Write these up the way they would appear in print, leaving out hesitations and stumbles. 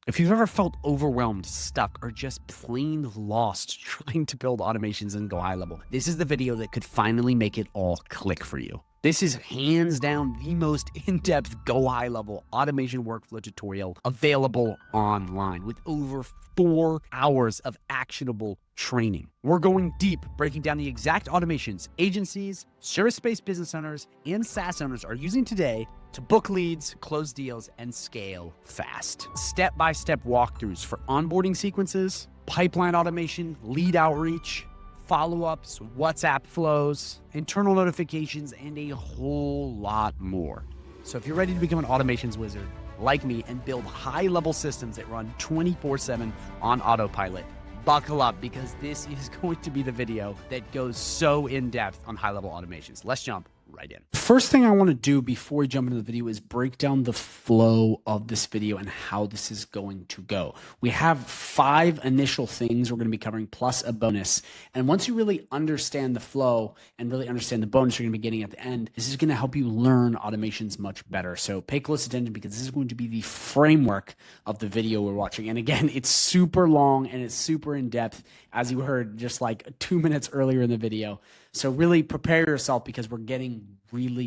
If you've ever felt overwhelmed, stuck, or just plain lost trying to build automations in GoHighLevel, this is the video that could finally make it all click for you. This is hands down the most in-depth GoHighLevel automation workflow tutorial available online with over 4 hours of actionable training. We're going deep, breaking down the exact automations agencies, service-based business owners, and SaaS owners are using today to book leads, close deals, and scale fast. Step-by-step walkthroughs for onboarding sequences, pipeline automation, lead outreach, follow-ups, WhatsApp flows, internal notifications, and a whole lot more. So if you're ready to become an automations wizard like me and build high-level systems that run 24/7 on autopilot, buckle up because this is going to be the video that goes so in-depth on high-level automations. Let's jump right in. First thing I want to do before we jump into the video is break down the flow of this video and how this is going to go. We have 5 initial things we're going to be covering plus a bonus. And once you really understand the flow and really understand the bonus you're going to be getting at the end, this is going to help you learn automations much better. So pay close attention because this is going to be the framework of the video we're watching. And again, it's super long and it's super in depth, as you heard just like 2 minutes earlier in the video. So really prepare yourself because we're getting really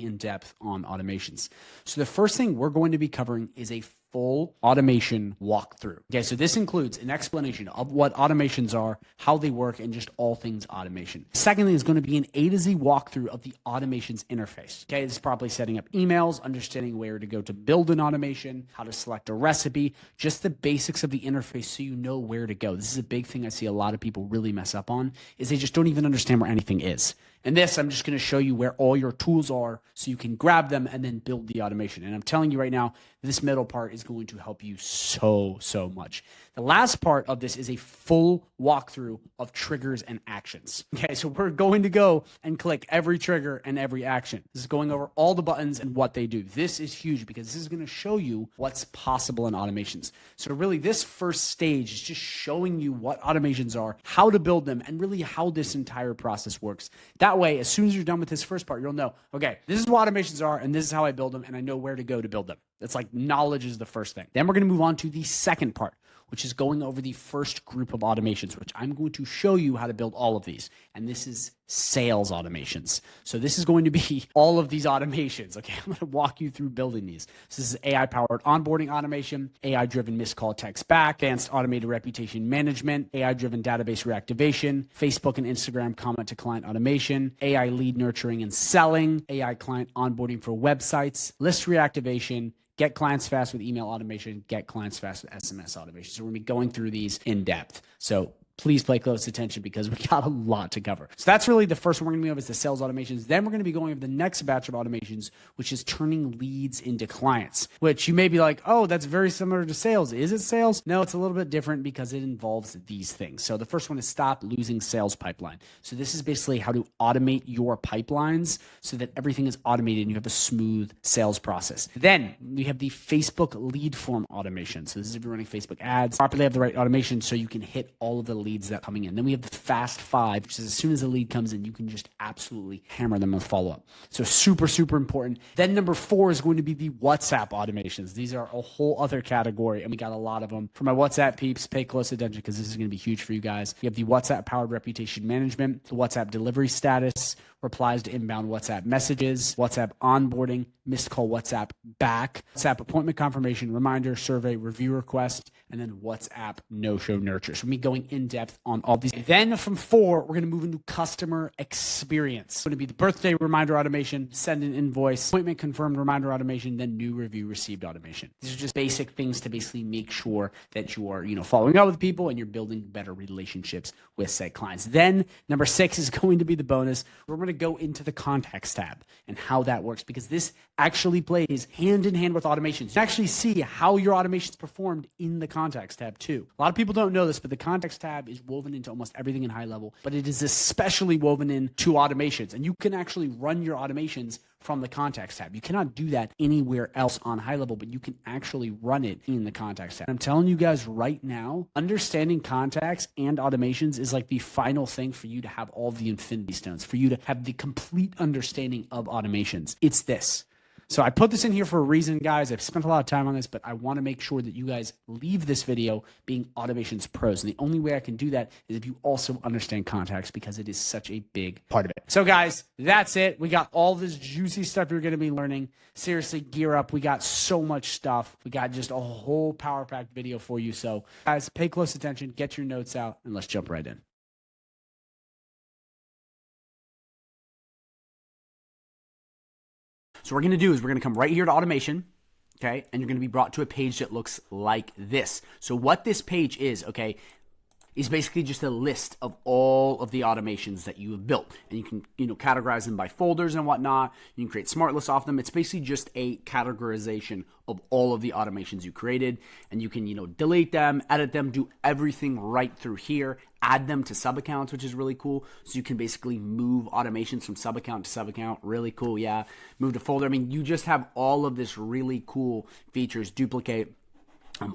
in depth on automations. So the first thing we're going to be covering is a full automation walkthrough. Okay, so this includes an explanation of what automations are, how they work, and just all things automation. The second thing is going to be an A to Z walkthrough of the automations interface. Okay, this is probably setting up emails, understanding where to go to build an automation, how to select a recipe, just the basics of the interface so you know where to go. This is a big thing I see a lot of people really mess up on, is they just don't even understand where anything is. And this, I'm just going to show you where all your tools are so you can grab them and then build the automation. And I'm telling you right now, this middle part is going to help you so much. The last part of this is a full walkthrough of triggers and actions. Okay, so we're going to go and click every trigger and every action. This is going over all the buttons and what they do. This is huge because this is going to show you what's possible in automations. So really this first stage is just showing you what automations are, how to build them, and really how this entire process works. That way, as soon as you're done with this first part, you'll know, okay, this is what automations are and this is how I build them and I know where to go to build them. That's like knowledge is the first thing. Then we're going to move on to the second part, which is going over the first group of automations, which I'm going to show you how to build all of these. And this is sales automations. So this is going to be all of these automations. Okay, I'm going to walk you through building these. So this is AI-powered onboarding automation, AI-driven missed call text back, advanced automated reputation management, AI-driven database reactivation, Facebook and Instagram comment to client automation, AI lead nurturing and selling, AI client onboarding for websites, list reactivation, get clients fast with email automation, get clients fast with SMS automation. So we're going to be going through these in depth. So please pay close attention because we got a lot to cover. So that's really the first one we're going to be over is the sales automations. Then we're going to be going over the next batch of automations, which is turning leads into clients, which you may be like, oh, that's very similar to sales. Is it sales? No, it's a little bit different because it involves these things. So the first one is stop losing sales pipeline. So this is basically how to automate your pipelines so that everything is automated and you have a smooth sales process. Then we have the Facebook lead form automation. So this is if you're running Facebook ads, properly have the right automation so you can hit all of the leads that are coming in. Then we have the fast 5, which is as soon as a lead comes in, you can just absolutely hammer them with follow-up. So super important. Then number 4 is going to be the WhatsApp automations. These are a whole other category, and we got a lot of them. For my WhatsApp peeps, pay close attention because this is going to be huge for you guys. You have the WhatsApp powered reputation management, the WhatsApp delivery status, replies to inbound WhatsApp messages, WhatsApp onboarding, missed call WhatsApp back, WhatsApp appointment confirmation, reminder, survey, review request, and then WhatsApp no-show nurture. So we're going in depth on all these. Then from 4, we're going to move into customer experience. It's going to be the birthday reminder automation, send an invoice, appointment confirmed reminder automation, then new review received automation. These are just basic things to basically make sure that you are, following up with people and you're building better relationships with said clients. Then number 6 is going to be the bonus. We're going to go into the contacts tab and how that works because this actually plays hand in hand with automations. You can actually see how your automations performed in the contacts tab too. A lot of people don't know this, but the contacts tab is woven into almost everything in high level, but it is especially woven into automations. And you can actually run your automations from the contacts tab. You cannot do that anywhere else on high level, but you can actually run it in the contacts tab. I'm telling you guys right now, understanding contacts and automations is like the final thing for you to have all the infinity stones, for you to have the complete understanding of automations. It's this. So I put this in here for a reason, guys. I've spent a lot of time on this, but I want to make sure that you guys leave this video being automations pros. And the only way I can do that is if you also understand contacts, because it is such a big part of it. So guys, that's it. We got all this juicy stuff you're going to be learning. Seriously, gear up. We got so much stuff. We got just a whole power packed video for you. So guys, pay close attention, get your notes out, and let's jump right in. So what we're going to do is we're going to come right here to automation, okay? And you're going to be brought to a page that looks like this. So what this page is, okay, is basically just a list of all of the automations that you have built. And you can, categorize them by folders and whatnot. You can create smart lists off them. It's basically just a categorization of all of the automations you created. And you can, delete them, edit them, do everything right through here, add them to sub-accounts, which is really cool. So you can basically move automations from sub-account to sub-account. Really cool, yeah. Move to folder. I mean, you just have all of this really cool features, duplicate,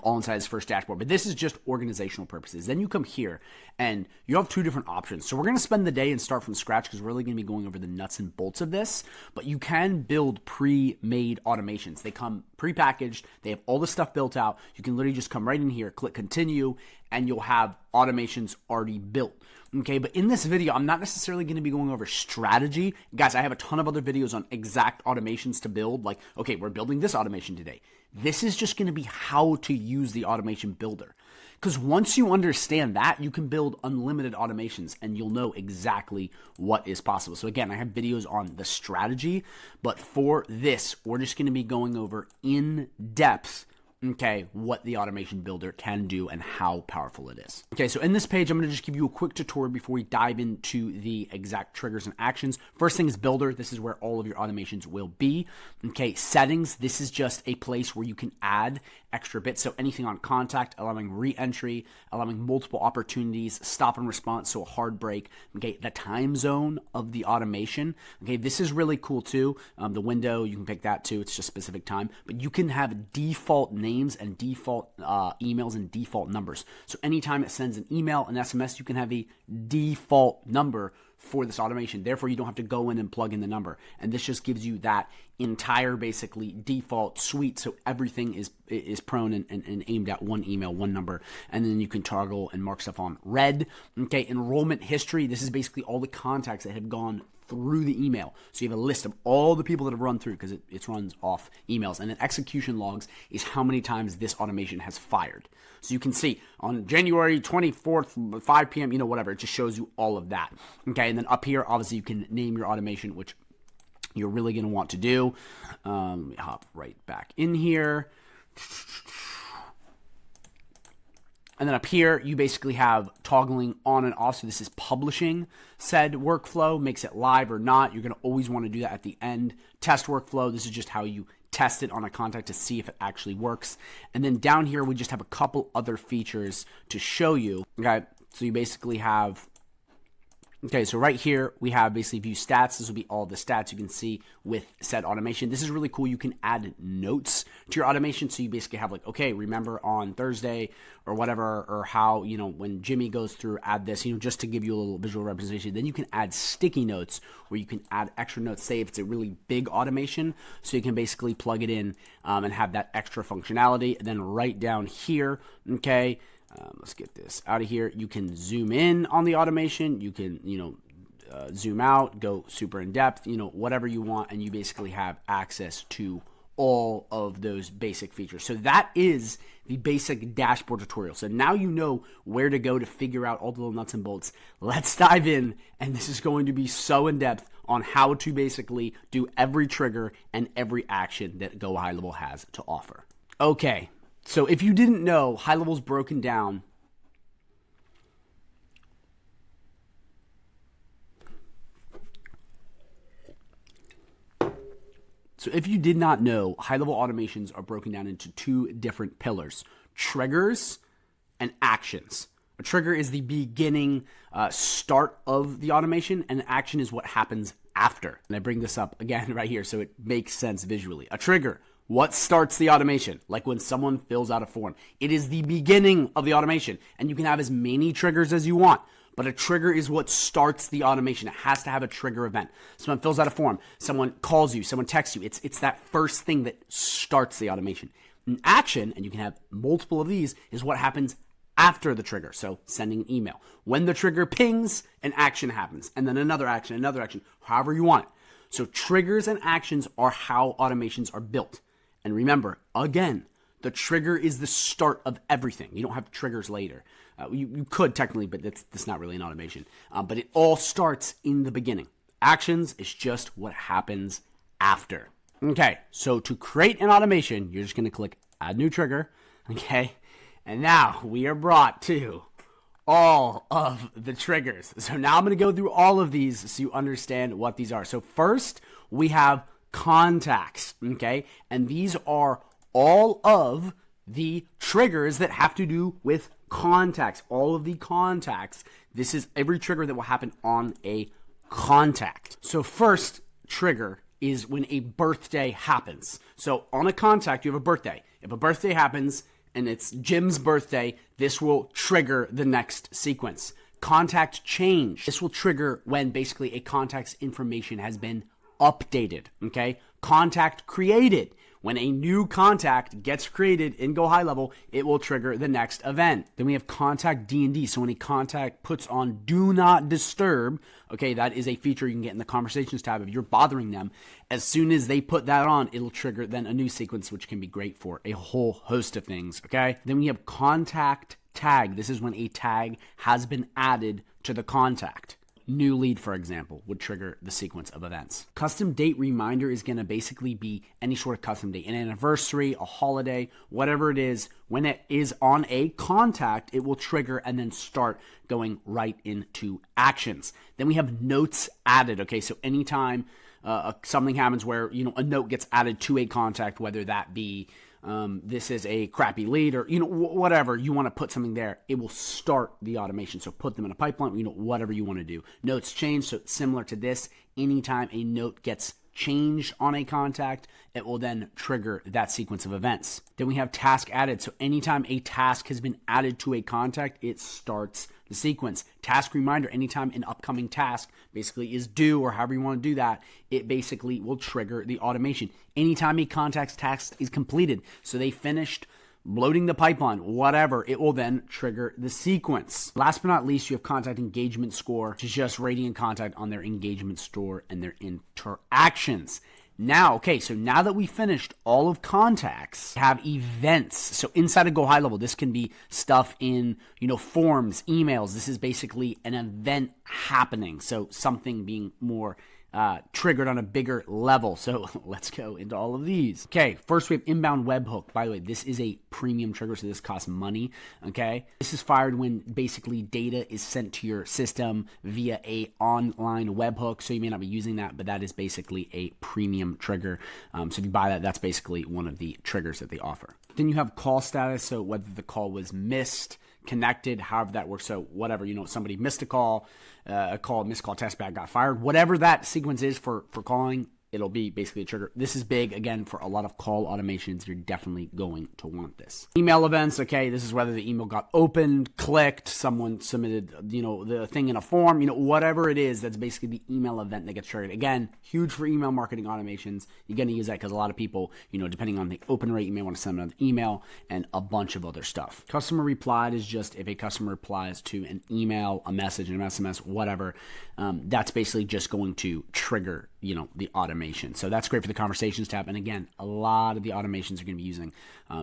all inside this first dashboard. But this is just organizational purposes. Then you come here and you have two different options. So we're going to spend the day and start from scratch because we're really going to be going over the nuts and bolts of this. But you can build pre-made automations. They come pre-packaged. They have all the stuff built out. You can literally just come right in here, click continue, and you'll have automations already built. Okay, but in this video, I'm not necessarily going to be going over strategy. Guys, I have a ton of other videos on exact automations to build. Like, okay, we're building this automation today. This is just going to be how to use the automation builder. Because once you understand that, you can build unlimited automations and you'll know exactly what is possible. So again, I have videos on the strategy, but for this, we're just going to be going over in depth, okay, what the automation builder can do and how powerful it is. Okay, so in this page, I'm going to just give you a quick tutorial before we dive into the exact triggers and actions. First thing is builder. This is where all of your automations will be. Okay, settings. This is just a place where you can add extra bits. So anything on contact, allowing re-entry, allowing multiple opportunities, stop and response, so a hard break. Okay, the time zone of the automation. Okay, this is really cool too. The window, you can pick that too. It's just specific time, but you can have default names and default emails and default numbers. So anytime it sends an email, an SMS, you can have a default number for this automation. Therefore, you don't have to go in and plug in the number. And this just gives you that entire basically default suite. So everything is prone and aimed at one email, one number. And then you can toggle and mark stuff on red. Okay, enrollment history. This is basically all the contacts that have gone through the email. So you have a list of all the people that have run through because it runs off emails. And then execution logs is how many times this automation has fired. So you can see on January 24th, 5 p.m., whatever, it just shows you all of that. Okay, and then up here, obviously you can name your automation, which you're really going to want to do. Let me hop right back in here. And then up here, you basically have toggling on and off. So this is publishing said workflow, makes it live or not. You're going to always want to do that at the end. Test workflow, this is just how you test it on a contact to see if it actually works. And then down here, we just have a couple other features to show you. Okay, so you basically have, okay, so right here, we have basically view stats. This will be all the stats you can see with said automation. This is really cool. You can add notes to your automation. So you basically have like, okay, remember on Thursday or whatever, or how, when Jimmy goes through, add this, just to give you a little visual representation. Then you can add sticky notes where you can add extra notes, say if it's a really big automation. So you can basically plug it in and have that extra functionality. And then right down here, okay, let's get this out of here. You can zoom in on the automation. You can, zoom out, go super in depth, whatever you want. And you basically have access to all of those basic features. So that is the basic dashboard tutorial. So now you know where to go to figure out all the little nuts and bolts. Let's dive in. And this is going to be so in depth on how to basically do every trigger and every action that GoHighLevel has to offer. Okay. So if you didn't know, HighLevel's broken down So if you did not know, high-level automations are broken down into two different pillars: triggers and actions. A trigger is the beginning start of the automation, and an action is what happens after. And I bring this up again right here so it makes sense visually. A trigger, What starts the automation? Like when someone fills out a form. It is the beginning of the automation, and you can have as many triggers as you want. But a trigger is what starts the automation. It has to have a trigger event. Someone fills out a form, someone calls you, someone texts you. It's that first thing that starts the automation. An action, and you can have multiple of these, is what happens after the trigger. So sending an email. When the trigger pings, an action happens, and then another action, however you want it. So triggers and actions are how automations are built. And remember, again, the trigger is the start of everything. You don't have triggers later. You could technically, but that's not really an automation. But it all starts in the beginning. Actions is just what happens after. Okay, so to create an automation, you're just going to click Add New Trigger. Okay, and now we are brought to all of the triggers. So now I'm going to go through all of these so you understand what these are. So first, we have contacts. Okay, and these are all of the triggers that have to do with contacts. All of the contacts. This is every trigger that will happen on a contact. So first trigger is when a birthday happens. So on a contact, you have a birthday. If a birthday happens and it's Jim's birthday, this will trigger the next sequence. Contact change. This will trigger when basically a contact's information has been updated. Okay. Contact created. When a new contact gets created in GoHighLevel, it will trigger the next event. Then we have contact D&D. So when a contact puts on do not disturb, okay, that is a feature you can get in the conversations tab if you're bothering them. As soon as they put that on, it'll trigger then a new sequence, which can be great for a whole host of things, okay? Then we have contact tag. This is when a tag has been added to the contact. New lead, for example, would trigger the sequence of events. Custom date reminder is going to basically be any sort of custom date, an anniversary, a holiday, whatever it is. When it is on a contact, it will trigger and then start going right into actions. Then we have notes added. Okay, so anytime something happens where a note gets added to a contact, whether that be this is a crappy lead or, whatever you want to put something there, it will start the automation. So put them in a pipeline, whatever you want to do. Notes change. So similar to this, anytime a note gets changed on a contact, it will then trigger that sequence of events. Then we have task added. So anytime a task has been added to a contact, it starts the sequence. Task reminder, anytime an upcoming task basically is due or however you want to do that, it basically will trigger the automation. Anytime a contact's task is completed, so they finished loading the pipeline, whatever, it will then trigger the sequence. Last but not least, you have contact engagement score, which is just rating a contact on their engagement score and their interactions. Now that we finished all of contacts, we have events. So inside of GoHighLevel, this can be stuff in, forms, emails. This is basically an event happening. So something being more triggered on a bigger level. So let's go into all of these. Okay, first we have inbound webhook. By the way, this is a premium trigger, so this costs money. Okay, this is fired when basically data is sent to your system via a online webhook. So you may not be using that, but that is basically a premium trigger. So if you buy that, that's basically one of the triggers that they offer. Then you have call status. So whether the call was missed, connected, however that works. So whatever, somebody missed a missed call, test bag, got fired, whatever that sequence is for calling, it'll be basically a trigger. This is big, again, for a lot of call automations. You're definitely going to want this. Email events, okay, this is whether the email got opened, clicked, someone submitted, the thing in a form, whatever it is, that's basically the email event that gets triggered. Again, huge for email marketing automations. You're going to use that because a lot of people, depending on the open rate, you may want to send another email and a bunch of other stuff. Customer replied is just if a customer replies to an email, a message, an SMS, whatever, that's basically just going to trigger, the automation. So that's great for the conversations tab. And again, a lot of the automations you're going to be using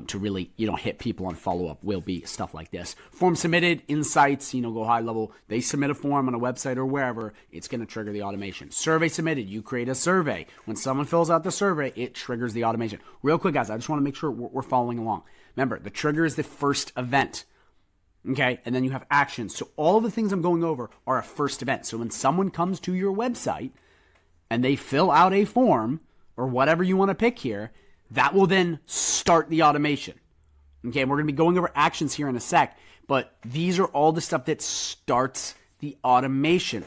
to really, hit people on follow-up will be stuff like this. Form submitted, insights, GoHighLevel, they submit a form on a website or wherever, it's going to trigger the automation. Survey submitted, you create a survey. When someone fills out the survey, it triggers the automation. Real quick, guys, I just want to make sure we're following along. Remember, the trigger is the first event. Okay, and then you have actions. So all of the things I'm going over are a first event. So when someone comes to your website and they fill out a form or whatever you want to pick here, that will then start the automation. Okay, and we're going to be going over actions here in a sec, but these are all the stuff that starts the automation.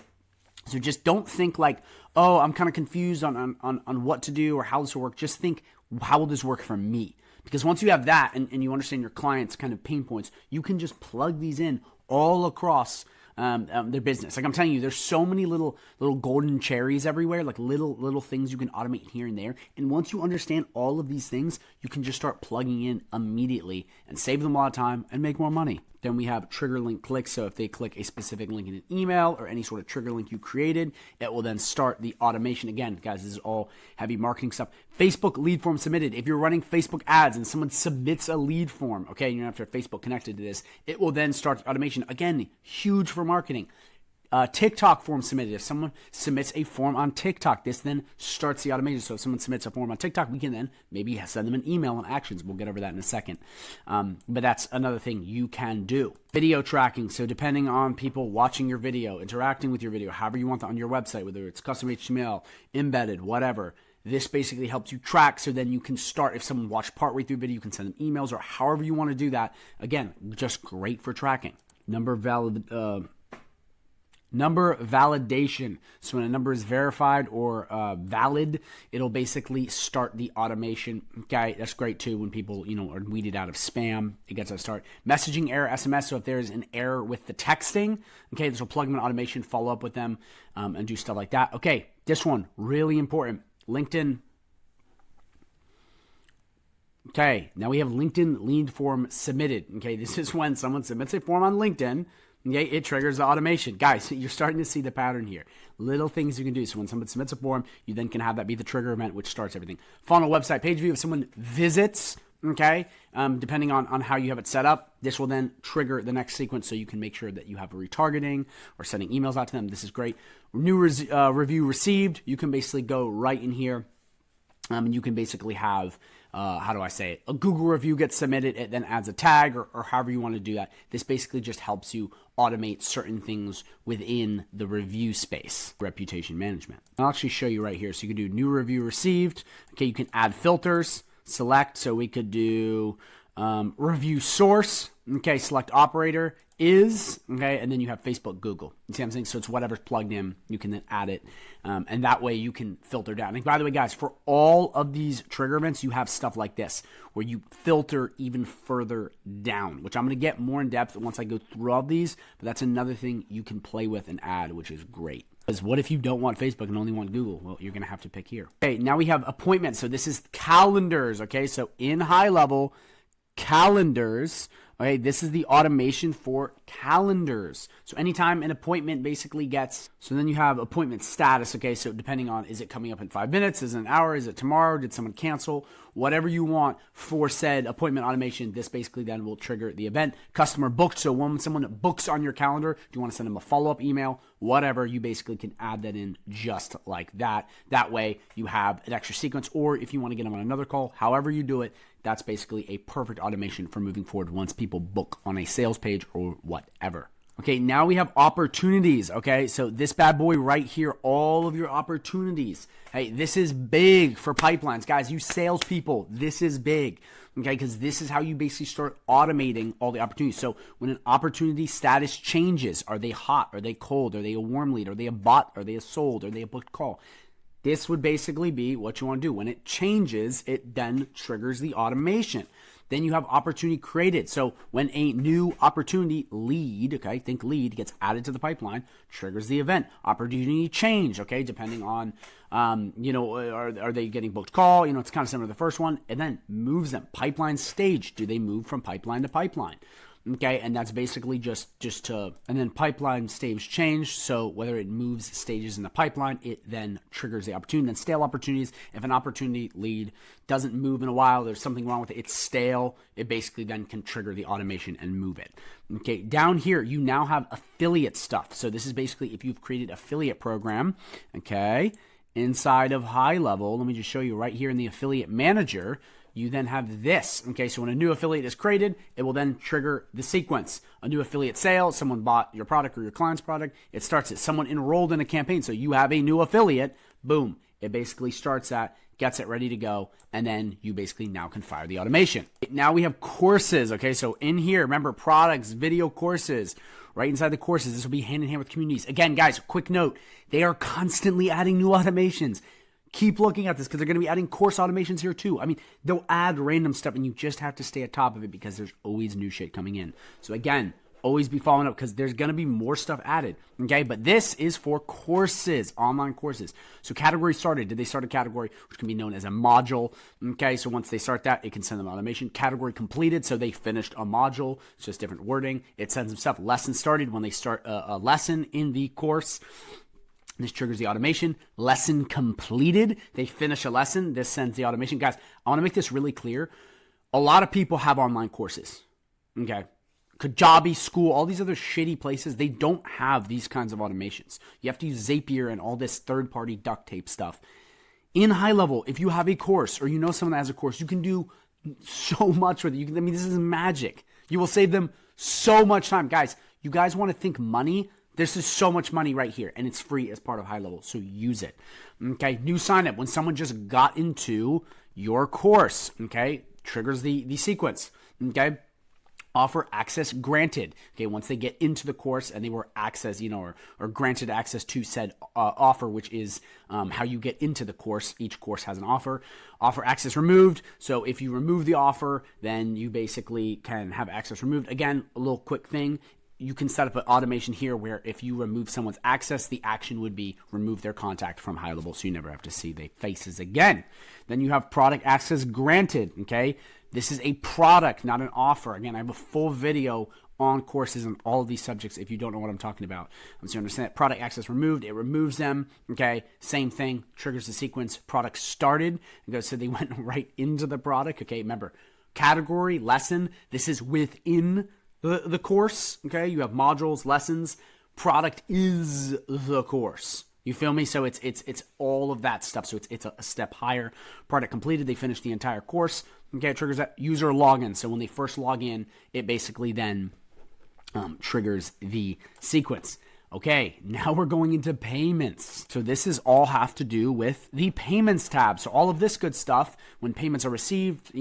So just don't think like, oh, I'm kind of confused on what to do or how this will work. Just think how will this work for me? Because once you have that and you understand your client's kind of pain points, you can just plug these in all across their business. Like I'm telling you, there's so many little golden cherries everywhere, like little things you can automate here and there. And once you understand all of these things, you can just start plugging in immediately and save them a lot of time and make more money. Then we have trigger link clicks. So if they click a specific link in an email or any sort of trigger link you created, it will then start the automation. Again, guys, this is all heavy marketing stuff. Facebook lead form submitted. If you're running Facebook ads and someone submits a lead form, okay, and you have to have Facebook connected to this, it will then start the automation. Again, huge for marketing. TikTok form submitted. If someone submits a form on TikTok, this then starts the automation. So if someone submits a form on TikTok, we can then maybe send them an email on actions. We'll get over that in a second. But that's another thing you can do. Video tracking. So depending on people watching your video, interacting with your video, however you want that on your website, whether it's custom HTML, embedded, whatever, this basically helps you track. So then you can start, if someone watched partway through video, you can send them emails or however you want to do that. Again, just great for tracking. Number validation. So when a number is verified or valid, it'll basically start the automation. Okay, that's great too when people, are weeded out of spam. It gets a start. Messaging error, SMS. So if there's an error with the texting, okay, this will plug them in automation, follow up with them, and do stuff like that. Okay, this one, really important. LinkedIn. Okay, now we have LinkedIn lead form submitted. Okay, this is when someone submits a form on LinkedIn. Okay, it triggers the automation. Guys, you're starting to see the pattern here. Little things you can do. So when someone submits a form, you then can have that be the trigger event, which starts everything. Funnel, website, page view. If someone visits, okay, depending on how you have it set up, this will then trigger the next sequence so you can make sure that you have a retargeting or sending emails out to them. This is great. New review received. You can basically go right in here. And you can basically have, how do I say it? A Google review gets submitted, it then adds a tag or however you want to do that. This basically just helps you automate certain things within the review space. Reputation management. I'll actually show you right here. So you can do new review received. Okay, you can add filters, select. So we could do review source. Okay, select operator is, okay, and then you have Facebook, Google. You see what I'm saying? So it's whatever's plugged in, you can then add it, and that way you can filter down. And by the way, guys, for all of these trigger events, you have stuff like this, where you filter even further down, which I'm going to get more in depth once I go through all these, but that's another thing you can play with and add, which is great. Because what if you don't want Facebook and only want Google? Well, you're going to have to pick here. Okay, now we have appointments. So this is calendars, okay? So in high level, calendars. Okay, this is the automation for calendars. So anytime an appointment basically gets, so then you have appointment status. Okay, so depending on, is it coming up in 5 minutes? Is it an hour? Is it tomorrow? Did someone cancel? Whatever you want for said appointment automation, this basically then will trigger the event. Customer booked. So when someone books on your calendar, do you want to send them a follow-up email? Whatever, you basically can add that in just like that. That way you have an extra sequence, or if you want to get them on another call, however you do it, that's basically a perfect automation for moving forward once people book on a sales page or whatever. Okay, now we have opportunities. Okay, so this bad boy right here, all of your opportunities. Hey, this is big for pipelines. Guys, you salespeople, this is big. Okay, because this is how you basically start automating all the opportunities. So when an opportunity status changes, are they hot? Are they cold? Are they a warm lead? Are they a bot? Are they a sold? Are they a booked call? This would basically be what you want to do. When it changes, it then triggers the automation. Then you have opportunity created. So when a new opportunity lead, okay, think lead, gets added to the pipeline, triggers the event. Opportunity change, okay, depending on, are they getting booked call? It's kind of similar to the first one. And then moves them. Pipeline stage. Do they move from pipeline to pipeline? Okay, and that's basically just to, and then pipeline stage change. So whether it moves stages in the pipeline, it then triggers the opportunity. Then stale opportunities. If an opportunity lead doesn't move in a while, there's something wrong with it, it's stale, it basically then can trigger the automation and move it. Okay, down here, you now have affiliate stuff. So this is basically if you've created affiliate program, okay, inside of high level, let me just show you right here in the affiliate manager, you then have this. Okay, so when a new affiliate is created, it will then trigger the sequence. A new affiliate sale, someone bought your product or your client's product, it starts it. Someone enrolled in a campaign, so you have a new affiliate, boom, it basically starts that, gets it ready to go, and then you basically now can fire the automation. Now we have courses, okay, so in here, remember products, video courses, right inside the courses, this will be hand in hand with communities. Again, guys, quick note, they are constantly adding new automations. Keep looking at this because they're going to be adding course automations here too. I mean, they'll add random stuff and you just have to stay at top of it because there's always new shit coming in. So again, always be following up because there's going to be more stuff added. Okay, but this is for courses, online courses. So category started. Did they start a category, which can be known as a module? Okay, so once they start that, it can send them automation. Category completed, so they finished a module. It's just different wording. It sends them stuff. Lesson started when they start a lesson in the course. This triggers the automation. Lesson completed. They finish a lesson. This sends the automation. Guys, I want to make this really clear. A lot of people have online courses. Okay. Kajabi, school, all these other shitty places, they don't have these kinds of automations. You have to use Zapier and all this third-party duct tape stuff. In high level, if you have a course or you know someone that has a course, you can do so much with it. I mean, this is magic. You will save them so much time. Guys, you guys want to think money? This is so much money right here, and it's free as part of high level, so use it. Okay, new sign up. When someone just got into your course, okay, triggers the sequence, okay? Offer access granted. Okay, once they get into the course and they were access, or granted access to said offer, which is how you get into the course. Each course has an offer. Offer access removed. So if you remove the offer, then you basically can have access removed. Again, a little quick thing. You can set up an automation here where if you remove someone's access, the action would be remove their contact from high level, so you never have to see their faces again. Then you have product access granted, okay? This is a product, not an offer. Again, I have a full video on courses on all of these subjects if you don't know what I'm talking about. So you understand that product access removed, it removes them, okay? Same thing, triggers the sequence. Product started, so they went right into the product, okay? Remember, category, lesson, this is within the course, okay? You have modules, lessons. Product is the course. You feel me? So it's all of that stuff. So it's a step higher. Product completed. They finished the entire course. Okay, it triggers that user login. So when they first log in, it basically then triggers the sequence. Okay, now we're going into payments. So this is all have to do with the payments tab. So all of this good stuff, when payments are received,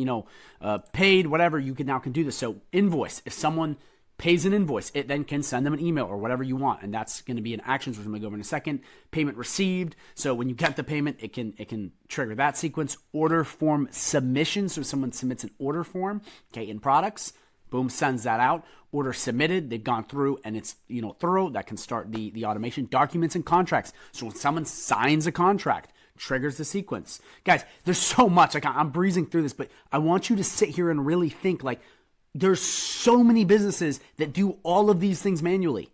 paid, whatever, you can do this. So invoice, if someone pays an invoice, it then can send them an email or whatever you want. And that's going to be an actions, which I'm going to go over in a second. Payment received. So when you get the payment, it can trigger that sequence. Order form submission. So if someone submits an order form, okay, in products, boom, sends that out. Order submitted, they've gone through and it's thorough. That can start the automation. Documents and contracts. So when someone signs a contract, triggers the sequence. Guys, there's so much. I'm breezing through this, but I want you to sit here and really think there's so many businesses that do all of these things manually.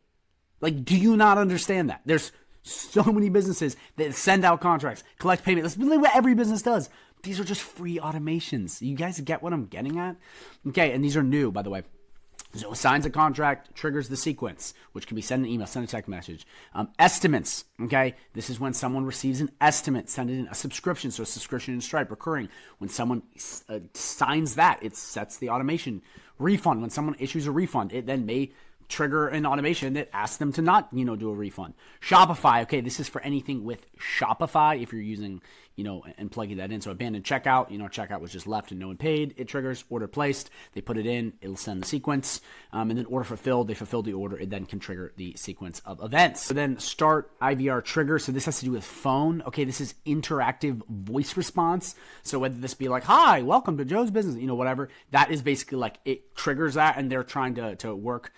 Do you not understand that? There's so many businesses that send out contracts, collect payment. That's really what every business does. These are just free automations. You guys get what I'm getting at? Okay, and these are new, by the way. So signs a contract, triggers the sequence, which can be send an email, send a text message. Estimates, okay? This is when someone receives an estimate, send it in a subscription. So a subscription in Stripe, recurring. When someone signs that, it sets the automation. Refund, when someone issues a refund, it then may trigger an automation that asks them to not, do a refund. Shopify, okay, this is for anything with Shopify. If you're using, and plugging that in. So abandoned checkout, checkout was just left and no one paid. It triggers order placed. They put it in, it'll send the sequence. And then order fulfilled, they fulfilled the order. It then can trigger the sequence of events. So then start IVR trigger. So this has to do with phone. Okay, this is interactive voice response. So whether this be hi, welcome to Joe's business, whatever, that is basically it triggers that and they're trying to work,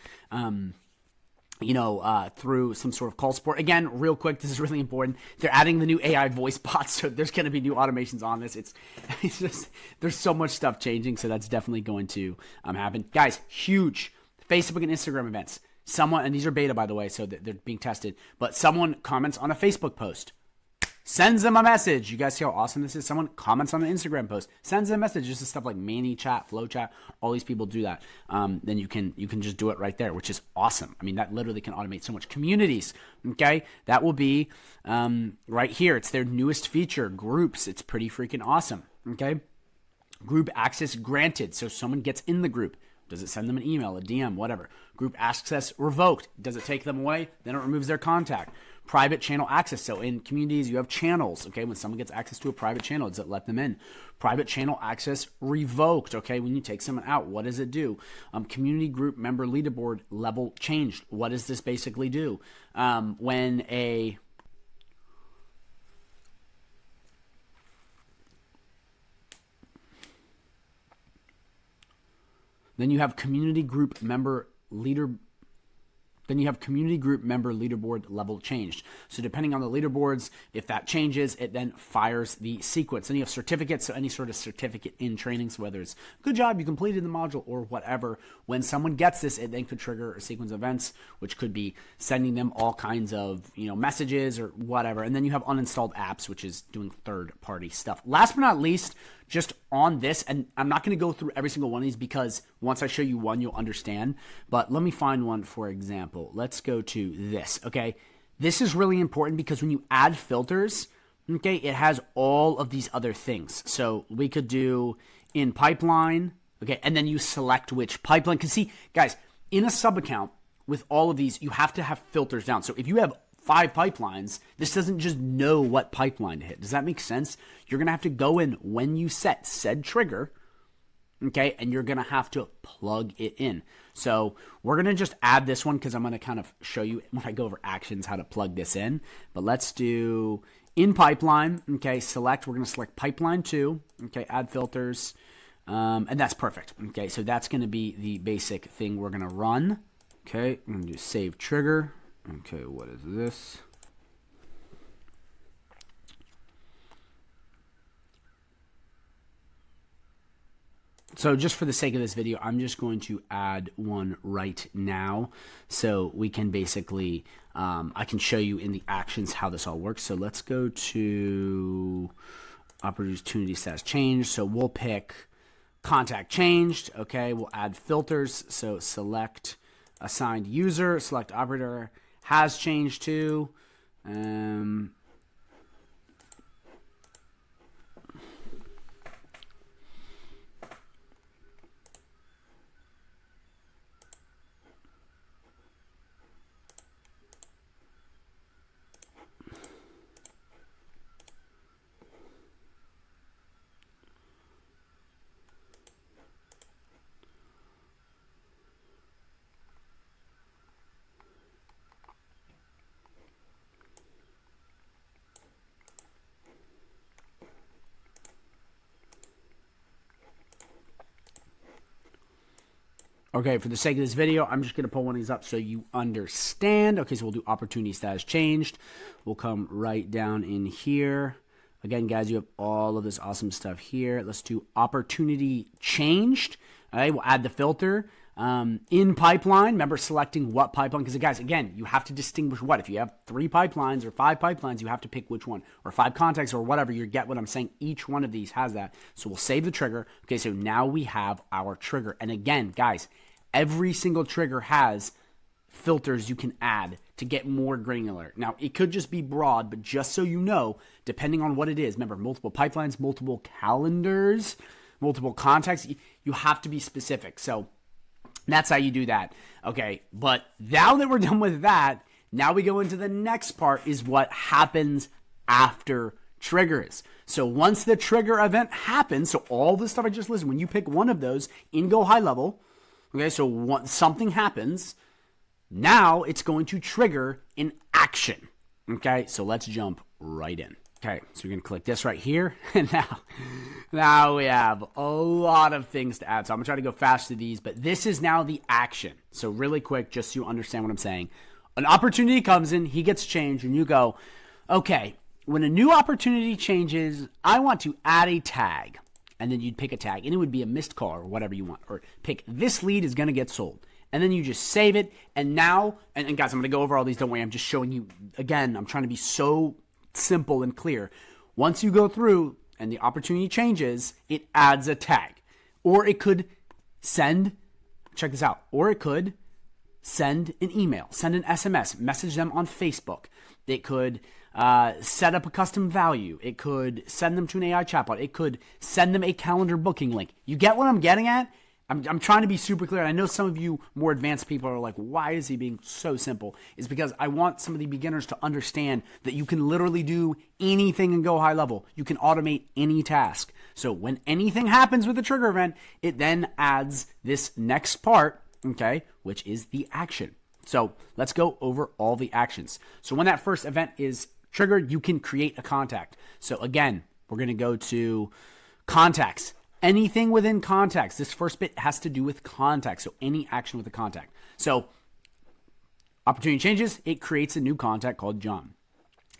through some sort of call support. Again, real quick, this is really important. They're adding the new AI voice bots, so there's going to be new automations on this. It's just, there's so much stuff changing, so that's definitely going to happen. Guys, huge Facebook and Instagram events. Someone, and these are beta, by the way, so they're being tested, but someone comments on a Facebook post, sends them a message. You guys see how awesome this is? Someone comments on an Instagram post, sends them a message. Just stuff like ManyChat, FlowChat, all these people do that. Then you can just do it right there, which is awesome. I mean, that literally can automate so much. Communities, okay? That will be right here. It's their newest feature, groups. It's pretty freaking awesome, okay? Group access granted. So someone gets in the group. Does it send them an email, a DM, whatever? Group access revoked. Does it take them away? Then it removes their contact. Private channel access. So in communities, you have channels, okay? When someone gets access to a private channel, does it let them in? Private channel access revoked, okay? When you take someone out, what does it do? Community group member leaderboard level changed. What does this basically do? When a Then you have community group member leaderboard level changed. So depending on the leaderboards, if that changes, it then fires the sequence. Then you have certificates, so any sort of certificate in training, so whether it's good job, you completed the module or whatever. When someone gets this, it then could trigger a sequence of events, which could be sending them all kinds of messages or whatever. And then you have uninstalled apps, which is doing third-party stuff. Last but not least, just on this, and I'm not going to go through every single one of these because once I show you one, you'll understand. But let me find one, for example. Let's go to this, okay? This is really important because when you add filters, okay, it has all of these other things. So we could do in pipeline, okay, and then you select which pipeline. Because see, guys, in a sub account with all of these, you have to have filters down. So if you have 5 pipelines, this doesn't just know what pipeline to hit. Does that make sense? You're going to have to go in when you set said trigger, okay, and you're going to have to plug it in. So we're going to just add this one because I'm going to kind of show you when I go over actions how to plug this in. But let's do in pipeline, okay, select, we're going to select pipeline 2, okay, add filters, and that's perfect, okay, so that's going to be the basic thing we're going to run, okay, I'm going to do save trigger. Okay, what is this? So just for the sake of this video, I'm just going to add one right now so we can basically, I can show you in the actions how this all works. So let's go to opportunity status change. So we'll pick contact changed. Okay, we'll add filters. So select assigned user, select operator, has changed to, okay, for the sake of this video, I'm just going to pull one of these up so you understand. Okay, so we'll do opportunity status changed. We'll come right down in here. Again, guys, you have all of this awesome stuff here. Let's do opportunity changed. All right, we'll add the filter. In pipeline, remember selecting what pipeline, because guys, again, you have to distinguish what. If you have 3 pipelines or 5 pipelines, you have to pick which one, or 5 contacts or whatever. You get what I'm saying. Each one of these has that. So we'll save the trigger. Okay, so now we have our trigger. And again, guys, every single trigger has filters you can add to get more granular. Now, it could just be broad, but just so you know, depending on what it is, remember, multiple pipelines, multiple calendars, multiple contacts, you have to be specific. So that's how you do that. Okay, but now that we're done with that, now we go into the next part is what happens after triggers. So once the trigger event happens, so all the stuff I just listed, when you pick one of those in GoHighLevel, okay, so once something happens, now it's going to trigger an action. Okay, so let's jump right in. Okay, so you're going to click this right here, and now we have a lot of things to add. So I'm going to try to go fast through these, but this is now the action. So really quick, just so you understand what I'm saying. An opportunity comes in, he gets changed, and you go, okay, when a new opportunity changes, I want to add a tag. And then you'd pick a tag, and it would be a missed call or whatever you want. Or pick this lead is going to get sold. And then you just save it, and now, and guys, I'm going to go over all these, don't worry, I'm just showing you, again, I'm trying to be so simple and clear. Once you go through and the opportunity changes, it adds a tag. Or it could send, check this out, or it could send an email, send an SMS, message them on Facebook. It could set up a custom value. It could send them to an AI chatbot. It could send them a calendar booking link. You get what I'm getting at? I'm trying to be super clear. I know some of you more advanced people are like, why is he being so simple? It's because I want some of the beginners to understand that you can literally do anything and go high level. You can automate any task. So when anything happens with the trigger event, it then adds this next part, okay, which is the action. So let's go over all the actions. So when that first event is triggered, you can create a contact. So again, we're going to go to contacts. anything within contacts. This first bit has to do with contact. So any action with a contact. So opportunity changes, it creates a new contact called John.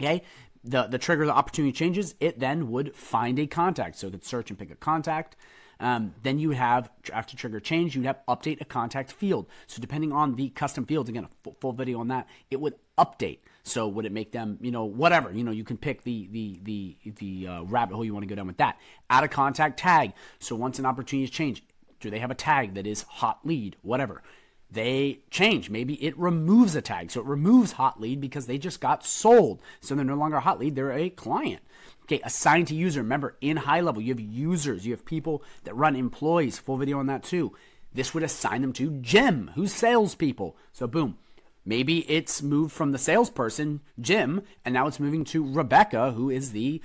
Okay. The trigger of the opportunity changes, it then would find a contact. So it could search and pick a contact. Then you would have, after trigger change, you'd have update a contact field. So depending on the custom fields, again, a full video on that, it would update. So would it make them, whatever, you can pick the rabbit hole you want to go down with that. Add a contact tag. So once an opportunity is changed, do they have a tag that is hot lead, whatever? They change. Maybe it removes a tag. So it removes hot lead because they just got sold. So they're no longer a hot lead. They're a client. Okay, assigned to user. Remember, in high level, you have users. You have people that run employees. Full video on that too. This would assign them to Jim, who's salespeople. So boom. Maybe it's moved from the salesperson, Jim, and now it's moving to Rebecca, who is the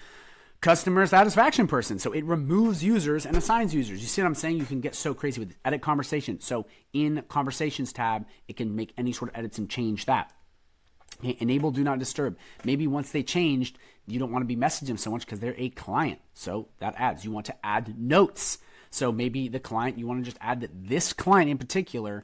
customer satisfaction person. So it removes users and assigns users. You see what I'm saying? You can get so crazy with edit conversation. So in conversations tab, it can make any sort of edits and change that. Okay, enable do not disturb. Maybe once they changed, you don't want to be messaging them so much because they're a client. So that adds. You want to add notes. So maybe the client, you want to just add that this client in particular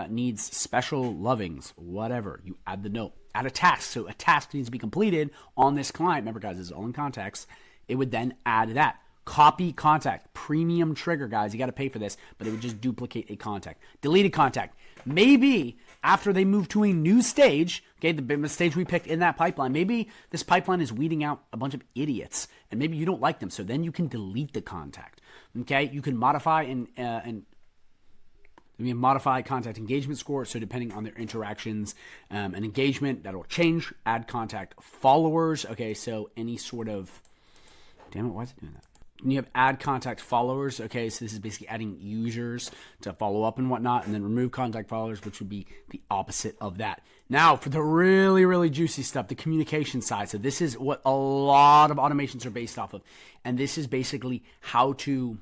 needs special lovings, whatever. You add the note. Add a task. So a task needs to be completed on this client. Remember, guys, this is all in context. It would then add that. Copy contact. Premium trigger, guys. You got to pay for this, but it would just duplicate a contact. Deleted contact. Maybe after they move to a new stage, okay, the stage we picked in that pipeline, maybe this pipeline is weeding out a bunch of idiots, and maybe you don't like them, so then you can delete the contact. Okay, you can modify and modify contact engagement score. So depending on their interactions and engagement, that'll change. Add contact followers. Okay, so any sort of, damn it, why is it doing that? And you have add contact followers. Okay, so this is basically adding users to follow up and whatnot, and then remove contact followers, which would be the opposite of that. Now, for the really, really juicy stuff, the communication side. So this is what a lot of automations are based off of, and this is basically how to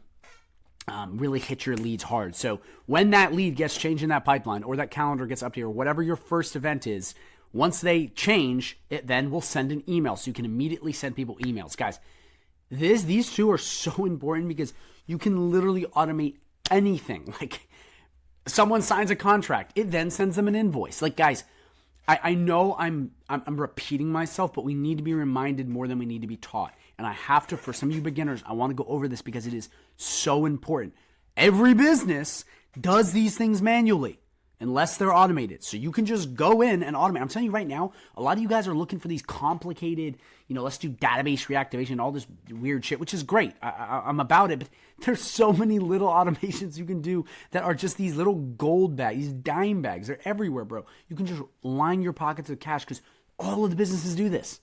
really hit your leads hard. So when that lead gets changed in that pipeline, or that calendar gets updated, or whatever your first event is, once they change, it then will send an email. So you can immediately send people emails. Guys, these two are so important because you can literally automate anything. Like, someone signs a contract, it then sends them an invoice. Like, guys, I know I'm repeating myself, but we need to be reminded more than we need to be taught. And I have to, for some of you beginners, I want to go over this because it is so important. Every business does these things manually unless they're automated. So you can just go in and automate. I'm telling you right now, a lot of you guys are looking for these complicated, let's do database reactivation, all this weird shit, which is great. I'm about it, but there's so many little automations you can do that are just these little gold bags, these dime bags. They're everywhere, bro. You can just line your pockets with cash because all of the businesses do this.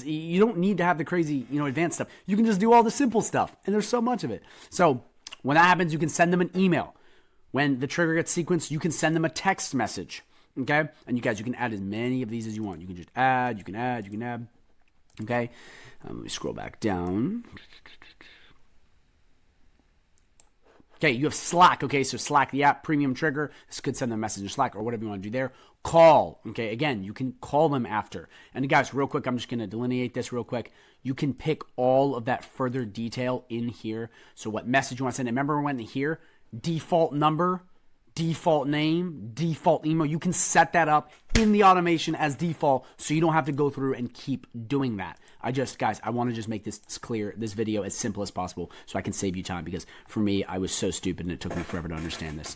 You don't need to have the crazy, advanced stuff. You can just do all the simple stuff, and there's so much of it. So when that happens, you can send them an email. When the trigger gets sequenced, you can send them a text message, okay? And you guys, you can add as many of these as you want. You can just add, you can add, okay? Let me scroll back down. Okay, you have Slack, okay? So Slack, the app, premium trigger. This could send them a message in Slack or whatever you want to do there. Call, okay? Again, you can call them after. And guys, real quick, I'm just going to delineate this real quick. You can pick all of that further detail in here. So what message you want to send. Remember when here, default number, default name, default email. You can set that up in the automation as default so you don't have to go through and keep doing that. Guys, I want to just make this clear, this video as simple as possible so I can save you time because for me, I was so stupid and it took me forever to understand this.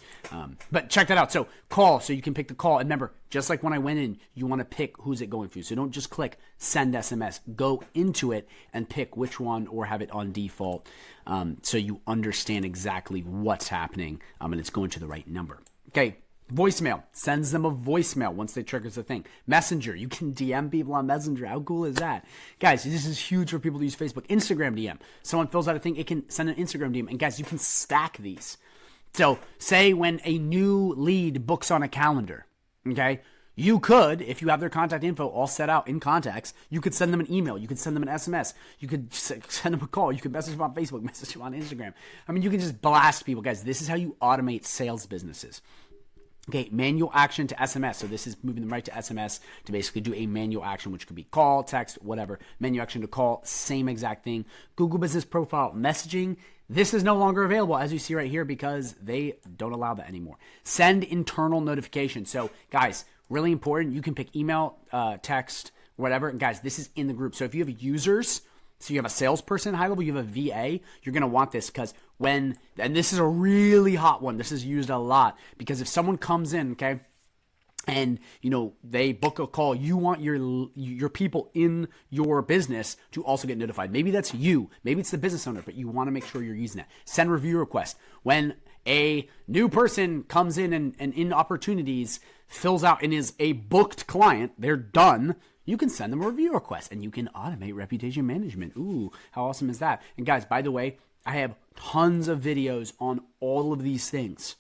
But check that out. So call, so you can pick the call. And remember, just like when I went in, you want to pick who's it going through. So don't just click send SMS. Go into it and pick which one or have it on default so you understand exactly what's happening and it's going to the right number. Okay. Voicemail, sends them a voicemail once they triggers the thing. Messenger, you can DM people on Messenger. How cool is that? Guys, this is huge for people to use Facebook. Instagram DM. Someone fills out a thing, it can send an Instagram DM. And guys, you can stack these. So say when a new lead books on a calendar, okay? You could, if you have their contact info all set out in contacts, you could send them an email. You could send them an SMS. You could send them a call. You could message them on Facebook, message them on Instagram. I mean, you can just blast people. Guys, this is how you automate sales businesses. Okay, manual action to SMS. So this is moving them right to SMS to basically do a manual action, which could be call, text, whatever. Manual action to call, same exact thing. Google Business Profile messaging. This is no longer available, as you see right here, because they don't allow that anymore. Send internal notifications. So, guys, really important. You can pick email, text, whatever. And, guys, this is in the group. So, if you have users, so you have a salesperson high level, you have a VA, you're going to want this because and this is a really hot one. This is used a lot because if someone comes in, okay, and, you know, they book a call, you want your people in your business to also get notified. Maybe that's you. Maybe it's the business owner, but you want to make sure you're using that. Send review request. When a new person comes in and in opportunities fills out and is a booked client, they're done, you can send them a review request and you can automate reputation management. Ooh, how awesome is that? And guys, by the way, I have tons of videos on all of these things.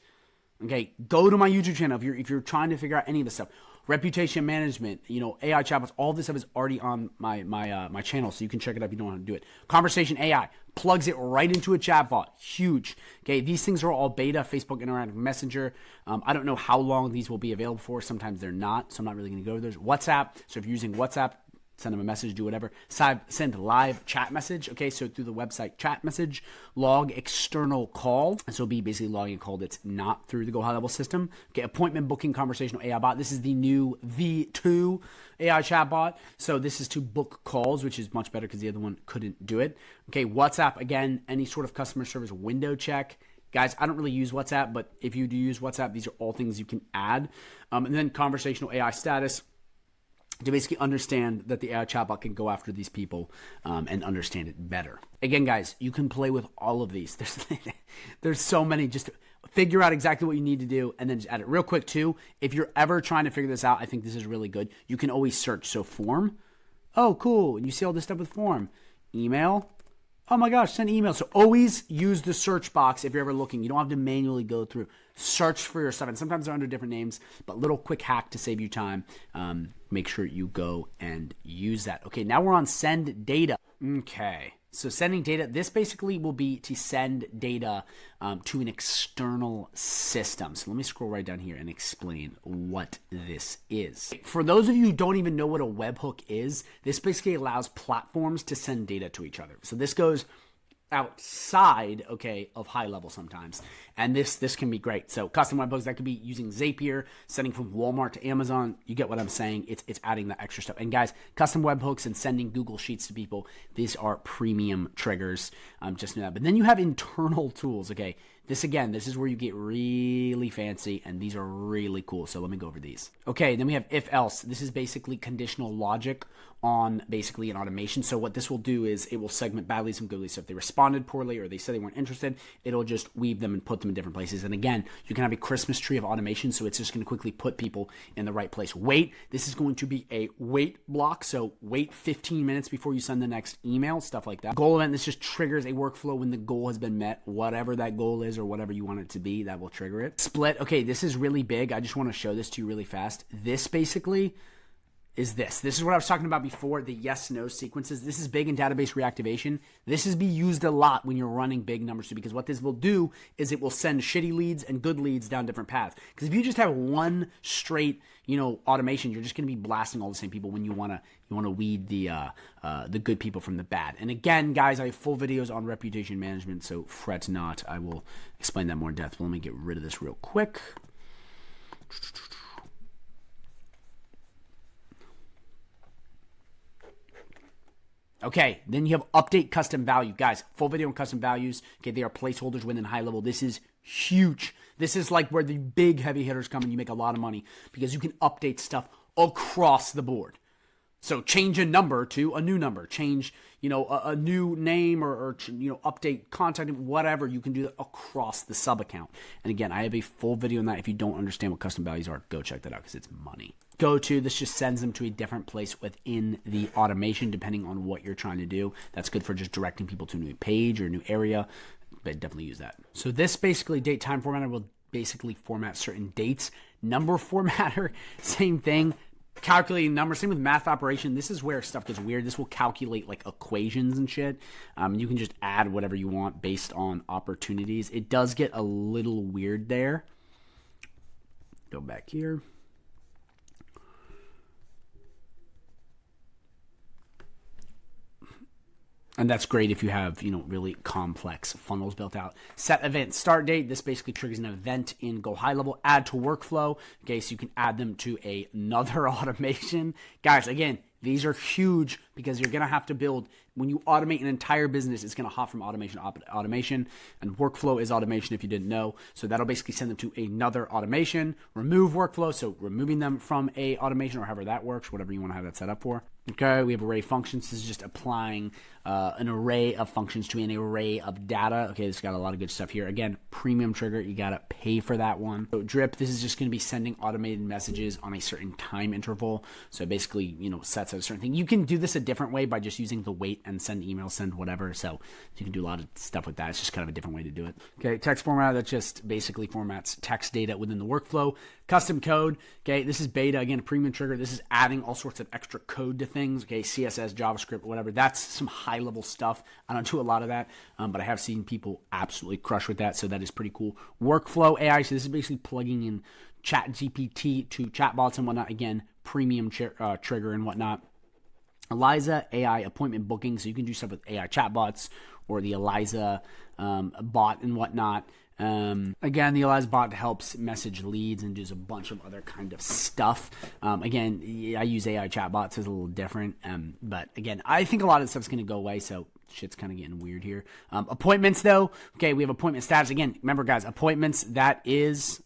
Okay, go to my YouTube channel if you're trying to figure out any of this stuff. Reputation management, you know, AI chatbots, all this stuff is already on my channel, so you can check it out if you don't want to do it. Conversation AI plugs it right into a chatbot. Huge. Okay, these things are all beta. Facebook Interactive Messenger. I don't know how long these will be available for. Sometimes they're not, so I'm not really going to go there. There's WhatsApp. So if you're using WhatsApp, send them a message, do whatever. Send live chat message. Okay, so through the website chat message, log external call. This will be basically logging a call that's not through the GoHighLevel system. Okay, appointment booking conversational AI bot. This is the new V2 AI chatbot. So this is to book calls, which is much better because the other one couldn't do it. Okay, WhatsApp, again, any sort of customer service window check. Guys, I don't really use WhatsApp, but if you do use WhatsApp, these are all things you can add. And then conversational AI status, to basically understand that the AI chatbot can go after these people and understand it better. Again, guys, you can play with all of these. There's so many. Just figure out exactly what you need to do and then just add it. Real quick, too, if you're ever trying to figure this out, I think this is really good. You can always search. So form. Oh, cool. And you see all this stuff with form. Email. Oh, my gosh, send email. So always use the search box if you're ever looking. You don't have to manually go through. Search for your stuff. And sometimes they're under different names, but little quick hack to save you time. Make sure you go and use that. Okay, now we're on send data. Okay, so sending data. This basically will be to send data to an external system. So let me scroll right down here and explain what this is. For those of you who don't even know what a webhook is, this basically allows platforms to send data to each other. So this goes outside, okay, of high level sometimes. And this can be great. So custom webhooks, that could be using Zapier, sending from Walmart to Amazon. You get what I'm saying. It's adding that extra stuff. And guys, custom webhooks and sending Google Sheets to people, these are premium triggers. Just know that. But then you have internal tools, okay? This is where you get really fancy, and these are really cool. So let me go over these. Okay, then we have if else. This is basically conditional logic on basically an automation. So what this will do is it will segment badly some goodly. So if they responded poorly or they said they weren't interested, it'll just weave them and put them in different places. And again, you can have a Christmas tree of automation, so it's just going to quickly put people in the right place. Wait, this is going to be a wait block. So wait 15 minutes before you send the next email, stuff like that. Goal event, this just triggers a workflow when the goal has been met, whatever that goal is or whatever you want it to be, that will trigger it. Split, okay, this is really big. I just want to show this to you really fast. This basically is this. This is what I was talking about before, the yes-no sequences. This is big in database reactivation. This is be used a lot when you're running big numbers too, because what this will do is it will send shitty leads and good leads down different paths. Because if you just have one straight, automation, you're just going to be blasting all the same people when you want to weed the good people from the bad. And again, guys, I have full videos on reputation management, so fret not. I will explain that more in depth. But let me get rid of this real quick. Okay, then you have update custom value. Guys, full video on custom values. Okay, they are placeholders within high level. This is huge. This is like where the big heavy hitters come and you make a lot of money because you can update stuff across the board. So change a number to a new number, change, a new name or update contact, whatever. You can do that across the sub account. And again, I have a full video on that. If you don't understand what custom values are, go check that out because it's money. This just sends them to a different place within the automation, depending on what you're trying to do. That's good for just directing people to a new page or a new area, but definitely use that. So this basically date time formatter will basically format certain dates. Number formatter, same thing. Calculating numbers, same with math operation. This is where stuff gets weird. This will calculate like equations and shit. You can just add whatever you want based on opportunities. It does get a little weird there. Go back here. And that's great if you have, really complex funnels built out. Set event start date. This basically triggers an event in GoHighLevel. Add to workflow. Okay, so you can add them to another automation. Guys, again, these are huge because you're going to have to build, when you automate an entire business, it's going to hop from automation to automation. And workflow is automation if you didn't know. So that'll basically send them to another automation. Remove workflow, so removing them from a automation or however that works, whatever you want to have that set up for. Okay, we have array functions. This is just applying an array of functions to an array of data. Okay, this got a lot of good stuff here. Again, premium trigger, you got to pay for that one. So drip, this is just going to be sending automated messages on a certain time interval. So basically, sets at a certain thing. You can do this a different way by just using the wait and send email, send whatever. So you can do a lot of stuff with that. It's just kind of a different way to do it. Okay, text format, that just basically formats text data within the workflow. Custom code, okay, this is beta, again, a premium trigger. This is adding all sorts of extra code to things, okay, CSS, JavaScript, whatever. That's some high-level stuff. I don't do a lot of that, but I have seen people absolutely crush with that, so that is pretty cool. Workflow AI, so this is basically plugging in ChatGPT to chatbots and whatnot. Again, premium trigger and whatnot. Eliza AI appointment booking, so you can do stuff with AI chatbots or the Eliza bot and whatnot. Again, the Eliza bot helps message leads and does a bunch of other kind of stuff. Again, I use AI chatbots, so it's a little different. But again, I think a lot of the stuff's going to go away, so shit's kind of getting weird here. Appointments, though. Okay, we have appointment status. Again, remember, guys, appointments, that is...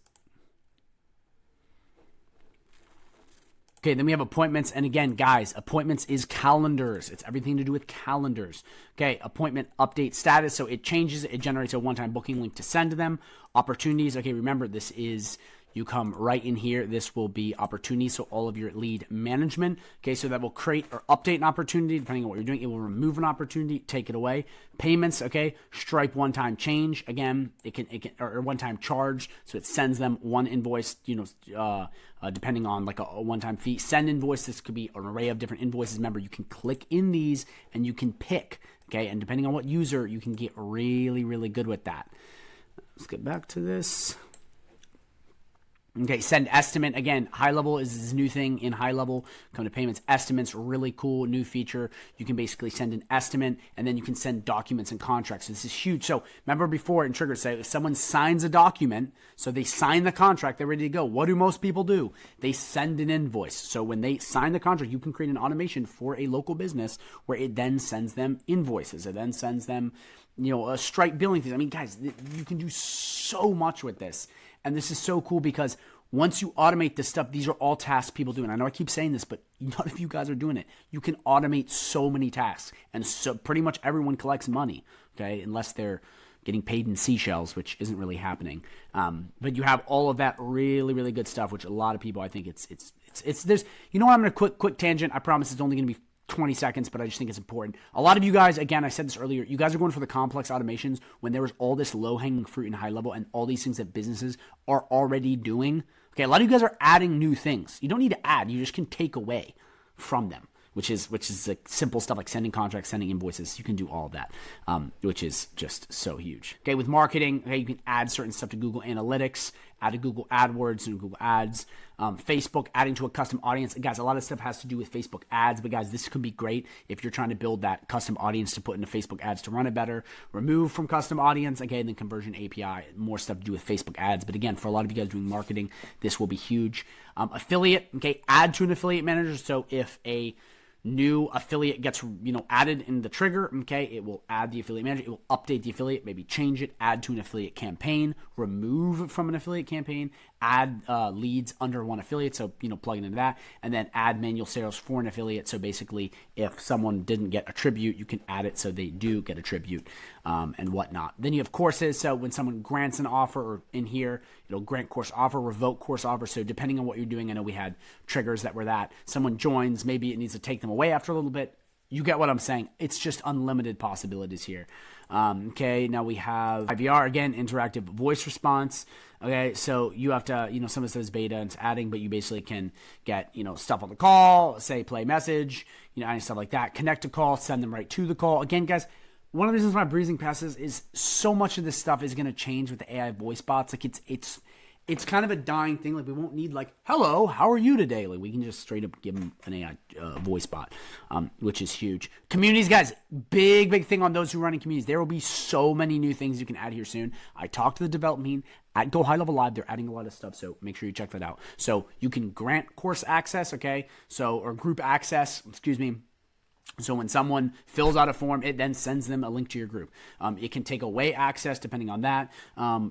Okay, then we have appointments. And again, guys, appointments is calendars. It's everything to do with calendars. Okay, appointment update status. So it changes. It generates a one-time booking link to send to them. Opportunities. Okay, remember, this is... You come right in here. This will be opportunities, so all of your lead management. Okay, so that will create or update an opportunity depending on what you're doing. It will remove an opportunity, take it away. Payments, okay, Stripe one-time change. Again, it can or one-time charge, so it sends them one invoice. Depending on like a one-time fee. Send invoice. This could be an array of different invoices. Remember, you can click in these and you can pick. Okay, and depending on what user, you can get really, really good with that. Let's get back to this. Okay, send estimate. Again, HighLevel is this new thing in HighLevel. Come to payments, estimates, really cool new feature. You can basically send an estimate, and then you can send documents and contracts. So this is huge. So remember before in Trigger, say if someone signs a document, so they sign the contract, they're ready to go. What do most people do? They send an invoice. So when they sign the contract, you can create an automation for a local business where it then sends them invoices. It then sends them, a Stripe billing fees. I mean, guys, you can do so much with this. And this is so cool because once you automate this stuff, these are all tasks people do. And I know I keep saying this, but none of you guys are doing it. You can automate so many tasks. And so pretty much everyone collects money, okay, unless they're getting paid in seashells, which isn't really happening. But you have all of that really, really good stuff, which a lot of people, I think it's there's, I'm going to quick tangent. I promise it's only going to be 20 seconds, but I just think it's important. A lot of you guys, again, I said this earlier, you guys are going for the complex automations when there was all this low-hanging fruit in HighLevel and all these things that businesses are already doing. Okay, a lot of you guys are adding new things. You don't need to add, you just can take away from them, which is like simple stuff like sending contracts, sending invoices. You can do all of that, which is just so huge. Okay, with marketing, okay, you can add certain stuff to Google Analytics, add to Google AdWords and Google Ads. Facebook, adding to a custom audience. Guys, a lot of stuff has to do with Facebook ads, but guys, this could be great if you're trying to build that custom audience to put into Facebook ads to run it better. Remove from custom audience, okay, and then conversion API, more stuff to do with Facebook ads. But again, for a lot of you guys doing marketing, this will be huge. Affiliate, okay, add to an affiliate manager. So if a new affiliate gets added in the trigger, okay, it will add the affiliate manager, it will update the affiliate, maybe change it, add to an affiliate campaign, remove from an affiliate campaign, add leads under one affiliate, so plug it into that, and then add manual sales for an affiliate. So basically if someone didn't get a tribute, you can add it so they do get a tribute and whatnot. Then you have courses, so when someone grants an offer, or in here it'll grant course offer, revoke course offer. So depending on what you're doing, I know we had triggers that were that someone joins, maybe it needs to take them away after a little bit. You get what I'm saying. It's just unlimited possibilities here. Okay, now we have IVR, again, interactive voice response. Okay, so you have to, some of it says beta and it's adding, but you basically can get, stuff on the call, say play message, and stuff like that. Connect a call, send them right to the call. Again, guys, one of the reasons why I'm breezing past this is so much of this stuff is going to change with the AI voice bots. Like it's kind of a dying thing. Like, we won't need like, hello, how are you today? Like, we can just straight up give them an AI voice bot, which is huge. Communities, guys, big thing on those who are running communities. There will be so many new things you can add here soon. I talked to the development team at Go High Level Live. They're adding a lot of stuff, so make sure you check that out. So you can grant course access, okay? So, or group access, excuse me. So when someone fills out a form, it then sends them a link to your group. It can take away access depending on that.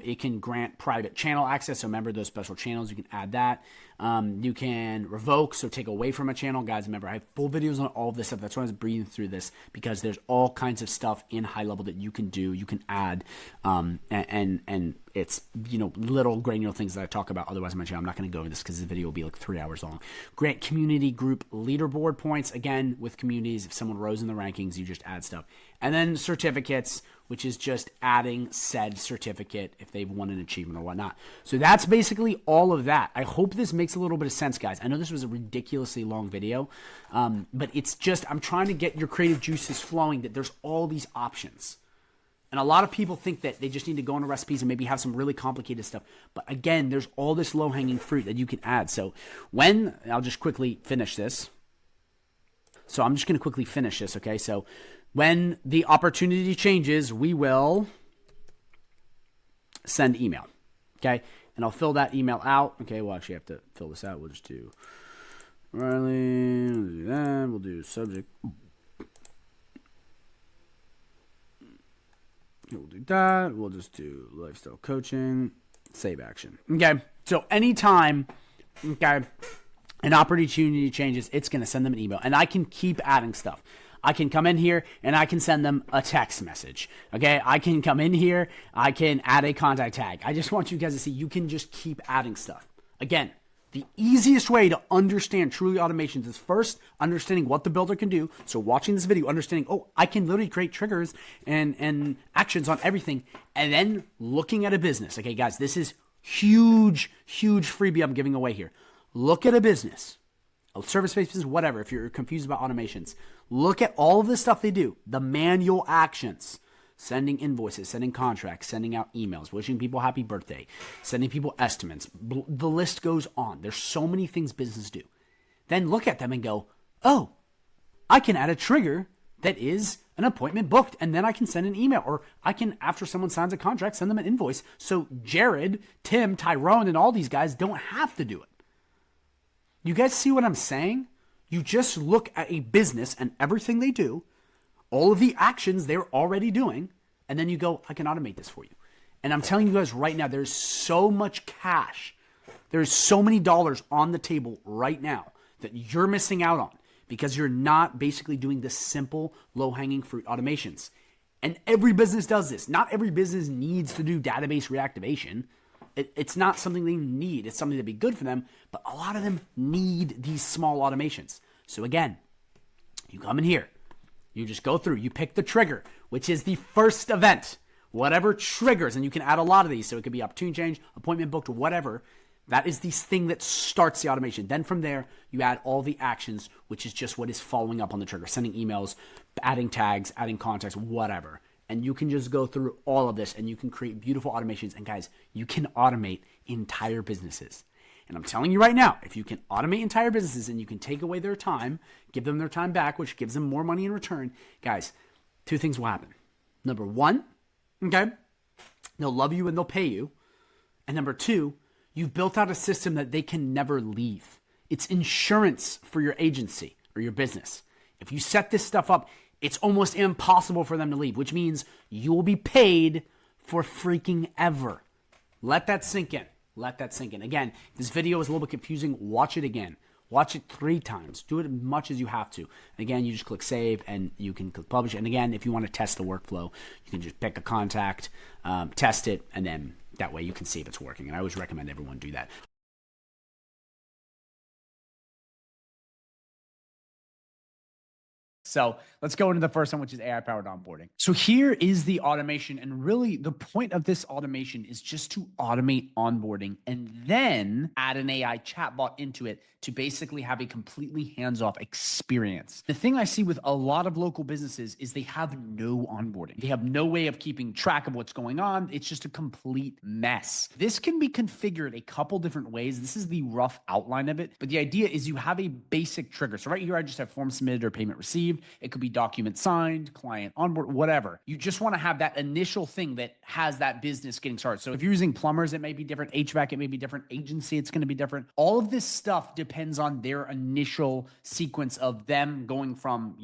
It can grant private channel access. So remember those special channels, you can add that. You can revoke, so take away from a channel. Guys, remember, I have full videos on all of this stuff. That's why I was breathing through this, because there's all kinds of stuff in high level that you can do, you can add, and it's, you know, little granular things that I talk about otherwise on my channel. I'm not going to go over this because this video will be like 3 hours long. Grant community group leaderboard points. Again, with communities, if someone rose in the rankings, you just add stuff. And then certificates, which is just adding said certificate if they've won an achievement or whatnot. So that's basically all of that. I hope this makes a little bit of sense, guys. I know this was a ridiculously long video, but it's just, I'm trying to get your creative juices flowing, that there's all these options. And a lot of people think that they just need to go into recipes and maybe have some really complicated stuff. But again, there's all this low-hanging fruit that you can add. So when, I'll just quickly finish this. So I'm just going to quickly finish this, okay? So when the opportunity changes, we will send email, okay? And I'll fill that email out. Okay, we'll actually have to fill this out. We'll just do Riley, we'll do that. We'll do subject. We'll do that. We'll just do lifestyle coaching, save action. Okay, so anytime, okay, an opportunity changes, it's going to send them an email. And I can keep adding stuff. I can come in here and I can send them a text message. Okay, I can come in here, I can add a contact tag. I just want you guys to see you can just keep adding stuff. Again, the easiest way to understand truly automations is first understanding what the builder can do. So watching this video, understanding, oh, I can literally create triggers and actions on everything. And then looking at a business. Okay, guys, this is huge freebie I'm giving away here. Look at a business, a service-based business, whatever, if you're confused about automations. Look at all of the stuff they do, the manual actions. Sending invoices, sending contracts, sending out emails, wishing people happy birthday, sending people estimates. The list goes on. There's so many things businesses do. Then look at them and go, oh, I can add a trigger that is an appointment booked, and then I can send an email, or I can, after someone signs a contract, send them an invoice. So Jared, Tim, Tyrone, and all these guys don't have to do it. You guys see what I'm saying? You just look at a business and everything they do, all of the actions they're already doing, and then you go, I can automate this for you. And I'm telling you guys right now, there's so much cash. There's so many dollars on the table right now that you're missing out on because you're not basically doing the simple low-hanging fruit automations. And every business does this. Not every business needs to do database reactivation. It's not something they need. It's something that'd be good for them, but a lot of them need these small automations. So again, you come in here, you just go through, you pick the trigger, which is the first event. Whatever triggers, and you can add a lot of these, so it could be opportunity change, appointment booked, whatever. That is the thing that starts the automation. Then from there, you add all the actions, which is just what is following up on the trigger, sending emails, adding tags, adding contacts, whatever. And you can just go through all of this, and you can create beautiful automations. And guys, you can automate entire businesses. And I'm telling you right now, if you can automate entire businesses and you can take away their time, give them their time back, which gives them more money in return, guys, two things will happen. Number one, okay, they'll love you and they'll pay you. And number two, you've built out a system that they can never leave. It's insurance for your agency or your business. If you set this stuff up, it's almost impossible for them to leave, which means you will be paid for freaking ever. Let that sink in. Let that sink in. Again, this video is a little bit confusing. Watch it again. Watch it 3 times. Do it as much as you have to. And again, you just click save and you can click publish. And again, if you want to test the workflow, you can just pick a contact, test it, and then that way you can see if it's working. And I always recommend everyone do that. So let's go into the first one, which is AI-powered onboarding. So here is the automation. And really the point of this automation is just to automate onboarding and then add an AI chatbot into it to basically have a completely hands-off experience. The thing I see with a lot of local businesses is they have no onboarding. They have no way of keeping track of what's going on. It's just a complete mess. This can be configured a couple different ways. This is the rough outline of it, but the idea is you have a basic trigger. So right here, I just have form submitted or payment received. It could be document signed, client onboard, whatever. You just want to have that initial thing that has that business getting started. So if you're using plumbers, it may be different. HVAC, it may be different. Agency, it's going to be different. All of this stuff depends on their initial sequence of them going from,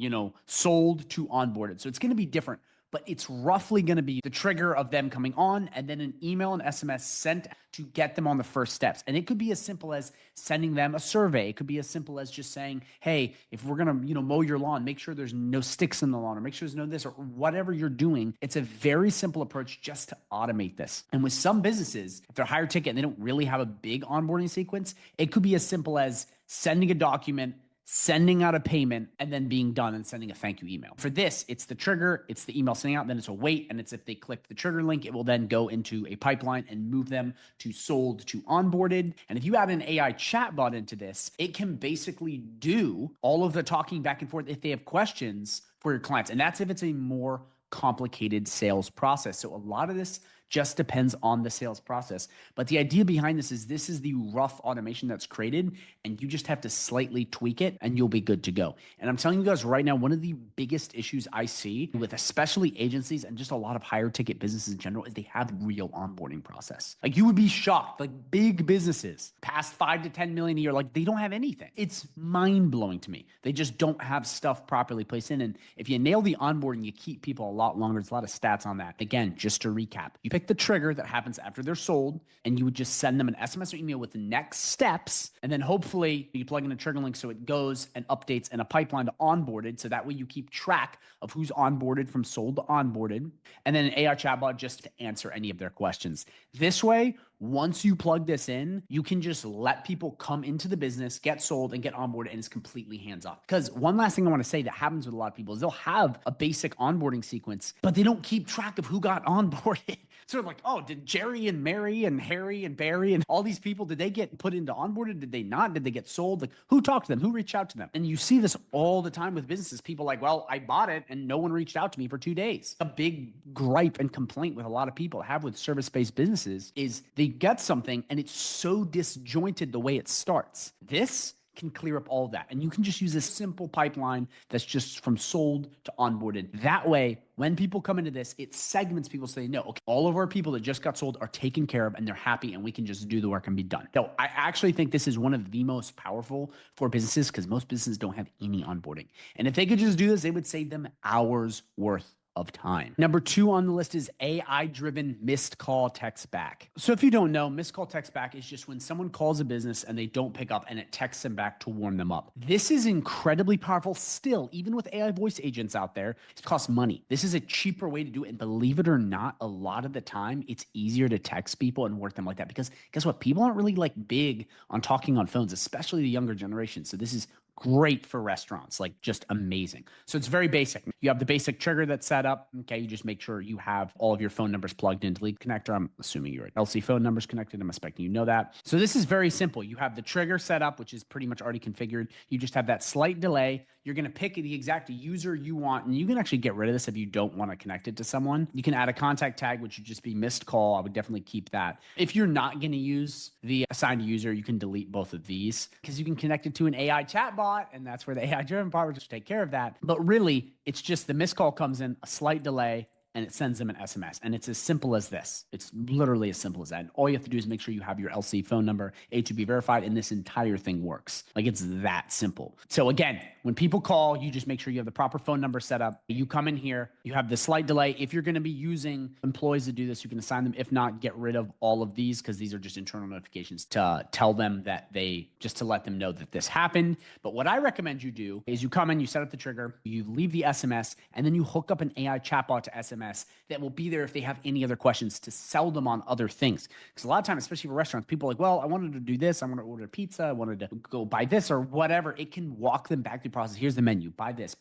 sold to onboarded. So it's going to be different, but it's roughly going to be the trigger of them coming on and then an email and SMS sent to get them on the first steps. And it could be as simple as sending them a survey. It could be as simple as just saying, hey, if we're going to, mow your lawn, make sure there's no sticks in the lawn or make sure there's no this or whatever you're doing. It's a very simple approach just to automate this. And with some businesses, if they're higher ticket and they don't really have a big onboarding sequence, it could be as simple as sending a document, sending out a payment, and then being done and sending a thank you email. For this, it's the trigger, it's the email sending out, then it's a wait, and it's if they click the trigger link, it will then go into a pipeline and move them to sold to onboarded. And if you add an AI chatbot into this, it can basically do all of the talking back and forth if they have questions for your clients. And that's if it's a more complicated sales process. So a lot of this just depends on the sales process. But the idea behind this is the rough automation that's created, and you just have to slightly tweak it and you'll be good to go. And I'm telling you guys right now, one of the biggest issues I see with especially agencies and just a lot of higher ticket businesses in general is they have real onboarding process. Like you would be shocked, like big businesses past 5 to 10 million a year, like they don't have anything. It's mind blowing to me. They just don't have stuff properly placed in. And if you nail the onboarding, you keep people a lot longer. There's a lot of stats on that. Again, just to recap, you pick the trigger that happens after they're sold, and you would just send them an SMS or email with the next steps. And then hopefully you plug in a trigger link so it goes and updates in a pipeline to onboarded. So that way you keep track of who's onboarded from sold to onboarded. And then an AI chatbot just to answer any of their questions. This way, once you plug this in, you can just let people come into the business, get sold, and get onboarded, and it's completely hands-off. Because one last thing I want to say that happens with a lot of people is they'll have a basic onboarding sequence, but they don't keep track of who got onboarded. So like, oh, did Jerry and Mary and Harry and Barry and all these people, did they get put into onboarded? Did they not? Did they get sold? Like who talked to them? Who reached out to them? And you see this all the time with businesses. People like, well, I bought it and no one reached out to me for 2 days. A big gripe and complaint with a lot of people have with service-based businesses is they get something and it's so disjointed the way it starts. This can clear up all of that. And you can just use a simple pipeline that's just from sold to onboarded. That way, when people come into this, it segments people so they know, okay, all of our people that just got sold are taken care of and they're happy and we can just do the work and be done. So I actually think this is one of the most powerful for businesses because most businesses don't have any onboarding. And if they could just do this, they would save them hours worth of time. Number 2 on the list is AI-driven missed call text back. So if you don't know, missed call text back is just when someone calls a business and they don't pick up and it texts them back to warm them up. This is incredibly powerful still, even with AI voice agents out there. It costs money. This is a cheaper way to do it. And believe it or not, a lot of the time it's easier to text people and work them like that because guess what? People aren't really like big on talking on phones, especially the younger generation. So this is great for restaurants, like just amazing. So it's very basic. You have the basic trigger that's set up. Okay, you just make sure you have all of your phone numbers plugged into the connector. I'm assuming your LC phone numbers connected. I'm expecting you know that. So this is very simple. You have the trigger set up, which is pretty much already configured. You just have that slight delay. You're going to pick the exact user you want, and you can actually get rid of this if you don't want to connect it to someone. You can add a contact tag, which would just be missed call. I would definitely keep that. If you're not going to use the assigned user, you can delete both of these because you can connect it to an AI chatbot, and that's where the AI-driven part will just take care of that. But really, it's just the missed call comes in, a slight delay, and it sends them an SMS. And it's as simple as this. It's literally as simple as that. And all you have to do is make sure you have your LC phone number, A2B verified, and this entire thing works. Like it's that simple. So again, when people call, you just make sure you have the proper phone number set up. You come in here, you have the slight delay. If you're going to be using employees to do this, you can assign them. If not, get rid of all of these because these are just internal notifications to tell them that just to let them know that this happened. But what I recommend you do is you come in, you set up the trigger, you leave the SMS, and then you hook up an AI chatbot to SMS SMS that will be there if they have any other questions to sell them on other things. Because a lot of times, especially for restaurants, people are like, well, I wanted to do this. I want to order pizza. I wanted to go buy this or whatever. It can walk them back through the process. Here's the menu. Buy this,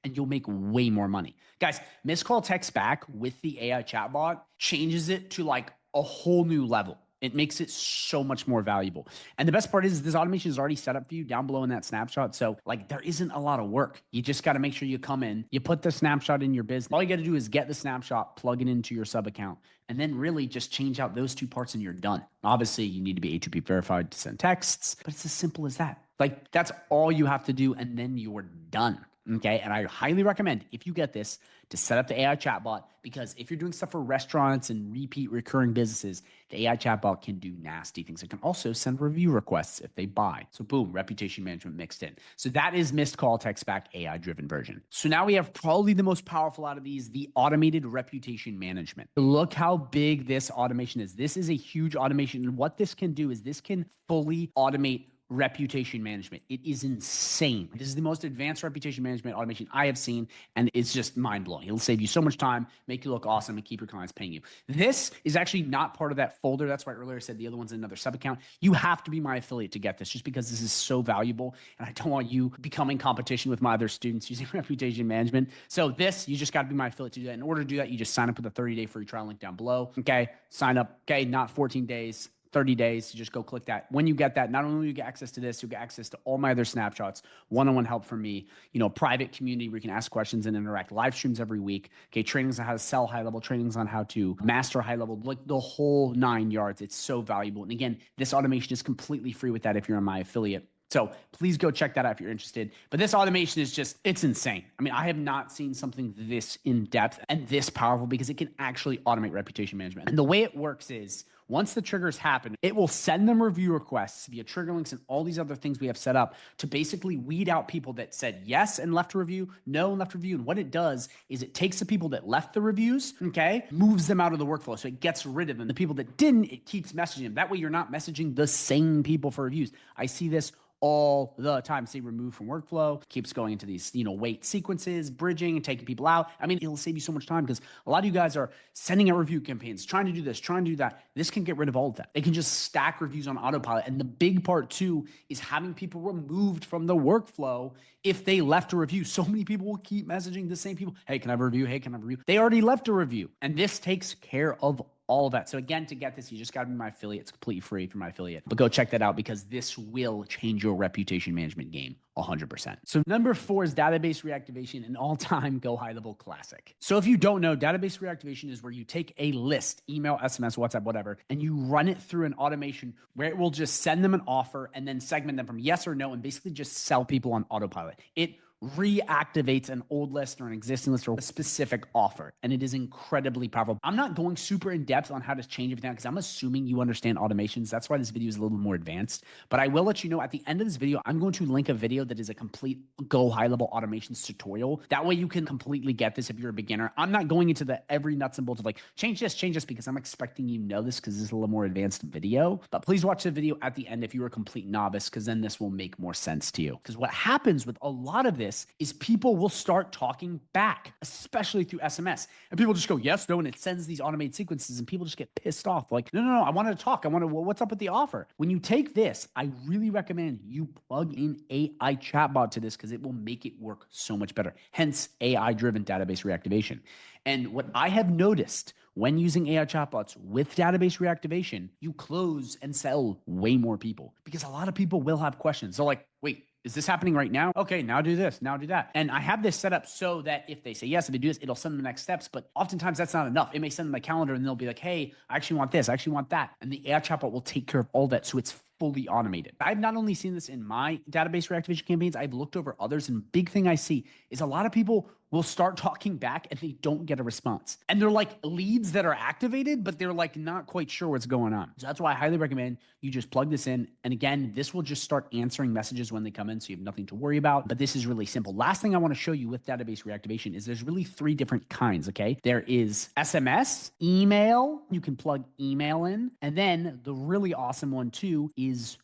and you'll make way more money. Guys, missed call text back with the AI chatbot changes it to like a whole new level. It makes it so much more valuable. And the best part is this automation is already set up for you down below in that snapshot. So like there isn't a lot of work. You just got to make sure you come in, you put the snapshot in your business. All you got to do is get the snapshot, plug it into your sub account, and then really just change out those two parts and you're done. Obviously, you need to be A2P verified to send texts, but it's as simple as that. Like that's all you have to do and then you're done. Okay. And I highly recommend if you get this to set up the AI chatbot, because if you're doing stuff for restaurants and repeat recurring businesses, the AI chatbot can do nasty things. It can also send review requests if they buy. So boom, reputation management mixed in. So that is missed call text back AI driven version. So now we have probably the most powerful out of these, the automated reputation management. Look how big this automation is. This is a huge automation. And what this can do is this can fully automate reputation management. It is insane. This is the most advanced reputation management automation I have seen, and it's just mind-blowing. It'll save you so much time, make you look awesome, and keep your clients paying you. This is actually not part of that folder. That's why earlier I said the other one's another sub-account. You have to be my affiliate to get this, just because this is so valuable, and I don't want you becoming competition with my other students using reputation management. So this, you just got to be my affiliate to do that. In order to do that, you just sign up with a 30-day free trial link down below. Okay, sign up. Okay, not 14 days. 30 days, you just go click that. When you get that, not only will you get access to this, you'll get access to all my other snapshots, one-on-one help from me, private community where you can ask questions and interact, live streams every week, okay, trainings on how to sell high level, trainings on how to master high level, like the whole 9 yards. It's so valuable. And again, this automation is completely free with that if you're on my affiliate. So please go check that out if you're interested. But this automation is just, it's insane. I mean, I have not seen something this in depth and this powerful because it can actually automate reputation management. And the way it works is once the triggers happen, it will send them review requests via trigger links and all these other things we have set up to basically weed out people that said yes and left a review, no and left a review. And what it does is it takes the people that left the reviews, okay, moves them out of the workflow. So it gets rid of them. The people that didn't, it keeps messaging them. That way you're not messaging the same people for reviews. I see this all the time. Say remove from workflow, keeps going into these, wait sequences, bridging and taking people out. I mean, it'll save you so much time because a lot of you guys are sending out review campaigns, trying to do this, trying to do that. This can get rid of all of that. It can just stack reviews on autopilot. And the big part too is having people removed from the workflow if they left a review. So many people will keep messaging the same people. Hey, can I have a review? Hey, can I have a review? They already left a review. And this takes care of all of that. So again, to get this, you just got to be my affiliate. It's completely free for my affiliate. But go check that out because this will change your reputation management game 100%. So number 4 is database reactivation, an all-time Go High Level classic. So if you don't know, database reactivation is where you take a list, email, SMS, WhatsApp, whatever, and you run it through an automation where it will just send them an offer and then segment them from yes or no and basically just sell people on autopilot. It reactivates an old list or an existing list or a specific offer. And it is incredibly powerful. I'm not going super in depth on how to change everything because I'm assuming you understand automations. That's why this video is a little more advanced. But I will let you know at the end of this video, I'm going to link a video that is a complete Go High Level automations tutorial. That way you can completely get this if you're a beginner. I'm not going into the every nuts and bolts of like, change this because I'm expecting you know this because this is a little more advanced video. But please watch the video at the end if you're a complete novice because then this will make more sense to you. Because what happens with a lot of this is people will start talking back, especially through SMS. And people just go, yes, no, and it sends these automated sequences and people just get pissed off. Like, no, I want to talk. What's up with the offer? When you take this, I really recommend you plug in AI chatbot to this because it will make it work so much better. Hence, AI-driven database reactivation. And what I have noticed when using AI chatbots with database reactivation, you close and sell way more people because a lot of people will have questions. They're like, wait, is this happening right now? Okay, now do this, now do that. And I have this set up so that if they say yes, if they do this, it'll send them the next steps. But oftentimes that's not enough. It may send them a calendar and they'll be like, hey, I actually want this, I actually want that. And the AI chatbot will take care of all that. So it's fully automated. I've not only seen this in my database reactivation campaigns, I've looked over others. And big thing I see is a lot of people will start talking back and they don't get a response. And they're like leads that are activated, but they're like not quite sure what's going on. So that's why I highly recommend you just plug this in. And again, this will just start answering messages when they come in. So you have nothing to worry about, but this is really simple. Last thing I want to show you with database reactivation is there's really 3 different kinds. Okay. There is SMS, email. You can plug email in. And then the really awesome one too is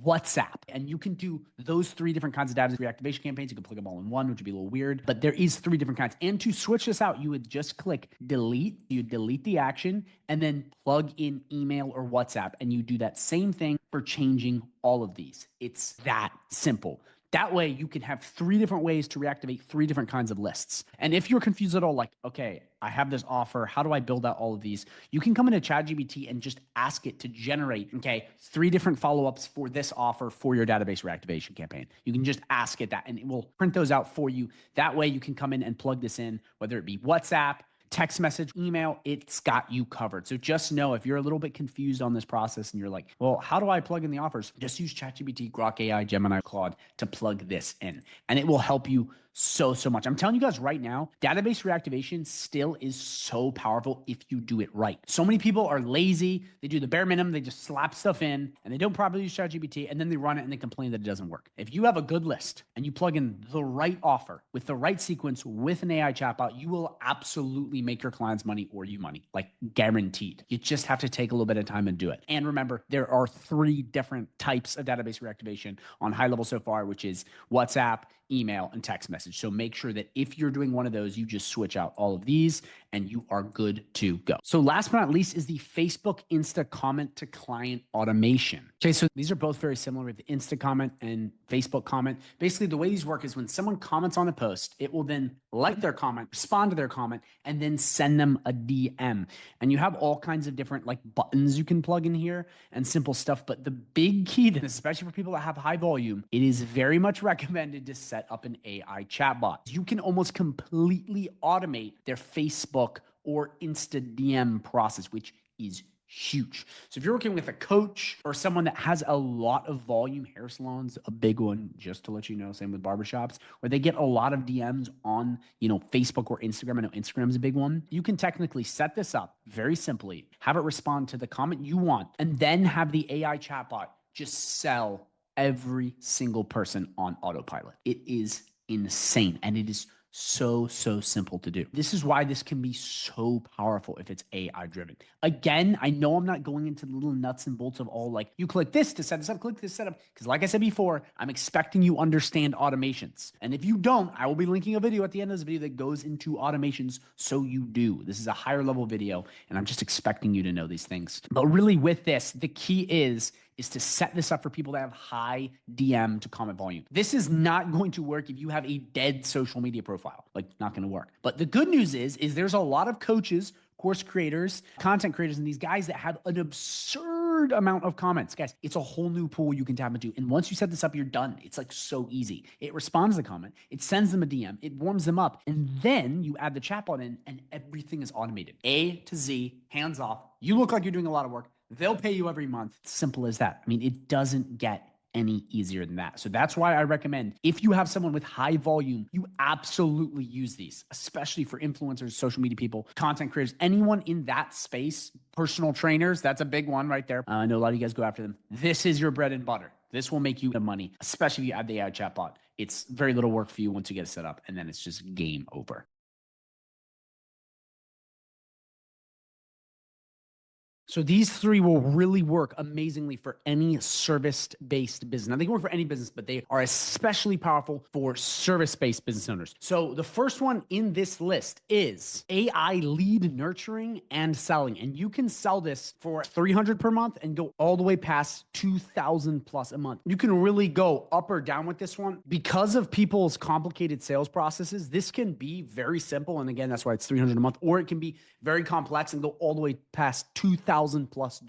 WhatsApp. And you can do those 3 different kinds of database reactivation campaigns. You can plug them all in one, which would be a little weird, but there is 3 different kinds. And to switch this out, you would just click delete, you delete the action, and then plug in email or WhatsApp. And you do that same thing for changing all of these. It's that simple. That way you can have 3 different ways to reactivate 3 different kinds of lists. And if you're confused at all, like, okay, I have this offer, how do I build out all of these? You can come into ChatGPT and just ask it to generate, okay, 3 different follow-ups for this offer for your database reactivation campaign. You can just ask it that and it will print those out for you. That way you can come in and plug this in, whether it be WhatsApp, text message, email, it's got you covered. So just know if you're a little bit confused on this process and you're like, well, how do I plug in the offers? Just use ChatGPT, Grok AI, Gemini, Claude to plug this in. And it will help you so much. I'm telling you guys right now, database reactivation still is so powerful if you do it right. So many people are lazy. They do the bare minimum. They just slap stuff in and they don't properly use ChatGPT and then they run it and they complain that it doesn't work. If you have a good list and you plug in the right offer with the right sequence with an AI chatbot, you will absolutely make your clients money or you money, like guaranteed. You just have to take a little bit of time and do it. And remember, there are 3 different types of database reactivation on high level so far, which is WhatsApp, email, and text message. So make sure that if you're doing one of those, you just switch out all of these and you are good to go. So last but not least is the Facebook Insta comment to client automation. Okay, so these are both very similar with the Insta comment and Facebook comment. Basically, the way these work is when someone comments on a post, it will then like their comment, respond to their comment, and then send them a DM. And you have all kinds of different like buttons you can plug in here and simple stuff. But the big key to this, especially for people that have high volume, it is very much recommended to set up an AI chatbot. You can almost completely automate their Facebook or Insta DM process, which is huge. So if you're working with a coach or someone that has a lot of volume, hair salons, a big one, just to let you know, same with barbershops, where they get a lot of DMs on, Facebook or Instagram. I know Instagram's a big one. You can technically set this up very simply, have it respond to the comment you want, and then have the AI chatbot just sell every single person on autopilot. It is insane. And it is so simple to do. This is why this can be so powerful if it's AI driven. Again, I know I'm not going into the little nuts and bolts of all like, you click this to set this up, click this setup. Because like I said before, I'm expecting you understand automations. And if you don't, I will be linking a video at the end of this video that goes into automations so you do. This is a higher level video and I'm just expecting you to know these things. But really with this, the key is to set this up for people that have high DM to comment volume. This is not going to work if you have a dead social media profile. Like, not going to work. But the good news is there's a lot of coaches, course creators, content creators, and these guys that have an absurd amount of comments. Guys, it's a whole new pool you can tap into. And once you set this up, you're done. It's like so easy. It responds to the comment. It sends them a DM. It warms them up. And then you add the chatbot in and everything is automated. A to Z, hands off. You look like you're doing a lot of work. They'll pay you every month. Simple as that. I mean, it doesn't get any easier than that. So that's why I recommend if you have someone with high volume, you absolutely use these, especially for influencers, social media people, content creators, anyone in that space, personal trainers. That's a big one right there. I know a lot of you guys go after them. This is your bread and butter. This will make you the money, especially if you add the AI chatbot. It's very little work for you once you get it set up, and then it's just game over. So these 3 will really work amazingly for any service-based business. Now, they can work for any business, but they are especially powerful for service-based business owners. So the first one in this list is AI lead nurturing and selling. And you can sell this for $300 per month and go all the way past $2,000 plus a month. You can really go up or down with this one. Because of people's complicated sales processes, this can be very simple. And again, that's why it's $300 a month, or it can be very complex and go all the way past $2,000 plus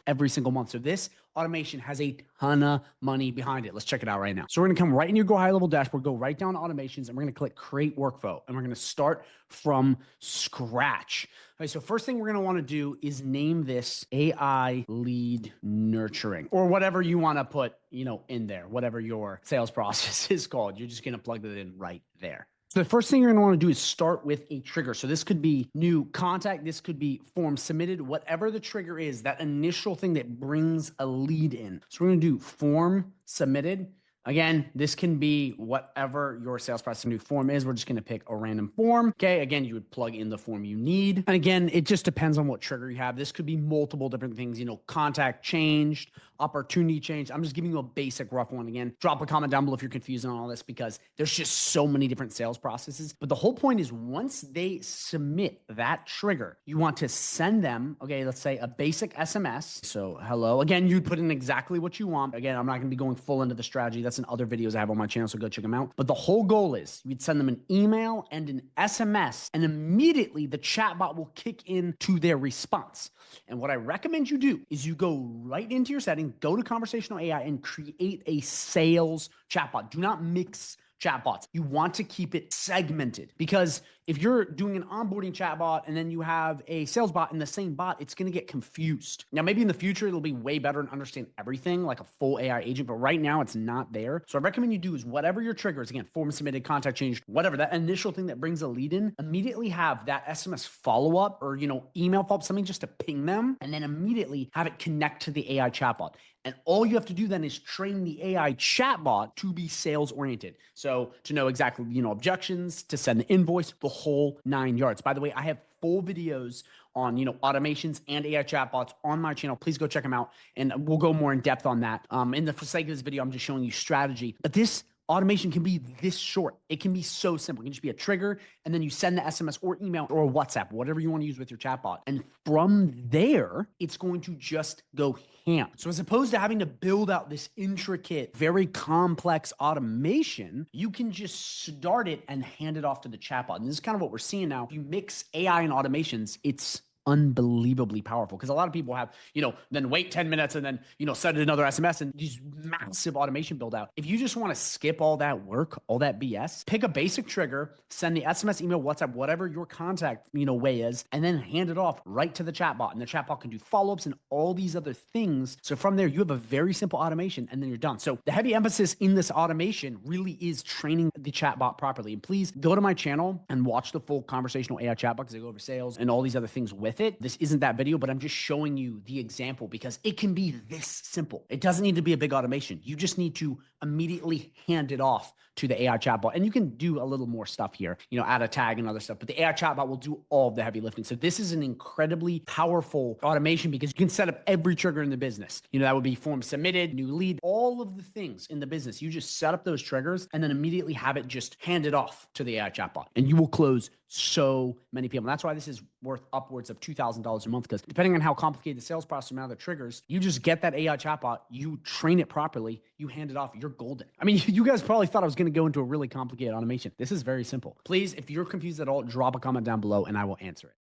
every single month. So this automation has a ton of money behind it. Let's check it out right now. So we're going to come right in your Go High Level dashboard, go right down to automations, and we're going to click create workflow. And we're going to start from scratch. Okay, so first thing we're going to want to do is name this AI lead nurturing, or whatever you want to put, in there, whatever your sales process is called. You're just going to plug that in right there. So the first thing you're going to want to do is start with a trigger. So this could be new contact. This could be form submitted, whatever the trigger is, that initial thing that brings a lead in. So we're going to do form submitted. Again, this can be whatever your sales process new form is. We're just going to pick a random form. Okay. Again, you would plug in the form you need. And again, it just depends on what trigger you have. This could be multiple different things, contact changed, opportunity changed. I'm just giving you a basic rough one. Again, drop a comment down below if you're confused on all this, because there's just so many different sales processes. But the whole point is, once they submit that trigger, you want to send them, okay, let's say a basic SMS. So hello, again, you'd put in exactly what you want. Again, I'm not going to be going full into the strategy. That's in other videos I have on my channel, so go check them out. But the whole goal is you'd send them an email and an SMS, and immediately the chatbot will kick in to their response. And what I recommend you do is you go right into your settings, go to conversational AI, and create a sales chatbot. Do not mix chatbots. You want to keep it segmented, because if you're doing an onboarding chatbot and then you have a sales bot in the same bot, it's going to get confused. Now, maybe in the future, it'll be way better and understand everything like a full AI agent, but right now it's not there. So I recommend you do is whatever your trigger is, again, form submitted, contact changed, whatever, that initial thing that brings a lead in, immediately have that SMS follow-up or, email follow-up, something just to ping them, and then immediately have it connect to the AI chatbot. And all you have to do then is train the AI chatbot to be sales oriented. So to know exactly, objections, to send the invoice, the whole 9 yards. By the way, I have full videos on, automations and AI chatbots on my channel. Please go check them out, and we'll go more in depth on that. In the sake of this video, I'm just showing you strategy. But this automation can be this short. It can be so simple. It can just be a trigger, and then you send the SMS or email or WhatsApp, whatever you want to use with your chatbot. And from there, it's going to just go ham. So as opposed to having to build out this intricate, very complex automation, you can just start it and hand it off to the chatbot. And this is kind of what we're seeing now. If you mix AI and automations, it's unbelievably powerful, because a lot of people have, then wait 10 minutes and then, send another SMS and these massive automation build out. If you just want to skip all that work, all that BS, pick a basic trigger, send the SMS, email, WhatsApp, whatever your contact, way is, and then hand it off right to the chatbot. And the chatbot can do follow-ups and all these other things. So from there, you have a very simple automation, and then you're done. So the heavy emphasis in this automation really is training the chatbot properly. And please go to my channel and watch the full conversational AI chatbot, because I go over sales and all these other things with it. This isn't that video, but I'm just showing you the example because it can be this simple. It doesn't need to be a big automation. You just need to immediately hand it off to the AI chatbot. And you can do a little more stuff here, add a tag and other stuff, but the AI chatbot will do all of the heavy lifting. So this is an incredibly powerful automation, because you can set up every trigger in the business. That would be form submitted, new lead, all of the things in the business. You just set up those triggers and then immediately have it just handed off to the AI chatbot, and you will close so many people. And that's why this is worth upwards of $2,000 a month, because depending on how complicated the sales process amount of the triggers, you just get that AI chatbot, you train it properly, you hand it off, you're golden. I mean, you guys probably thought I was going to go into a really complicated automation. This is very simple. Please, if you're confused at all, drop a comment down below and I will answer it.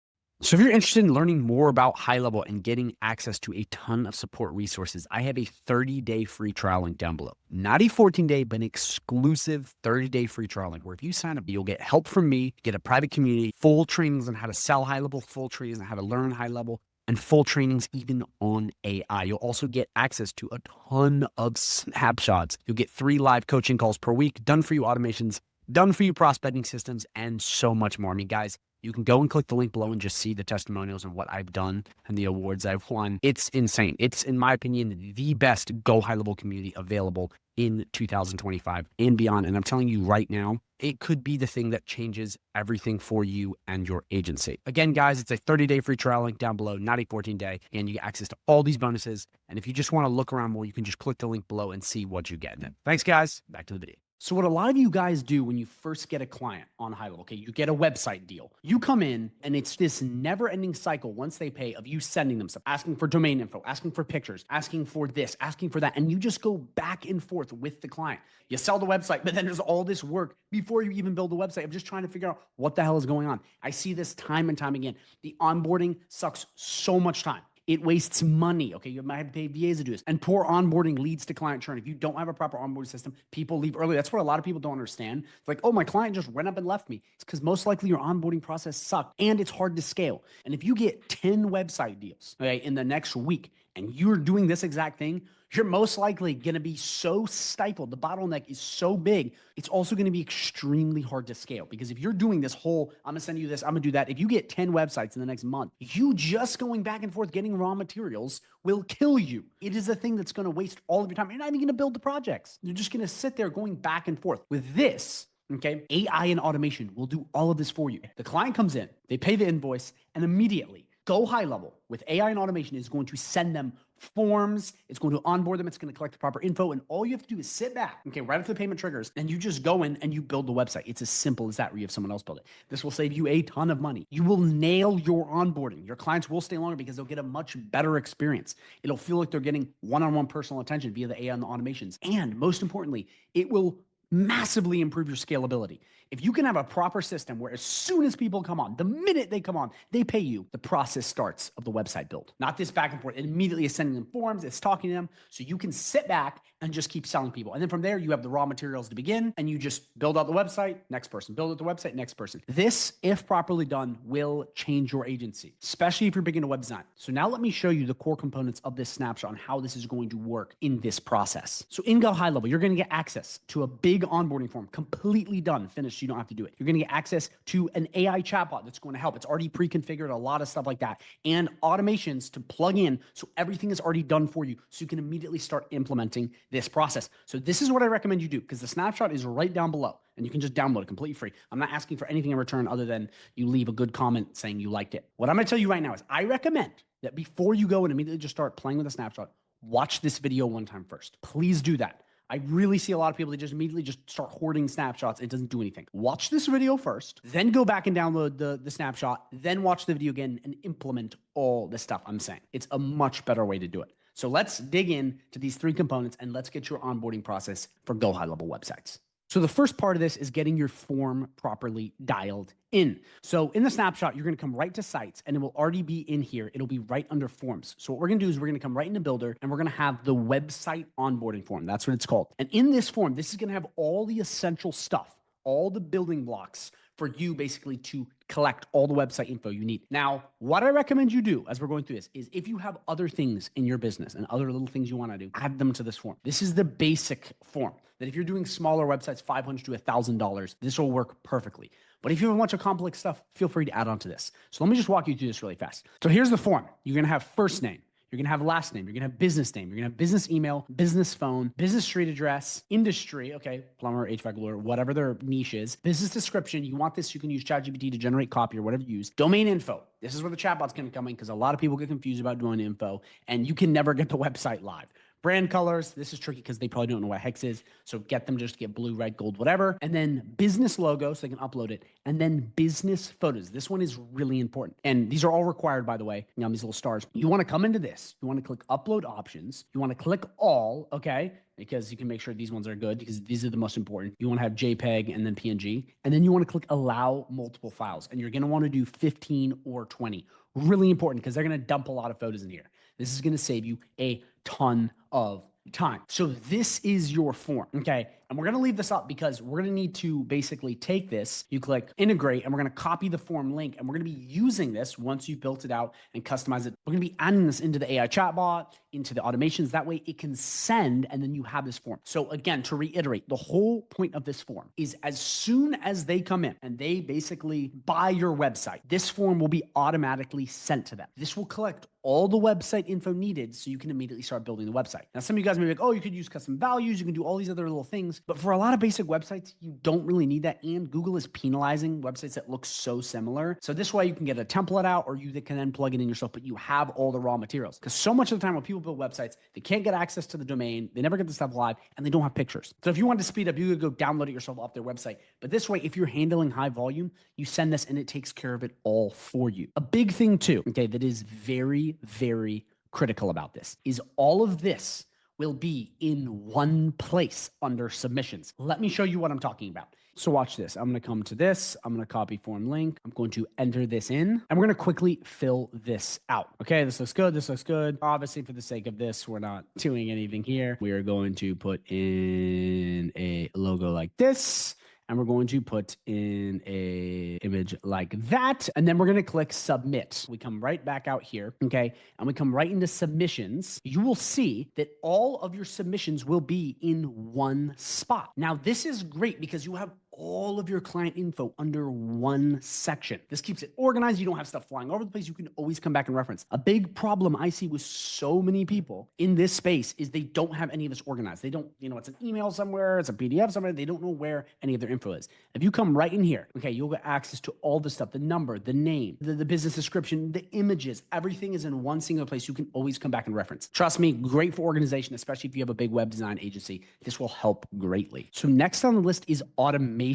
So if you're interested in learning more about HighLevel and getting access to a ton of support resources, I have a 30-day free trial link down below. Not a 14-day, but an exclusive 30-day free trial link, where if you sign up, you'll get help from me, get a private community, full trainings on how to sell HighLevel, full trainings on how to learn HighLevel, and full trainings even on AI. You'll also get access to a ton of snapshots. You'll get 3 live coaching calls per week, done for you automations, done for you prospecting systems, and so much more. I mean, guys, you can go and click the link below and just see the testimonials and what I've done and the awards I've won. It's insane. It's, in my opinion, the best Go High Level community available in 2025 and beyond. And I'm telling you right now, it could be the thing that changes everything for you and your agency. Again, guys, it's a 30-day free trial link down below, not a 14-day, and you get access to all these bonuses. And if you just want to look around more, you can just click the link below and see what you get. Thanks, guys. Back to the video. So what a lot of you guys do when you first get a client on HighLevel, okay, you get a website deal. You come in and it's this never-ending cycle once they pay of you sending them stuff, asking for domain info, asking for pictures, asking for this, asking for that, and you just go back and forth with the client. You sell the website, but then there's all this work before you even build the website of just trying to figure out what the hell is going on. I see this time and time again. The onboarding sucks so much time. It wastes money. Okay, you might have to pay VAs to do this. And poor onboarding leads to client churn. If you don't have a proper onboarding system, people leave early. That's what a lot of people don't understand. It's like, oh, my client just went up and left me. It's because most likely your onboarding process sucked and it's hard to scale. And if you get 10 website deals, okay, in the next week and you're doing this exact thing, you're most likely going to be so stifled. The bottleneck is so big. It's also going to be extremely hard to scale, because if you're doing this whole, I'm going to send you this, I'm going to do that. If you get 10 websites in the next month, you just going back and forth getting raw materials will kill you. It is a thing that's going to waste all of your time. You're not even going to build the projects. You're just going to sit there going back and forth. With this, okay, AI and automation will do all of this for you. The client comes in, they pay the invoice, and immediately GoHighLevel with AI and automation is going to send them forms. It's going to onboard them. It's going to collect the proper info. And all you have to do is sit back, okay, right after the payment triggers, and you just go in and you build the website. It's as simple as that, where you have someone else build it. This will save you a ton of money. You will nail your onboarding. Your clients will stay longer because they'll get a much better experience. It'll feel like they're getting one-on-one personal attention via the AI and the automations. And most importantly, it will massively improve your scalability. If you can have a proper system where as soon as people come on, the minute they come on, they pay you, the process starts of the website build. Not this back and forth. It immediately is sending them forms, it's talking to them, so you can sit back and just keep selling people. And then from there, you have the raw materials to begin, and you just build out the website, next person. Build out the website, next person. This, if properly done, will change your agency, especially if you're big into web design. So now let me show you the core components of this snapshot and how this is going to work in this process. So in GoHighLevel, you're going to get access to a big onboarding form, completely done, finished. You don't have to do it. You're going to get access to an AI chatbot that's going to help. It's already pre-configured, a lot of stuff like that, and automations to plug in. So everything is already done for you. So you can immediately start implementing this process. So this is what I recommend you do, because the snapshot is right down below and you can just download it completely free. I'm not asking for anything in return other than you leave a good comment saying you liked it. What I'm going to tell you right now is I recommend that before you go and immediately just start playing with a snapshot, watch this video one time first. Please do that. I really see a lot of people that just immediately just start hoarding snapshots. It doesn't do anything. Watch this video first, then go back and download the snapshot, then watch the video again and implement all the stuff I'm saying. It's a much better way to do it. So let's dig in to these three components and let's get your onboarding process for GoHighLevel websites. So the first part of this is getting your form properly dialed in. So in the snapshot, you're going to come right to sites and it will already be in here. It'll be right under forms. So what we're going to do is we're going to come right into Builder and we're going to have the website onboarding form. That's what it's called. And in this form, this is going to have all the essential stuff, all the building blocks for you basically to collect all the website info you need. Now, what I recommend you do as we're going through this is if you have other things in your business and other little things you want to do, add them to this form. This is the basic form that if you're doing smaller websites, $500 to $1,000, this will work perfectly. But if you have a bunch of complex stuff, feel free to add on to this. So let me just walk you through this really fast. So here's the form. You're going to have first name. You're going to have last name. You're going to have business name. You're going to have business email, business phone, business street address, industry, okay, plumber, HVAC lawyer, whatever their niche is. Business description. You want this, you can use ChatGPT to generate copy or whatever you use. Domain info. This is where the chatbot's going to come in because a lot of people get confused about domain info and you can never get the website live. Brand colors, this is tricky because they probably don't know what hex is. So get them just to get blue, red, gold, whatever. And then business logo, so they can upload it. And then business photos. This one is really important. And these are all required, by the way, these little stars. You want to come into this. You want to click upload options. You want to click all, okay? Because you can make sure these ones are good because these are the most important. You want to have JPEG and then PNG. And then you want to click allow multiple files. And you're going to want to do 15 or 20. Really important because they're going to dump a lot of photos in here. This is going to save you a ton of time. So this is your form, okay? And we're going to leave this up because we're going to need to basically take this, you click integrate, and we're going to copy the form link, and we're going to be using this once you've built it out and customized it. We're going to be adding this into the AI chatbot, into the automations. That way it can send, and then you have this form. So again, to reiterate, the whole point of this form is as soon as they come in and they basically buy your website, this form will be automatically sent to them. This will collect all the website info needed so you can immediately start building the website. Now, some of you guys may be like, oh, you could use custom values, you can do all these other little things. But for a lot of basic websites, you don't really need that. And Google is penalizing websites that look so similar. So this way you can get a template out or you can then plug it in yourself, but you have all the raw materials. Because so much of the time when people build websites, they can't get access to the domain, they never get the stuff live, and they don't have pictures. So if you want to speed up, you could go download it yourself off their website. But this way, if you're handling high volume, you send this and it takes care of it all for you. A big thing too, okay, that is very, very critical about this is all of this will be in one place under submissions. Let me show you what I'm talking about. So watch this. I'm going to come to this. I'm going to copy form link. I'm going to enter this in and we're going to quickly fill this out. Okay, this looks good. This looks good. Obviously, for the sake of this, we're not doing anything here. We are going to put in a logo like this. and we're going to put in a image like that. And then we're going to click submit. We come right back out here, okay? And we come right into submissions. You will see that all of your submissions will be in one spot. Now, this is great because you have all of your client info under one section. This keeps it organized. You don't have stuff flying over the place. You can always come back and reference. A big problem I see with so many people in this space is they don't have any of this organized. They don't, it's an email somewhere, it's a PDF somewhere. They don't know where any of their info is. If you come right in here, okay, you'll get access to all the stuff, the number, the name, the business description, the images, everything is in one single place. You can always come back and reference. Trust me, great for organization, especially if you have a big web design agency. This will help greatly. So next on the list is automation.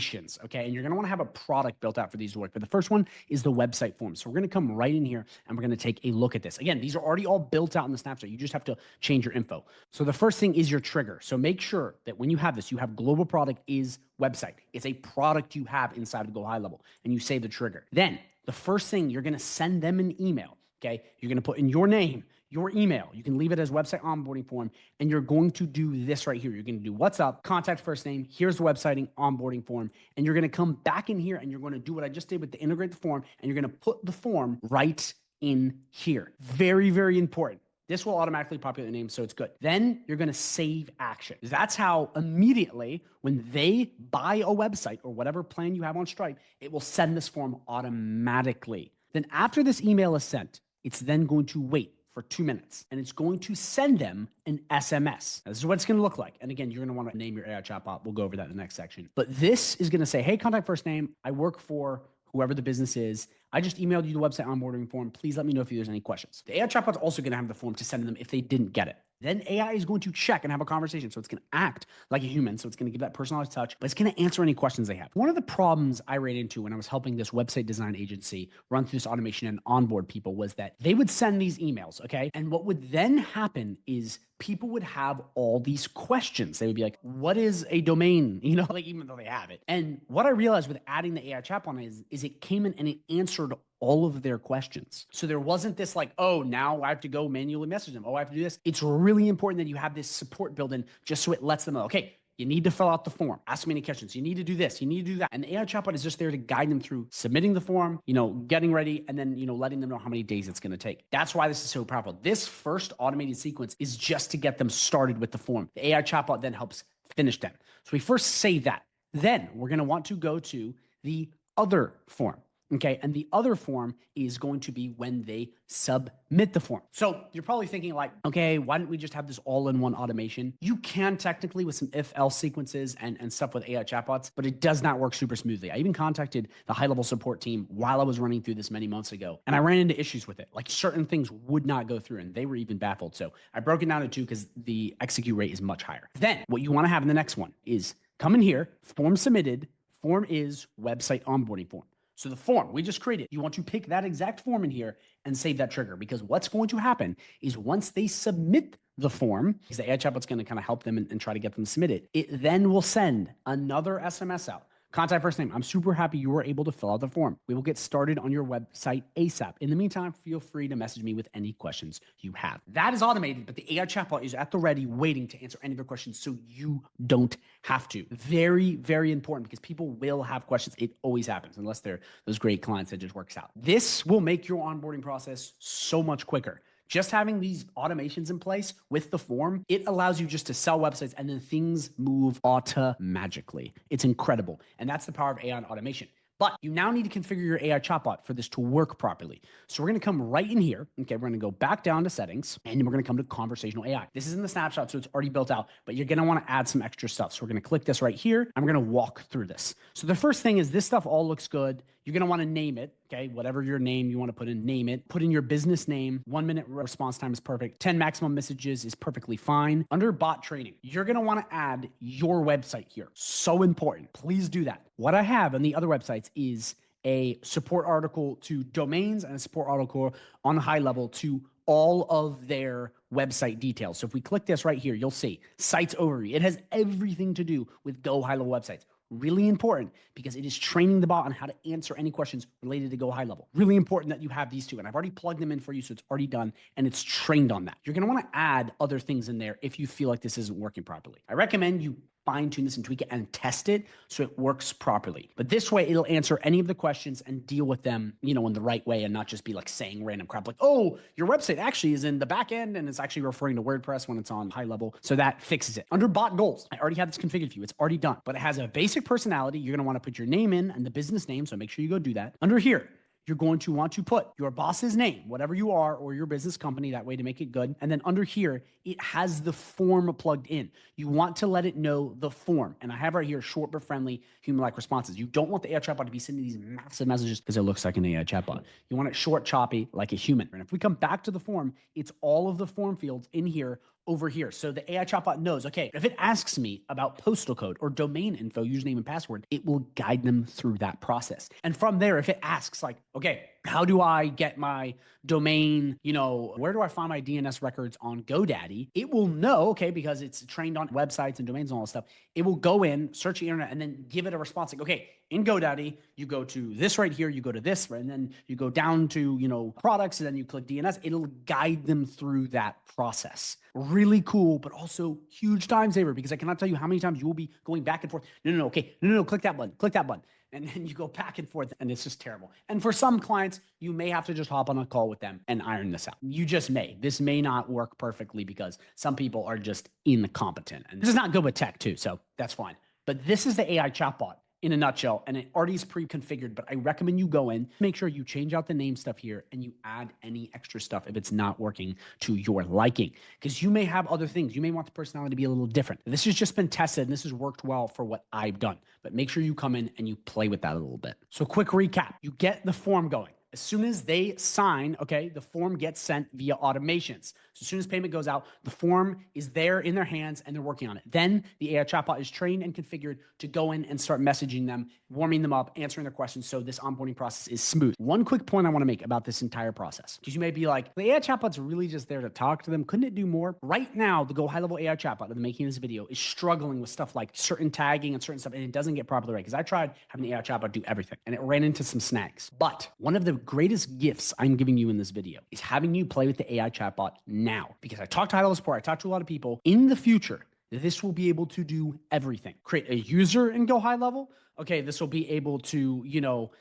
Okay, and you're going to want to have a product built out for these to work. But the first one is the website form. So we're going to come right in here and we're going to take a look at this. Again, these are already all built out in the snapshot. You just have to change your info. So the first thing is your trigger. So make sure that when you have this, you have global product is website. It's a product you have inside of GoHighLevel, and you say the trigger. Then the first thing, you're going to send them an email. Okay, you're going to put in your name, your email. You can leave it as website onboarding form, and you're going to do this right here. You're going to do what's up, contact first name, here's the websiting onboarding form, and you're going to come back in here and you're going to do what I just did with the integrate the form, and you're going to put the form right in here. Very, very important. This will automatically populate the name, so it's good. Then you're going to save action. That's how immediately when they buy a website or whatever plan you have on Stripe, it will send this form automatically. Then after this email is sent, it's then going to wait for 2 minutes, and it's going to send them an SMS. Now, this is what it's going to look like. And again, you're going to want to name your AI chatbot. We'll go over that in the next section. But this is going to say, hey, contact first name. I work for whoever the business is. I just emailed you the website onboarding form. Please let me know if there's any questions. The AI chatbot's also going to have the form to send them if they didn't get it. Then AI is going to check and have a conversation. So it's going to act like a human. So it's going to give that personalized touch, but it's going to answer any questions they have. One of the problems I ran into when I was helping this website design agency run through this automation and onboard people was that they would send these emails, okay? And what would then happen is people would have all these questions. They would be like, what is a domain? Like even though they have it. And what I realized with adding the AI chatbot is it came in and it answered all of their questions. So there wasn't this like, oh, now I have to go manually message them. Oh, I have to do this. It's really important that you have this support built in just so it lets them know, okay, you need to fill out the form. Ask me any questions. You need to do this. You need to do that. And the AI chatbot is just there to guide them through submitting the form, getting ready, and then, letting them know how many days it's going to take. That's why this is so powerful. This first automated sequence is just to get them started with the form. The AI chatbot then helps finish them. So we first save that. Then we're going to want to go to the other form. Okay, and the other form is going to be when they submit the form. So you're probably thinking like, okay, why don't we just have this all-in-one automation? You can technically with some if-else sequences and stuff with AI chatbots, but it does not work super smoothly. I even contacted the high-level support team while I was running through this many months ago, and I ran into issues with it. Like certain things would not go through, and they were even baffled. So I broke it down to 2 because the execute rate is much higher. Then what you want to have in the next one is come in here, form submitted, form is website onboarding form. So the form we just created, you want to pick that exact form in here and save that trigger, because what's going to happen is once they submit the form, because the AI chatbot's going to kind of help them and try to get them submitted, it then will send another SMS out. Contact first name. I'm super happy you were able to fill out the form. We will get started on your website ASAP. In the meantime, feel free to message me with any questions you have. That is automated, but the AI chatbot is at the ready waiting to answer any of your questions so you don't have to. Very, very important because people will have questions. It always happens unless they're those great clients that just works out. This will make your onboarding process so much quicker. Just having these automations in place with the form, it allows you just to sell websites and then things move automatically. It's incredible. And that's the power of AI and automation. But you now need to configure your AI chatbot for this to work properly. So we're going to come right in here. Okay, we're going to go back down to settings, and we're going to come to conversational AI. This is in the snapshot, so it's already built out, but you're going to want to add some extra stuff. So we're going to click this right here, and we're going to walk through this. So the first thing is this stuff all looks good. You're going to want to name it. Okay, whatever your name you want to put in, name it. Put in your business name. 1 minute response time is perfect. 10 maximum messages is perfectly fine. Under bot training, you're going to want to add your website here. So important. Please do that. What I have on the other websites is a support article to domains and a support article on high level to all of their website details. So if we click this right here, you'll see sites overview. It has everything to do with GoHighLevel websites. Really important because it is training the bot on how to answer any questions related to GoHighLevel. Really important that you have these two, and I've already plugged them in for you, so it's already done and it's trained on that. You're going to want to add other things in there if you feel like this isn't working properly. I recommend you fine tune this and tweak it and test it so it works properly. But this way, it'll answer any of the questions and deal with them, in the right way and not just be like saying random crap like, oh, your website actually is in the back end and it's actually referring to WordPress when it's on high level. So that fixes it. Under bot goals, I already have this configured for you. It's already done, but it has a basic personality. You're going to want to put your name in and the business name. So make sure you go do that. Under here, you're going to want to put your boss's name, whatever you are, or your business company, that way to make it good. And then under here, it has the form plugged in. You want to let it know the form. And I have right here, short but friendly, human-like responses. You don't want the AI chatbot to be sending these massive messages because it looks like an AI chatbot. You want it short, choppy, like a human. And if we come back to the form, it's all of the form fields in here over here. So the AI chatbot knows, okay, if it asks me about postal code or domain info, username and password, it will guide them through that process. And from there, if it asks like, okay, how do I get my domain, where do I find my DNS records on GoDaddy? It will know, okay, because it's trained on websites and domains and all that stuff. It will go in, search the internet, and then give it a response like, okay, in GoDaddy, you go to this right here, you go to this, and then you go down to, products, and then you click DNS. It'll guide them through that process. Really cool, but also huge time saver because I cannot tell you how many times you will be going back and forth. No, click that button. And then you go back and forth and it's just terrible. And for some clients, you may have to just hop on a call with them and iron this out. You just may. This may not work perfectly because some people are just incompetent. And this is not good with tech too, so that's fine. But this is the AI chatbot in a nutshell, and it already is pre-configured, but I recommend you go in, make sure you change out the name stuff here and you add any extra stuff if it's not working to your liking, because you may have other things. You may want the personality to be a little different. This has just been tested and this has worked well for what I've done, but make sure you come in and you play with that a little bit. So quick recap, you get the form going. As soon as they sign, okay, the form gets sent via automations. So as soon as payment goes out, the form is there in their hands and they're working on it. Then the AI chatbot is trained and configured to go in and start messaging them, warming them up, answering their questions so this onboarding process is smooth. One quick point I want to make about this entire process, because you may be like, the AI chatbot's really just there to talk to them. Couldn't it do more? Right now, the GoHighLevel AI chatbot that I'm making this video is struggling with stuff like certain tagging and certain stuff, and it doesn't get properly right because I tried having the AI chatbot do everything and it ran into some snags. But one of the greatest gifts I'm giving you in this video is having you play with the AI chatbot now, because I talked to high level support, I talked to a lot of people. In the future, this will be able to do everything. Create a user in GoHighLevel. Okay, this will be able to,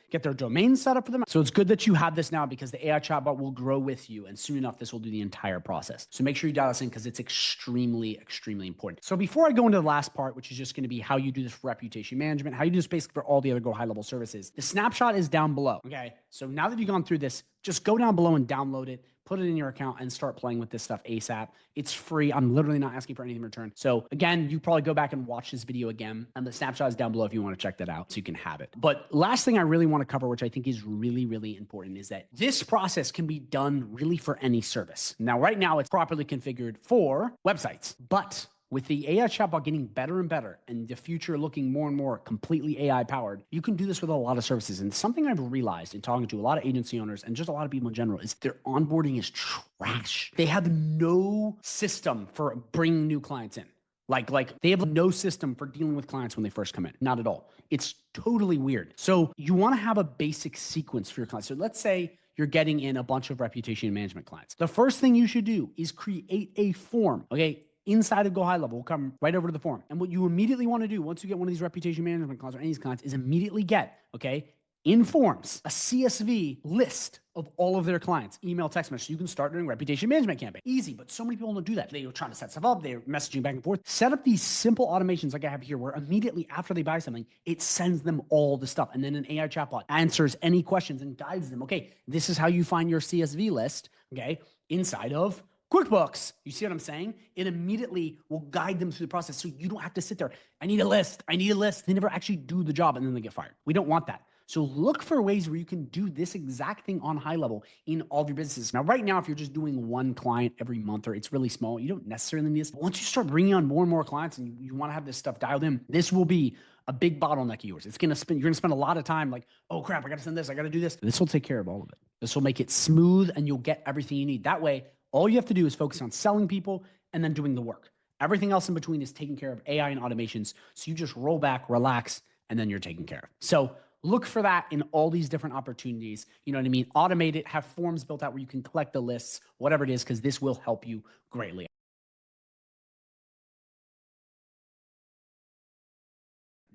get their domain set up for them. So it's good that you have this now because the AI chatbot will grow with you, and soon enough, this will do the entire process. So make sure you dial this in because it's extremely, extremely important. So before I go into the last part, which is just going to be how you do this for reputation management, how you do this basically for all the other GoHighLevel services, the snapshot is down below. Okay, so now that you've gone through this, just go down below and download it, put it in your account and start playing with this stuff ASAP. It's free. I'm literally not asking for anything in return. So again, you probably go back and watch this video again, and the snapshot is down below if you want to check that out so you can have it. But last thing I really want to cover, which I think is really, really important, is that this process can be done really for any service. Now, right now it's properly configured for websites, but with the AI chatbot getting better and better and the future looking more and more completely AI powered, you can do this with a lot of services. And something I've realized in talking to a lot of agency owners and just a lot of people in general is their onboarding is trash. They have no system for bringing new clients in. Like they have no system for dealing with clients when they first come in. Not at all. It's totally weird. So you want to have a basic sequence for your clients. So let's say you're getting in a bunch of reputation management clients. The first thing you should do is create a form, okay? Inside of GoHighLevel, we'll come right over to the form. And what you immediately want to do once you get one of these reputation management clients or any of these clients is immediately get, okay, in forms, a CSV list of all of their clients, email, text message. So you can start doing reputation management campaign. Easy, but so many people don't do that. They are trying to set stuff up. They're messaging back and forth. Set up these simple automations like I have here where immediately after they buy something, it sends them all the stuff. And then an AI chatbot answers any questions and guides them. Okay, this is how you find your CSV list, okay, inside of QuickBooks. You see what I'm saying? It immediately will guide them through the process so you don't have to sit there. I need a list. They never actually do the job and then they get fired. We don't want that. So look for ways where you can do this exact thing on high level in all of your businesses. Now, right now, if you're just doing one client every month or it's really small, you don't necessarily need this. But once you start bringing on more and more clients and you want to have this stuff dialed in, this will be a big bottleneck of yours. You're going to spend a lot of time like, oh crap, I got to send this. I got to do this. This will take care of all of it. This will make it smooth and you'll get everything you need. That way, all you have to do is focus on selling people and then doing the work. Everything else in between is taking care of AI and automations. So you just roll back, relax, and then you're taken care of. So look for that in all these different opportunities. You know what I mean? Automate it, have forms built out where you can collect the lists, whatever it is, because this will help you greatly.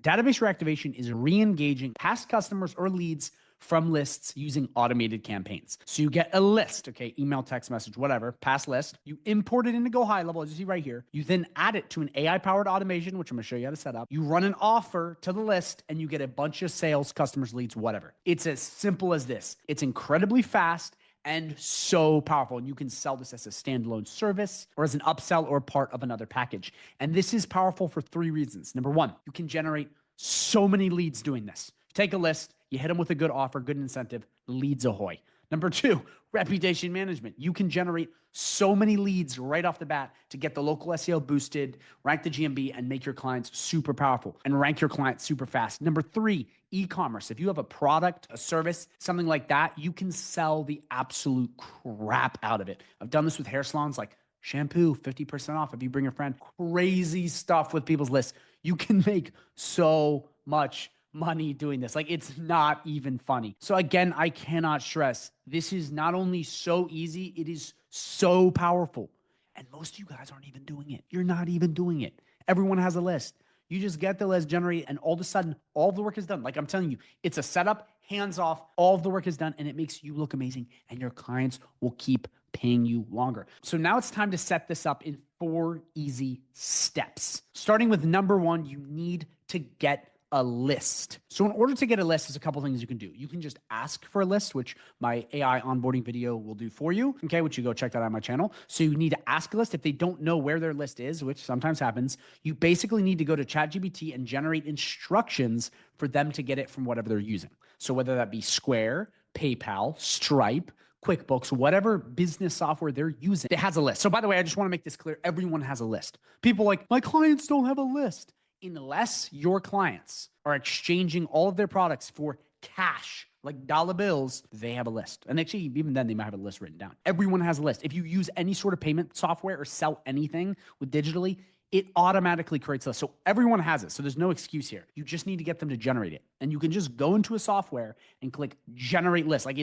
Database reactivation is re-engaging past customers or leads from lists using automated campaigns. So you get a list, okay, email, text message, whatever, past list. You import it into GoHighLevel, as you see right here. You then add it to an AI-powered automation, which I'm gonna show you how to set up. You run an offer to the list and you get a bunch of sales, customers, leads, whatever. It's as simple as this. It's incredibly fast and so powerful. And you can sell this as a standalone service or as an upsell or part of another package. And this is powerful for 3 reasons. Number 1, you can generate so many leads doing this. Take a list, you hit them with a good offer, good incentive, leads ahoy. Number 2, reputation management. You can generate so many leads right off the bat to get the local SEO boosted, rank the GMB, and make your clients super powerful and rank your clients super fast. Number 3, e-commerce. If you have a product, a service, something like that, you can sell the absolute crap out of it. I've done this with hair salons like shampoo, 50% off if you bring your friend. Crazy stuff with people's lists. You can make so much money doing this. Like, it's not even funny. So again, I cannot stress, this is not only so easy, it is so powerful. And most of you guys aren't even doing it. You're not even doing it. Everyone has a list. You just get the list generated and all of a sudden, all of the work is done. Like I'm telling you, it's a setup, hands off, all of the work is done and it makes you look amazing and your clients will keep paying you longer. So now it's time to set this up in 4 easy steps. Starting with number 1, you need to get a list. So in order to get a list, there's a couple things you can do. You can just ask for a list, which my AI onboarding video will do for you. Okay, which you go check that out on my channel. So you need to ask a list. If they don't know where their list is, which sometimes happens, you basically need to go to ChatGPT and generate instructions for them to get it from whatever they're using. So whether that be Square, PayPal, Stripe, QuickBooks, whatever business software they're using, it has a list. So by the way, I just want to make this clear. Everyone has a list. People like, my clients don't have a list. Unless your clients are exchanging all of their products for cash, like dollar bills, they have a list. And actually, even then, they might have a list written down. Everyone has a list. If you use any sort of payment software or sell anything with digitally, it automatically creates a list. So everyone has it. So there's no excuse here. You just need to get them to generate it. And you can just go into a software and click generate list. Like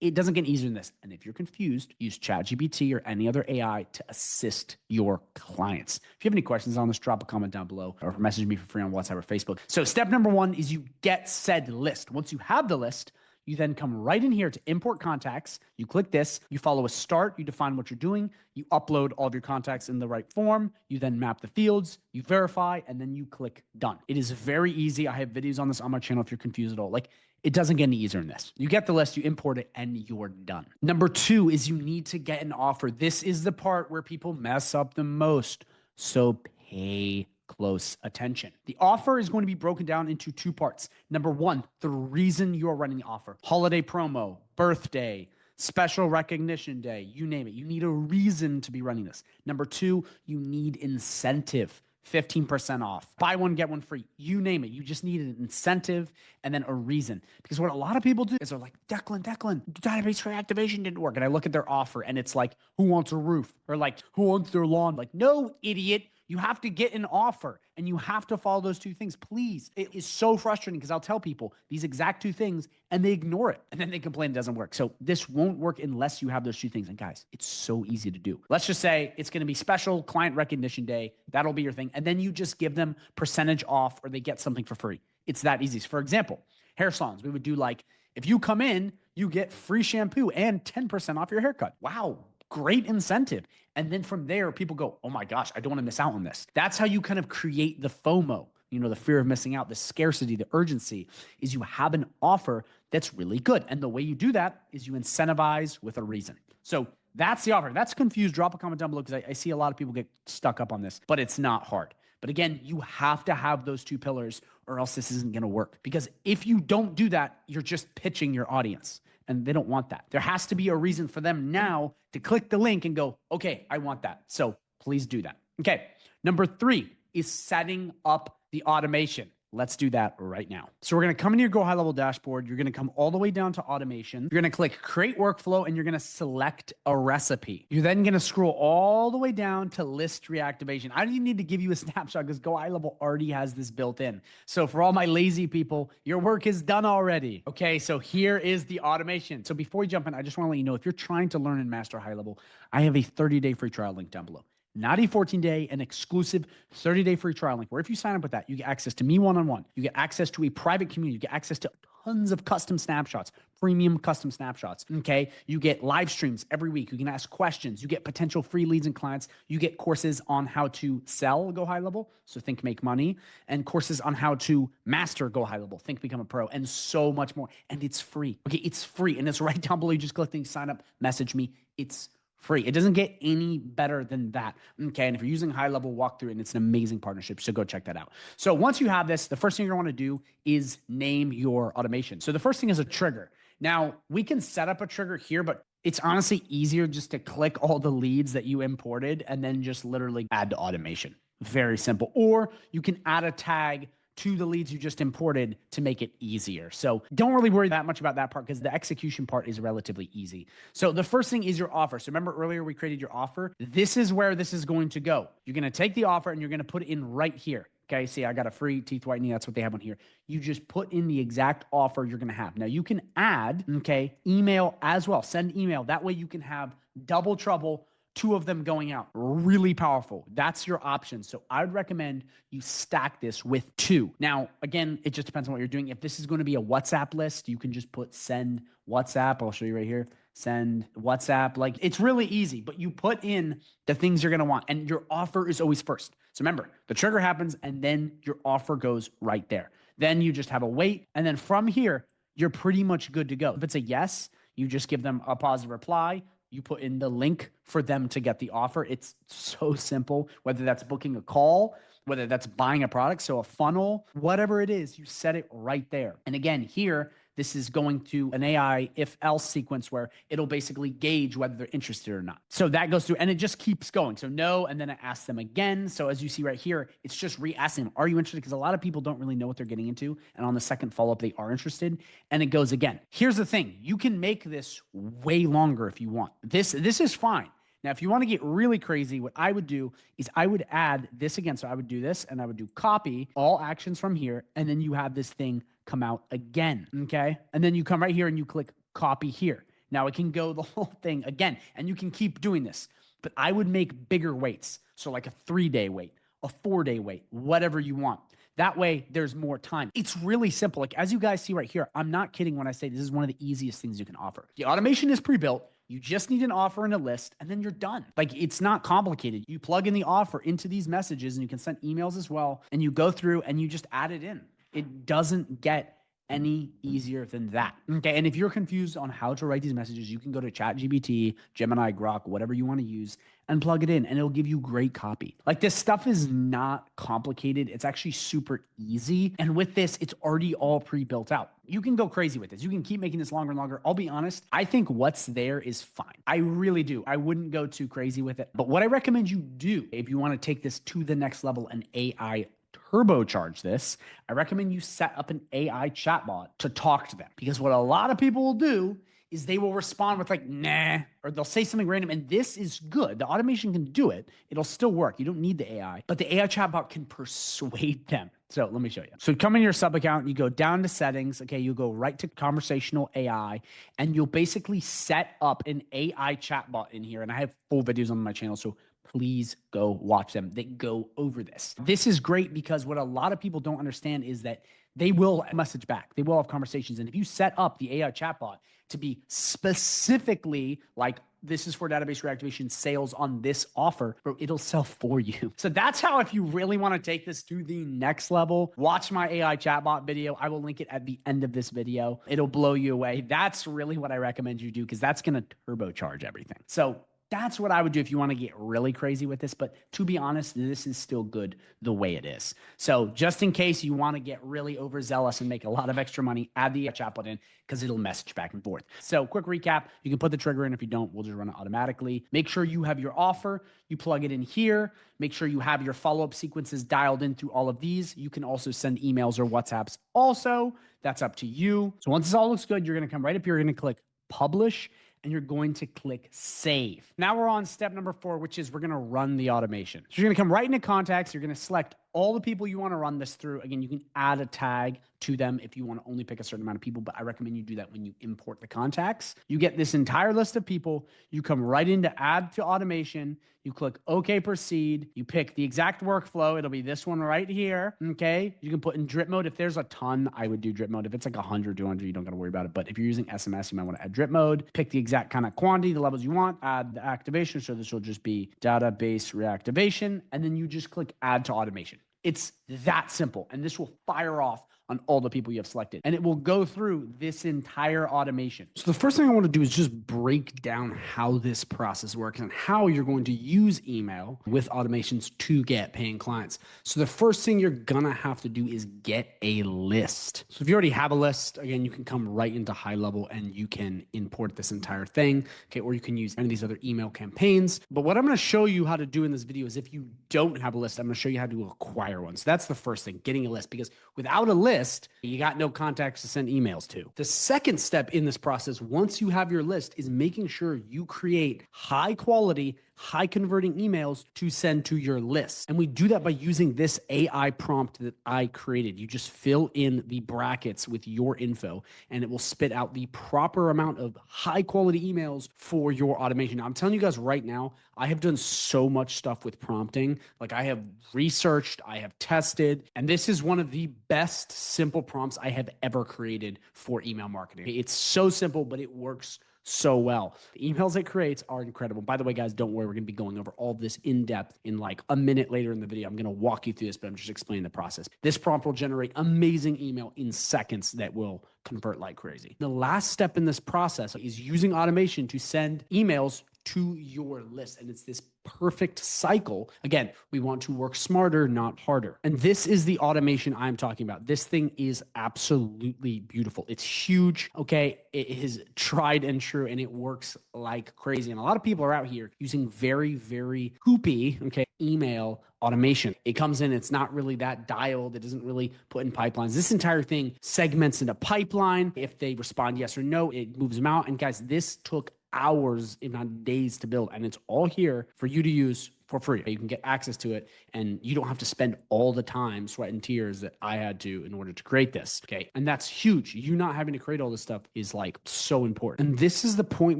it doesn't get easier than this. And if you're confused, use ChatGPT or any other AI to assist your clients. If you have any questions on this, drop a comment down below or message me for free on WhatsApp or Facebook. So step number 1 is you get said list. Once you have the list, you then come right in here to import contacts. You click this, you follow a start, you define what you're doing, you upload all of your contacts in the right form, you then map the fields, you verify, and then you click done. It is very easy. I have videos on this on my channel if you're confused at all. Like, it doesn't get any easier than this. You get the list, you import it, and you're done. Number 2 is you need to get an offer. This is the part where people mess up the most. So pay close attention. The offer is going to be broken down into 2 parts. Number 1, the reason you're running the offer. Holiday promo, birthday, special recognition day, you name it. You need a reason to be running this. Number 2, you need incentive. 15% off, buy one, get one free, you name it. You just need an incentive and then a reason. Because what a lot of people do is they're like, Declan, database reactivation didn't work. And I look at their offer and it's like, who wants a roof? Or like, who wants their lawn? Like, no, idiot. You have to get an offer and you have to follow those 2 things. Please. It is so frustrating because I'll tell people these exact 2 things and they ignore it. And then they complain it doesn't work. So this won't work unless you have those 2 things. And guys, it's so easy to do. Let's just say it's going to be special client recognition day. That'll be your thing. And then you just give them percentage off or they get something for free. It's that easy. So for example, hair salons, we would do like, if you come in, you get free shampoo and 10% off your haircut. Wow. Great incentive. And then from there, people go, oh my gosh, I don't want to miss out on this. That's how you kind of create the FOMO, the fear of missing out, the scarcity, the urgency, is you have an offer that's really good. And the way you do that is you incentivize with a reason. So that's the offer. If that's confused, drop a comment down below because I see a lot of people get stuck up on this, but it's not hard. But again, you have to have those 2 pillars or else this isn't going to work. Because if you don't do that, you're just pitching your audience. And they don't want that. There has to be a reason for them now to click the link and go, okay, I want that. So please do that. Okay. Number 3 is setting up the automation. Let's do that right now. So we're going to come into your GoHighLevel dashboard. You're going to come all the way down to automation. You're going to click create workflow and you're going to select a recipe. You're then going to scroll all the way down to list reactivation. I don't even need to give you a snapshot because GoHighLevel already has this built in. So for all my lazy people, your work is done already. Okay, so here is the automation. So before we jump in, I just want to let you know, if you're trying to learn and master high level, I have a 30-day free trial link down below. not a 14-day, an exclusive 30-day free trial link, where if you sign up with that, you get access to me one-on-one. You get access to a private community. You get access to tons of custom snapshots, premium custom snapshots, okay? You get live streams every week. You can ask questions. You get potential free leads and clients. You get courses on how to sell Go High Level, so think make money, and courses on how to master Go High Level, think become a pro, and so much more. And it's free, okay? It's free, and it's right down below. You just click the sign up, message me. It's free. It doesn't get any better than that. Okay. And if you're using High Level, walk through it, and it's an amazing partnership. So go check that out. So once you have this, the first thing you're going to want to do is name your automation. So the first thing is a trigger. Now we can set up a trigger here, but it's honestly easier just to click all the leads that you imported and then just literally add to automation. Very simple. Or you can add a tag to the leads you just imported to make it easier. So don't really worry that much about that part, because the execution part is relatively easy. So the first thing is your offer. So remember earlier we created your offer. This is where this is going to go. You're going to take the offer and you're going to put it in right here. Okay, see, I got a free teeth whitening. That's what they have on here. You just put in the exact offer you're going to have. Now you can add, okay, email as well. Send email. That way you can have double trouble, 2 of them going out. Really powerful. That's your option. So I would recommend you stack this with 2. Now, again, it just depends on what you're doing. If this is going to be a WhatsApp list, you can just put send WhatsApp. I'll show you right here. Send WhatsApp. Like, it's really easy, but you put in the things you're going to want, and your offer is always first. So remember, the trigger happens and then your offer goes right there. Then you just have a wait. And then from here, you're pretty much good to go. If it's a yes, you just give them a positive reply. You put in the link for them to get the offer. It's so simple, whether that's booking a call, whether that's buying a product, so a funnel, whatever it is, you set it right there. And again, here, this is going to an AI if-else sequence where it'll basically gauge whether they're interested or not. So that goes through, and it just keeps going. So no, and then it asks them again. So as you see right here, it's just re-asking them, are you interested? Because a lot of people don't really know what they're getting into. And on the second follow-up, they are interested. And it goes again. Here's the thing. You can make this way longer if you want. This is fine. Now, if you want to get really crazy, what I would do is I would add this again. So I would do this, and I would do copy all actions from here. And then you have this thing come out again, okay? And then you come right here and you click copy here. Now it can go the whole thing again, and you can keep doing this, but I would make bigger waits. So like a 3-day wait, a 4-day wait, whatever you want. That way there's more time. It's really simple. Like, as you guys see right here, I'm not kidding when I say this is one of the easiest things you can offer. The automation is pre-built. You just need an offer and a list, and then you're done. Like, it's not complicated. You plug in the offer into these messages, and you can send emails as well, and you go through and you just add it in. It doesn't get any easier than that. Okay. And if you're confused on how to write these messages, you can go to ChatGPT, Gemini, Grok, whatever you want to use, and plug it in, and it'll give you great copy. Like, this stuff is not complicated. It's actually super easy. And with this, it's already all pre-built out. You can go crazy with this. You can keep making this longer and longer. I'll be honest, I think what's there is fine. I really do. I wouldn't go too crazy with it. But what I recommend you do, if you want to take this to the next level and AI turbocharge this, I recommend you set up an AI chatbot to talk to them. Because what a lot of people will do is they will respond with like, nah, or they'll say something random. And this is good. The automation can do it. It'll still work. You don't need the AI, but the AI chatbot can persuade them. So let me show you. So come in your sub account, you go down to settings. Okay. You go right to conversational AI, and you'll basically set up an AI chatbot in here. And I have full videos on my channel, so please go watch them. They go over this. This is great because what a lot of people don't understand is that they will message back. They will have conversations. And if you set up the AI chatbot to be specifically like, this is for database reactivation sales on this offer, bro, it'll sell for you. So that's how, if you really want to take this to the next level, watch my AI chatbot video. I will link it at the end of this video. It'll blow you away. That's really what I recommend you do, because that's going to turbocharge everything. So that's what I would do if you want to get really crazy with this. But to be honest, this is still good the way it is. So just in case you want to get really overzealous and make a lot of extra money, add the chatbot in, because it'll message back and forth. So quick recap, you can put the trigger in. If you don't, we'll just run it automatically. Make sure you have your offer. You plug it in here. Make sure you have your follow-up sequences dialed in through all of these. You can also send emails or WhatsApps also. That's up to you. So once this all looks good, you're going to come right up here. You're going to click publish, and you're going to click save. Now we're on step number 4, which is we're going to run the automation. So you're going to come right into contacts. You're going to select all the people you want to run this through. Again, you can add a tag to them if you want to only pick a certain amount of people, but I recommend you do that when you import the contacts. You get this entire list of people. You come right into add to automation. You click OK, proceed. You pick the exact workflow. It'll be this one right here. Okay. You can put in drip mode. If there's a ton, I would do drip mode. If it's like 100, 200, you don't got to worry about it. But if you're using SMS, you might want to add drip mode. Pick the exact kind of quantity, the levels you want. Add the activation. So this will just be database reactivation. And then you just click add to automation. It's that simple. And this will fire off on all the people you have selected. And it will go through this entire automation. So the first thing I want to do is just break down how this process works and how you're going to use email with automations to get paying clients. So the first thing you're going to have to do is get a list. So if you already have a list, again, you can come right into HighLevel and you can import this entire thing. Okay. Or you can use any of these other email campaigns. But what I'm going to show you how to do in this video is if you don't have a list, I'm going to show you how to acquire one. So that's the first thing, getting a list, because without a list, you got no contacts to send emails to. The second step in this process, once you have your list, is making sure you create high quality, high converting emails to send to your list. And we do that by using this AI prompt that I created. You just fill in the brackets with your info and it will spit out the proper amount of high quality emails for your automation. Now, I'm telling you guys right now, I have done so much stuff with prompting. Like I have researched, I have tested, and this is one of the best simple prompts I have ever created for email marketing. It's so simple, but it works so well. The emails it creates are incredible. By the way, guys, don't worry. We're going to be going over all this in depth in like a minute later in the video. I'm going to walk you through this, but I'm just explaining the process. This prompt will generate amazing email in seconds that will convert like crazy. The last step in this process is using automation to send emails to your list. And it's this perfect cycle. Again, we want to work smarter, not harder. And this is the automation I'm talking about. This thing is absolutely beautiful. It's huge. Okay. It is tried and true and it works like crazy. And a lot of people are out here using very, very poopy, okay, email automation. It comes in, it's not really that dialed. It doesn't really put in pipelines. This entire thing segments into pipeline. If they respond yes or no, it moves them out. And guys, this took hours, if not days, to build. And it's all here for you to use for free. You can get access to it and you don't have to spend all the time, sweat and tears that I had to in order to create this. Okay. And that's huge. You not having to create all this stuff is like so important. And this is the point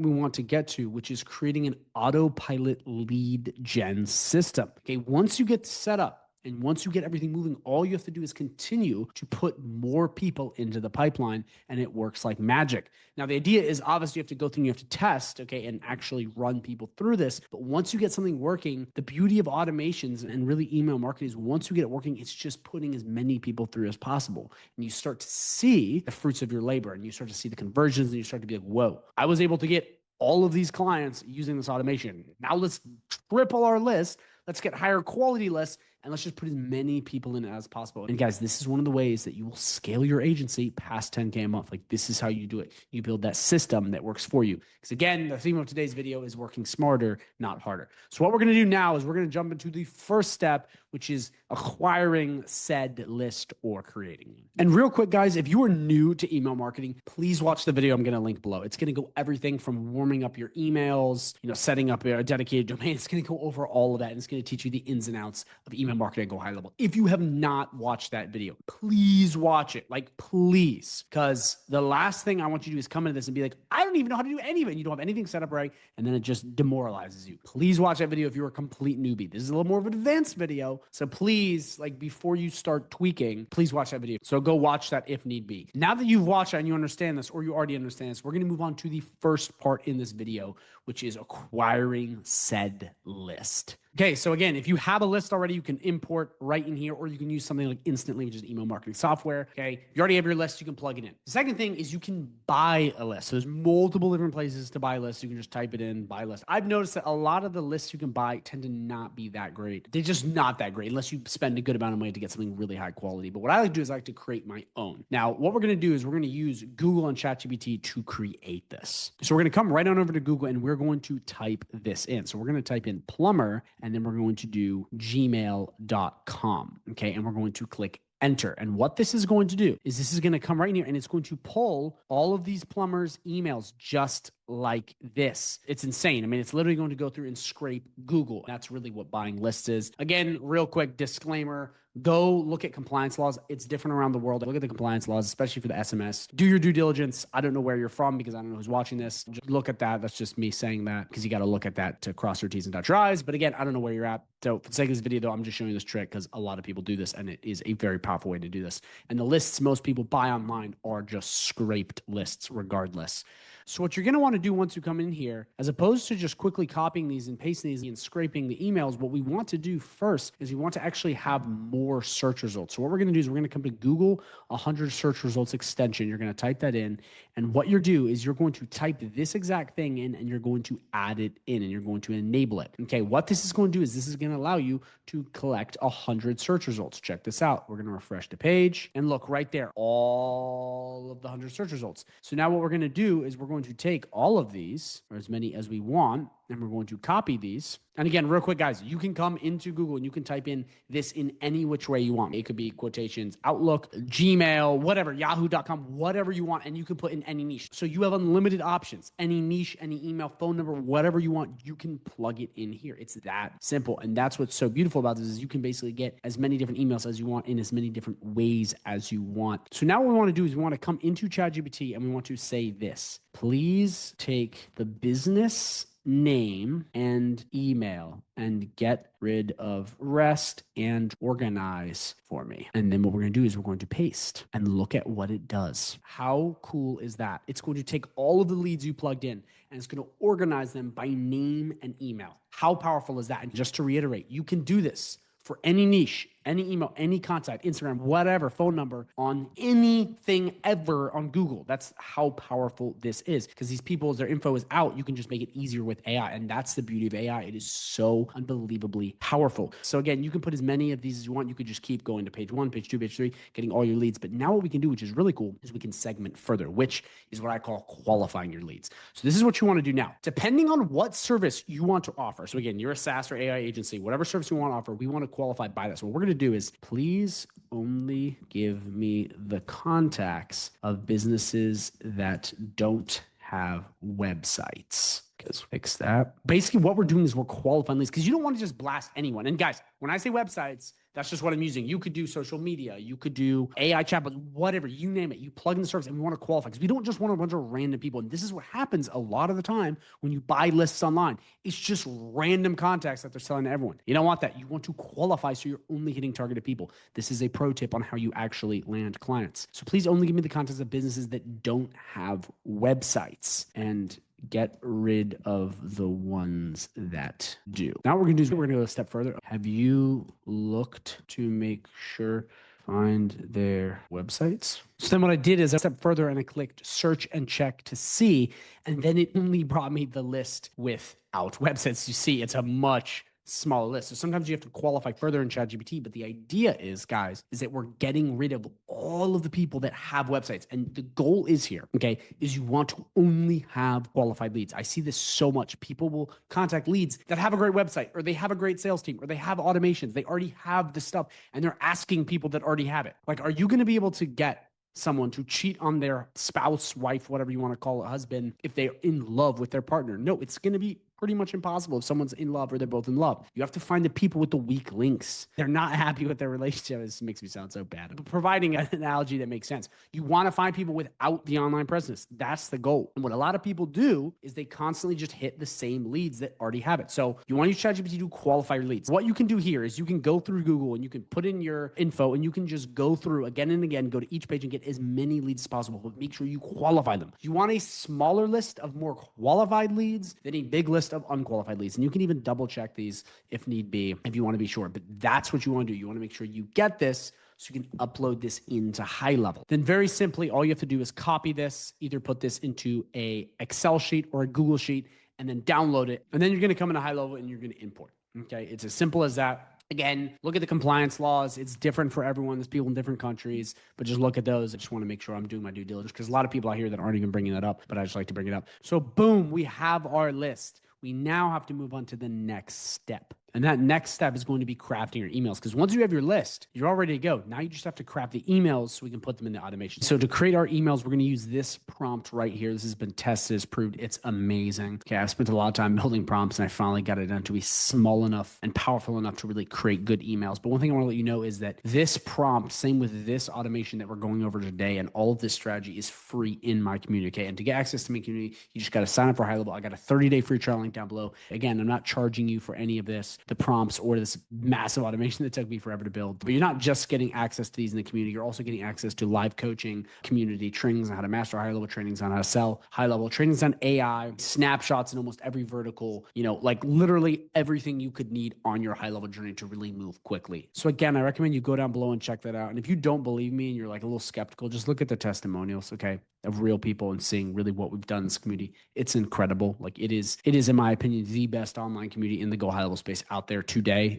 we want to get to, which is creating an autopilot lead gen system. Okay. Once you get set up, and once you get everything moving, all you have to do is continue to put more people into the pipeline and it works like magic. Now, the idea is obviously you have to go through and you have to test, okay, and actually run people through this. But once you get something working, the beauty of automations and really email marketing is once you get it working, it's just putting as many people through as possible. And you start to see the fruits of your labor and you start to see the conversions and you start to be like, whoa, I was able to get all of these clients using this automation. Now let's triple our list. Let's get higher quality lists and let's just put as many people in as possible. And guys, this is one of the ways that you will scale your agency past 10K a month. Like this is how you do it. You build that system that works for you. Because again, the theme of today's video is working smarter, not harder. So what we're going to do now is we're going to jump into the first step, which is acquiring said list or creating one. And real quick, guys, if you are new to email marketing, please watch the video I'm going to link below. It's going to go everything from warming up your emails, setting up a dedicated domain. It's going to go over all of that. And it's going to teach you the ins and outs of email marketing at GoHighLevel. If you have not watched that video, please watch it. Like, please. Because the last thing I want you to do is come into this and be like, I don't even know how to do any of it. You don't have anything set up right. And then it just demoralizes you. Please watch that video if you're a complete newbie. This is a little more of an advanced video. So please, like before you start tweaking, please watch that video. So go watch that if need be. Now that you've watched that and you understand this, or you already understand this, we're going to move on to the first part in this video, which is acquiring said list. Okay, so again, if you have a list already, you can import right in here, or you can use something like Instantly, which is email marketing software. Okay, you already have your list, you can plug it in. The second thing is you can buy a list. So there's multiple different places to buy lists. You can just type it in, buy list. I've noticed that a lot of the lists you can buy tend to not be that great. They're just not that great unless you spend a good amount of money to get something really high quality. But what I like to do is I like to create my own. Now, what we're going to do is we're going to use Google and ChatGPT to create this. So we're going to come right on over to Google and we're going to type this in. So we're going to type in plumber and then we're going to do gmail.com. Okay. And we're going to click enter. And what this is going to do is this is going to come right in here and it's going to pull all of these plumbers' emails just like this. It's insane. I mean, it's literally going to go through and scrape Google. That's really what buying lists is. Again, real quick disclaimer, go look at compliance laws. It's different around the world. Look at the compliance laws, especially for the SMS. Do your due diligence. I don't know where you're from because I don't know who's watching this. Just look at that. That's just me saying that because you got to look at that to cross your T's and dot your I's. But again, I don't know where you're at. So for the sake of this video, though, I'm just showing you this trick because a lot of people do this and it is a very powerful way to do this. And the lists most people buy online are just scraped lists regardless. So what you're going to want to do once you come in here, as opposed to just quickly copying these and pasting these and scraping the emails, what we want to do first is we want to actually have more search results. So what we're going to do is we're going to come to Google 100 search results extension. You're going to type that in. And what you're do is you're going to type this exact thing in and you're going to add it in and you're going to enable it. Okay, what this is going to do is this is going to allow you to collect 100 search results. Check this out. We're going to refresh the page and look right there, all of the 100 search results. So now what we're going to do is we're going to take all of these, or as many as we want, and we're going to copy these. And again, real quick, guys, you can come into Google and you can type in this in any which way you want. It could be quotations, Outlook, Gmail, whatever, yahoo.com, whatever you want, and you can put in any niche. So you have unlimited options, any niche, any email, phone number, whatever you want, you can plug it in here. It's that simple. And that's what's so beautiful about this is you can basically get as many different emails as you want in as many different ways as you want. So now what we want to do is we want to come into ChatGPT and we want to say this. Please take the business name and email and get rid of rest and organize for me. And then what we're going to do is we're going to paste and look at what it does. How cool is that? It's going to take all of the leads you plugged in and it's going to organize them by name and email. How powerful is that? And just to reiterate, you can do this for any niche, any email, any contact, Instagram, whatever, phone number, on anything ever on Google. That's how powerful this is. Because these people, as their info is out, you can just make it easier with AI. And that's the beauty of AI. It is so unbelievably powerful. So again, you can put as many of these as you want. You could just keep going to page 1, page 2, page 3, getting all your leads. But now what we can do, which is really cool, is we can segment further, which is what I call qualifying your leads. So this is what you want to do now. Depending on what service you want to offer. So again, you're a SaaS or AI agency, whatever service you want to offer, we want to qualify by that. So what we're going to do is please only give me the contacts of businesses that don't have websites. Because fix that. Basically, what we're doing is we're qualifying leads because you don't want to just blast anyone. And guys, when I say websites, that's just what I'm using. You could do social media. You could do AI chatbot, whatever, you name it. You plug in the service and we want to qualify because we don't just want a bunch of random people. And this is what happens a lot of the time when you buy lists online. It's just random contacts that they're selling to everyone. You don't want that. You want to qualify so you're only hitting targeted people. This is a pro tip on how you actually land clients. So please only give me the contacts of businesses that don't have websites and get rid of the ones that do. Now what we're going to do is we're going to go a step further. Have you looked to make sure find their websites? So then what I did is I stepped further and I clicked search and check to see, and then it only brought me the list without websites. You see, it's a much smaller list. So sometimes you have to qualify further in ChatGPT, but the idea is, guys, is that we're getting rid of all of the people that have websites. And the goal is here, okay, is you want to only have qualified leads. I see this so much. People will contact leads that have a great website or they have a great sales team or they have automations. They already have the stuff and they're asking people that already have it. Like, are you going to be able to get someone to cheat on their spouse, wife, whatever you want to call it, husband, if they're in love with their partner? No, it's going to be pretty much impossible if someone's in love or they're both in love. You have to find the people with the weak links. They're not happy with their relationship. This makes me sound so bad. But providing an analogy that makes sense. You want to find people without the online presence. That's the goal. And what a lot of people do is they constantly just hit the same leads that already have it. So you want to use ChatGPT to qualify your leads. What you can do here is you can go through Google and you can put in your info and you can just go through again and again, go to each page and get as many leads as possible, but make sure you qualify them. You want a smaller list of more qualified leads than a big list of unqualified leads. And you can even double check these if need be, if you want to be sure, but that's what you want to do. You want to make sure you get this so you can upload this into HighLevel. Then very simply, all you have to do is copy this, either put this into a Excel sheet or a Google sheet, and then download it. And then you're going to come into HighLevel and you're going to import. Okay. It's as simple as that. Again, look at the compliance laws. It's different for everyone. There's people in different countries, but just look at those. I just want to make sure I'm doing my due diligence because a lot of people out here that aren't even bringing that up, but I just like to bring it up. So boom, we have our list. We now have to move on to the next step. And that next step is going to be crafting your emails. Because once you have your list, you're all ready to go. Now you just have to craft the emails so we can put them in the automation. So to create our emails, we're going to use this prompt right here. This has been tested, it's proved, it's amazing. Okay, I've spent a lot of time building prompts and I finally got it done to be small enough and powerful enough to really create good emails. But one thing I want to let you know is that this prompt, same with this automation that we're going over today, and all of this strategy is free in my community. Okay, and to get access to my community, you just got to sign up for High Level. I got a 30-day free trial link down below. Again, I'm not charging you for any of this, the prompts or this massive automation that took me forever to build. But you're not just getting access to these in the community, you're also getting access to live coaching, community trainings on how to master high level, trainings on how to sell high level, trainings on AI, snapshots in almost every vertical, like literally everything you could need on your high level journey to really move quickly. So again, I recommend you go down below and check that out. And if you don't believe me and you're like a little skeptical, just look at the testimonials, okay, of real people and seeing really what we've done in this community. It's incredible. Like it is in my opinion, the best online community in the Go High Level space out there today.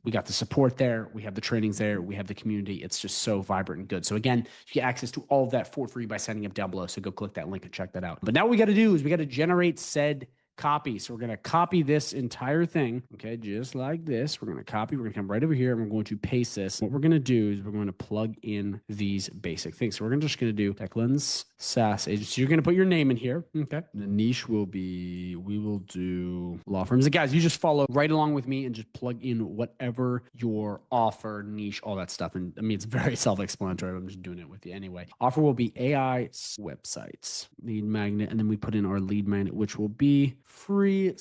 We got the support there. We have the trainings there. We have the community. It's just so vibrant and good. So again, you get access to all of that for free by signing up down below. So go click that link and check that out. But now what we got to do is we got to generate said copy. So we're going to copy this entire thing. Okay. Just like this. We're going to copy. We're going to come right over here and we're going to paste this. What we're going to do is we're going to plug in these basic things. So we're just going to do Techland's SaaS agency. You're going to put your name in here. Okay. The niche will be, we will do law firms. And guys, you just follow right along with me and just plug in whatever your offer, niche, all that stuff. And I mean, it's very self-explanatory. I'm just doing it with you anyway. Offer will be AI websites, lead magnet. And then we put in our lead magnet, which will be free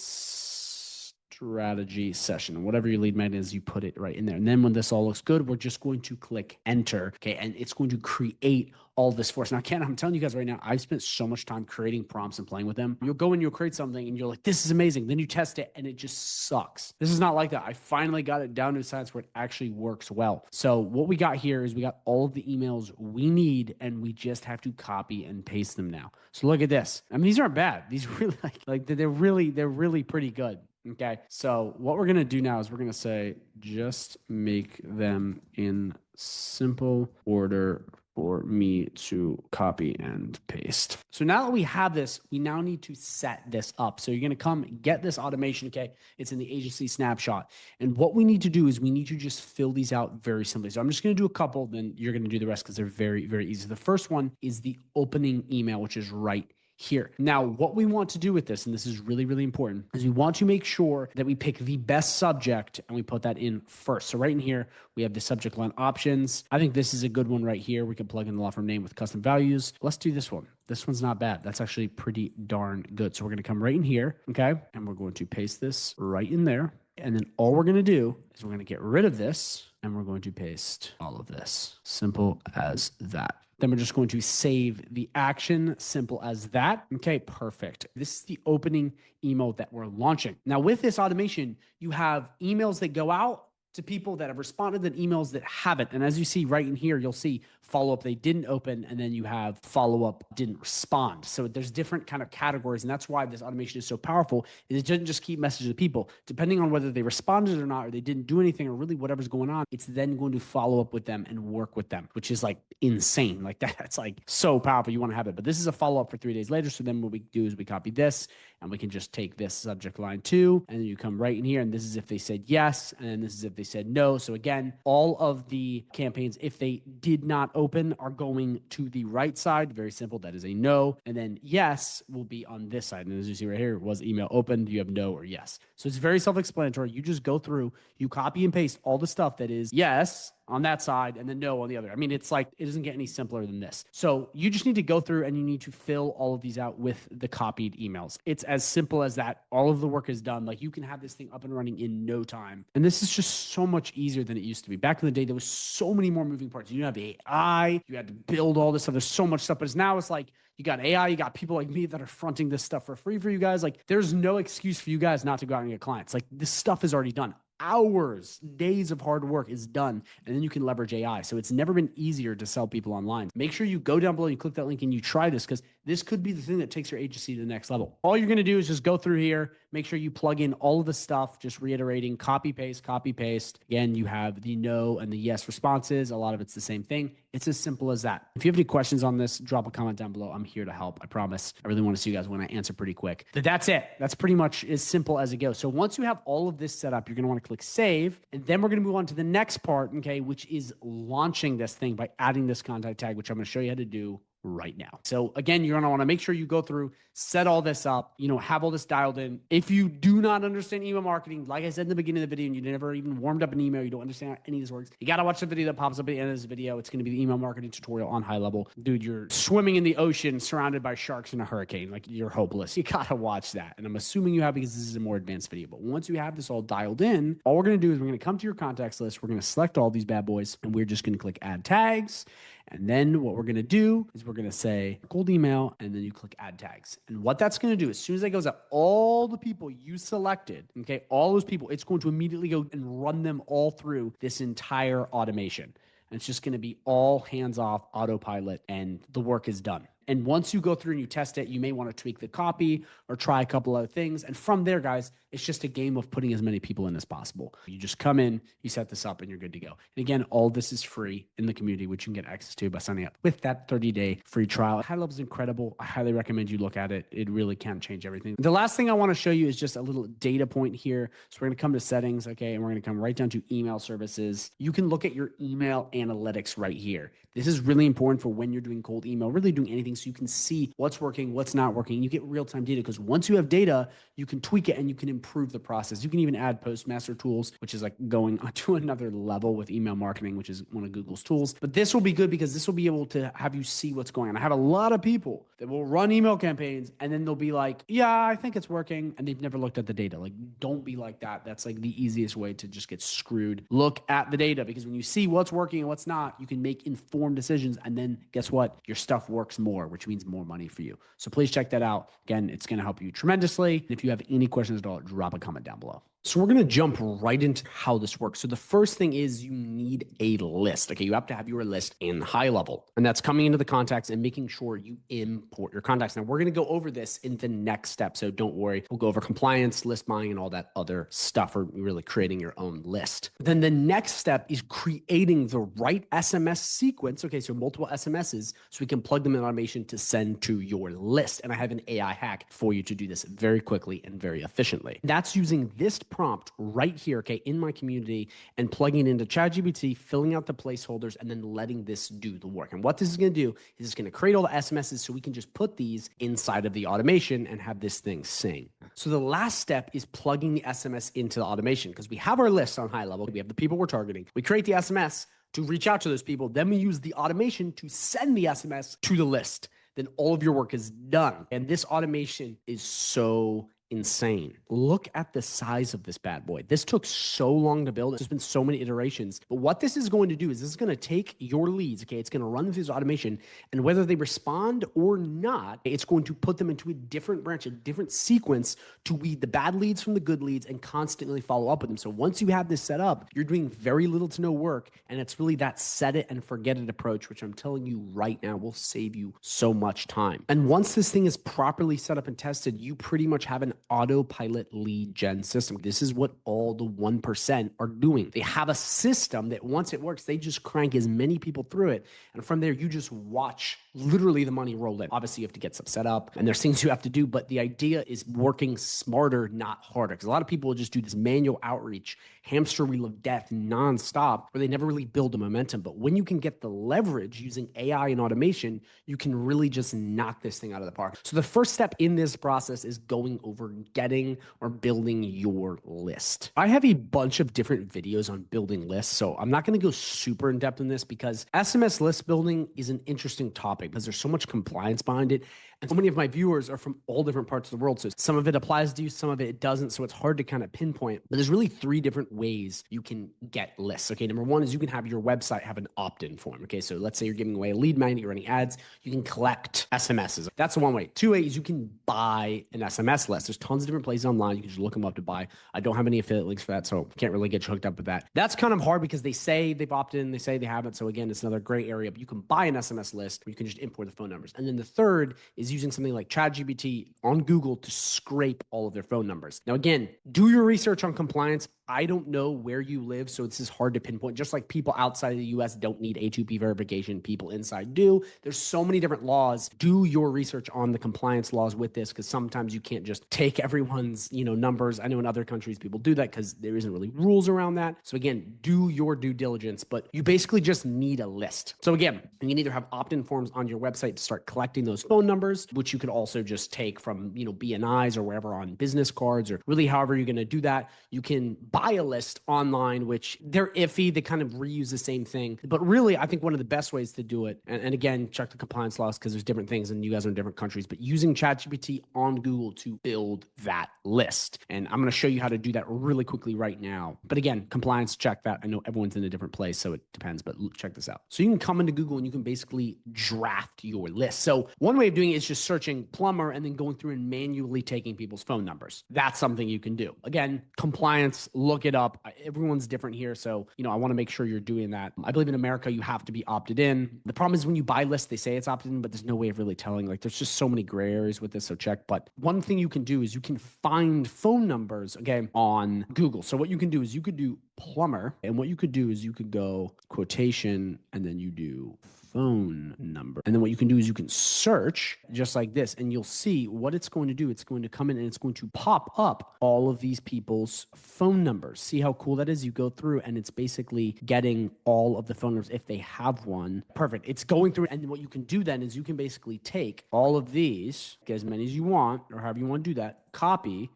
strategy session. Whatever your lead magnet is, you put it right in there. And then when this all looks good, we're just going to click enter. Okay. And it's going to create all this for us. Now, Ken, I'm telling you guys right now, I've spent so much time creating prompts and playing with them. You'll go and you'll create something and you're like, this is amazing. Then you test it and it just sucks. This is not like that. I finally got it down to a science where it actually works well. So what we got here is we got all of the emails we need and we just have to copy and paste them now. So look at this. I mean, these aren't bad. These really they're really pretty good. Okay. So what we're going to do now is we're going to say, just make them in simple order for me to copy and paste. So now that we have this, we now need to set this up. So you're going to come get this automation. Okay. It's in the agency snapshot. And what we need to do is we need to just fill these out very simply. So I'm just going to do a couple, then you're going to do the rest because they're very, very easy. The first one is the opening email, which is right here. Now, what we want to do with this, and this is really, really important, is we want to make sure that we pick the best subject and we put that in first. So right in here, we have the subject line options. I think this is a good one right here. We can plug in the law firm name with custom values. Let's do this one. This one's not bad. That's actually pretty darn good. So we're going to come right in here, okay? And we're going to paste this right in there. And then all we're going to do is we're going to get rid of this and we're going to paste all of this. Simple as that. Then we're just going to save the action, simple as that. Okay, perfect. This is the opening email that we're launching. Now with this automation, you have emails that go out to people that have responded and emails that haven't. And as you see right in here, you'll see follow-up they didn't open, and then you have follow-up didn't respond. So there's different kind of categories, and that's why this automation is so powerful. It doesn't just keep messages to people. Depending on whether they responded or not, or they didn't do anything, or really whatever's going on, it's then going to follow up with them and work with them, which is like insane. Like that's like so powerful. You want to have it. But this is a follow-up for 3 days later. So then what we do is we copy this, and we can just take this subject line too, and then you come right in here, and this is if they said yes, and then this is if they said no. So again, all of the campaigns, if they did not open, are going to the right side. Very simple. That is a no. And then yes will be on this side. And as you see right here, was email opened? You have no or yes. So it's very self-explanatory. You just go through, you copy and paste all the stuff that is yes on that side and then no on the other. I mean, it's like, it doesn't get any simpler than this. So you just need to go through and you need to fill all of these out with the copied emails. It's as simple as that. All of the work is done. Like you can have this thing up and running in no time. And this is just so much easier than it used to be. Back in the day, there was so many more moving parts. You didn't have AI, you had to build all this stuff. There's so much stuff, but now it's like, you got AI, you got people like me that are fronting this stuff for free for you guys. Like there's no excuse for you guys not to go out and get clients. Like this stuff is already done. Hours, days of hard work is done, and then you can leverage AI. So it's never been easier to sell people online. Make sure you go down below, you click that link, and you try this because this could be the thing that takes your agency to the next level. All you're going to do is just go through here, make sure you plug in all of the stuff, just reiterating, copy, paste, copy, paste. Again, you have the no and the yes responses. A lot of it's the same thing. It's as simple as that. If you have any questions on this, drop a comment down below. I'm here to help. I promise. I really want to see you guys when I answer pretty quick. But that's it. That's pretty much as simple as it goes. So once you have all of this set up, you're going to want to click save. And then we're going to move on to the next part, okay, which is launching this thing by adding this contact tag, which I'm going to show you how to do right now. So again, you're going to want to make sure you go through, set all this up, have all this dialed in. If you do not understand email marketing, like I said in the beginning of the video, and you never even warmed up an email, you don't understand how any of this works, you got to watch the video that pops up at the end of this video. It's going to be the email marketing tutorial on high level. Dude, you're swimming in the ocean surrounded by sharks in a hurricane. Like, you're hopeless. You got to watch that. And I'm assuming you have, because this is a more advanced video. But once you have this all dialed in, all we're going to do is we're going to come to your contacts list. We're going to select all these bad boys, and we're just going to click add tags. And then what we're going to do is we're going to say cold email, and then you click add tags. And what that's going to do, as soon as that goes out, all the people you selected, okay, all those people, it's going to immediately go and run them all through this entire automation. And it's just going to be all hands off autopilot, and the work is done. And once you go through and you test it, you may want to tweak the copy or try a couple other things. And from there, guys, it's just a game of putting as many people in as possible. You just come in, you set this up, and you're good to go. And again, all this is free in the community, which you can get access to by signing up with that 30-day free trial. High Level is incredible. I highly recommend you look at it. It really can change everything. The last thing I want to show you is just a little data point here. So we're going to come to settings, okay, and we're going to come right down to email services. You can look at your email analytics right here. This is really important for when you're doing cold email, really doing anything, so you can see what's working, what's not working. You get real-time data, because once you have data, you can tweak it and you can improve the process. You can even add postmaster tools, which is like going to another level with email marketing, which is one of Google's tools. But this will be good because this will be able to have you see what's going on. I have a lot of people that will run email campaigns and then they'll be like, yeah, I think it's working. And they've never looked at the data. Like, don't be like that. That's like the easiest way to just get screwed. Look at the data, because when you see what's working and what's not, you can make informed decisions. And then guess what? Your stuff works more, which means more money for you. So please check that out. Again, it's going to help you tremendously. If you have any questions at all, drop a comment down below. So we're going to jump right into how this works. So the first thing is you need a list. Okay, you have to have your list in high level, and that's coming into the contacts and making sure you import your contacts. Now we're going to go over this in the next step, so don't worry. We'll go over compliance, list buying, and all that other stuff, or really creating your own list. Then the next step is creating the right SMS sequence. Okay, so multiple SMSs, so we can plug them in automation to send to your list. And I have an AI hack for you to do this very quickly and very efficiently. That's using this prompt right here, okay, in my community, and plugging it into ChatGPT, filling out the placeholders, and then letting this do the work. And what this is going to do is it's going to create all the SMSs, so we can just put these inside of the automation and have this thing sing. So the last step is plugging the SMS into the automation, because we have our list on high level. We have the people we're targeting. We create the SMS to reach out to those people. Then we use the automation to send the SMS to the list. Then all of your work is done. And this automation is so insane. Look at the size of this bad boy. This took so long to build. There's been so many iterations. But what this is going to do is this is going to take your leads, okay? It's going to run through this automation, and whether they respond or not, it's going to put them into a different branch, a different sequence to weed the bad leads from the good leads and constantly follow up with them. So once you have this set up, you're doing very little to no work, and it's really that set it and forget it approach, which I'm telling you right now will save you so much time. And once this thing is properly set up and tested, you pretty much have an autopilot lead gen system. This is what all the 1% are doing. They have a system that once it works, they just crank as many people through it. And from there, you just watch literally the money roll in. Obviously, you have to get stuff set up and there's things you have to do, but the idea is working smarter, not harder. Because a lot of people will just do this manual outreach, hamster wheel of death nonstop, where they never really build a momentum. But when you can get the leverage using AI and automation, you can really just knock this thing out of the park. So the first step in this process is going over getting or building your list. I have a bunch of different videos on building lists, so I'm not going to go super in depth in this because SMS list building is an interesting topic because there's so much compliance behind it. And so many of my viewers are from all different parts of the world. So some of it applies to you, some of it doesn't. So it's hard to kind of pinpoint, but there's really 3 different ways you can get lists. Okay. Number 1 is you can have your website have an opt-in form. Okay. So let's say you're giving away a lead magnet, you're running ads, you can collect SMSs. That's the one way. 2 ways you can buy an SMS list. There's tons of different places online. You can just look them up to buy. I don't have any affiliate links for that, so can't really get you hooked up with that. That's kind of hard because they say they've opted in, they say they haven't. So again, it's another gray area, but you can buy an SMS list, or you can just import the phone numbers. And then the third is using something like ChatGPT on Google to scrape all of their phone numbers. Now, again, do your research on compliance. I don't know where you live, so this is hard to pinpoint. Just like people outside of the US don't need A2P verification, people inside do. There's so many different laws. Do your research on the compliance laws with this, because sometimes you can't just take everyone's, numbers. I know in other countries people do that because there isn't really rules around that. So again, do your due diligence, but you basically just need a list. So again, you can either have opt-in forms on your website to start collecting those phone numbers, which you could also just take from, BNIs or wherever on business cards, or really however you're going to do that. You can buy a list online, which they're iffy. They kind of reuse the same thing. But really, I think one of the best ways to do it, and again, check the compliance laws because there's different things and you guys are in different countries, but using ChatGPT on Google to build that list. And I'm going to show you how to do that really quickly right now. But again, compliance, check that. I know everyone's in a different place, so it depends, but check this out. So you can come into Google and you can basically draft your list. So one way of doing it is just searching plumber and then going through and manually taking people's phone numbers. That's something you can do. Again, compliance, look it up. Everyone's different here. So, I want to make sure you're doing that. I believe in America, you have to be opted in. The problem is when you buy lists, they say it's opted in, but there's no way of really telling. Like there's just so many gray areas with this. So check. But one thing you can do is you can find phone numbers, okay, on Google. So what you can do is you could do plumber. And what you could do is you could go quotation and then you do phone number. And then what you can do is you can search just like this and you'll see what it's going to do. It's going to come in and it's going to pop up all of these people's phone numbers. See how cool that is? You go through and it's basically getting all of the phone numbers if they have one. Perfect. It's going through. And what you can do then is you can basically take all of these, get as many as you want, or however you want to do that, copy,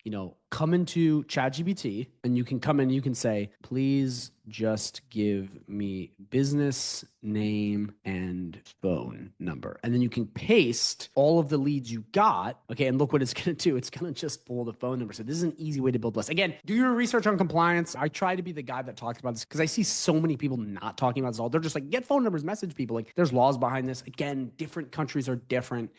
come into ChatGPT and you can come in, you can say, please just give me business name and phone number. And then you can paste all of the leads you got. Okay. And look what it's going to do. It's going to just pull the phone number. So this is an easy way to build lists. Again, do your research on compliance. I try to be the guy that talks about this because I see so many people not talking about this at all. They're just like, get phone numbers, message people. Like there's laws behind this. Again, different countries are different.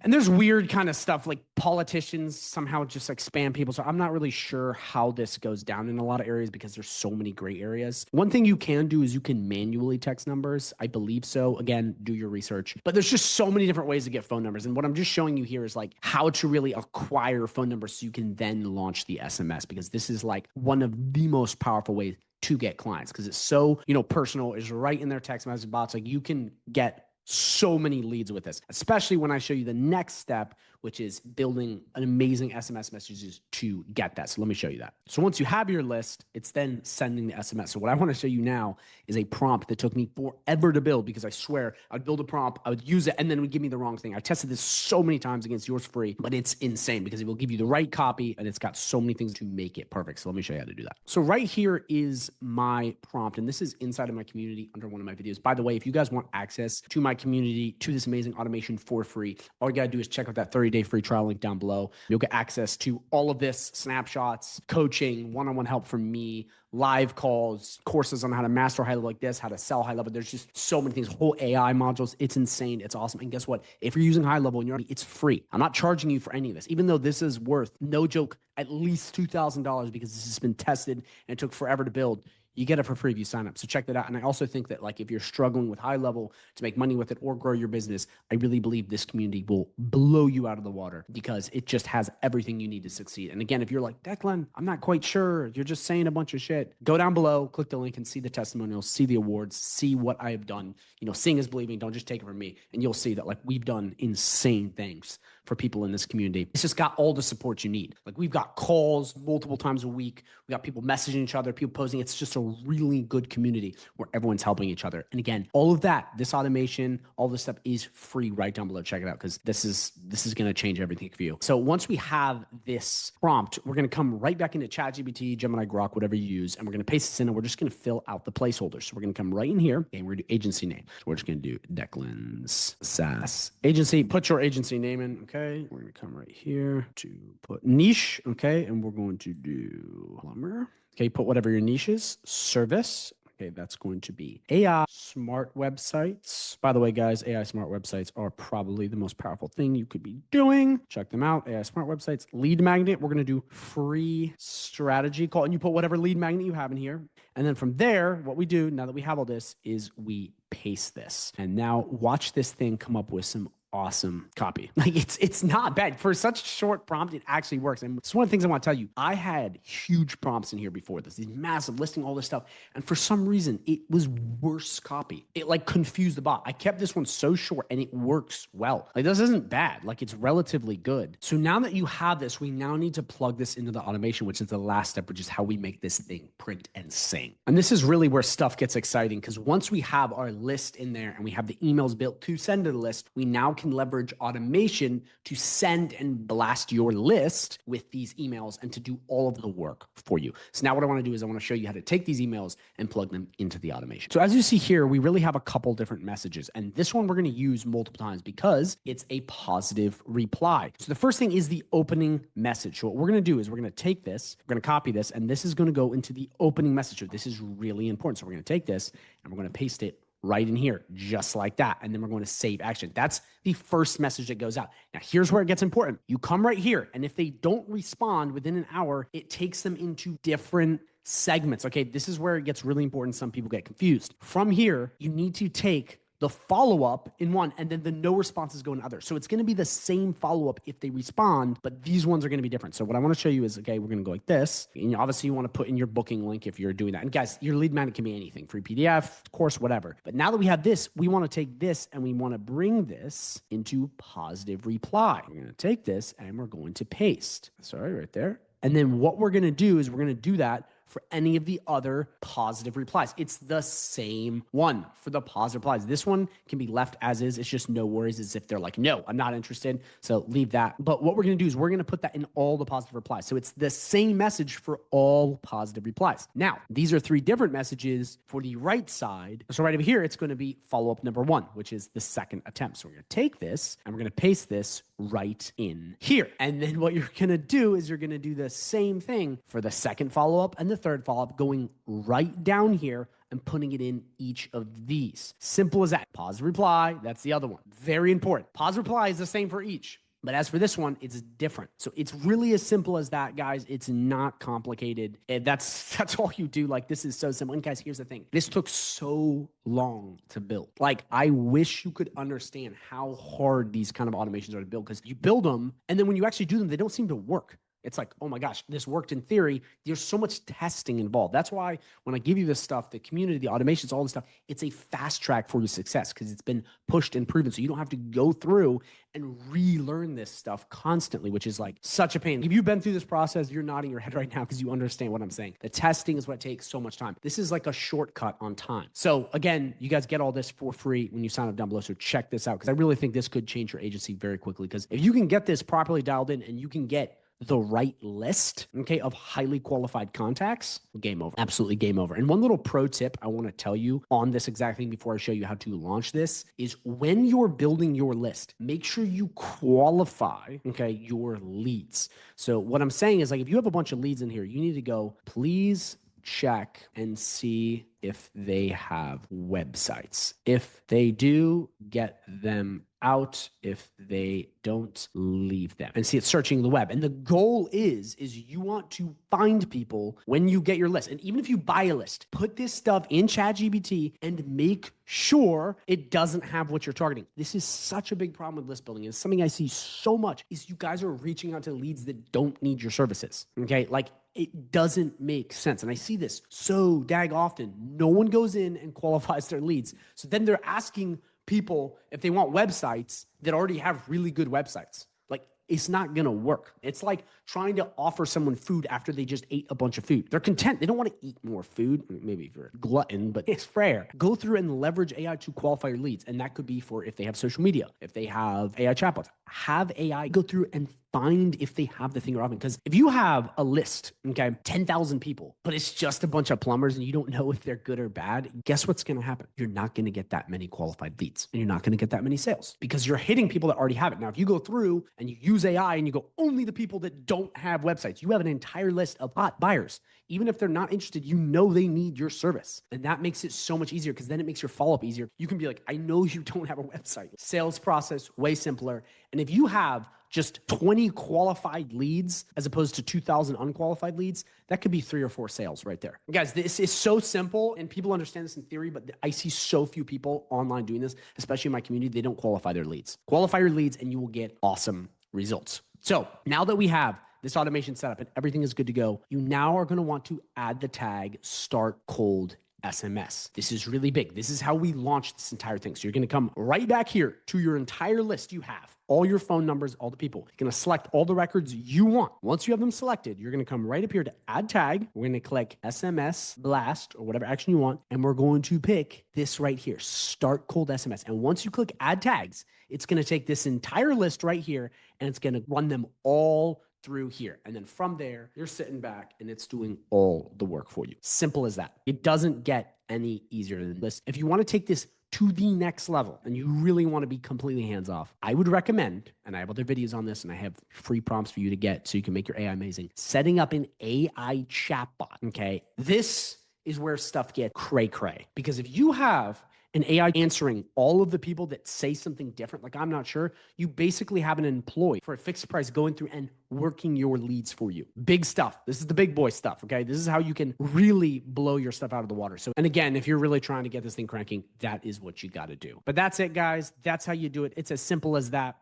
And there's weird kind of stuff like politicians somehow just like spam people. So I'm not really sure how this goes down in a lot of areas because there's so many gray areas. One thing you can do is you can manually text numbers. I believe so. Again, do your research. But there's just so many different ways to get phone numbers. And what I'm just showing you here is like how to really acquire phone numbers so you can then launch the SMS, because this is like one of the most powerful ways to get clients because it's so, personal. It's right in their text message box. Like you can get so many leads with this, especially when I show you the next step, which is building an amazing SMS messages to get that. So let me show you that. So once you have your list, it's then sending the SMS. So what I want to show you now is a prompt that took me forever to build because I swear I'd build a prompt, I would use it, and then it would give me the wrong thing. I tested this so many times against yours free, but it's insane because it will give you the right copy and it's got so many things to make it perfect. So let me show you how to do that. So right here is my prompt, and this is inside of my community under one of my videos. By the way, if you guys want access to my community, to this amazing automation for free, all you got to do is check out that 30-day free trial link down below. You'll get access to all of this, snapshots, coaching, one-on-one help from me, live calls, courses on how to master high level like this, how to sell high level. There's just so many things, whole AI modules. It's insane. It's awesome. And guess what? If you're using high level and it's free. I'm not charging you for any of this, even though this is worth, no joke, at least $2,000 because this has been tested and it took forever to build. You get it for free if you sign up. So check that out. And I also think that like if you're struggling with high level to make money with it or grow your business, I really believe this community will blow you out of the water because it just has everything you need to succeed. And again, if you're like, Declan, I'm not quite sure, you're just saying a bunch of shit, go down below, click the link and see the testimonials, see the awards, see what I have done. Seeing is believing. Don't just take it from me. And you'll see that like we've done insane things for people in this community. It's just got all the support you need. Like we've got calls multiple times a week. We got people messaging each other, people posting. It's just a really good community where everyone's helping each other. And again, all of that, this automation, all this stuff is free right down below. Check it out because this is going to change everything for you. So once we have this prompt, we're going to come right back into ChatGPT, Gemini, Grok, whatever you use, and we're going to paste this in and we're just going to fill out the placeholders. So we're going to come right in here and we're going to do agency name. So we're just going to do Declan's SaaS agency. Put your agency name in. Okay. We're going to come right here to put niche. Okay. And we're going to do plumber. Okay. Put whatever your niche is. Service. Okay, that's going to be AI smart websites. By the way, guys, AI smart websites are probably the most powerful thing you could be doing. Check them out. AI smart websites, lead magnet. We're going to do free strategy call, and you put whatever lead magnet you have in here. And then from there, what we do now that we have all this is we paste this. And now watch this thing come up with some awesome copy. Like it's not bad for such a short prompt. It actually works. And it's one of the things I want to tell you. I had huge prompts in here before this, these massive listing, all this stuff. And for some reason, it was worse copy. It like confused the bot. I kept this one so short and it works well. Like this isn't bad. Like it's relatively good. So now that you have this, we now need to plug this into the automation, which is the last step, which is how we make this thing print and sing. And this is really where stuff gets exciting because once we have our list in there and we have the emails built to send to the list, we now can leverage automation to send and blast your list with these emails and to do all of the work for you. So now what I want to do is I want to show you how to take these emails and plug them into the automation. So as you see here, we really have a couple different messages. And this one we're going to use multiple times because it's a positive reply. So the first thing is the opening message. So what we're going to do is we're going to take this, we're going to copy this, and this is going to go into the opening message. So this is really important. So we're going to take this and we're going to paste it right in here, just like that. And then we're going to save action. That's the first message that goes out. Now, here's where it gets important. You come right here, and if they don't respond within an hour, it takes them into different segments. Okay, this is where it gets really important. Some people get confused. From here, you need to take the follow-up in one, and then the no responses go in other. So it's going to be the same follow-up if they respond, but these ones are going to be different. So what I want to show you is, okay, we're going to go like this. And obviously you want to put in your booking link if you're doing that. And guys, your lead magnet can be anything, free PDF, course, whatever. But now that we have this, we want to take this and we want to bring this into positive reply. We're going to take this and we're going to paste. Sorry, right there. And then what we're going to do is we're going to do that for any of the other positive replies. It's the same one for the positive replies. This one can be left as is. It's just no worries as if they're like, no, I'm not interested. So leave that. But what we're going to do is we're going to put that in all the positive replies. So it's the same message for all positive replies. Now, these are three different messages for the right side. So right over here, it's going to be follow-up number one, which is the second attempt. So we're going to take this and we're going to paste this right in here. And then what you're going to do is you're going to do the same thing for the second follow-up and the third follow-up, going right down here and putting it in each of these. Simple as that. Positive reply, that's the other one. Very important. Positive reply is the same for each. But as for this one, it's different. So it's really as simple as that, guys. It's not complicated. And that's all you do. Like, this is so simple. And guys, here's the thing. This took so long to build. Like, I wish you could understand how hard these kind of automations are to build, because you build them, and then when you actually do them, they don't seem to work. It's like, oh my gosh, this worked in theory. There's so much testing involved. That's why when I give you this stuff, the community, the automations, all this stuff, it's a fast track for your success because it's been pushed and proven. So you don't have to go through and relearn this stuff constantly, which is like such a pain. If you've been through this process, you're nodding your head right now because you understand what I'm saying. The testing is what takes so much time. This is like a shortcut on time. So again, you guys get all this for free when you sign up down below. So check this out because I really think this could change your agency very quickly, because if you can get this properly dialed in and you can get the right list, okay, of highly qualified contacts, game over. Absolutely game over. And one little pro tip I want to tell you on this exact thing before I show you how to launch this is when you're building your list, make sure you qualify, okay, your leads. So what I'm saying is, like, if you have a bunch of leads in here, you need to go, please check and see if they have websites. If they do, get them out. If they don't, leave them. And see, it's searching the web. And the goal is you want to find people when you get your list. And even if you buy a list, put this stuff in ChatGPT and make sure it doesn't have what you're targeting. This is such a big problem with list building. It's something I see so much is you guys are reaching out to leads that don't need your services. Okay. Like, it doesn't make sense. And I see this so dag often. No one goes in and qualifies their leads. So then they're asking people if they want websites that already have really good websites. Like, it's not going to work. It's like trying to offer someone food after they just ate a bunch of food. They're content. They don't want to eat more food. Maybe if you're a glutton, but it's fair. Go through and leverage AI to qualify your leads. And that could be for if they have social media, if they have AI chatbots, have AI go through and find if they have the thing or oven. Because if you have a list, okay, 10,000 people, but it's just a bunch of plumbers and you don't know if they're good or bad, guess what's going to happen? You're not going to get that many qualified leads and you're not going to get that many sales because you're hitting people that already have it. Now, if you go through and you use AI and you go only the people that don't have websites, you have an entire list of hot buyers. Even if they're not interested, you know they need your service. And that makes it so much easier because then it makes your follow-up easier. You can be like, I know you don't have a website. Sales process, way simpler. And if you have just 20 qualified leads as opposed to 2,000 unqualified leads, that could be 3 or 4 sales right there. Guys, this is so simple and people understand this in theory, but I see so few people online doing this, especially in my community. They don't qualify their leads. Qualify your leads and you will get awesome results. So now that we have this automation set up and everything is good to go, you now are going to want to add the tag start cold SMS. This is really big. This is how we launch this entire thing. So you're going to come right back here to your entire list you have, all your phone numbers, all the people. You're going to select all the records you want. Once you have them selected, you're going to come right up here to add tag. We're going to click SMS blast or whatever action you want. And we're going to pick this right here, start cold SMS. And once you click add tags, it's going to take this entire list right here and it's going to run them all through here. And then from there, you're sitting back and it's doing all the work for you. Simple as that. It doesn't get any easier than this. If you want to take this to the next level and you really want to be completely hands off, I would recommend, and I have other videos on this and I have free prompts for you to get so you can make your AI amazing, setting up an AI chatbot. Okay. This is where stuff gets cray. Because if you have an AI answering all of the people that say something different, like I'm not sure, you basically have an employee for a fixed price going through and working your leads for you. Big stuff. This is the big boy stuff, okay? This is how you can really blow your stuff out of the water. So, and again, if you're really trying to get this thing cranking, that is what you got to do. But that's it, guys. That's how you do it. It's as simple as that.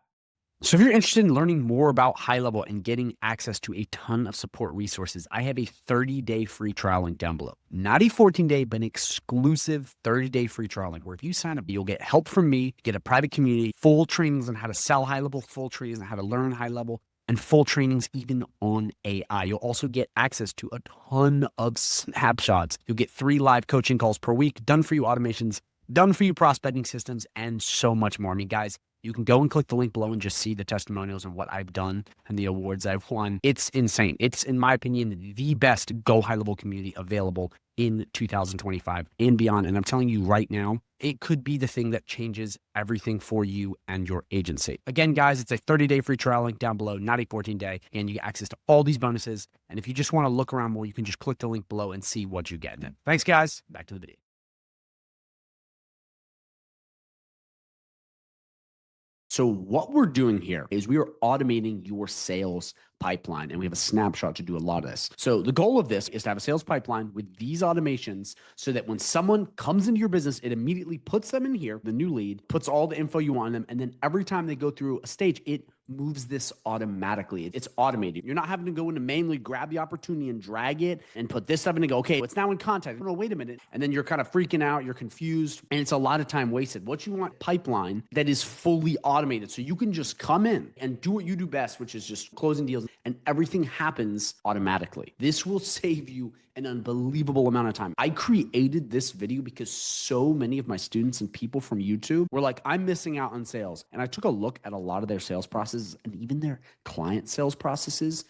So if you're interested in learning more about High Level and getting access to a ton of support resources, I have a 30-day free trial link down below. Not a 14-day, but an exclusive 30-day free trial link where if you sign up, you'll get help from me, get a private community, full trainings on how to sell High Level, full trainings on how to learn High Level, and full trainings even on AI. You'll also get access to a ton of snapshots. You'll get 3 live coaching calls per week, done for you automations, done for you prospecting systems, and so much more. I mean, guys, you can go and click the link below and just see the testimonials and what I've done and the awards I've won. It's insane. It's, in my opinion, the best Go High Level community available in 2025 and beyond. And I'm telling you right now, it could be the thing that changes everything for you and your agency. Again, guys, it's a 30-day free trial link down below, not a 14-day, and you get access to all these bonuses. And if you just want to look around more, you can just click the link below and see what you get. Thanks, guys. Back to the video. So what we're doing here is we are automating your sales pipeline, and we have a snapshot to do a lot of this. So the goal of this is to have a sales pipeline with these automations so that when someone comes into your business, it immediately puts them in here, the new lead, puts all the info you want in them, and then every time they go through a stage, it moves this automatically. It's automated. You're not having to go in and manually grab the opportunity and drag it and put this stuff in and go, okay, it's now in contact. No, wait a minute. And then you're kind of freaking out, you're confused, and it's a lot of time wasted. What you want, pipeline that is fully automated. So you can just come in and do what you do best, which is just closing deals, and everything happens automatically. This will save you an unbelievable amount of time. I created this video because so many of my students and people from YouTube were like, I'm missing out on sales. And I took a look at a lot of their sales processes and even their client sales processes.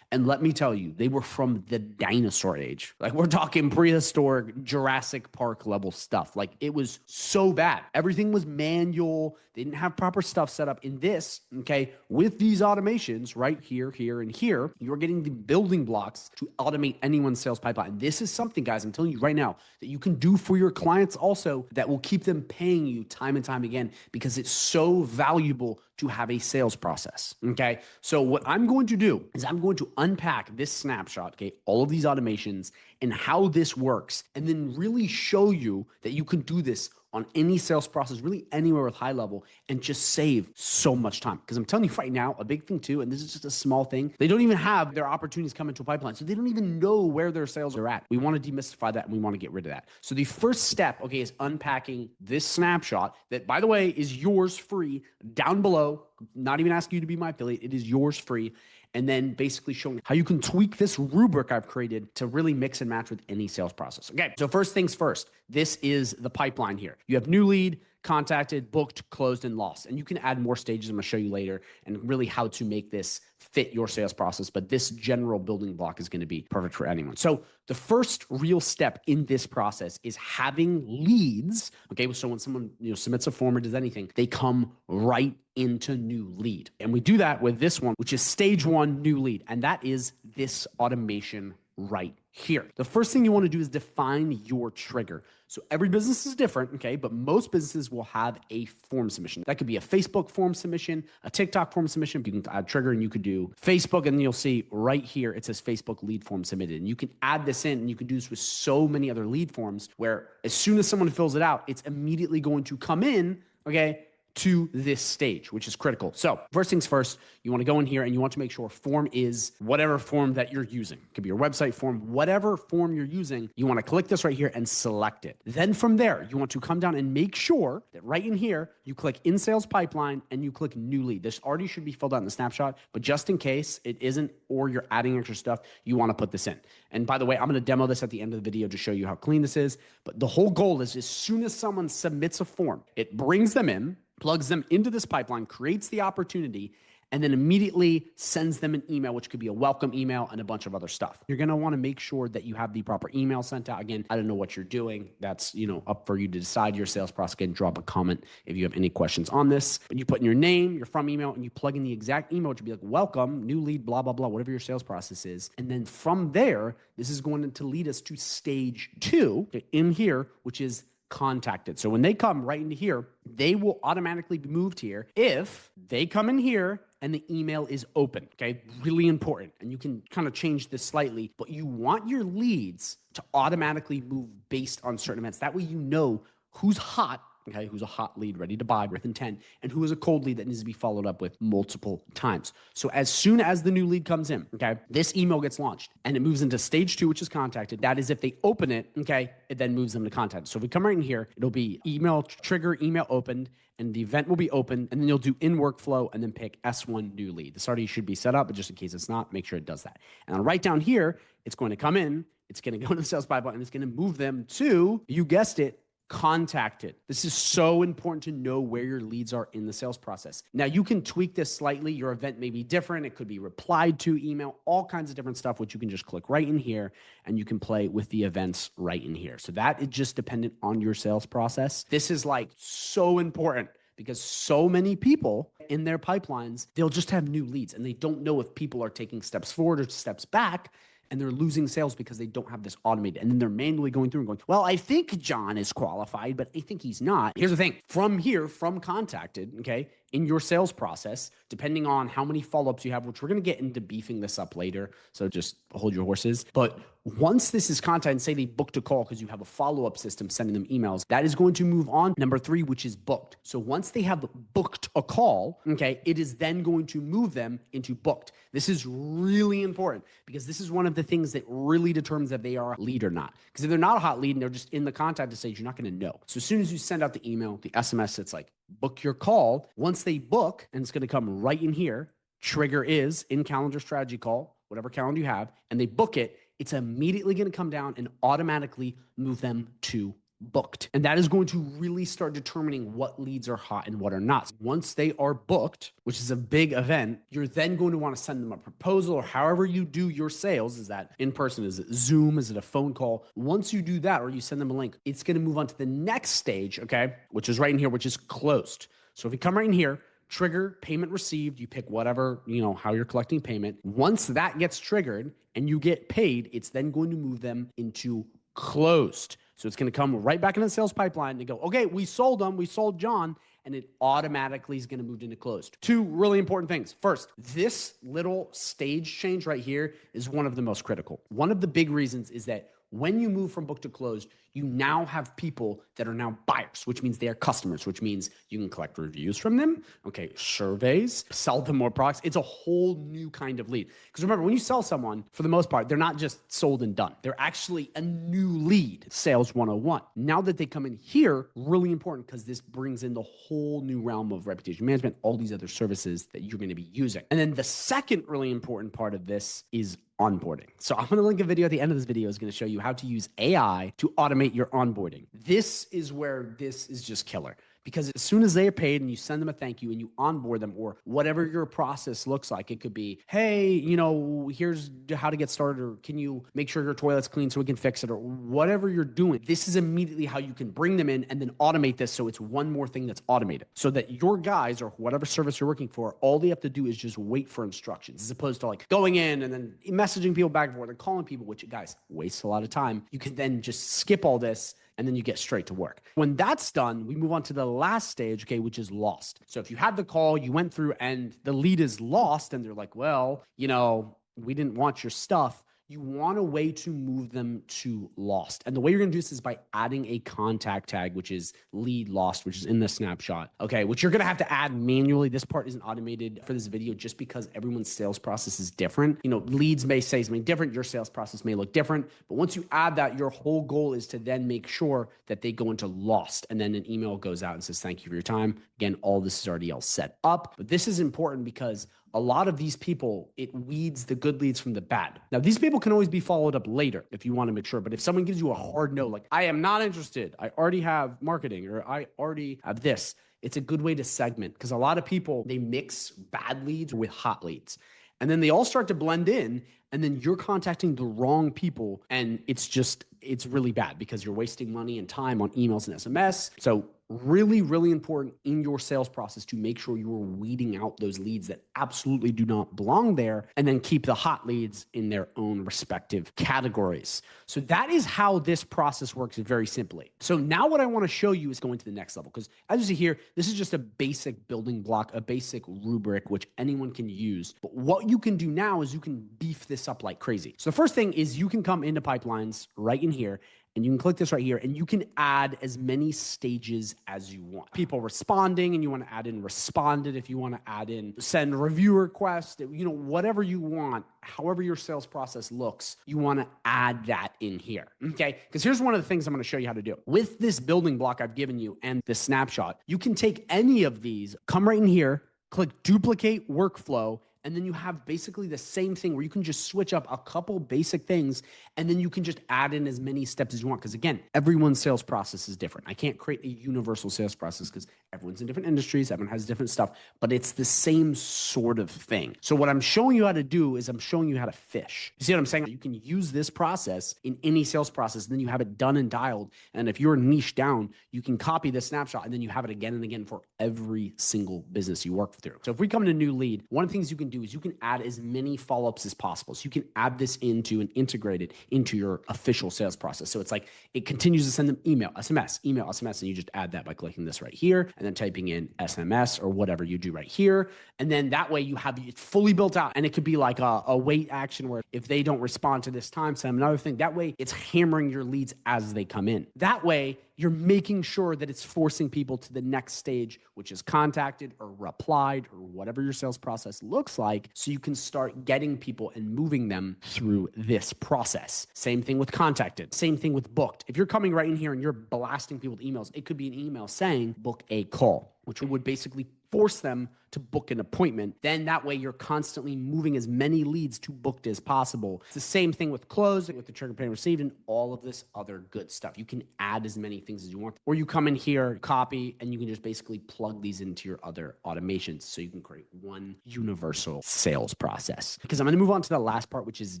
And let me tell you, they were from the dinosaur age. Like we're talking prehistoric Jurassic Park level stuff. Like it was so bad. Everything was manual. They didn't have proper stuff set up. In this, okay, with these automations right here, here, and here, you're getting the building blocks to automate anyone's sales pipeline. This is something, guys, I'm telling you right now, that you can do for your clients also that will keep them paying you time and time again because it's so valuable to have a sales process, okay? So what I'm going to do is I'm going to unpack this snapshot, okay, all of these automations and how this works, and then really show you that you can do this on any sales process, really anywhere with High Level, and just save so much time. Because I'm telling you right now, a big thing too, and this is just a small thing, they don't even have their opportunities come into a pipeline. So they don't even know where their sales are at. We want to demystify that and we want to get rid of that. So the first step, okay, is unpacking this snapshot that, by the way, is yours free down below. Not even asking you to be my affiliate. It is yours free. And then basically showing how you can tweak this rubric I've created to really mix and match with any sales process. Okay, so first things first, this is the pipeline here. You have new lead, contacted, booked, closed, and lost. And you can add more stages. I'm going to show you later and really how to make this fit your sales process. But this general building block is going to be perfect for anyone. So the first real step in this process is having leads. Okay, so when someone submits a form or does anything, they come right into new lead. And we do that with this one, which is stage 1 new lead. And that is this automation right here. The first thing you want to do is define your trigger. So every business is different, okay? But most businesses will have a form submission. That could be a Facebook form submission, a TikTok form submission. You can add trigger and you could do Facebook, and you'll see right here, it says Facebook lead form submitted. And you can add this in, and you can do this with so many other lead forms where as soon as someone fills it out, it's immediately going to come in, okay, to this stage, which is critical. So first things first, you want to go in here and you want to make sure form is whatever form that you're using. It could be your website form, whatever form you're using. You want to click this right here and select it. Then from there, you want to come down and make sure that right in here, you click in sales pipeline and you click new lead. This already should be filled out in the snapshot, but just in case it isn't, or you're adding extra stuff, you want to put this in. And by the way, I'm going to demo this at the end of the video to show you how clean this is. But the whole goal is as soon as someone submits a form, it brings them in, plugs them into this pipeline, creates the opportunity, and then immediately sends them an email, which could be a welcome email and a bunch of other stuff. You're going to want to make sure that you have the proper email sent out. Again, I don't know what you're doing. That's, up for you to decide your sales process. Again, drop a comment if you have any questions on this. But you put in your name, your from email, and you plug in the exact email, which would be like, welcome, new lead, blah, blah, blah, whatever your sales process is. And then from there, this is going to lead us to stage 2 in here, which is contacted. So when they come right into here, they will automatically be moved here if they come in here and the email is open. Okay, really important. And you can kind of change this slightly, but you want your leads to automatically move based on certain events. That way you know who's hot, okay, who's a hot lead ready to buy with intent, and who is a cold lead that needs to be followed up with multiple times. So as soon as the new lead comes in, okay, this email gets launched and it moves into stage 2, which is contacted. That is if they open it, okay, it then moves them to contact. So if we come right in here, it'll be email trigger, email opened, and the event will be open, and then you'll do in workflow and then pick S1 new lead. This already should be set up, but just in case it's not, make sure it does that. And then right down here, it's going to come in, it's going to go into the sales pipeline, and it's going to move them to, you guessed it, contacted. This is so important to know where your leads are in the sales process. Now you can tweak this slightly. Your event may be different. It could be replied to email, all kinds of different stuff, which you can just click right in here and you can play with the events right in here. So that is just dependent on your sales process. This is like so important because so many people in their pipelines, they'll just have new leads and they don't know if people are taking steps forward or steps back. And they're losing sales because they don't have this automated. And then they're manually going through and going, well, I think John is qualified, but I think he's not. Here's the thing. From here, from contacted, okay, in your sales process, depending on how many follow-ups you have, which we're going to get into beefing this up later, so just hold your horses. But once this is contact, and say they booked a call because you have a follow-up system sending them emails, that is going to move on number 3, which is booked. So once they have booked a call, okay, it is then going to move them into booked. This is really important because this is one of the things that really determines if they are a lead or not. Because if they're not a hot lead and they're just in the contact stage, you're not going to know. So as soon as you send out the email, the SMS, it's like, book your call. Once they book, and it's going to come right in here, trigger is in calendar strategy call, whatever calendar you have, and they book it, it's immediately going to come down and automatically move them to booked. And that is going to really start determining what leads are hot and what are not. Once they are booked, which is a big event, you're then going to want to send them a proposal or however you do your sales. Is that in person? Is it Zoom? Is it a phone call? Once you do that or you send them a link, it's going to move on to the next stage, okay, which is right in here, which is closed. So if you come right in here, trigger payment received, you pick whatever, how you're collecting payment. Once that gets triggered and you get paid, it's then going to move them into closed. So it's going to come right back into the sales pipeline and go, okay, we sold them, we sold John, and it automatically is going to move into closed. 2 really important things. First, this little stage change right here is one of the most critical. One of the big reasons is that when you move from book to closed, you now have people that are now buyers, which means they are customers, which means you can collect reviews from them, okay, surveys, sell them more products. It's a whole new kind of lead. Because remember, when you sell someone, for the most part, they're not just sold and done. They're actually a new lead, sales 101. Now that they come in here, really important because this brings in the whole new realm of reputation management, all these other services that you're going to be using. And then the second really important part of this is onboarding. So I'm going to link a video at the end of this video is going to show you how to use AI to automate your onboarding. This is where this is just killer because as soon as they are paid and you send them a thank you and you onboard them, or whatever your process looks like, it could be, hey, you know, here's how to get started, or can you make sure your toilet's clean so we can fix it, or whatever you're doing. This is immediately how you can bring them in and then automate this, so it's one more thing that's automated, so that your guys or whatever service you're working for, all they have to do is just wait for instructions, as opposed to like going in and then messaging people back and forth and calling people, which, guys, wastes a lot of time. You can then just skip all this and then you get straight to work. When that's done, we move on to the last stage, okay, which is lost. So if you had the call, you went through and the lead is lost and they're like, well, you know, we didn't want your stuff. You want a way to move them to lost. And the way you're going to do this is by adding a contact tag, which is lead lost, which is in the snapshot. Okay, which you're going to have to add manually. This part isn't automated for this video just because everyone's sales process is different. You know, leads may say something different. Your sales process may look different. But once you add that, your whole goal is to then make sure that they go into lost. And then an email goes out and says, thank you for your time. Again, all this is already all set up. But this is important because a lot of these people, it weeds the good leads from the bad. Now, these people can always be followed up later if you want to make sure. But if someone gives you a hard no, like, I am not interested, I already have marketing, or I already have this, it's a good way to segment, because a lot of people, they mix bad leads with hot leads. And then they all start to blend in, and then you're contacting the wrong people. And it's really bad because you're wasting money and time on emails and SMS. So really, really important in your sales process to make sure you're weeding out those leads that absolutely do not belong there, and then keep the hot leads in their own respective categories. So that is how this process works very simply. So now what I want to show you is going to the next level, because as you see here, this is just a basic building block, a basic rubric, which anyone can use. But what you can do now is you can beef this up like crazy. So the first thing is you can come into pipelines right in here, and you can click this right here, and you can add as many stages as you want. People responding, and you want to add in responded. If you want to add in send review request, you know, whatever you want, however your sales process looks, you want to add that in here, okay? Because here's one of the things I'm going to show you how to do. With this building block I've given you and this snapshot, you can take any of these, come right in here, click duplicate workflow, and then you have basically the same thing where you can just switch up a couple basic things, and then you can just add in as many steps as you want. Because again, everyone's sales process is different. I can't create a universal sales process because everyone's in different industries, everyone has different stuff, but it's the same sort of thing. So what I'm showing you how to do is I'm showing you how to fish. You see what I'm saying? You can use this process in any sales process, and then you have it done and dialed. And if you're niche down, you can copy the snapshot, and then you have it again and again for every single business you work through. So if we come to new lead, one of the things you can do is you can add as many follow-ups as possible. So you can add this into and integrate it into your official sales process. So it's like it continues to send them email, SMS, and you just add that by clicking this right here and then typing in SMS or whatever you do right here. And then that way you have it fully built out, and it could be like a wait action where if they don't respond to this time, send them another thing. That way it's hammering your leads as they come in. That way you're making sure that it's forcing people to the next stage, which is contacted or replied or whatever your sales process looks like, so you can start getting people and moving them through this process. Same thing with contacted, same thing with booked. If you're coming right in here and you're blasting people with emails, it could be an email saying book a call, which would basically force them to book an appointment. Then that way you're constantly moving as many leads to booked as possible. It's the same thing with closed, with the trigger payment received, and all of this other good stuff. You can add as many things as you want, or you come in here, copy, and you can just basically plug these into your other automations so you can create one universal sales process. Because I'm going to move on to the last part, which is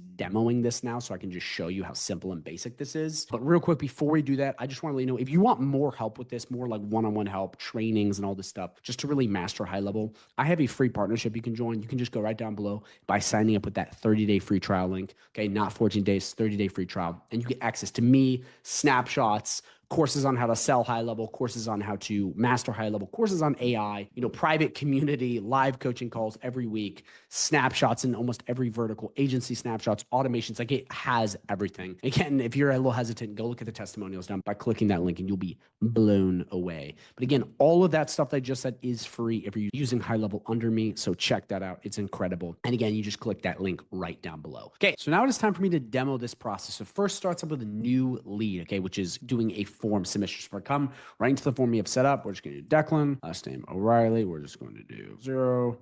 demoing this now, so I can just show you how simple and basic this is. But real quick, before we do that, I just want to let you know, if you want more help with this, more like one-on-one help, trainings and all this stuff, just to really master high level, I have a free partnership you can join. You can just go right down below by signing up with that 30-day free trial link. Okay, not 14 days, 30-day free trial. And you get access to me, snapshots, courses on how to sell high level, courses on how to master high level, courses on AI, private community, live coaching calls every week, snapshots in almost every vertical, agency snapshots, automations, like it has everything. Again, if you're a little hesitant, go look at the testimonials down by clicking that link and you'll be blown away. But again, all of that stuff that I just said is free if you're using high level under me. So check that out. It's incredible. And again, you just click that link right down below. Okay, so now it is time for me to demo this process. So first starts up with a new lead, okay, which is doing a form submission. So I come right into the form we have set up. We're just going to do Declan, last name O'Reilly. We're just going to do 0.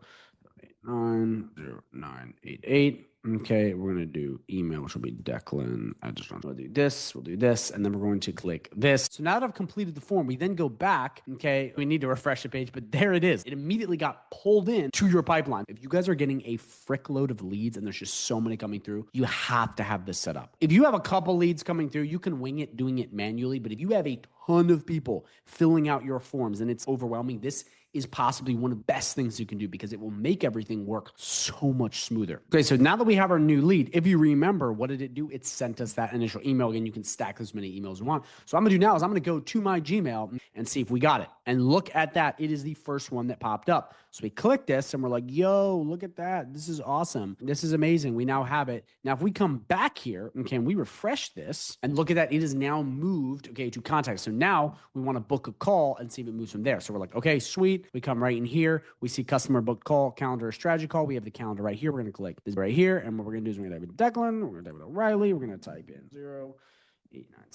90988. Okay, we're gonna do email, which will be Declan. We'll do this, and then we're going to click this. So now that I've completed the form, we then go back. Okay, we need to refresh the page, but there it is. It immediately got pulled in to your pipeline. If you guys are getting a frick load of leads and there's just so many coming through, you have to have this set up. If you have a couple leads coming through, you can wing it doing it manually. But if you have a ton of people filling out your forms and it's overwhelming, this is possibly one of the best things you can do because it will make everything work so much smoother. Okay, so now that we have our new lead, if you remember, what did it do? It sent us that initial email. Again, you can stack as many emails you want. So I'm gonna do now is I'm gonna go to my Gmail and see if we got it. And look at that. It is the first one that popped up. So we click this and we're like, yo, look at that. This is awesome. This is amazing. We now have it. Now, if we come back here, okay, and we refresh this and look at that, it is now moved, okay, to contacts. So now we want to book a call and see if it moves from there. So we're like, okay, sweet. We come right in here. We see customer booked call, calendar, or strategy call. We have the calendar right here. We're going to click this right here. And what we're going to do is we're going to type in Declan. We're going to type in O'Reilly. We're going to type in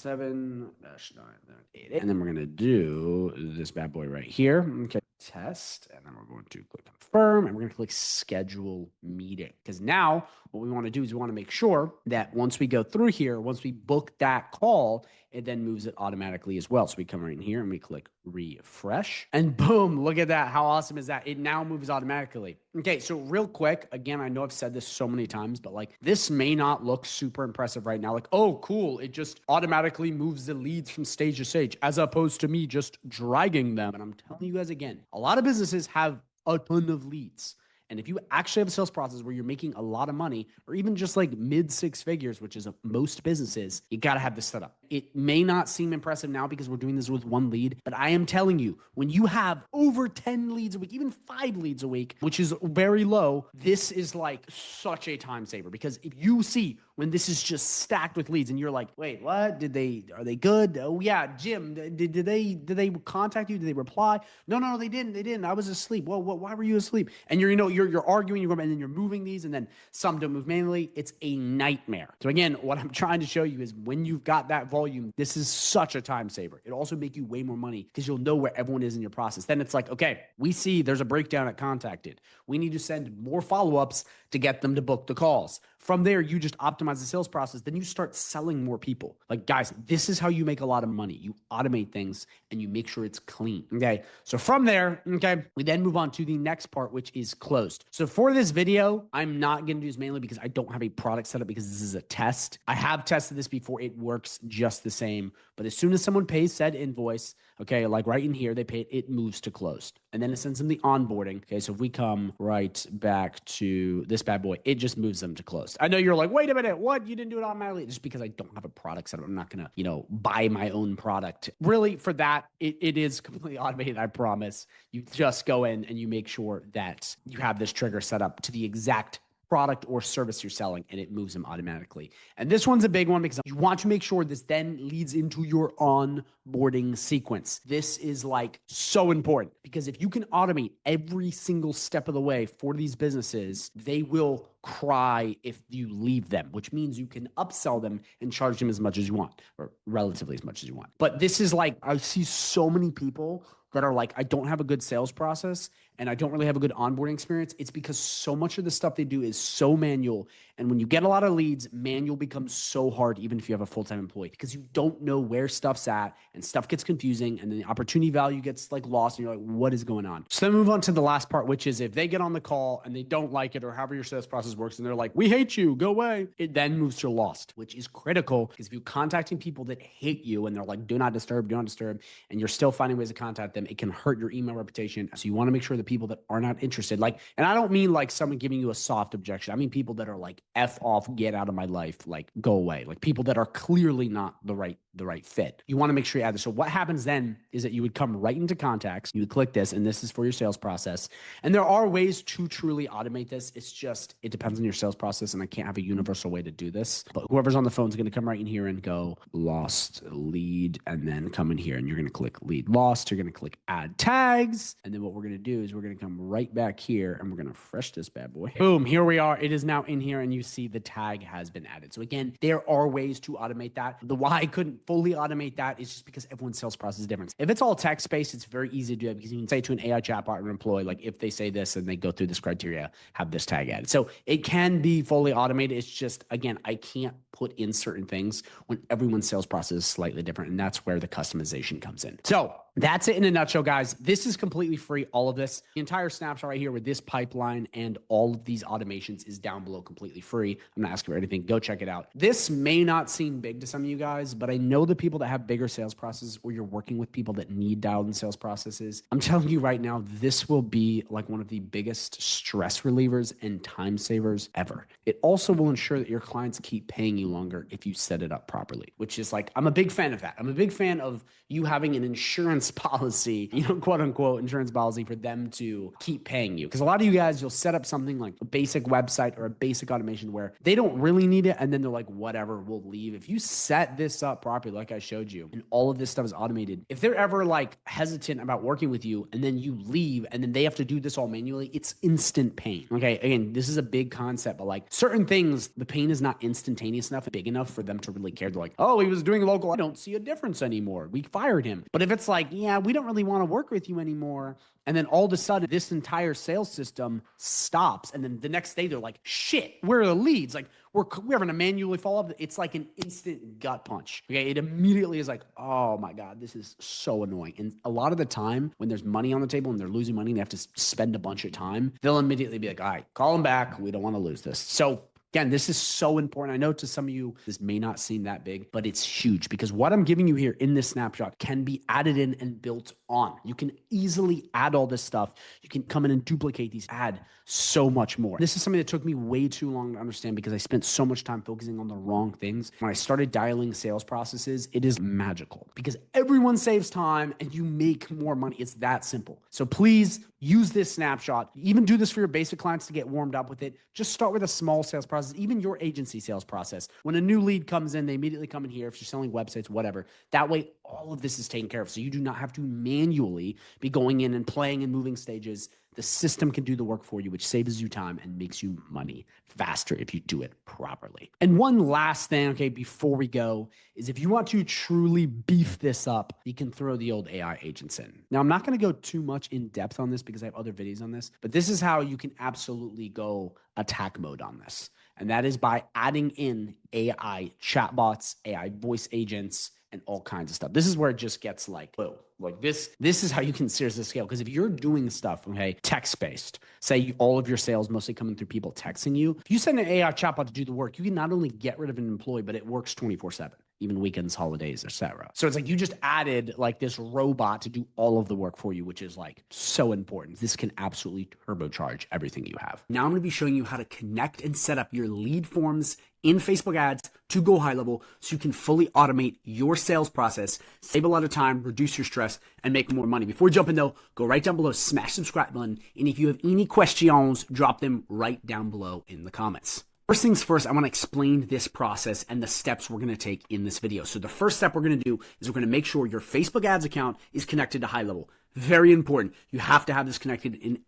0897-988. And then we're going to do this bad boy right here. Okay. Test. And then we're going to click confirm and we're going to click schedule meeting. Because now what we want to do is we want to make sure that once we go through here, once we book that call, it then moves it automatically as well. So we come right in here and we click refresh and boom, look at that. How awesome is that? It now moves automatically. Okay, so real quick, again, I know I've said this so many times, but like this may not look super impressive right now. Like, oh, cool. It just automatically moves the leads from stage to stage as opposed to me just dragging them. And I'm telling you guys again, a lot of businesses have a ton of leads. And if you actually have a sales process where you're making a lot of money or even just like mid six figures, which is most businesses, you got to have this set up. It may not seem impressive now because we're doing this with one lead, but I am telling you, when you have over 10 leads a week, even 5 leads a week, which is very low, this is like such a time saver because if you see when this is just stacked with leads and you're like, wait, what? Are they good? Oh yeah, Jim, did they contact you? Did they reply? No, they didn't. I was asleep. Well, why were you asleep? And you're arguing, and then you're moving these, and then some don't move manually. It's a nightmare. So again, what I'm trying to show you is when you've got that volume, this is such a time saver. It'll also make you way more money because you'll know where everyone is in your process. Then it's like, okay, we see there's a breakdown at contacted. We need to send more follow-ups to get them to book the calls. From there, you just optimize the sales process. Then you start selling more people. Like, guys, this is how you make a lot of money. You automate things and you make sure it's clean. Okay. So from there, okay, we then move on to the next part, which is closed. So for this video, I'm not going to do this mainly because I don't have a product set up because this is a test. I have tested this before. It works just the same. But as soon as someone pays said invoice, okay, like right in here, they pay it moves to closed. And then it sends them the onboarding. Okay. So if we come right back to this bad boy, it just moves them to closed. I know you're like, wait a minute, what? You didn't do it automatically? Just because I don't have a product set up. I'm not going to, buy my own product. Really, for that, it is completely automated, I promise. You just go in and you make sure that you have this trigger set up to the exact product or service you're selling, and it moves them automatically. And this one's a big one because you want to make sure this then leads into your onboarding sequence. This is like so important because if you can automate every single step of the way for these businesses, they will cry if you leave them, which means you can upsell them and charge them as much as you want, or relatively as much as you want. But this is like, I see so many people that are like, I don't have a good sales process and I don't really have a good onboarding experience. It's because so much of the stuff they do is so manual. And when you get a lot of leads, manual becomes so hard, even if you have a full-time employee, because you don't know where stuff's at and stuff gets confusing and then the opportunity value gets like lost and you're like, what is going on? So then move on to the last part, which is if they get on the call and they don't like it or however your sales process works and they're like, we hate you, go away. It then moves to lost, which is critical because if you're contacting people that hate you and they're like, do not disturb, and you're still finding ways to contact them, it can hurt your email reputation. So you want to make sure the people that are not interested, like, and I don't mean like someone giving you a soft objection. I mean people that are like, F off, get out of my life, like go away. Like people that are clearly not the right fit. You want to make sure you add this. So what happens then is that you would come right into contacts, you would click this, and this is for your sales process. And there are ways to truly automate this. It's just, it depends on your sales process and I can't have a universal way to do this. But whoever's on the phone is going to come right in here and go lost lead and then come in here and you're going to click lead lost. You're going to click add tags. And then what we're going to do is we're we're going to come right back here and we're going to refresh this bad boy. Boom, here we are. It is now in here and you see the tag has been added. So again, there are ways to automate that. The why I couldn't fully automate that is just because everyone's sales process is different. If it's all text-based, it's very easy to do that because you can say to an AI chatbot or employee, like if they say this and they go through this criteria, have this tag added. So it can be fully automated. It's just, again, I can't put in certain things when everyone's sales process is slightly different. And that's where the customization comes in. So that's it in a nutshell, guys. This is completely free. All of this, the entire snapshot right here with this pipeline and all of these automations is down below completely free. I'm not asking for anything. Go check it out. This may not seem big to some of you guys, but I know the people that have bigger sales processes or you're working with people that need dialed in sales processes. I'm telling you right now, this will be like one of the biggest stress relievers and time savers ever. It also will ensure that your clients keep paying you longer if you set it up properly, which is like, I'm a big fan of that. I'm a big fan of you having an insurance policy, quote unquote insurance policy for them to keep paying you. Because a lot of you guys, you'll set up something like a basic website or a basic automation where they don't really need it. And then they're like, whatever, we'll leave. If you set this up properly, like I showed you, and all of this stuff is automated, if they're ever like hesitant about working with you and then you leave and then they have to do this all manually, it's instant pain. Okay. Again, this is a big concept, but like certain things, the pain is not instantaneous enough, big enough for them to really care. They're like, oh, he was doing local. I don't see a difference anymore. We fired him. But if it's like, yeah, we don't really want to work with you anymore. And then all of a sudden this entire sales system stops. And then the next day they're like, shit, where are the leads? Like we're having to manually follow up. It's like an instant gut punch. Okay. It immediately is like, oh my God, this is so annoying. And a lot of the time when there's money on the table and they're losing money and they have to spend a bunch of time, they'll immediately be like, all right, call them back. We don't want to lose this. So again, this is so important. I know to some of you, this may not seem that big, but it's huge because what I'm giving you here in this snapshot can be added in and built on. You can easily add all this stuff. You can come in and duplicate these, add so much more. This is something that took me way too long to understand because I spent so much time focusing on the wrong things. When I started dialing sales processes, it is magical because everyone saves time and you make more money. It's that simple. So please use this snapshot. Even do this for your basic clients to get warmed up with it. Just start with a small sales process, even your agency sales process. When a new lead comes in, they immediately come in here. If you're selling websites, whatever, that way all of this is taken care of. So you do not have to manually be going in and playing and moving stages. The system can do the work for you, which saves you time and makes you money faster if you do it properly. And one last thing, okay, before we go, is if you want to truly beef this up, you can throw the old AI agents in. Now, I'm not going to go too much in depth on this because I have other videos on this, but this is how you can absolutely go attack mode on this. And that is by adding in AI chatbots, AI voice agents, and all kinds of stuff. This is where it just gets like, whoa, like this is how you can seriously scale. Because if you're doing stuff, okay, text-based, say all of your sales mostly coming through people texting you, if you send an AI chatbot to do the work, you can not only get rid of an employee, but it works 24/7. Even weekends, holidays, etc. So it's like you just added like this robot to do all of the work for you, which is like so important. This can absolutely turbocharge everything you have. Now I'm going to be showing you how to connect and set up your lead forms in Facebook ads to go high level so you can fully automate your sales process, save a lot of time, reduce your stress, and make more money. Before you jump in though, go right down below, smash the subscribe button, and if you have any questions, drop them right down below in the comments. First things first, I want to explain this process and the steps we're going to take in this video. So the first step we're going to do is we're going to make sure your Facebook ads account is connected to HighLevel. Very important. You have to have this connected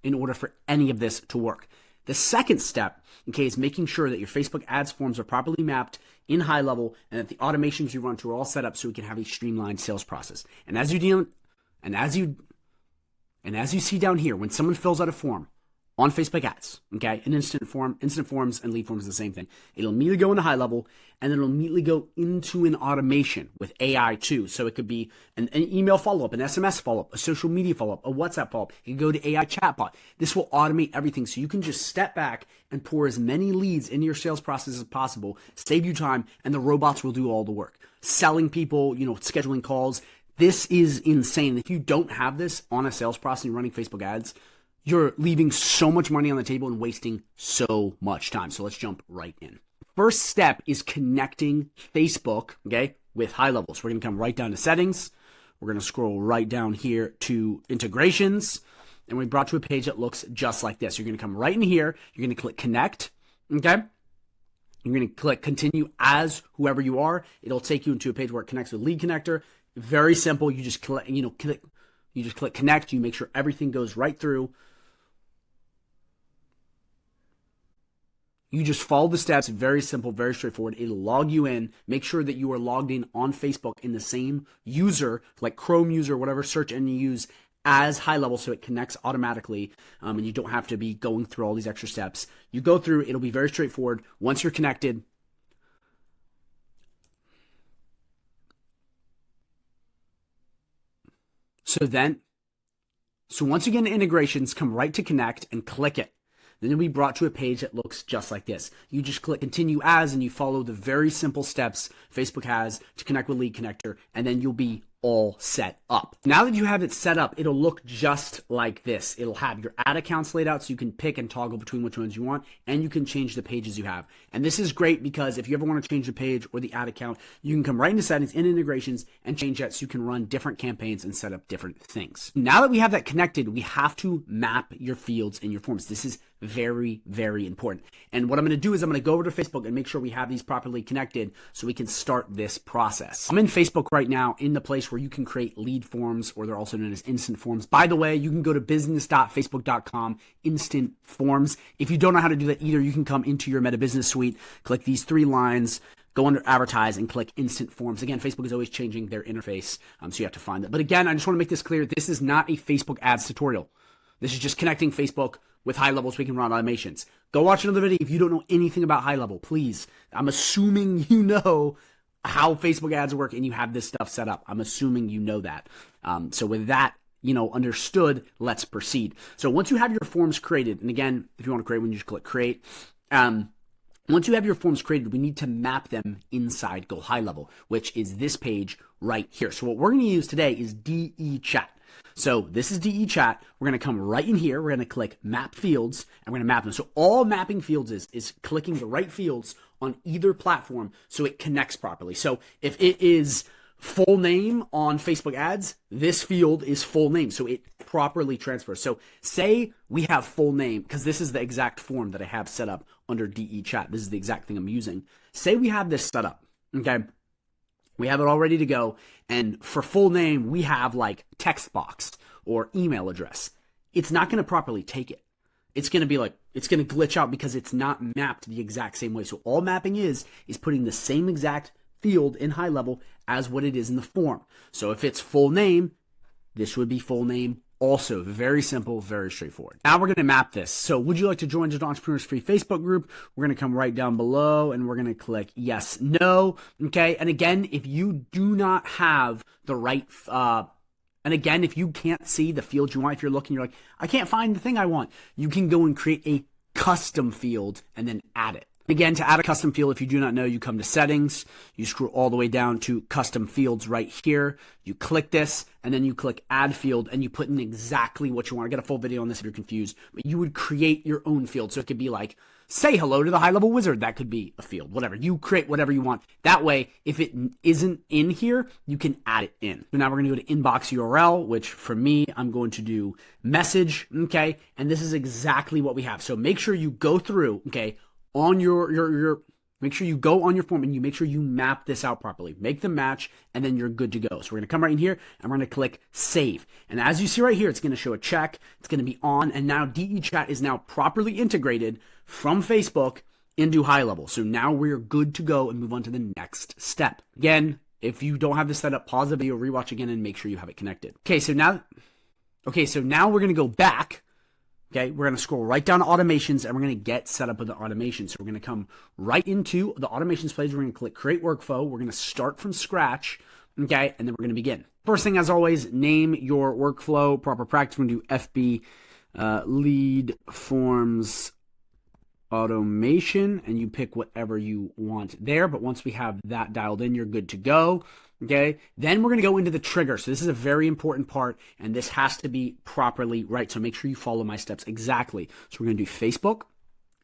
in order for any of this to work. The second step, okay, is making sure that your Facebook ads forms are properly mapped in HighLevel and that the automations you run to are all set up so we can have a streamlined sales process. And as you see down here, when someone fills out a form on Facebook ads, okay, an instant forms and lead forms is the same thing. It'll immediately go into HighLevel and then it'll immediately go into an automation with AI too. So it could be an email follow-up, an SMS follow-up, a social media follow-up, a WhatsApp follow-up. It can go to AI chatbot. This will automate everything so you can just step back and pour as many leads into your sales process as possible, save you time, and the robots will do all the work. Selling people, scheduling calls. This is insane. If you don't have this on a sales process and you're running Facebook ads, you're leaving so much money on the table and wasting so much time. So let's jump right in. First step is connecting Facebook, okay, with HighLevel. So we're going to come right down to settings. We're going to scroll right down here to integrations. And we're brought to a page that looks just like this. You're going to come right in here. You're going to click connect, okay? You're going to click continue as whoever you are. It'll take you into a page where it connects with lead connector. Very simple. You just click, You just click connect. You make sure everything goes right through. You just follow the steps. Very simple, very straightforward. It'll log you in. Make sure that you are logged in on Facebook in the same user, like Chrome user, whatever search engine you use, as HighLevel, so it connects automatically, and you don't have to be going through all these extra steps. You go through. It'll be very straightforward. Once you're connected, so once you get into integrations, come right to connect and click it. Then you'll be brought to a page that looks just like this. You just click continue as, and you follow the very simple steps Facebook has to connect with Lead Connector, and then you'll be all set up. Now that you have it set up, it'll look just like this. It'll have your ad accounts laid out so you can pick and toggle between which ones you want, and you can change the pages you have. And this is great because if you ever want to change the page or the ad account, you can come right into settings, in integrations, and change that so you can run different campaigns and set up different things. Now that we have that connected, we have to map your fields in your forms. This is very, very important. And what I'm going to do is I'm going to go over to Facebook and make sure we have these properly connected so we can start this process. I'm in Facebook right now in the place where you can create lead forms, or they're also known as instant forms. By the way, you can go to business.facebook.com, instant forms. If you don't know how to do that either, you can come into your Meta Business Suite, click these 3 lines, go under advertise and click instant forms. Again, Facebook is always changing their interface, so you have to find that. But again, I just want to make this clear. This is not a Facebook ads tutorial. This is just connecting Facebook with HighLevel so we can run automations. Go watch another video if you don't know anything about HighLevel, please. I'm assuming you know how Facebook ads work and you have this stuff set up. I'm assuming you know that. So with that, understood, let's proceed. So once you have your forms created, and again, if you want to create one, you just click create. Once you have your forms created, we need to map them inside GoHighLevel, which is this page right here. So what we're going to use today is DE Chat. So this is DE Chat. We're going to come right in here. We're going to click Map Fields, and we're going to map them. So all mapping fields is clicking the right fields on either platform so it connects properly. So if it is full name on Facebook ads, this field is full name, so it properly transfers. So say we have full name, because this is the exact form that I have set up under DE Chat. This is the exact thing I'm using. Say we have this set up, okay? We have it all ready to go, and for full name, we have like text box or email address. It's not going to properly take it. It's going to be like, it's going to glitch out because it's not mapped the exact same way. So all mapping is putting the same exact field in HighLevel as what it is in the form. So if it's full name, this would be full name also. Very simple, very straightforward. Now we're going to map this. So would you like to join Digital Entrepreneurs Free Facebook group? We're going to come right down below and we're going to click yes, no. Okay. And again, if you do not have the right, and again, if you can't see the field you want, if you're looking, you're like, I can't find the thing I want, you can go and create a custom field and then add it. Again, to add a custom field, if you do not know, you come to settings, you scroll all the way down to custom fields right here, you click this, and then you click add field, and you put in exactly what you want. I got a full video on this if you're confused, but you would create your own field. So it could be like, say hello to the HighLevel Wizard. That could be a field, whatever. You create whatever you want. That way, if it isn't in here, you can add it in. So now we're going to go to inbox URL, which for me, I'm going to do message, okay? And this is exactly what we have. So make sure you go through, okay, on your make sure you go on your form and you make sure you map this out properly. Make them match, and then you're good to go. So we're going to come right in here and we're going to click save. And as you see right here, it's going to show a check. It's going to be on, and now DE Chat is now properly integrated from Facebook into HighLevel. So now we're good to go and move on to the next step. Again, if you don't have this set up, pause the video, rewatch again, and make sure you have it connected. Okay, so now we're going to go back. Okay, we're going to scroll right down to automations, and we're going to get set up with the automation. So we're going to come right into the automations page. We're going to click create workflow. We're going to start from scratch, okay, and then we're going to begin. First thing, as always, name your workflow. Proper practice, we're going to do FB lead forms automation, and you pick whatever you want there. But once we have that dialed in, you're good to go. Okay, then we're going to go into the trigger. So this is a very important part, and this has to be properly right. So make sure you follow my steps exactly. So we're going to do Facebook,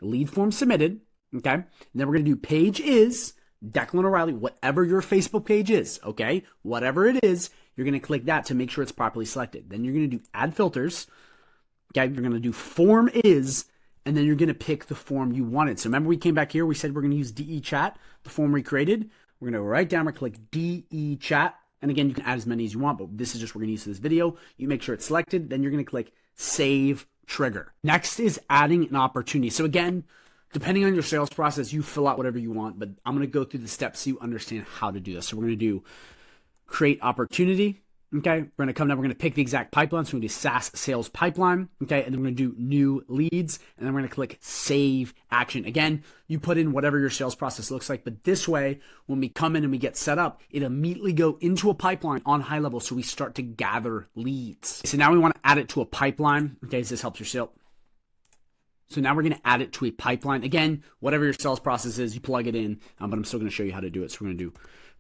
lead form submitted. Okay, and then we're going to do page is Declan O'Reilly, whatever your Facebook page is. Okay, whatever it is, you're going to click that to make sure it's properly selected. Then you're going to do add filters. Okay, you're going to do form is, and then you're going to pick the form you wanted. So remember, we came back here. We said we're going to use DE Chat, the form we created. We're going to go right down and click DE Chat. And again, you can add as many as you want, but this is just what we're going to use for this video. You make sure it's selected, then you're going to click Save Trigger. Next is adding an opportunity. So again, depending on your sales process, you fill out whatever you want, but I'm going to go through the steps so you understand how to do this. So we're going to do Create Opportunity. Okay, we're going to come down, we're going to pick the exact pipeline. So we're going to do SaaS Sales Pipeline. Okay, and then we're going to do New Leads, and then we're going to click Save Action. Again, you put in whatever your sales process looks like, but this way, when we come in and we get set up, it immediately go into a pipeline on HighLevel, so we start to gather leads. So now we want to add it to a pipeline. Okay, so this helps your sale. So now we're going to add it to a pipeline. Again, whatever your sales process is, you plug it in, but I'm still going to show you how to do it. So we're going to do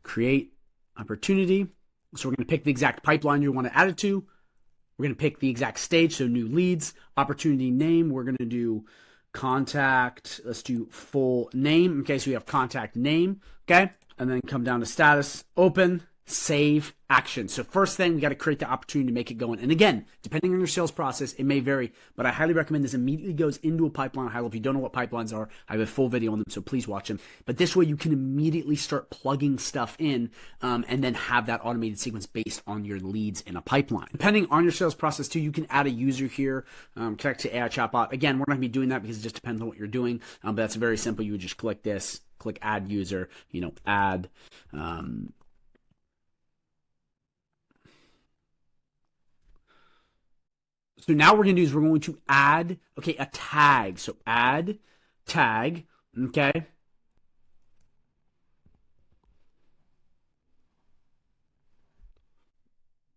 Create Opportunity. So we're going to pick the exact pipeline you want to add it to. We're going to pick the exact stage, so New Leads. Opportunity name, we're going to do contact. Let's do full name. Okay, so we have contact name. Okay, and then come down to status, open, save, action. So first thing, we got to create the opportunity to make it go in. And again, depending on your sales process, it may vary, but I highly recommend this immediately goes into a pipeline. HighLevel. If you don't know what pipelines are, I have a full video on them, so please watch them. But this way you can immediately start plugging stuff in and then have that automated sequence based on your leads in a pipeline. Depending on your sales process too, you can add a user here, connect to AI chatbot. Again, we're not going to be doing that because it just depends on what you're doing, but that's very simple. You would just click this, click add user, add, so now what we're going to do is we're going to add, a tag. So add tag, okay?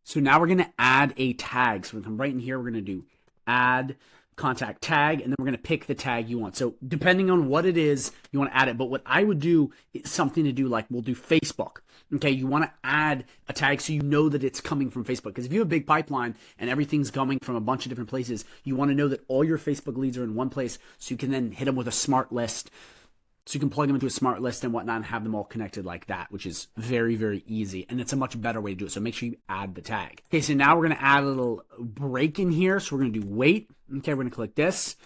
So now we're going to add a tag. So we're going to come right in here. We're going to do add contact tag, and then we're going to pick the tag you want. So depending on what it is, you want to add it. But what I would do is something to do like we'll do Facebook. Okay, you want to add a tag so you know that it's coming from Facebook. Because if you have a big pipeline and everything's coming from a bunch of different places, you want to know that all your Facebook leads are in one place so you can then hit them with a smart list. So you can plug them into a smart list and whatnot and have them all connected like that, which is very, very easy. And it's a much better way to do it. So make sure you add the tag. Okay, so now we're going to add a little break in here. So we're going to do wait. Okay, we're going to click this.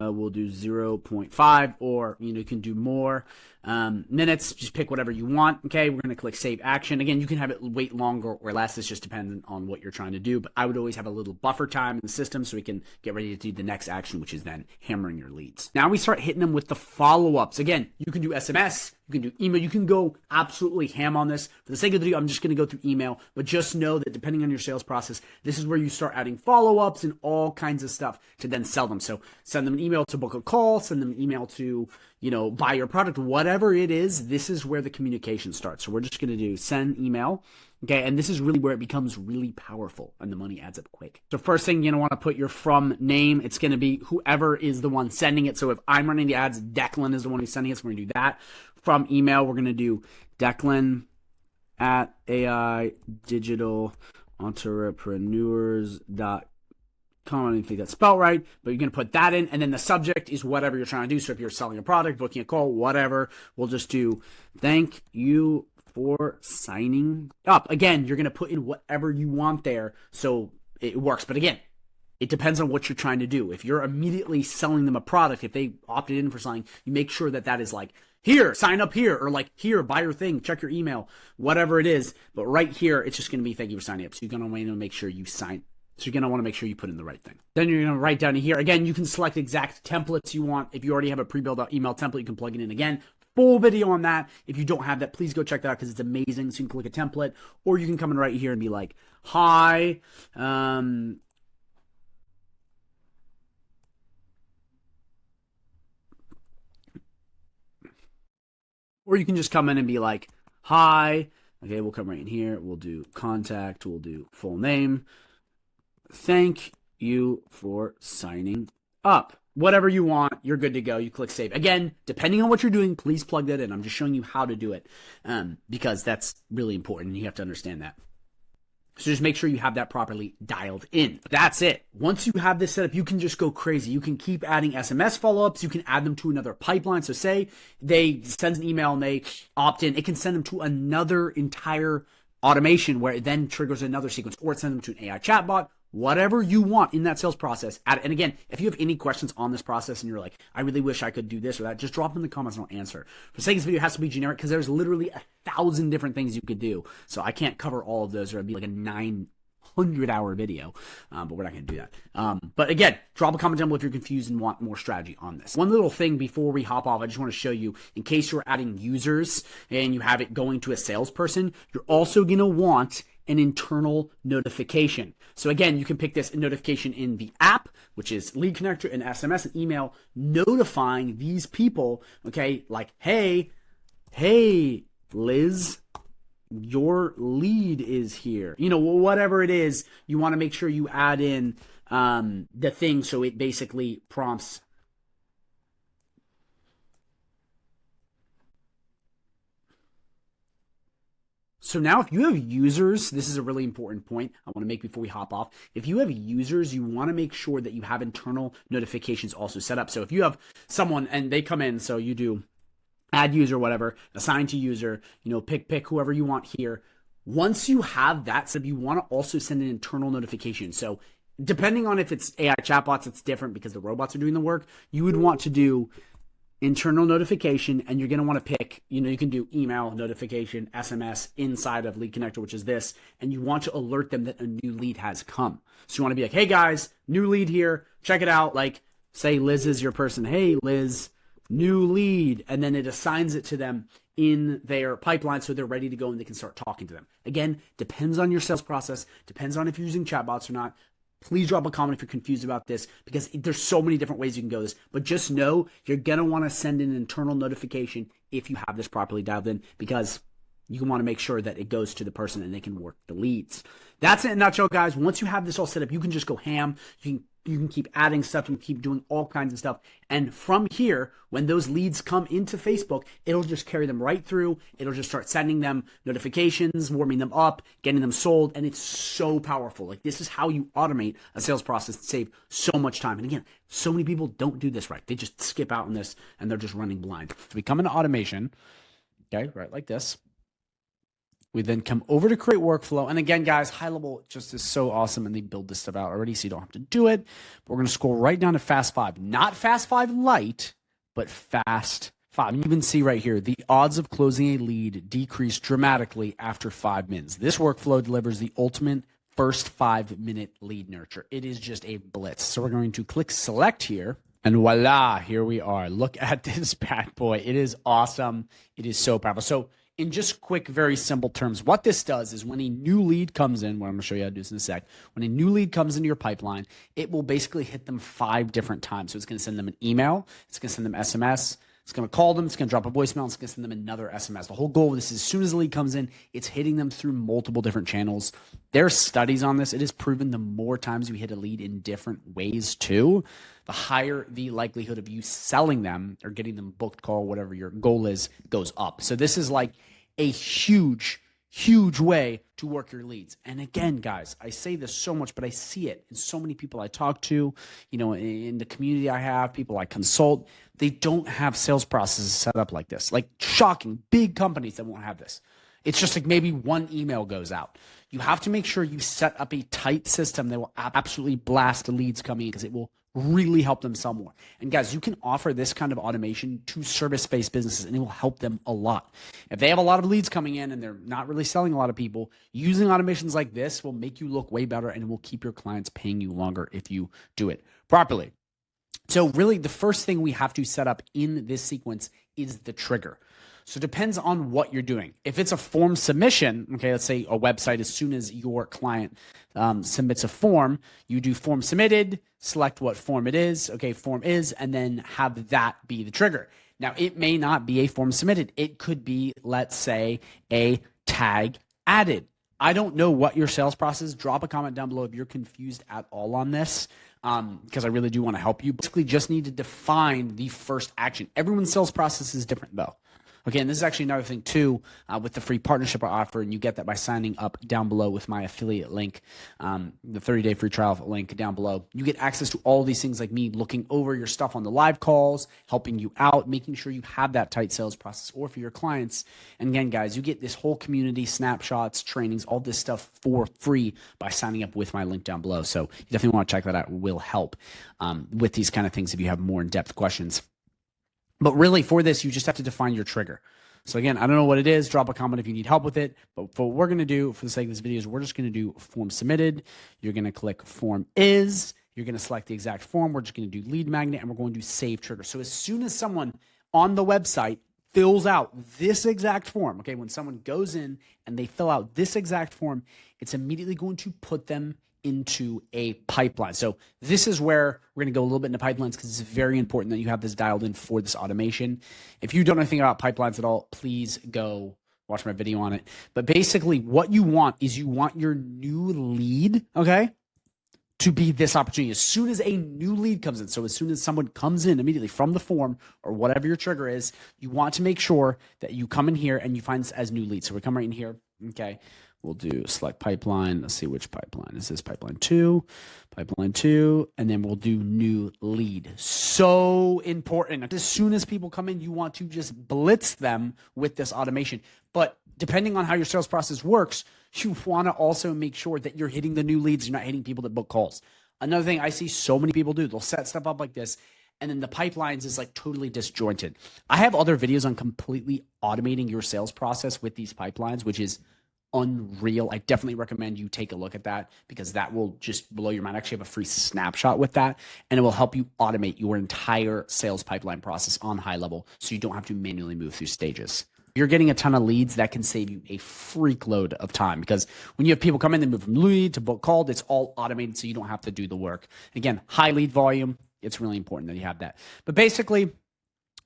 We'll do 0.5 or, you can do more minutes. Just pick whatever you want. Okay, we're going to click Save Action. Again, you can have it wait longer or less. It's just dependent on what you're trying to do. But I would always have a little buffer time in the system so we can get ready to do the next action, which is then hammering your leads. Now we start hitting them with the follow-ups. Again, you can do SMS. You can do email. You can go absolutely ham on this. For the sake of the video, I'm just going to go through email. But just know that depending on your sales process, this is where you start adding follow-ups and all kinds of stuff to then sell them. So send them an email to book a call. Send them an email to, buy your product. Whatever it is, this is where the communication starts. So we're just going to do send email. Okay, and this is really where it becomes really powerful and the money adds up quick. So first thing, you're going to want to put your from name. It's going to be whoever is the one sending it. So if I'm running the ads, Declan is the one who's sending it. So we're going to do that. From email, we're going to do Declan at AI Digital Entrepreneurs.com. I don't think that's spelled right, but you're going to put that in, and then the subject is whatever you're trying to do. So if you're selling a product, booking a call, whatever, we'll just do thank you for signing up. Again, you're going to put in whatever you want there so it works. But again, it depends on what you're trying to do. If you're immediately selling them a product, if they opted in for something, you make sure that that is like, here, sign up here, or like, here, buy your thing, check your email, whatever it is. But right here, it's just going to be thank you for signing up. So you're going to want to make sure you sign. So you're going to want to make sure you put in the right thing. Then you're going to write down here. Again, you can select exact templates you want. If you already have a pre-built email template, you can plug it in again. Full video on that. If you don't have that, please go check that out because it's amazing. So you can click a template, or you can come in right here and be like, hi, or you can just come in and be like, hi. Okay, we'll come right in here. We'll do contact. We'll do full name. Thank you for signing up. Whatever you want, you're good to go. You click save. Again, depending on what you're doing, please plug that in. I'm just showing you how to do it because that's really important and you have to understand that. So just make sure you have that properly dialed in. That's it. Once you have this set up, you can just go crazy. You can keep adding SMS follow-ups. You can add them to another pipeline. So say they send an email and they opt in. It can send them to another entire automation where it then triggers another sequence, or it sends them to an AI chatbot, whatever you want in that sales process. And again, if you have any questions on this process and you're like, I really wish I could do this or that, just drop them in the comments and I'll answer. For sake of this video, it has to be generic because there's literally 1,000 different things you could do. So I can't cover all of those, or it'd be like a 900-hour video, but we're not going to do that. But again, drop a comment down below if you're confused and want more strategy on this. One little thing before we hop off, I just want to show you, in case you're adding users and you have it going to a salesperson, you're also going to want an internal notification. So again, you can pick this notification in the app, which is Lead Connector, and SMS and email, notifying these people, okay, like, hey, Liz, your lead is here. You know, whatever it is, you want to make sure you add in the thing so it basically prompts. So now if you have users, this is a really important point I want to make before we hop off. If you have users, you want to make sure that you have internal notifications also set up. So if you have someone and they come in, so you do add user, whatever, assign to user, you know, pick whoever you want here. Once you have that set up, you want to also send an internal notification. So depending on if it's AI chatbots, it's different because the robots are doing the work. You would want to do internal notification, and you're going to want to pick, you know, you can do email notification, SMS inside of Lead Connector, which is this, and you want to alert them that a new lead has come. So you want to be like, hey guys, new lead here, check it out. Like, say Liz is your person. Hey Liz, new lead, and then it assigns it to them in their pipeline so they're ready to go and they can start talking to them. Again, depends on your sales process, depends on if you're using chatbots or not. Please drop a comment if you're confused about this, because there's so many different ways you can go this. But just know you're going to want to send an internal notification if you have this properly dialed in, because you want to make sure that it goes to the person and they can work the leads. That's it in a nutshell, guys. Once you have this all set up, you can just go ham. You can keep adding stuff. You can keep doing all kinds of stuff. And from here, when those leads come into Facebook, it'll just carry them right through. It'll just start sending them notifications, warming them up, getting them sold. And it's so powerful. Like, this is how you automate a sales process and save so much time. And again, so many people don't do this right. They just skip out on this and they're just running blind. So we come into automation, okay, right like this. We then come over to create workflow. And again, guys, high level just is so awesome, and they build this stuff out already, so you don't have to do it. But we're going to scroll right down to Fast 5. Not Fast 5 Lite, but Fast 5. And you can see right here, the odds of closing a lead decrease dramatically after 5 minutes. This workflow delivers the ultimate first 5-minute lead nurture. It is just a blitz. So we're going to click select here. And voila, here we are. Look at this bad boy. It is awesome. It is so powerful. So in just quick, very simple terms, what this does is when a new lead comes in, what I'm going to show you how to do this in a sec, when a new lead comes into your pipeline, it will basically hit them 5 different times. So it's going to send them an email, it's going to send them SMS, it's going to call them, it's going to drop a voicemail, it's going to send them another SMS. The whole goal of this is, as soon as the lead comes in, it's hitting them through multiple different channels. There are studies on this. It is proven the more times you hit a lead in different ways too, the higher the likelihood of you selling them or getting them booked call, whatever your goal is, goes up. So this is like a huge way to work your leads. And again, guys, I say this so much, but I see it in so many people I talk to, you know, in the community I have, people I consult, they don't have sales processes set up like this. Like, shocking, big companies that won't have this. It's just like maybe one email goes out. You have to make sure you set up a tight system that will absolutely blast the leads coming in, because it will really help them sell more. And guys, you can offer this kind of automation to service-based businesses, and it will help them a lot. If they have a lot of leads coming in and they're not really selling a lot of people, using automations like this will make you look way better, and it will keep your clients paying you longer if you do it properly. So really, the first thing we have to set up in this sequence is the trigger. So it depends on what you're doing. If it's a form submission, okay, let's say a website, as soon as your client submits a form, you do form submitted, select what form it is, okay, form is, and then have that be the trigger. Now, it may not be a form submitted. It could be, let's say, a tag added. I don't know what your sales process is. Drop a comment down below if you're confused at all on this, because I really do want to help you. Basically, just need to define the first action. Everyone's sales process is different, though. Okay, and this is actually another thing too with the free partnership I offer, and you get that by signing up down below with my affiliate link, the 30-day free trial link down below. You get access to all of these things like me looking over your stuff on the live calls, helping you out, making sure you have that tight sales process or for your clients. And again, guys, you get this whole community, snapshots, trainings, all this stuff for free by signing up with my link down below. So you definitely want to check that out. It will help with these kind of things if you have more in-depth questions. But really for this, you just have to define your trigger. So again, I don't know what it is. Drop a comment if you need help with it. But for what we're going to do for the sake of this video is we're just going to do form submitted. You're going to click form is. You're going to select the exact form. We're just going to do lead magnet, and we're going to save trigger. So as soon as someone on the website fills out this exact form, okay, when someone goes in and they fill out this exact form, it's immediately going to put them into a pipeline. So this is where we're going to go a little bit into pipelines because it's very important that you have this dialed in for this automation. If you don't know anything about pipelines at all, please go watch my video on it. But basically what you want is you want your new lead, okay, to be this opportunity. As soon as a new lead comes in, so as soon as someone comes in immediately from the form or whatever your trigger is, you want to make sure that you come in here and you find this as new lead. So we come right in here, okay. We'll do select pipeline. Let's see which pipeline. Is this pipeline 2, and then we'll do new lead. So important. As soon as people come in, you want to just blitz them with this automation. But depending on how your sales process works, you want to also make sure that you're hitting the new leads. You're not hitting people that book calls. Another thing I see so many people do, they'll set stuff up like this, and then the pipelines is like totally disjointed. I have other videos on completely automating your sales process with these pipelines, which is unreal. I definitely recommend you take a look at that because that will just blow your mind. I actually have a free snapshot with that, and it will help you automate your entire sales pipeline process on high level so you don't have to manually move through stages. You're getting a ton of leads that can save you a freak load of time because when you have people come in, they move from lead to book called, it's all automated so you don't have to do the work. Again, high lead volume, it's really important that you have that. But basically,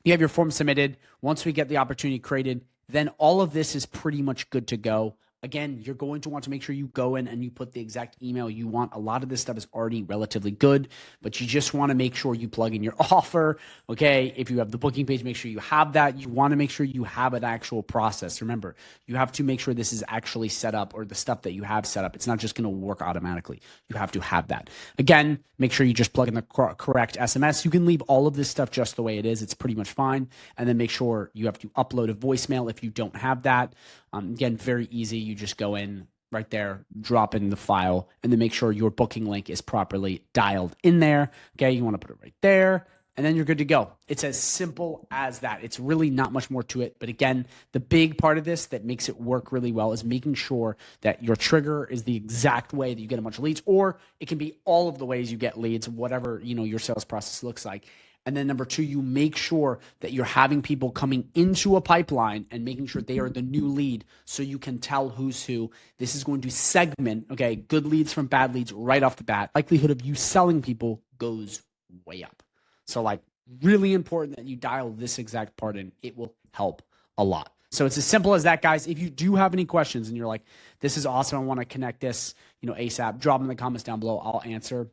you have your form submitted. Once we get the opportunity created, then all of this is pretty much good to go. Again, you're going to want to make sure you go in and you put the exact email you want. A lot of this stuff is already relatively good, but you just want to make sure you plug in your offer, okay? If you have the booking page, make sure you have that. You want to make sure you have an actual process. Remember, you have to make sure this is actually set up, or the stuff that you have set up. It's not just going to work automatically. You have to have that. Again, make sure you just plug in the correct SMS. You can leave all of this stuff just the way it is. It's pretty much fine. And then make sure you have to upload a voicemail if you don't have that. Again, very easy. You just go in right there, drop in the file, and then make sure your booking link is properly dialed in there. Okay, you want to put it right there, and then you're good to go. It's as simple as that. It's really not much more to it. But again, the big part of this that makes it work really well is making sure that your trigger is the exact way that you get a bunch of leads, or it can be all of the ways you get leads, whatever your sales process looks like. And then number 2, you make sure that you're having people coming into a pipeline and making sure they are the new lead so you can tell who's who. This is going to segment, okay, good leads from bad leads right off the bat. Likelihood of you selling people goes way up. So like really important that you dial this exact part in. It will help a lot. So it's as simple as that, guys. If you do have any questions and you're like, this is awesome, I want to connect this, ASAP, drop them in the comments down below. I'll answer.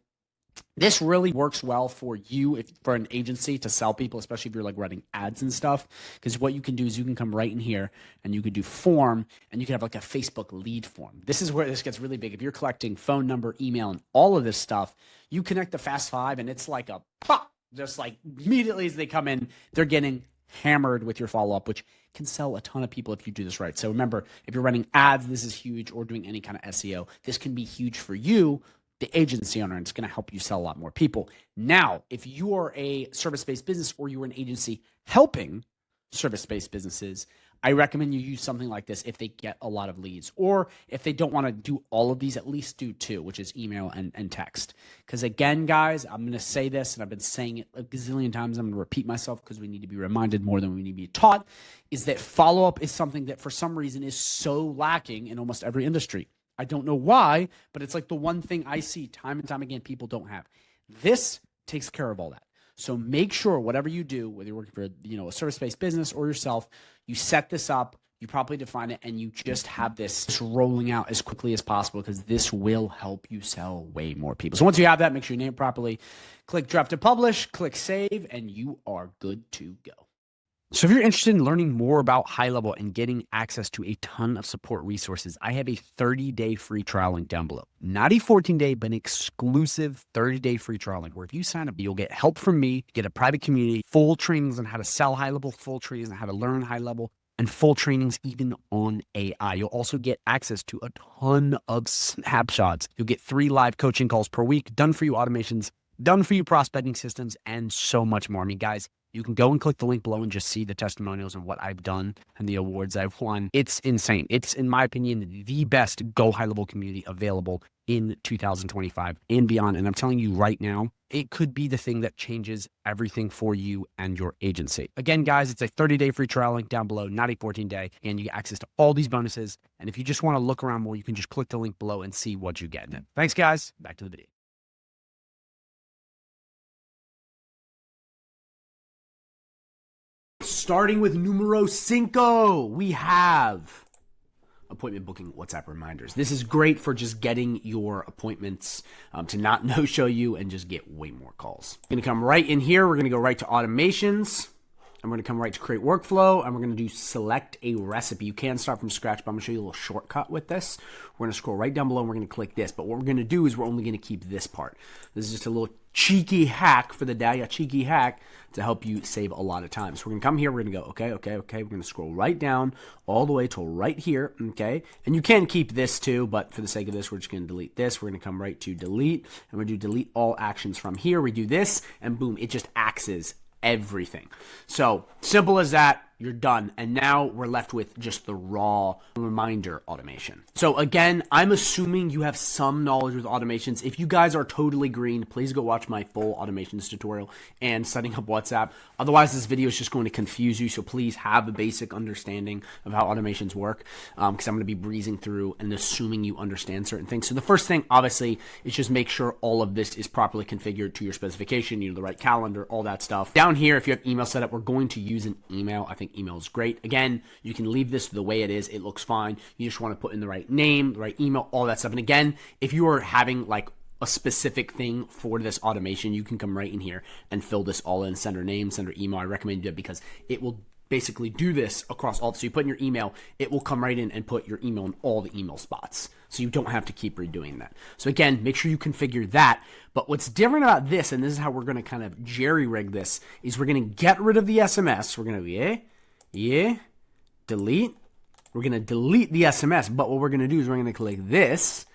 This really works well for you, for an agency to sell people, especially if you're like running ads and stuff. Because what you can do is you can come right in here and you could do form, and you can have like a Facebook lead form. This is where this gets really big. If you're collecting phone number, email, and all of this stuff, you connect the Fast 5 and it's like a pop, just like immediately as they come in, they're getting hammered with your follow-up, which can sell a ton of people if you do this right. So remember, if you're running ads, this is huge, or doing any kind of SEO, this can be huge for you, the agency owner, and it's going to help you sell a lot more people. Now, if you are a service-based business or you're an agency helping service-based businesses, I recommend you use something like this if they get a lot of leads, or if they don't want to do all of these, at least do 2, which is email and text. Because again, guys, I'm going to say this, and I've been saying it a gazillion times. I'm going to repeat myself because we need to be reminded more than we need to be taught, is that follow-up is something that for some reason is so lacking in almost every industry. I don't know why, but it's like the one thing I see time and time again people don't have. This takes care of all that. So make sure whatever you do, whether you're working for a service-based business or yourself, you set this up, you properly define it, and you just have this rolling out as quickly as possible, because this will help you sell way more people. So once you have that, make sure you name it properly. Click Drop to Publish, click Save, and you are good to go. So if you're interested in learning more about high level and getting access to a ton of support resources, I have a 30-day free trial link down below. Not a 14-day, but an exclusive 30-day free trial link where if you sign up, you'll get help from me, get a private community, full trainings on how to sell high level, full trainings on how to learn high level, and full trainings even on AI. You'll also get access to a ton of snapshots. You'll get 3 live coaching calls per week, done for you automations, done for you prospecting systems, and so much more. I mean, guys, you can go and click the link below and just see the testimonials and what I've done and the awards I've won. It's insane. It's, in my opinion, the best Go High Level community available in 2025 and beyond. And I'm telling you right now, it could be the thing that changes everything for you and your agency. Again, guys, it's a 30-day free trial link down below, not a 14-day, and you get access to all these bonuses. And if you just want to look around more, you can just click the link below and see what you get. Thanks, guys. Back to the video. Starting with numero cinco, we have appointment booking WhatsApp reminders. This is great for just getting your appointments to not no-show you and just get way more calls. We're going to come right in here. We're going to go right to automations. I'm going to come right to create workflow, and we're going to do select a recipe. You can start from scratch, but I'm going to show you a little shortcut with this. We're going to scroll right down below, and we're going to click this. But what we're going to do is we're only going to keep this part. This is just a little cheeky hack for the day, a cheeky hack to help you save a lot of time. So we're going to come here. We're going to go, okay. We're going to scroll right down all the way till right here, okay? And you can keep this too, but for the sake of this, we're just going to delete this. We're going to come right to delete, and we're going to do delete all actions from here. We do this, and boom, it just axes everything. So simple as that. You're done. And now we're left with just the raw reminder automation. So again, I'm assuming you have some knowledge with automations. If you guys are totally green, please go watch my full automations tutorial and setting up WhatsApp. Otherwise, this video is just going to confuse you. So please have a basic understanding of how automations work, because I'm going to be breezing through and assuming you understand certain things. So the first thing, obviously, is just make sure all of this is properly configured to your specification, the right calendar, all that stuff. Down here, if you have email set up, we're going to use an email. I think email is great. Again, you can leave this the way it is. It looks fine. You just want to put in the right name, the right email, all that stuff. And again, if you are having like a specific thing for this automation, you can come right in here and fill this all in, sender name, sender email. I recommend you do it because it will basically do this across all. So you put in your email, it will come right in and put your email in all the email spots. So you don't have to keep redoing that. So again, make sure you configure that. But what's different about this, and this is how we're going to kind of jerry rig this, is we're going to get rid of the SMS. We're going to delete. We're going to delete the SMS. But what we're going to do is we're going to click this,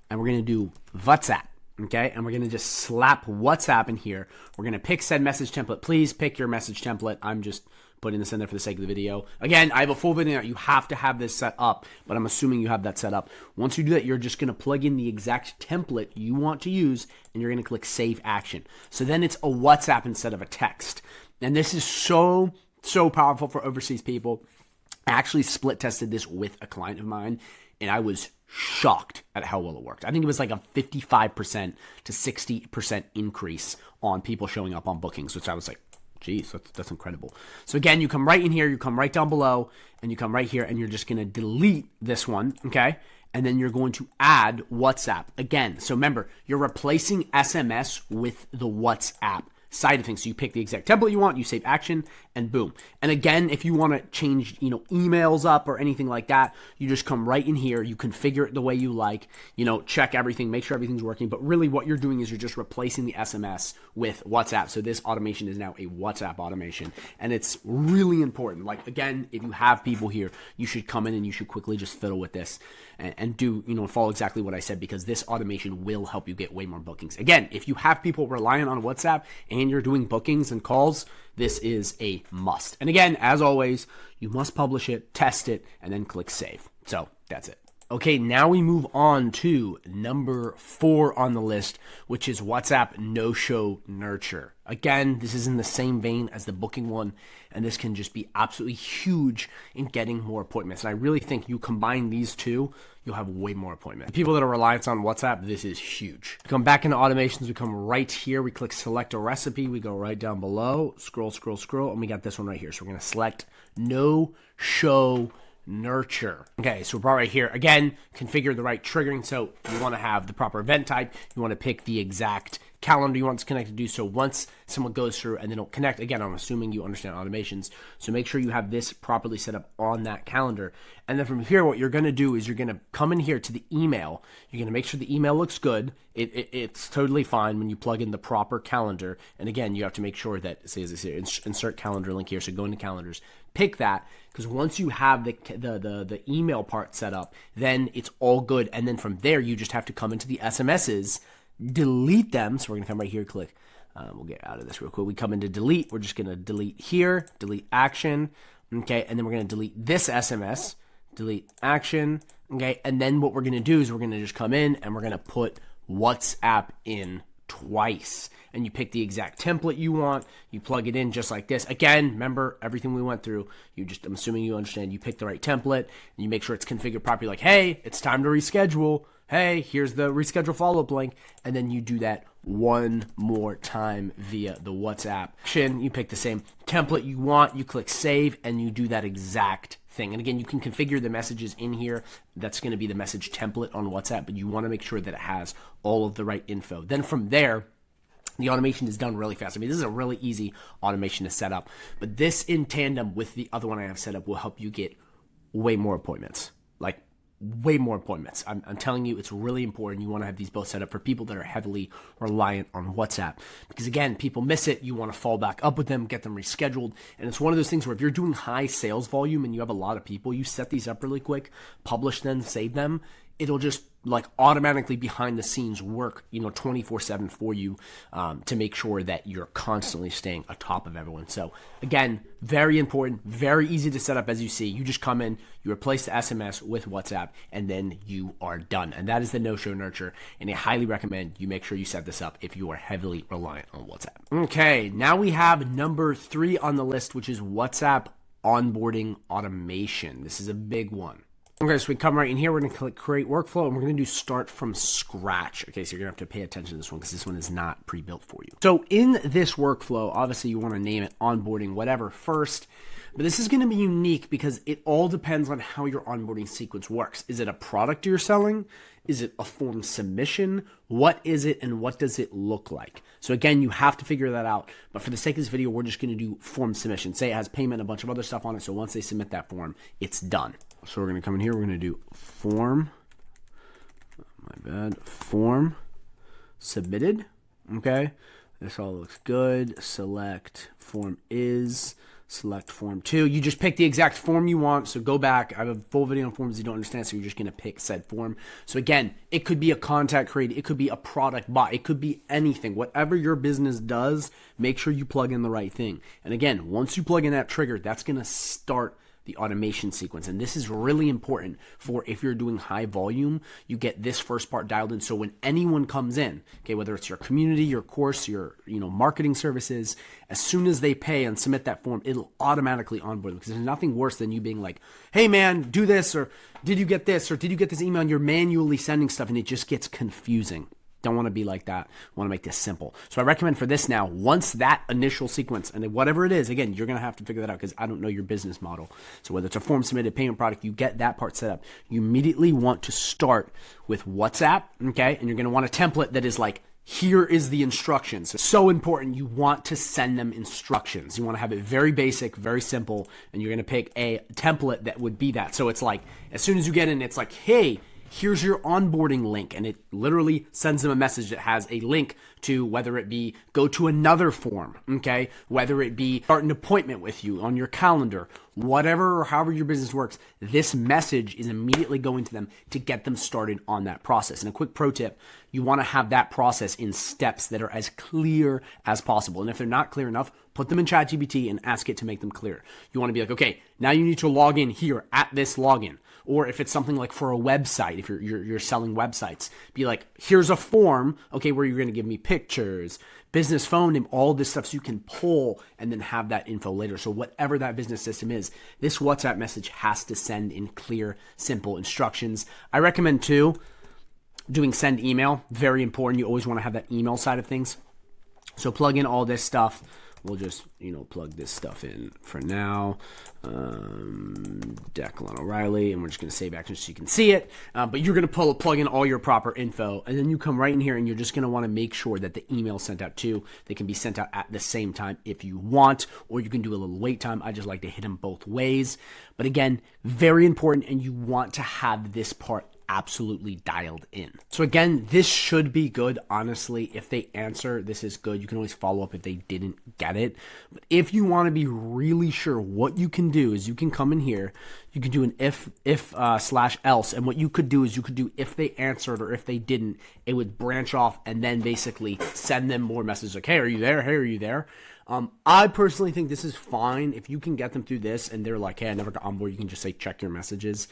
and we're going to do WhatsApp. Okay, and we're going to just slap WhatsApp in here. We're going to pick said message template. Please pick your message template. I'm just putting this in there for the sake of the video. Again, I have a full video. You have to have this set up, but I'm assuming you have that set up. Once you do that, you're just going to plug in the exact template you want to use, and you're going to click Save Action. So then it's a WhatsApp instead of a text. And this is so powerful for overseas people. I actually split tested this with a client of mine, and I was shocked at how well it worked. I think it was like a 55% to 60% increase on people showing up on bookings, which I was like, geez, that's incredible. So again, you come right in here, you come right down below, and you come right here, and you're just going to delete this one, okay? And then you're going to add WhatsApp again. So remember, you're replacing SMS with the WhatsApp side of things. So you pick the exact template you want, you save action, and boom. And again, if you want to change, emails up or anything like that, you just come right in here, you configure it the way you like, check everything, make sure everything's working. But really what you're doing is you're just replacing the SMS with WhatsApp. So this automation is now a WhatsApp automation, and it's really important. Like, again, if you have people here, you should come in and you should quickly just fiddle with this and do, follow exactly what I said, because this automation will help you get way more bookings. Again, if you have people relying on WhatsApp and you're doing bookings and calls, this is a must. And again, as always, you must publish it, test it, and then click save. So that's it. Okay, now we move on to number 4 on the list, which is WhatsApp no-show nurture. Again, this is in the same vein as the booking one, and this can just be absolutely huge in getting more appointments. And I really think you combine these two, you'll have way more appointments. People that are reliant on WhatsApp, this is huge. We come back into automations, we come right here, we click select a recipe, we go right down below, scroll, and we got this one right here. So we're gonna select no-show nurture. Okay, so we're right here. Again, configure the right triggering. So you want to have the proper event type. You want to pick the exact calendar you want this connected to. So once someone goes through and then it'll connect, again, I'm assuming you understand automations. So make sure you have this properly set up on that calendar. And then from here, what you're going to do is you're going to come in here to the email. You're going to make sure the email looks good. It's totally fine when you plug in the proper calendar. And again, you have to make sure that, say, as I say, insert calendar link here. So go into calendars, pick that, because once you have the email part set up, then it's all good. And then from there, you just have to come into the SMSs, delete them. So we're going to come right here, click. We'll get out of this real quick. We come into delete. We're just going to delete here, delete action. Okay. And then we're going to delete this SMS, delete action. Okay. And then what we're going to do is we're going to just come in and we're going to put WhatsApp in twice. And you pick the exact template you want. You plug it in just like this. Again, remember everything we went through. I'm assuming you understand. You pick the right template and you make sure it's configured properly. Like, hey, it's time to reschedule. Hey, here's the reschedule follow-up link. And then you do that one more time via the WhatsApp. You pick the same template you want. You click save and you do that exact thing. And again, you can configure the messages in here. That's going to be the message template on WhatsApp, but you want to make sure that it has all of the right info. Then from there, the automation is done really fast. I mean, this is a really easy automation to set up, but this in tandem with the other one I have set up will help you get way more appointments, like way more appointments. I'm telling you, it's really important. You want to have these both set up for people that are heavily reliant on WhatsApp, because again, people miss it. You want to fall back up with them, get them rescheduled. And it's one of those things where if you're doing high sales volume and you have a lot of people, you set these up really quick, publish them, save them. It'll just like automatically behind the scenes work, 24/7 for you to make sure that you're constantly staying atop of everyone. So again, very important, very easy to set up. As you see, you just come in, you replace the SMS with WhatsApp, and then you are done. And that is the no-show nurture. And I highly recommend you make sure you set this up if you are heavily reliant on WhatsApp. Okay, now we have number 3 on the list, which is WhatsApp onboarding automation. This is a big one. Okay, so we come right in here, we're going to click create workflow, and we're going to do start from scratch. Okay, so you're going to have to pay attention to this one because this one is not pre-built for you. So in this workflow, obviously you want to name it onboarding whatever first, but this is going to be unique because it all depends on how your onboarding sequence works. Is it a product you're selling? Is it a form submission? What is it and what does it look like? So again, you have to figure that out. But for the sake of this video, we're just going to do form submission. Say it has payment and a bunch of other stuff on it. So once they submit that form, it's done. So we're going to come in here. We're going to do form. Form submitted. Okay. This all looks good. Select form is. Select form 2. You just pick the exact form you want. So go back. I have a full video on forms you don't understand. So you're just going to pick said form. So again, it could be a contact created. It could be a product bot. It could be anything. Whatever your business does, make sure you plug in the right thing. And again, once you plug in that trigger, that's going to start the automation sequence. And this is really important for if you're doing high volume, you get this first part dialed in. So when anyone comes in, okay, whether it's your community, your course, your marketing services, as soon as they pay and submit that form, it'll automatically onboard them, because there's nothing worse than you being like, hey man, do this, or did you get this, or did you get this email, and you're manually sending stuff and it just gets confusing. Don't want to be like that. Want to make this simple. So I recommend for this now, once that initial sequence, and whatever it is, again, you're going to have to figure that out because I don't know your business model. So whether it's a form submitted, payment product, you get that part set up. You immediately want to start with WhatsApp, okay? And you're going to want a template that is like, here is the instructions. It's so important. You want to send them instructions. You want to have it very basic, very simple, and you're going to pick a template that would be that. So it's like, as soon as you get in, it's like, hey, here's your onboarding link, and it literally sends them a message that has a link to whether it be go to another form, okay? Whether it be start an appointment with you on your calendar, whatever or however your business works, this message is immediately going to them to get them started on that process. And a quick pro tip, you want to have that process in steps that are as clear as possible. And if they're not clear enough, put them in ChatGPT and ask it to make them clear. You want to be like, okay, now you need to log in here at this login. Or if it's something like for a website, if you're selling websites, be like, here's a form, okay, where you're going to give me pictures, business phone name, all this stuff so you can pull and then have that info later. So whatever that business system is, this WhatsApp message has to send in clear, simple instructions. I recommend too, doing send email, very important. You always want to have that email side of things. So plug in all this stuff. we'll just, you know, plug this stuff in for now. Declan O'Reilly, and we're just going to save action so you can see it. But you're going to plug in all your proper info, and then you come right in here, and you're just going to want to make sure that the email sent out too. They can be sent out at the same time if you want, or you can do a little wait time. I just like to hit them both ways. But again, very important, and you want to have this part absolutely dialed in. So again, this should be good. Honestly, if they answer, this is good. You can always follow up if they didn't get it. But if you want to be really sure, what you can do is you can come in here, you can do an if slash else. And what you could do is you could do if they answered or if they didn't, it would branch off and then basically send them more messages like, hey, are you there? Hey, are you there? I personally think this is fine. If you can get them through this and they're like, hey, I never got on board, you can just say, check your messages.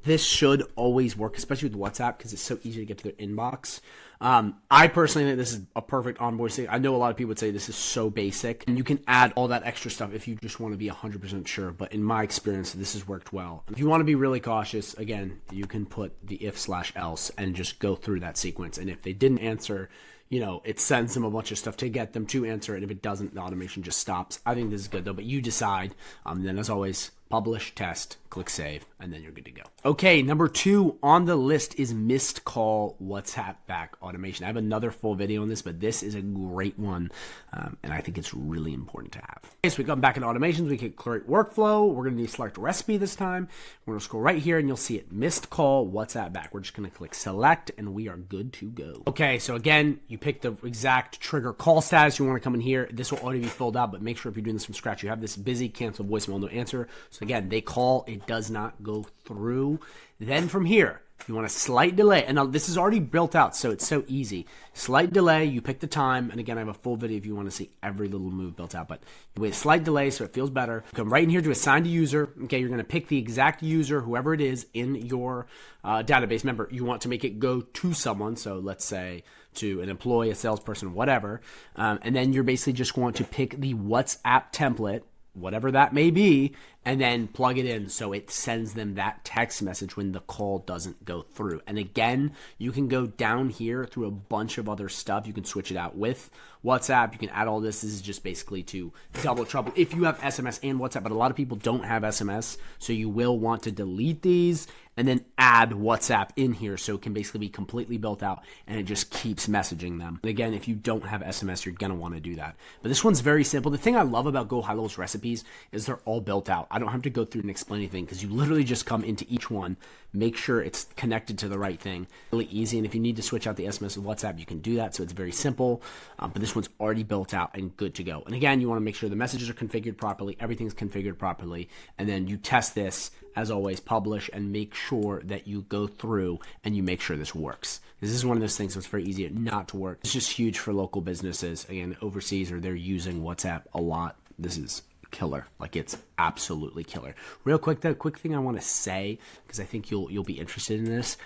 This should always work, especially with WhatsApp, because it's so easy to get to their inbox. I personally think this is a perfect onboard thing. I know a lot of people would say this is so basic, and you can add all that extra stuff if you just want to be 100% sure. But in my experience, this has worked well. If you want to be really cautious, again, you can put the if slash else and just go through that sequence. And if they didn't answer, you know, it sends them a bunch of stuff to get them to answer. And if it doesn't, the automation just stops. I think this is good though, but you decide. Then as always, publish, test, click save, and then you're good to go. Okay, number 2 on the list is missed call WhatsApp back automation. I have another full video on this, but this is a great one, and I think it's really important to have. Okay, so we come back in automations, we can create workflow. We're going to need select recipe this time. We're going to scroll right here, and you'll see it, missed call WhatsApp back. We're just going to click select, and we are good to go. Okay, so again, you pick the exact trigger call status. You want to come in here. This will already be filled out, but make sure if you're doing this from scratch, you have this busy, cancel voicemail, no answer. So again, they call, it does not go through. Then from here, you want a slight delay. And now this is already built out, so it's so easy. Slight delay, you pick the time. And again, I have a full video if you want to see every little move built out. But you wait a slight delay so it feels better. Come right in here to assign to user. Okay, you're going to pick the exact user, whoever it is in your database. Remember, you want to make it go to someone. So let's say to an employee, a salesperson, whatever. And then you're basically just going to pick the WhatsApp template, whatever that may be, and then plug it in so it sends them that text message when the call doesn't go through. And again, you can go down here through a bunch of other stuff. You can switch it out with WhatsApp. You can add all this. This is just basically to double trouble if you have SMS and WhatsApp, but a lot of people don't have SMS, so you will want to delete these and then add WhatsApp in here so it can basically be completely built out and it just keeps messaging them. And again, if you don't have SMS, you're going to want to do that. But this one's very simple. The thing I love about GoHighLevel's recipes is they're all built out. I don't have to go through and explain anything because you literally just come into each one, make sure it's connected to the right thing. Really easy. And if you need to switch out the SMS with WhatsApp, you can do that. So it's very simple. But this one's already built out and good to go. And again, you want to make sure the messages are configured properly, everything's configured properly, and then you test this, as always, publish, and make sure that you go through and you make sure this works. This is one of those things that's very easy not to work. It's just huge for local businesses, again, overseas, or they're using WhatsApp a lot. This is killer. Like, it's absolutely killer. Real quick, the quick thing I want to say, because I think you'll be interested in this.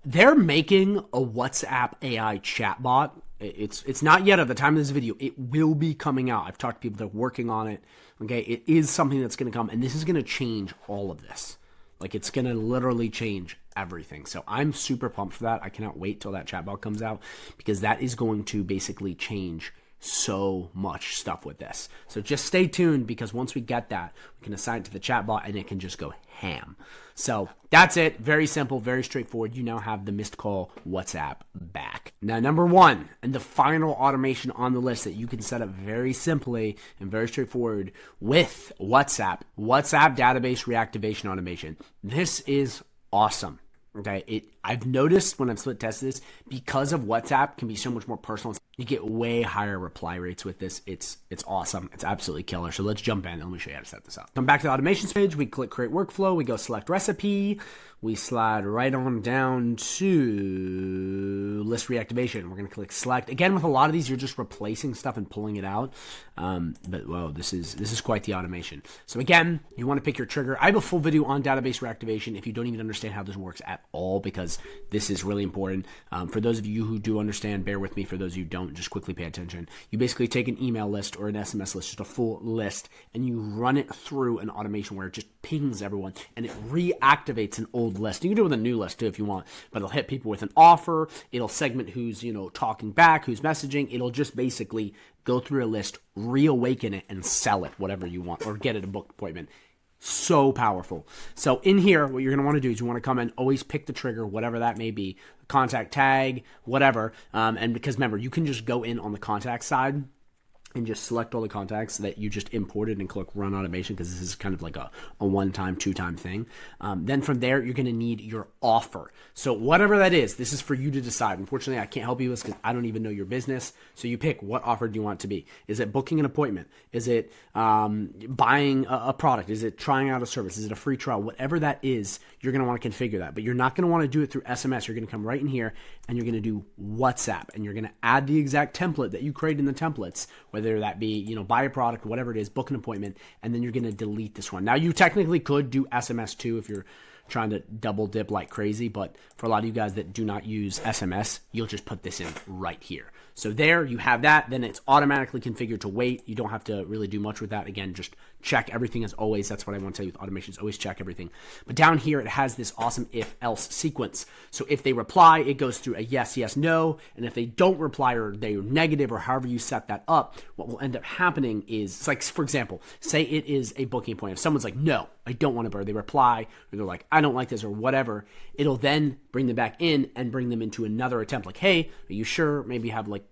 They're making a WhatsApp AI chatbot. It's not yet at the time of this video. It will be coming out. I've talked to people that are working on it. Okay, it is something that's going to come, and this is going to change all of this. Like, it's going to literally change everything. So I'm super pumped for that. I cannot wait till that chatbot comes out because that is going to basically change so much stuff with this. So just stay tuned because once we get that, we can assign it to the chatbot and it can just go ham. So that's it. Very simple, very straightforward. You now have the missed call WhatsApp back. Now, number 1, and the final automation on the list that you can set up very simply and very straightforward with WhatsApp database reactivation automation. This is awesome. Okay, I've noticed when I've split tested this, because of WhatsApp can be so much more personal. You get way higher reply rates with this. It's awesome. It's absolutely killer. So let's jump in and let me show you how to set this up. Come back to the automations page. We click create workflow. We go select recipe. We slide right on down to list reactivation. We're going to click select. Again, with a lot of these, you're just replacing stuff and pulling it out. But whoa, this is quite the automation. So again, you want to pick your trigger. I have a full video on database reactivation if you don't even understand how this works at all, because this is really important. For those of you who do understand, bear with me. For those of you who don't, just quickly pay attention. You basically take an email list or an SMS list, just a full list, and you run it through an automation where it just pings everyone and it reactivates an old list. You can do it with a new list too if you want, but it'll hit people with an offer. It'll segment who's, talking back, who's messaging. It'll just basically go through a list, reawaken it, and sell it, whatever you want, or get it a book appointment. So powerful. So in here, what you're going to want to do is you want to come in, always pick the trigger, whatever that may be, contact tag, whatever. And because remember, you can just go in on the contact side and just select all the contacts that you just imported and click run automation, because this is kind of like a one-time, two-time thing. Then from there, you're going to need your offer. So whatever that is, this is for you to decide. Unfortunately, I can't help you with this because I don't even know your business. So you pick, what offer do you want it to be? Is it booking an appointment? Is it buying a product? Is it trying out a service? Is it a free trial? Whatever that is, you're going to want to configure that. But you're not going to want to do it through SMS. You're going to come right in here and you're going to do WhatsApp, and you're going to add the exact template that you create in the templates, whether that be, buy a product, whatever it is, book an appointment, and then you're going to delete this one. Now, you technically could do SMS too if you're trying to double dip like crazy, but for a lot of you guys that do not use SMS, you'll just put this in right here. So there you have that. Then it's automatically configured to wait. You don't have to really do much with that. Again, just check everything as always. That's what I want to tell you with automations. Always check everything. But down here, it has this awesome if-else sequence. So if they reply, it goes through a yes, yes, no. And if they don't reply, or they're negative, or however you set that up, what will end up happening is, it's like, for example, say it is a booking appointment. If someone's like, no, I don't want to book, they reply, or they're like, I don't like this, or whatever, it'll then bring them back in and bring them into another attempt. Like, hey, are you sure? Maybe have like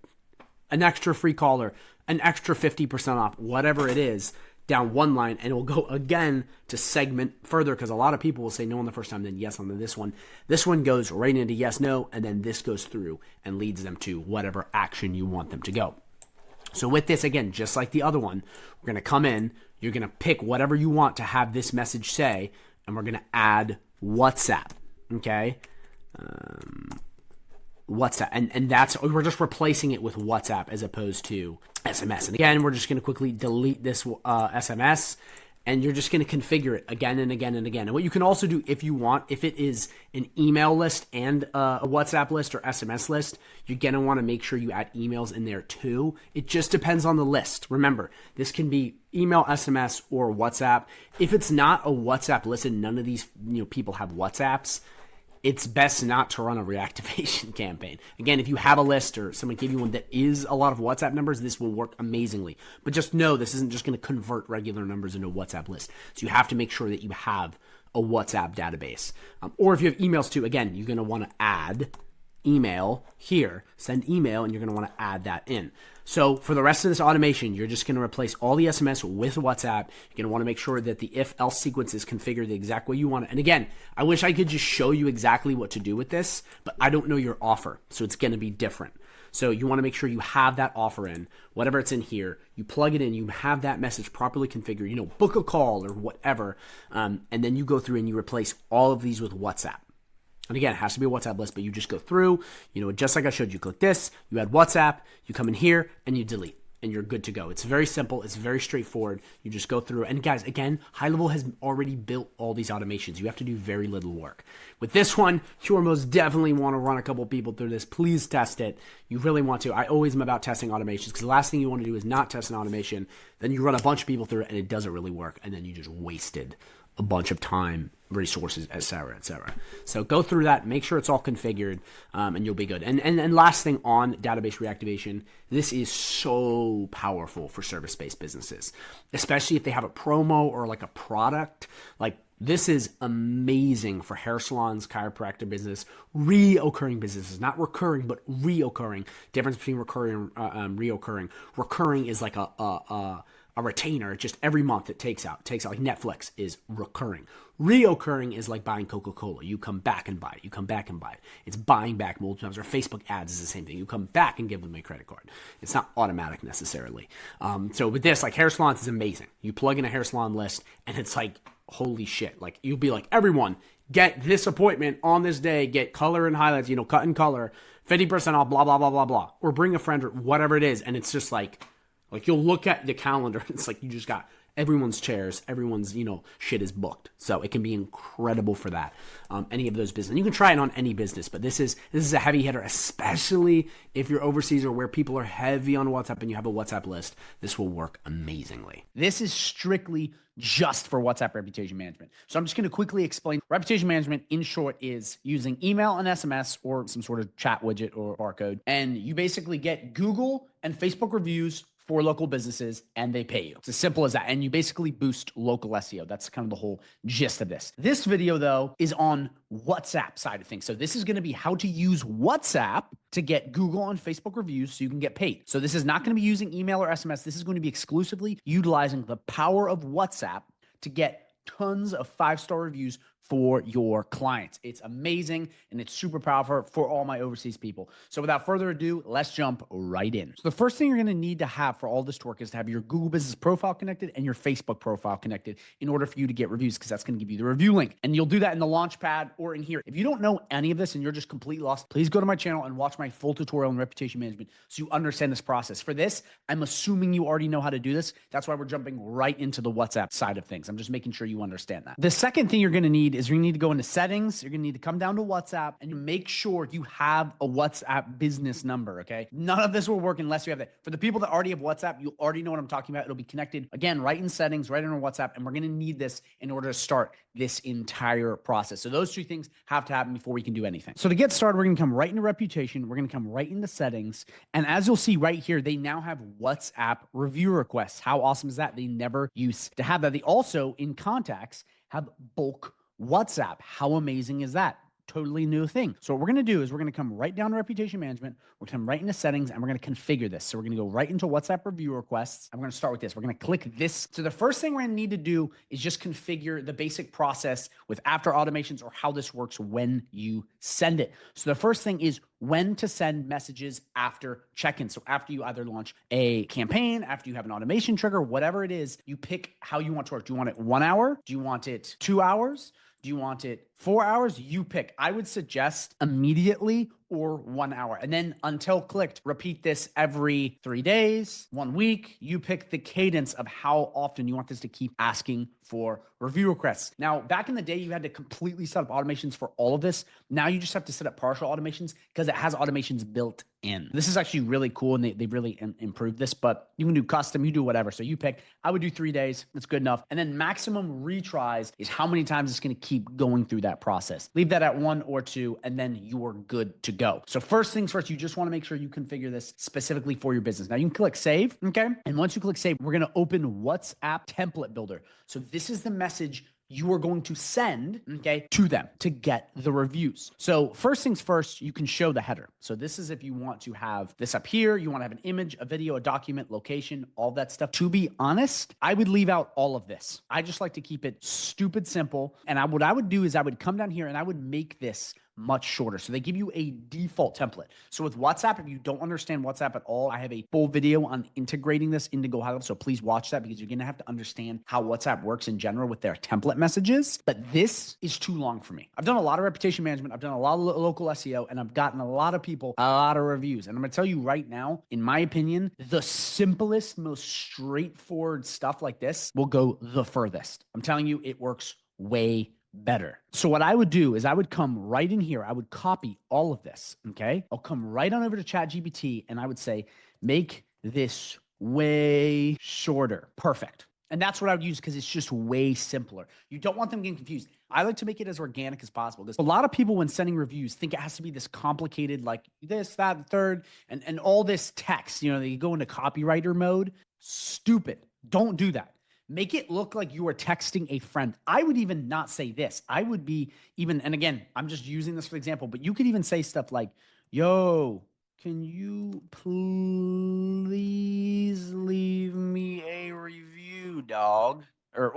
an extra free call or an extra 50% off, whatever it is, down one line, and it will go again to segment further, because a lot of people will say no on the first time, then yes on this one. This one goes right into yes, no, and then this goes through and leads them to whatever action you want them to go. So with this, again, just like the other one, we're going to come in, you're going to pick whatever you want to have this message say, and we're going to add WhatsApp, okay? WhatsApp, and that's, we're just replacing it with WhatsApp as opposed to SMS. And again, we're just going to quickly delete this SMS, and you're just going to configure it again and again and again. And what you can also do if you want, if it is an email list and a WhatsApp list or SMS list, you're going to want to make sure you add emails in there too. It just depends on the list. Remember, this can be email, SMS, or WhatsApp. If it's not a WhatsApp list and none of these people have WhatsApps, it's best not to run a reactivation campaign. Again, if you have a list or someone gave you one that is a lot of WhatsApp numbers, this will work amazingly. But just know this isn't just going to convert regular numbers into a WhatsApp list. So you have to make sure that you have a WhatsApp database. Or if you have emails too, again, you're going to want to add email here, send email, and you're going to want to add that in. So for the rest of this automation, you're just going to replace all the SMS with WhatsApp. You're going to want to make sure that the if-else sequence is configured the exact way you want it. And again, I wish I could just show you exactly what to do with this, but I don't know your offer, so it's going to be different. So you want to make sure you have that offer in, whatever it's in here, you plug it in, you have that message properly configured, book a call or whatever, and then you go through and you replace all of these with WhatsApp. And again, it has to be a WhatsApp list, but you just go through, just like I showed you, click this, you add WhatsApp, you come in here, and you delete, and you're good to go. It's very simple. It's very straightforward. You just go through. And guys, again, HighLevel has already built all these automations. You have to do very little work. With this one, you most definitely want to run a couple people through this. Please test it. You really want to. I always am about testing automations, because the last thing you want to do is not test an automation. Then you run a bunch of people through it, and it doesn't really work, and then you just wasted a bunch of time, resources, et cetera, et cetera. So go through that, make sure it's all configured, and you'll be good. And last thing on database reactivation, this is so powerful for service-based businesses, especially if they have a promo or like a product. Like, this is amazing for hair salons, chiropractor business, reoccurring businesses, not recurring, but reoccurring. Difference between recurring and reoccurring. Recurring is like a retainer. Just every month it takes out like Netflix is recurring. Reoccurring is like buying Coca-Cola. You come back and buy it. You come back and buy it. It's buying back multiple times. Or Facebook ads is the same thing. You come back and give them a credit card. It's not automatic necessarily. So with this, like hair salons is amazing. You plug in a hair salon list and it's like, holy shit. Like, you'll be like, everyone get this appointment on this day, get color and highlights, cut and color, 50% off, blah, blah, blah, blah, blah. Or bring a friend or whatever it is. And it's just like you'll look at the calendar, it's like you just got everyone's chairs, everyone's, shit is booked. So it can be incredible for that. Any of those business. You can try it on any business, but this is a heavy hitter, especially if you're overseas or where people are heavy on WhatsApp and you have a WhatsApp list. This will work amazingly. This is strictly just for WhatsApp reputation management. So I'm just going to quickly explain. Reputation management, in short, is using email and SMS or some sort of chat widget or barcode. And you basically get Google and Facebook reviews for local businesses and they pay you. It's as simple as that. And you basically boost local SEO. That's kind of the whole gist of this. This video though is on WhatsApp side of things. So this is going to be how to use WhatsApp to get Google and Facebook reviews so you can get paid. So this is not going to be using email or SMS. This is going to be exclusively utilizing the power of WhatsApp to get tons of 5-star reviews for your clients. It's amazing and it's super powerful for all my overseas people. So without further ado, let's jump right in. So the first thing you're going to need to have for all this to work is to have your Google Business profile connected and your Facebook profile connected in order for you to get reviews, because that's going to give you the review link. And you'll do that in the Launchpad or in here. If you don't know any of this and you're just completely lost, please go to my channel and watch my full tutorial on reputation management so you understand this process. For this, I'm assuming you already know how to do this. That's why we're jumping right into the WhatsApp side of things. I'm just making sure you understand that. The second thing you're going to need is you need to go into settings. You're going to need to come down to WhatsApp and you make sure you have a WhatsApp business number. Okay. None of this will work unless you have that. For the people that already have WhatsApp, you already know what I'm talking about. It'll be connected again, right in settings, right under WhatsApp. And we're going to need this in order to start this entire process. So those two things have to happen before we can do anything. So to get started, we're going to come right into reputation. We're going to come right into settings. And as you'll see right here, they now have WhatsApp review requests. How awesome is that? They never used to have that. They also in contacts have bulk WhatsApp. How amazing is that? Totally new thing. So what we're going to do is we're going to come right down to reputation management. We're going to come right into settings and we're going to configure this. So we're going to go right into WhatsApp review requests. I'm going to start with this. We're going to click this. So the first thing we're going to need to do is just configure the basic process with after automations or how this works when you send it. So the first thing is when to send messages after check-in. So after you either launch a campaign, after you have an automation trigger, whatever it is, you pick how you want to work. Do you want it 1 hour? Do you want it 2 hours? Do you want it 4 hours? You pick. I would suggest immediately or 1 hour. And then until clicked, repeat this every 3 days, 1 week. You pick the cadence of how often you want this to keep asking for review requests. Now, back in the day, you had to completely set up automations for all of this. Now you just have to set up partial automations because it has automations built in. This is actually really cool and they really improved this, but you can do custom, you do whatever. So you pick, I would do 3 days. That's good enough. And then maximum retries is how many times it's going to keep going through that process. Leave that at 1 or 2, and then you're good to go. So first things first, you just want to make sure you configure this specifically for your business. Now you can click save, okay? And once you click save, we're going to open WhatsApp template builder. So this is the message you are going to send, okay, to them to get the reviews. So first things first, you can show the header. So this is if you want to have this up here, you want to have an image, a video, a document, location, all that stuff. To be honest, I would leave out all of this. I just like to keep it stupid simple. And what I would do is I would come down here and I would make this much shorter. So they give you a default template. So with WhatsApp, if you don't understand WhatsApp at all, I have a full video on integrating this into GoHighLevel. So please watch that because you're going to have to understand how WhatsApp works in general with their template messages. But this is too long for me. I've done a lot of reputation management. I've done a lot of local SEO and I've gotten a lot of people, a lot of reviews. And I'm going to tell you right now, in my opinion, the simplest, most straightforward stuff like this will go the furthest. I'm telling you, it works way better. So what I would do is I would come right in here. I would copy all of this. Okay. I'll come right on over to ChatGPT and I would say, make this way shorter. Perfect. And that's what I would use because it's just way simpler. You don't want them getting confused. I like to make it as organic as possible because a lot of people when sending reviews think it has to be this complicated, like this, that, and third, and all this text, you know, they go into copywriter mode. Stupid. Don't do that. Make it look like you are texting a friend. I would even not say this. I would be even, and again, I'm just using this for example, but you could even say stuff like, yo, can you please leave me a review, dog? Or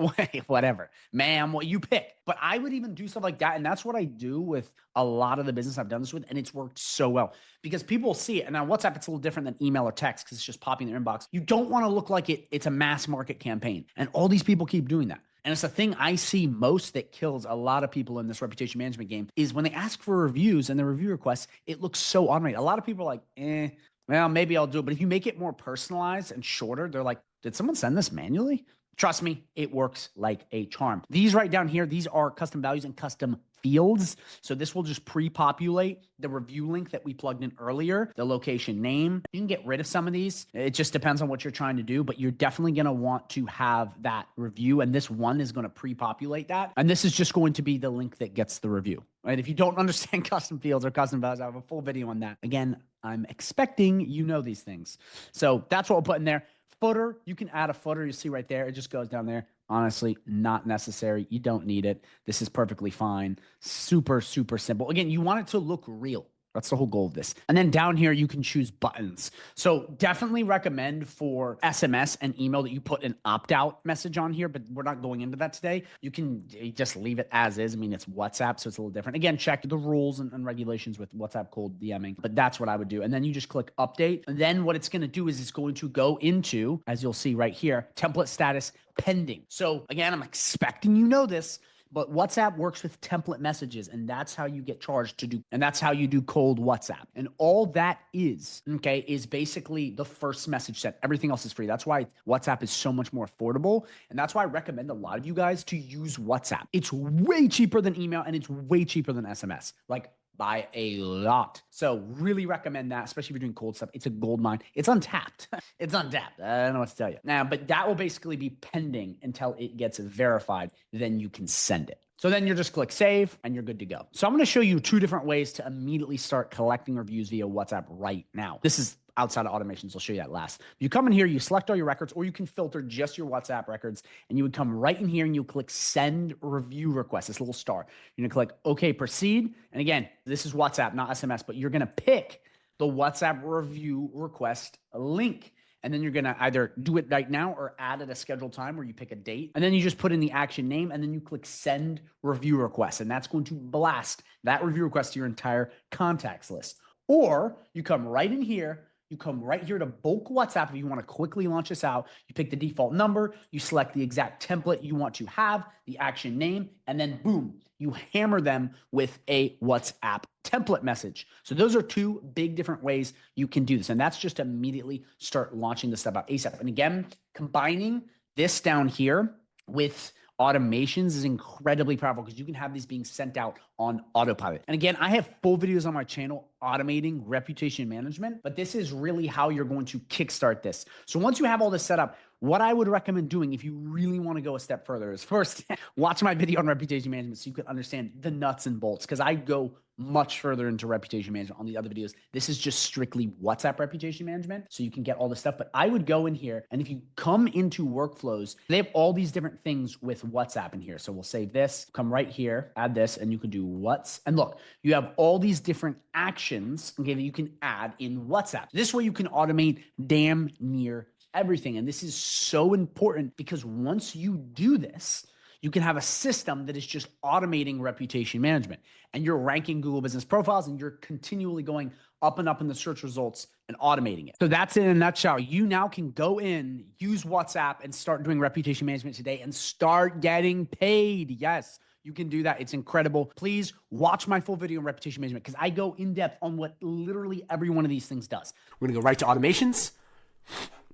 whatever, ma'am, what you pick. But I would even do stuff like that. And that's what I do with a lot of the business I've done this with. And it's worked so well because people see it. And on WhatsApp, it's a little different than email or text because it's just popping in their inbox. You don't want to look like it's a mass market campaign. And all these people keep doing that. And it's the thing I see most that kills a lot of people in this reputation management game is when they ask for reviews and the review requests, it looks so automated. A lot of people are like, well, maybe I'll do it. But if you make it more personalized and shorter, they're like, did someone send this manually? Trust me, it works like a charm. These right down here, these are custom values and custom fields. So this will just pre-populate the review link that we plugged in earlier, the location name. You can get rid of some of these. It just depends on what you're trying to do, but you're definitely going to want to have that review. And this one is going to pre-populate that. And this is just going to be the link that gets the review. Right? If you don't understand custom fields or custom values, I have a full video on that. Again, I'm expecting you know these things. So that's what we'll put in there. Footer, you can add a footer. You see right there, it just goes down there. Honestly, not necessary. You don't need it. This is perfectly fine. Super, super simple. Again, you want it to look real. That's the whole goal of this. And then down here, you can choose buttons. So definitely recommend for SMS and email that you put an opt-out message on here, but we're not going into that today. You can just leave it as is. I mean, it's WhatsApp, so it's a little different. Again, check the rules and regulations with WhatsApp cold DMing, but that's what I would do. And then you just click update. And then what it's going to do is it's going to go into, as you'll see right here, template status pending. So again, I'm expecting you know this, but WhatsApp works with template messages, and that's how you get charged to do, and that's how you do cold WhatsApp. And all that is, okay, is basically the first message sent. Everything else is free. That's why WhatsApp is so much more affordable. And that's why I recommend a lot of you guys to use WhatsApp. It's way cheaper than email, and it's way cheaper than SMS. Like, by a lot. So really recommend that, especially if you're doing cold stuff. It's a gold mine. It's untapped. It's untapped. I don't know what to tell you. Now, but that will basically be pending until it gets verified. Then you can send it. So then you just click save and you're good to go. So I'm going to show you 2 different ways to immediately start collecting reviews via WhatsApp right now. This is outside of automations. I'll show you that last. You come in here, you select all your records, or you can filter just your WhatsApp records, and you would come right in here and you click send review request, this little star. You're gonna click okay, proceed. And again, this is WhatsApp, not SMS, but you're gonna pick the WhatsApp review request link. And then you're going to either do it right now or add at a scheduled time where you pick a date. And then you just put in the action name and then you click send review request. And that's going to blast that review request to your entire contacts list. Or you come right in here. You come right here to bulk WhatsApp if you want to quickly launch this out. You pick the default number, you select the exact template you want to have, the action name, and then boom, you hammer them with a WhatsApp template message. So those are 2 big different ways you can do this. And that's just immediately start launching this stuff out ASAP. And again, combining this down here with automations is incredibly powerful because you can have these being sent out on autopilot. And again, I have full videos on my channel automating reputation management, but this is really how you're going to kickstart this. So once you have all this set up, what I would recommend doing if you really want to go a step further is first watch my video on reputation management so you can understand the nuts and bolts, because I go much further into reputation management on the other videos. This is just strictly WhatsApp reputation management, so you can get all this stuff. But I would go in here, and if you come into workflows, they have all these different things with WhatsApp in here. So we'll save this, come right here, add this, and you can do what's. And look, you have all these different actions, okay, that you can add in WhatsApp. This way you can automate damn near everything. And this is so important because once you do this, you can have a system that is just automating reputation management, and you're ranking Google business profiles and you're continually going up and up in the search results and automating it. So that's it in a nutshell. You now can go in, use WhatsApp, and start doing reputation management today and start getting paid. Yes, you can do that. It's incredible. Please watch my full video on reputation management because I go in depth on what literally every one of these things does. We're going to go right to automations.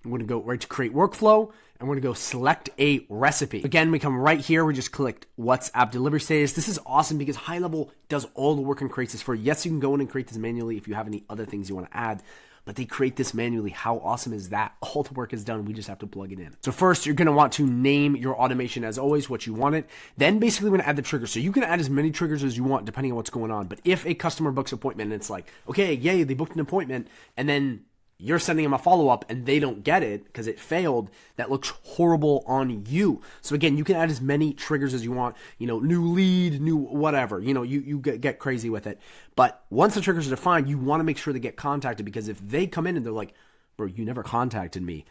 I'm going to go right to create workflow, and we're going to go select a recipe. Again, we come right here. We just clicked WhatsApp delivery status. This is awesome because HighLevel does all the work and creates this for you. Yes, you can go in and create this manually if you have any other things you want to add, but they create this manually. How awesome is that? All the work is done. We just have to plug it in. So first, you're going to want to name your automation as always, what you want it. Then basically we're going to add the triggers. So you can add as many triggers as you want depending on what's going on. But if a customer books an appointment and it's like, okay, yay, they booked an appointment, and then you're sending them a follow-up and they don't get it because it failed, that looks horrible on you. So again, you can add as many triggers as you want, new lead, new whatever, you get crazy with it. But once the triggers are defined, you want to make sure they get contacted, because if they come in and they're like, bro, you never contacted me,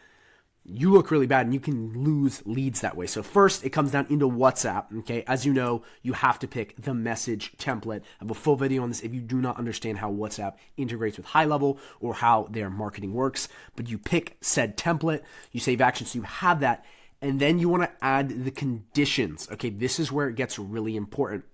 you look really bad and you can lose leads that way. So first, it comes down into WhatsApp, okay? As you know, you have to pick the message template. I have a full video on this if you do not understand how WhatsApp integrates with HighLevel or how their marketing works. But you pick said template, you save action, so you have that, and then you want to add the conditions, okay? This is where it gets really important,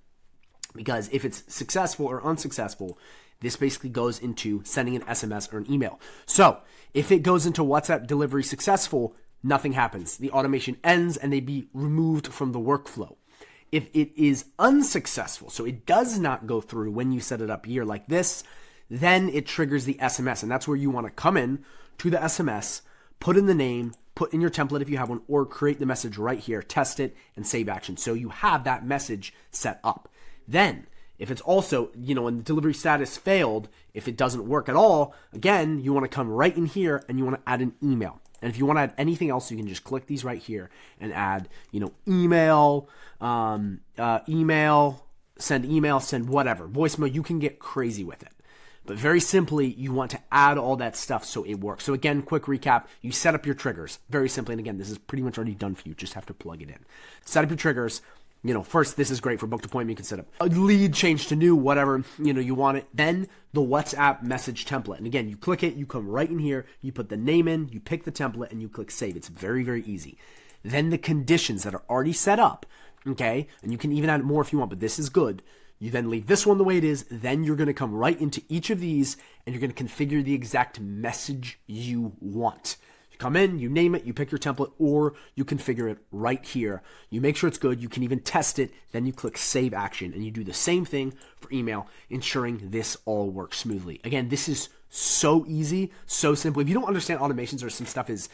because if it's successful or unsuccessful, this basically goes into sending an SMS or an email. So if it goes into WhatsApp delivery successful, nothing happens. The automation ends and they be removed from the workflow. If it is unsuccessful, so it does not go through when you set it up here like this, then it triggers the SMS. And that's where you want to come in to the SMS, put in the name, put in your template if you have one, or create the message right here, test it, and save action. So you have that message set up. Then if it's also, when the delivery status failed, if it doesn't work at all, again, you want to come right in here and you want to add an email. And if you want to add anything else, you can just click these right here and add, email, send whatever, voicemail. You can get crazy with it. But very simply, you want to add all that stuff so it works. So again, quick recap, you set up your triggers very simply. And again, this is pretty much already done for you. Just have to plug it in. Set up your triggers. First, this is great for booked appointment. You can set up a lead, change to new, whatever, you want it. Then the WhatsApp message template. And again, you click it, you come right in here, you put the name in, you pick the template, and you click save. It's very, very easy. Then the conditions that are already set up, okay? And you can even add more if you want, but this is good. You then leave this one the way it is. Then you're going to come right into each of these, and you're going to configure the exact message you want. Come in, you name it, you pick your template, or you configure it right here. You make sure it's good. You can even test it. Then you click save action, and you do the same thing for email, ensuring this all works smoothly. Again, this is so easy, so simple. If you don't understand automations or some stuff is,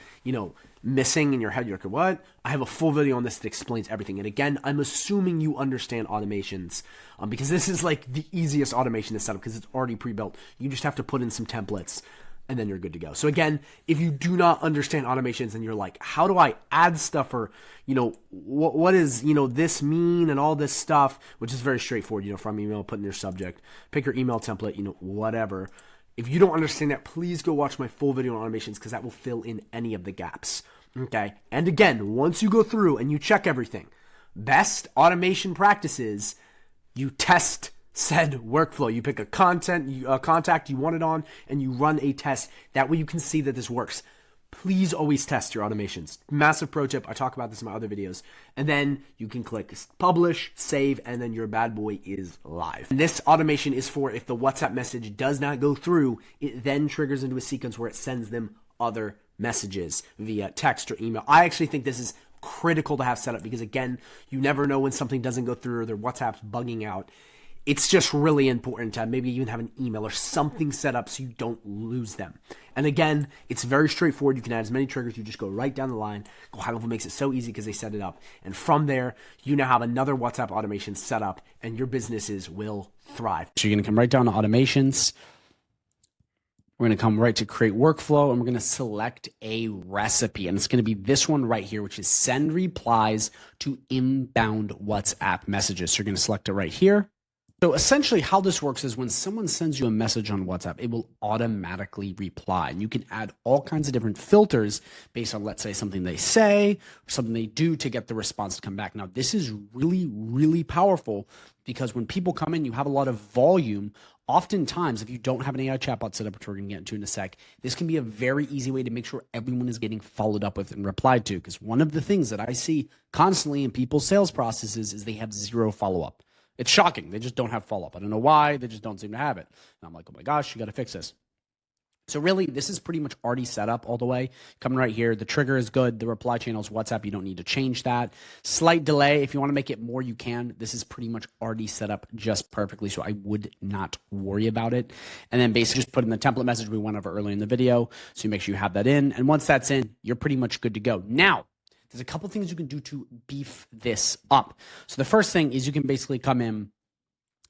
missing in your head, you're like, what? I have a full video on this that explains everything. And again, I'm assuming you understand automations because this is like the easiest automation to set up because it's already pre-built. You just have to put in some templates, and then you're good to go. So again, if you do not understand automations and you're like, how do I add stuff or, what is, this mean and all this stuff, which is very straightforward, from email, put in your subject, pick your email template, whatever. If you don't understand that, please go watch my full video on automations because that will fill in any of the gaps. Okay. And again, once you go through and you check everything, best automation practices, you test said workflow. You pick a contact you want it on, and you run a test. That way you can see that this works. Please always test your automations. Massive pro tip. I talk about this in my other videos. And then you can click publish, save, and then your bad boy is live. And this automation is for if the WhatsApp message does not go through, it then triggers into a sequence where it sends them other messages via text or email. I actually think this is critical to have set up because, again, you never know when something doesn't go through or their WhatsApp's bugging out. It's just really important to maybe even have an email or something set up so you don't lose them. And again, it's very straightforward. You can add as many triggers. You just go right down the line. GoHighLevel makes it so easy because they set it up. And from there, you now have another WhatsApp automation set up and your businesses will thrive. So you're going to come right down to automations. We're going to come right to create workflow, and we're going to select a recipe. And it's going to be this one right here, which is send replies to inbound WhatsApp messages. So you're going to select it right here. So essentially how this works is when someone sends you a message on WhatsApp, it will automatically reply. And you can add all kinds of different filters based on, let's say, something they say or something they do to get the response to come back. Now, this is really, really powerful because when people come in, you have a lot of volume. Oftentimes, if you don't have an AI chatbot set up, which we're going to get into in a sec, this can be a very easy way to make sure everyone is getting followed up with and replied to. Because one of the things that I see constantly in people's sales processes is they have zero follow-up. It's shocking. They just don't have follow-up. I don't know why. They just don't seem to have it. And I'm like, oh my gosh, you got to fix this. So really, this is pretty much already set up all the way. Coming right here, the trigger is good. The reply channel is WhatsApp. You don't need to change that. Slight delay. If you want to make it more, you can. This is pretty much already set up just perfectly, so I would not worry about it. And then basically just put in the template message we went over earlier in the video. So you make sure you have that in. And once that's in, you're pretty much good to go. Now, there's a couple things you can do to beef this up. So the first thing is you can basically come in,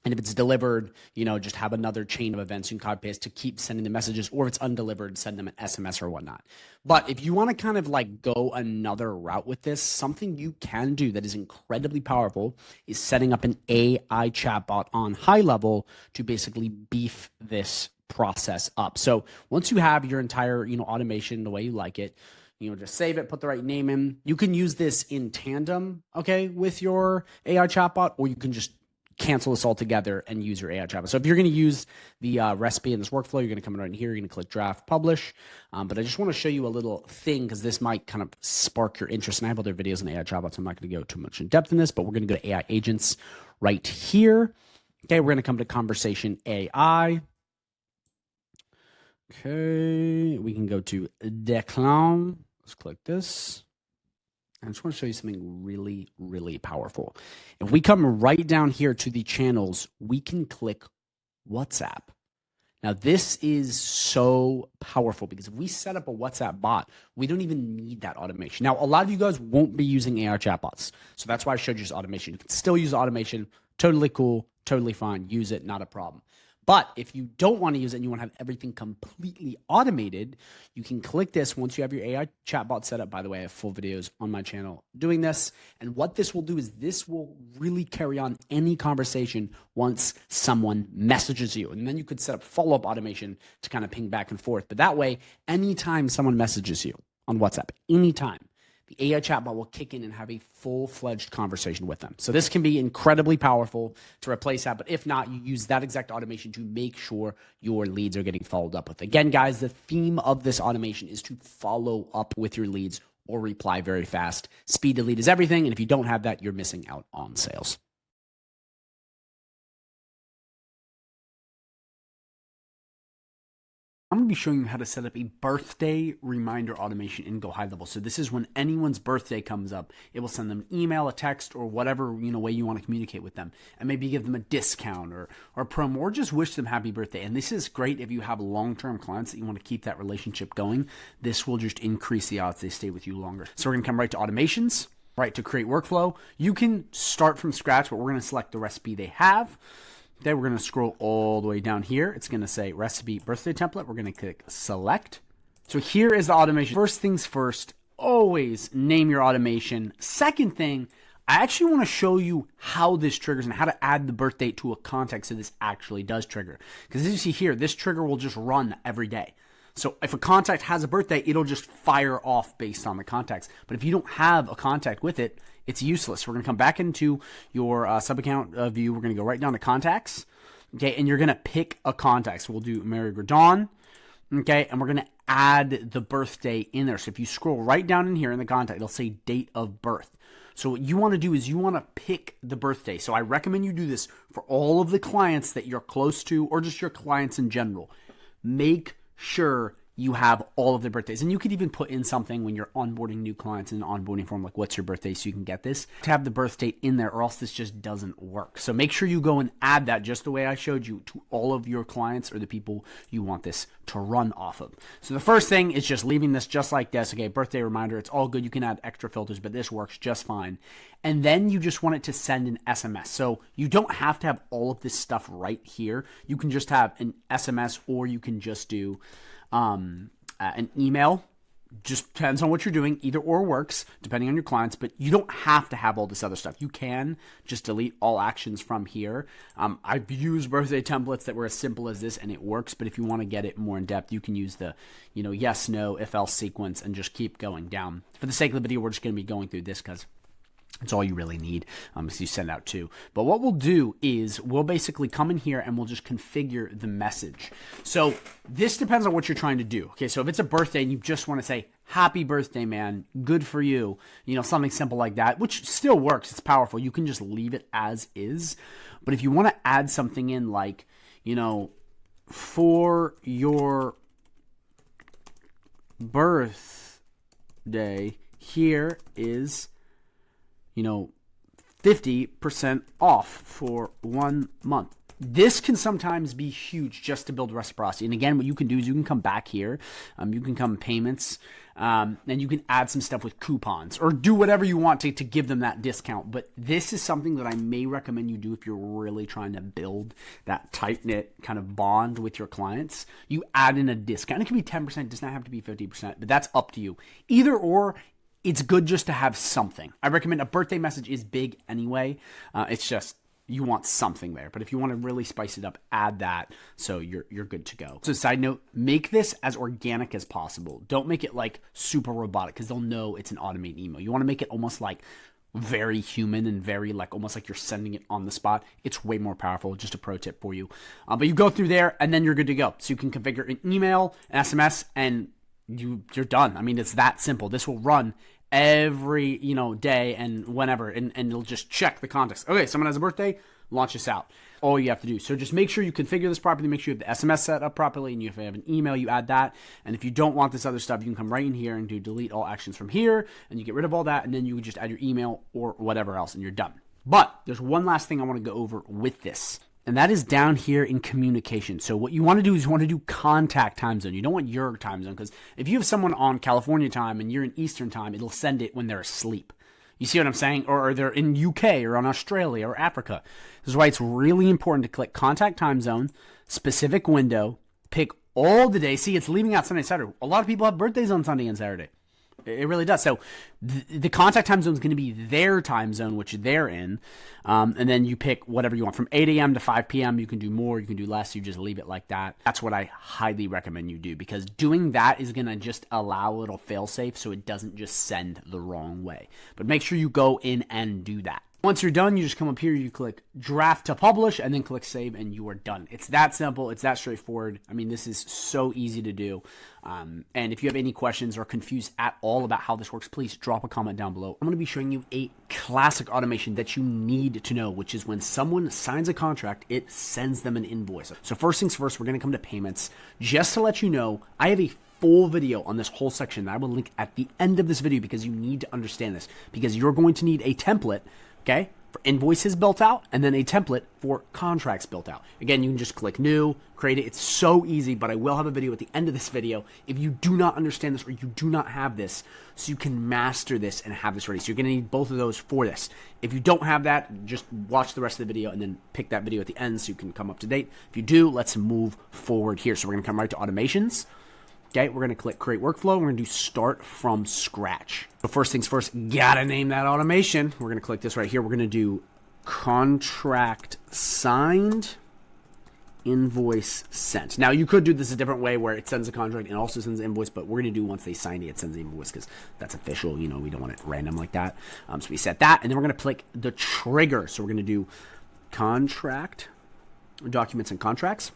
and if it's delivered, just have another chain of events you can copy paste to keep sending the messages, or if it's undelivered, send them an SMS or whatnot. But if you want to kind of like go another route with this, something you can do that is incredibly powerful is setting up an AI chatbot on HighLevel to basically beef this process up. So once you have your entire, automation the way you like it, just save it, put the right name in. You can use this in tandem, okay, with your AI chatbot, or you can just cancel this all together and use your AI chatbot. So if you're going to use the recipe in this workflow, you're going to come right in here, you're going to click draft publish. But I just want to show you a little thing because this might kind of spark your interest. And I have other videos on AI chatbots. So I'm not going to go too much in depth in this, but we're going to go to AI agents right here. Okay, we're going to come to conversation AI. Okay, we can go to decline. Let's click this. I just want to show you something really, really powerful. If we come right down here to the channels, we can click WhatsApp. Now, this is so powerful because if we set up a WhatsApp bot, we don't even need that automation. Now, a lot of you guys won't be using AI chatbots. So that's why I showed you this automation. You can still use automation. Totally cool. Totally fine. Use it. Not a problem. But if you don't want to use it and you want to have everything completely automated, you can click this once you have your AI chatbot set up. By the way, I have full videos on my channel doing this. And what this will do is this will really carry on any conversation once someone messages you. And then you could set up follow-up automation to kind of ping back and forth. But that way, anytime someone messages you on WhatsApp, anytime, the AI chatbot will kick in and have a full-fledged conversation with them. So this can be incredibly powerful to replace that. But if not, you use that exact automation to make sure your leads are getting followed up with. Again, guys, the theme of this automation is to follow up with your leads or reply very fast. Speed to lead is everything. And if you don't have that, you're missing out on sales. I'm going to be showing you how to set up a birthday reminder automation in GoHighLevel. So this is when anyone's birthday comes up, it will send them an email, a text, or whatever way you want to communicate with them, and maybe give them a discount or a promo, or just wish them happy birthday. And this is great if you have long-term clients that you want to keep that relationship going. This will just increase the odds they stay with you longer. So we're going to come right to automations, right to create workflow. You can start from scratch, but we're going to select the recipe they have. Okay, we're going to scroll all the way down here. It's going to say recipe birthday template. We're going to click select. So here is the automation. First things first, always name your automation. Second thing, I actually want to show you how this triggers and how to add the birth date to a context so this actually does trigger. Because as you see here, this trigger will just run every day. So if a contact has a birthday, it'll just fire off based on the context. But if you don't have a contact with it, it's useless. We're going to come back into your sub-account view. We're going to go right down to contacts. Okay, and you're going to pick a contact. So we'll do Mary Gradon. Okay, and we're going to add the birthday in there. So if you scroll right down in here in the contact, it'll say date of birth. So what you want to do is you want to pick the birthday. So I recommend you do this for all of the clients that you're close to or just your clients in general. Make sure you have all of their birthdays. And you could even put in something when you're onboarding new clients in an onboarding form, like what's your birthday, so you can get this, to have the birth date in there, or else this just doesn't work. So make sure you go and add that just the way I showed you to all of your clients or the people you want this to run off of. So the first thing is just leaving this just like this. Okay, birthday reminder, it's all good. You can add extra filters, but this works just fine. And then you just want it to send an SMS. So you don't have to have all of this stuff right here. You can just have an SMS, or you can just do an email. Just depends on what you're doing. Either or works depending on your clients, but you don't have to have all this other stuff. You can just delete all actions from here. I've used birthday templates that were as simple as this and it works, but if you want to get it more in depth, you can use the yes, no, if else sequence and just keep going down. For the sake of the video, we're just going to be going through this because it's all you really need as you send out to. But what we'll do is we'll basically come in here and we'll just configure the message. So this depends on what you're trying to do. Okay, so if it's a birthday and you just want to say, happy birthday, man, good for you, something simple like that, which still works, it's powerful. You can just leave it as is. But if you want to add something in like, for your birthday, here is 50% off for 1 month. This can sometimes be huge just to build reciprocity. And again, what you can do is you can come back here. You can come payments, and you can add some stuff with coupons or do whatever you want to give them that discount. But this is something that I may recommend you do if you're really trying to build that tight-knit kind of bond with your clients. You add in a discount. It can be 10%. It does not have to be 50%, but that's up to you. Either or, it's good just to have something. I recommend a birthday message is big anyway. It's just you want something there. But if you want to really spice it up, add that so you're good to go. So side note, make this as organic as possible. Don't make it like super robotic because they'll know it's an automated email. You want to make it almost like very human and very like almost like you're sending it on the spot. It's way more powerful. Just a pro tip for you. But you go through there and then you're good to go. So you can configure an email, an SMS, and you're done. I mean, it's that simple. This will run every day and whenever, and it'll just check the context. Okay, someone has a birthday, launch this out. All you have to do. So just make sure you configure this properly, make sure you have the SMS set up properly, and if you have an email, you add that. And if you don't want this other stuff, you can come right in here and do delete all actions from here, and you get rid of all that, and then you would just add your email or whatever else, and you're done. But there's one last thing I want to go over with this. And that is down here in communication. So what you want to do is you want to do contact time zone. You don't want your time zone, because if you have someone on California time and you're in Eastern time, it'll send it when they're asleep. You see what I'm saying? Or they're in UK or on Australia or Africa. This is why it's really important to click contact time zone, specific window, pick all the days. See, it's leaving out Sunday and Saturday. A lot of people have birthdays on Sunday and Saturday. It really does. So the contact time zone is going to be their time zone, which they're in. And then you pick whatever you want. From 8 a.m. to 5 p.m., you can do more, you can do less. You just leave it like that. That's what I highly recommend you do, because doing that is going to just allow a little fail-safe so it doesn't just send the wrong way. But make sure you go in and do that. Once you're done, you just come up here, you click draft to publish, and then click save, and you are done. It's that simple. It's that straightforward. I mean, this is so easy to do. And if you have any questions or confused at all about how this works, please drop a comment down below. I'm going to be showing you a classic automation that you need to know, which is when someone signs a contract, it sends them an invoice. So first things first, we're going to come to payments. Just to let you know, I have a full video on this whole section that I will link at the end of this video, because you need to understand this, because you're going to need a template, okay, for invoices built out, and then a template for contracts built out. Again, you can just click new, create it. It's so easy, but I will have a video at the end of this video if you do not understand this or you do not have this, so you can master this and have this ready. So you're gonna need both of those for this. If you don't have that, just watch the rest of the video and then pick that video at the end so you can come up to date. If you do, let's move forward here. So we're gonna come right to automations. Okay, we're going to click create workflow. We're going to do start from scratch. So first things first, gotta name that automation. We're going to click this right here. We're going to do contract signed, invoice sent. Now you could do this a different way where it sends a contract and also sends an invoice, but we're going to do once they sign it, it sends the invoice, because that's official. You know, we don't want it random like that. So we set that, and then we're going to click the trigger. So we're going to do contract, documents and contracts.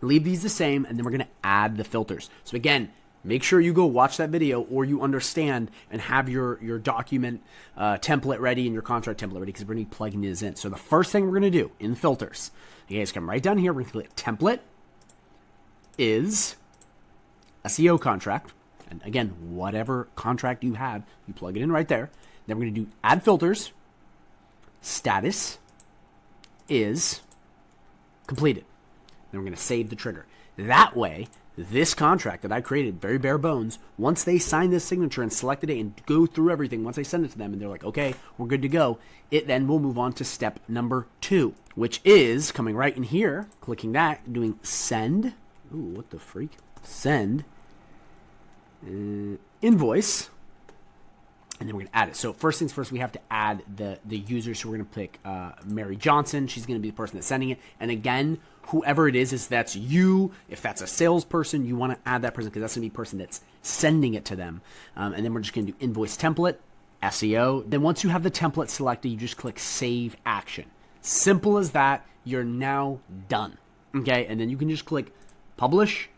Leave these the same, and then we're going to add the filters. So again, make sure you go watch that video, or you understand and have your document template ready and your contract template ready, because we're going to be plugging this in. So the first thing we're going to do in filters, you guys come right down here. We're going to click template is SEO contract. And again, whatever contract you have, you plug it in right there. Then we're going to do add filters, status is completed. Then we're going to save the trigger. That way, this contract that I created, very bare bones, once they sign this signature and select the date and go through everything, once I send it to them and they're like, okay, we're good to go, it then will move on to step number 2, which is coming right in here, clicking that, doing send. Ooh, what the freak? Send invoice. And then we're going to add it. So first things first, we have to add the user. So we're going to pick Mary Johnson. She's going to be the person that's sending it. And again, whoever it is that's you. If that's a salesperson, you want to add that person, because that's going to be the person that's sending it to them. And then we're just going to do invoice template, SEO. Then once you have the template selected, you just click save action. Simple as that. You're now done. Okay, and then you can just click publish,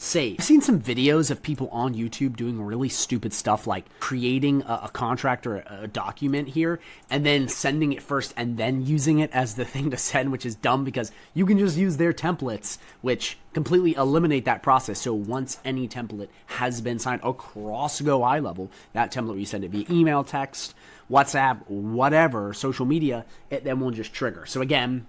save. I've seen some videos of people on YouTube doing really stupid stuff, like creating a contract or a document here and then sending it first and then using it as the thing to send, which is dumb, because you can just use their templates, which completely eliminate that process. So once any template has been signed across GoHighLevel, that template you send it via email, text, WhatsApp, whatever, social media, it then will just trigger. So again,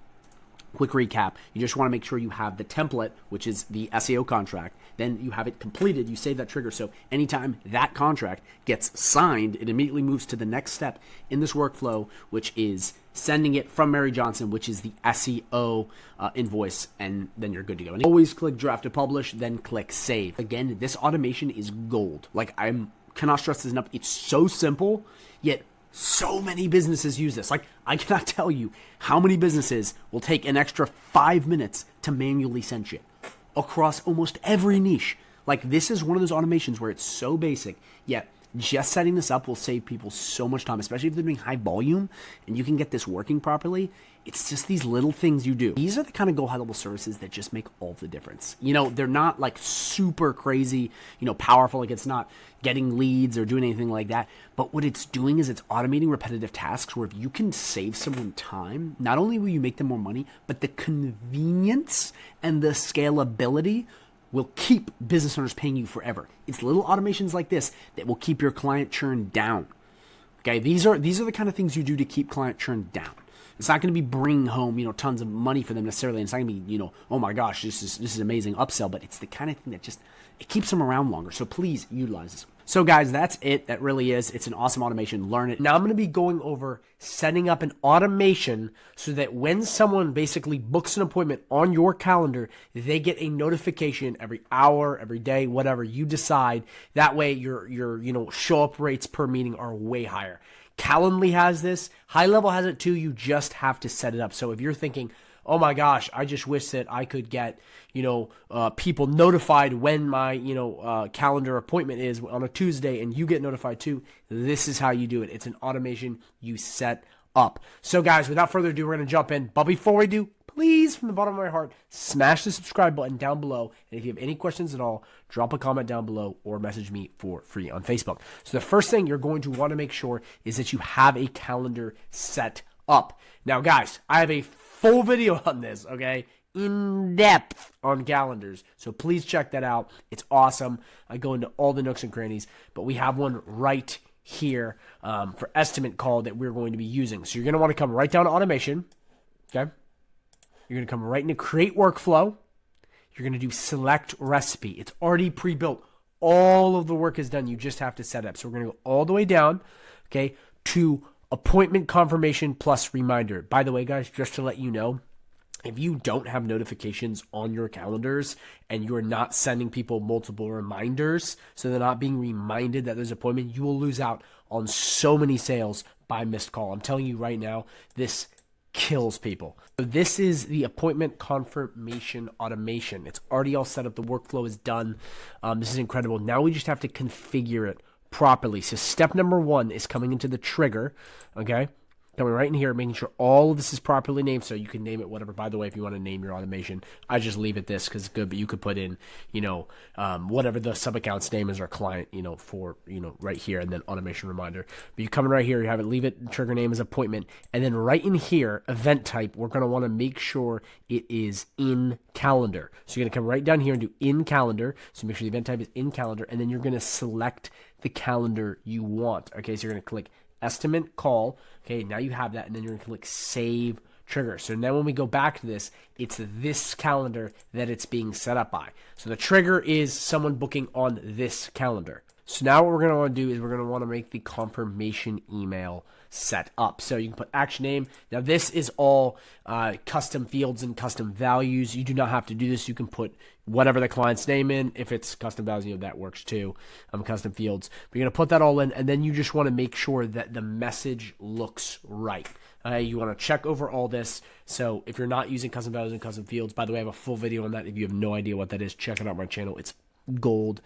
quick recap, you just want to make sure you have the template, which is the SEO contract. Then you have it completed, you save that trigger. So anytime that contract gets signed, it immediately moves to the next step in this workflow, which is sending it from Mary Johnson, which is the SEO invoice, and then you're good to go. And always click draft to publish, then click save. Again, this automation is gold. Like, I cannot stress this enough. It's so simple, yet so many businesses use this. Like, I cannot tell you how many businesses will take an extra 5 minutes to manually send shit across almost every niche. Like, this is one of those automations where it's so basic, yet just setting this up will save people so much time, especially if they're doing high volume and you can get this working properly. It's just these little things you do. These are the kind of GoHighLevel services that just make all the difference. You know, they're not like super crazy, you know, powerful. Like, it's not getting leads or doing anything like that. But what it's doing is it's automating repetitive tasks, where if you can save someone time, not only will you make them more money, but the convenience and the scalability will keep business owners paying you forever. It's little automations like this that will keep your client churn down. Okay, these are the kind of things you do to keep client churn down. It's not going to be bringing home, you know, tons of money for them necessarily. And it's not going to be, you know, oh my gosh, this is amazing upsell. But it's the kind of thing that just, it keeps them around longer. So please utilize this. So guys, that's it. That really is. It's an awesome automation. Learn it. Now I'm going to be going over setting up an automation so that when someone basically books an appointment on your calendar, they get a notification every hour, every day, whatever you decide. That way your show up rates per meeting are way higher. Calendly has this. HighLevel has it too. You just have to set it up. So if you're thinking, oh my gosh, I just wish that I could get, people notified when my, calendar appointment is on a Tuesday and you get notified too. This is how you do it. It's an automation you set up. So guys, without further ado, we're going to jump in. But before we do, please, from the bottom of my heart, smash the subscribe button down below. And if you have any questions at all, drop a comment down below or message me for free on Facebook. So the first thing you're going to want to make sure is that you have a calendar set up. Now, guys, I have a full video on this, okay? In depth on calendars. So please check that out. It's awesome. I go into all the nooks and crannies, but we have one right here for estimate call that we're going to be using. So you're going to want to come right down to automation, okay? You're going to come right into create workflow. You're going to do select recipe. It's already pre-built. All of the work is done. You just have to set it up. So we're going to go all the way down, okay, to appointment confirmation plus reminder. By the way, guys, just to let you know, if you don't have notifications on your calendars and you're not sending people multiple reminders, so they're not being reminded that there's an appointment, you will lose out on so many sales by missed call. I'm telling you right now, this kills people. So this is the appointment confirmation automation. It's already all set up. The workflow is done. This is incredible. Now we just have to configure it properly. So step number 1 is coming into the trigger, okay? Coming right in here, making sure all of this is properly named, so you can name it whatever. By the way, if you want to name your automation, I just leave it this because it's good, but you could put in, whatever the sub-account's name is or client, for, right here, and then automation reminder. But you come in right here, you have it, leave it, trigger name is appointment, and then right in here, event type, we're going to want to make sure it is in calendar. So you're going to come right down here and do in calendar, so make sure the event type is in calendar, and then you're going to select the calendar you want. Okay, so you're going to click estimate call. Okay, now you have that, and then you're going to click save trigger. So now when we go back to this, it's this calendar that it's being set up by. So the trigger is someone booking on this calendar. So now what we're going to want to do is we're going to want to make the confirmation email set up. So you can put action name. Now this is all custom fields and custom values. You do not have to do this. You can put whatever the client's name in. If it's custom values, that works too. Custom fields. But you're going to put that all in, and then you just want to make sure that the message looks right. You want to check over all this. So if you're not using custom values and custom fields, by the way, I have a full video on that. If you have no idea what that is, check it out on my channel. It's gold.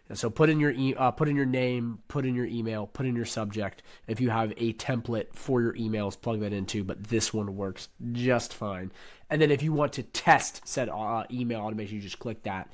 And so put in your name, put in your email, put in your subject. If you have a template for your emails, plug that into, but this one works just fine. And then if you want to test said email automation, you just click that,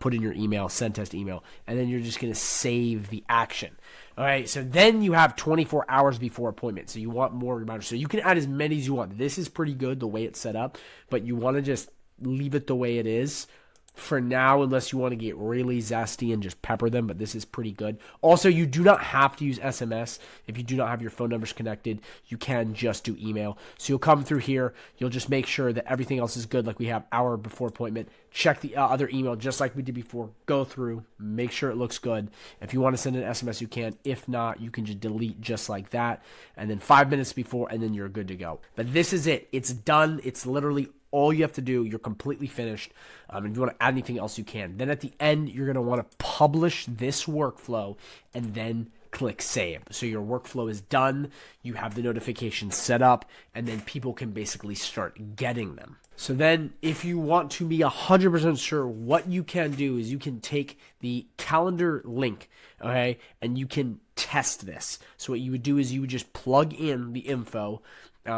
put in your email, send test email, and then you're just going to save the action. All right, so then you have 24 hours before appointment. So you want more reminders. So you can add as many as you want. This is pretty good the way it's set up, but you want to just leave it the way it is for now, unless you want to get really zesty and just pepper them, but this is pretty good. Also, you do not have to use SMS. If you do not have your phone numbers connected, you can just do email. So you'll come through here, you'll just make sure that everything else is good, like we have hour before appointment. Check the other email just like we did before. Go through, make sure it looks good. If you want to send an SMS, you can. If not, you can just delete just like that. And then 5 minutes before, and then you're good to go. But this is it. It's done. It's literally all you have to do. You're completely finished. And if you want to add anything else, you can. Then at the end, you're going to want to publish this workflow and then click save. So your workflow is done. You have the notifications set up, and then people can basically start getting them. So then if you want to be 100% sure, what you can do is you can take the calendar link, okay, and you can test this. So what you would do is you would just plug in the info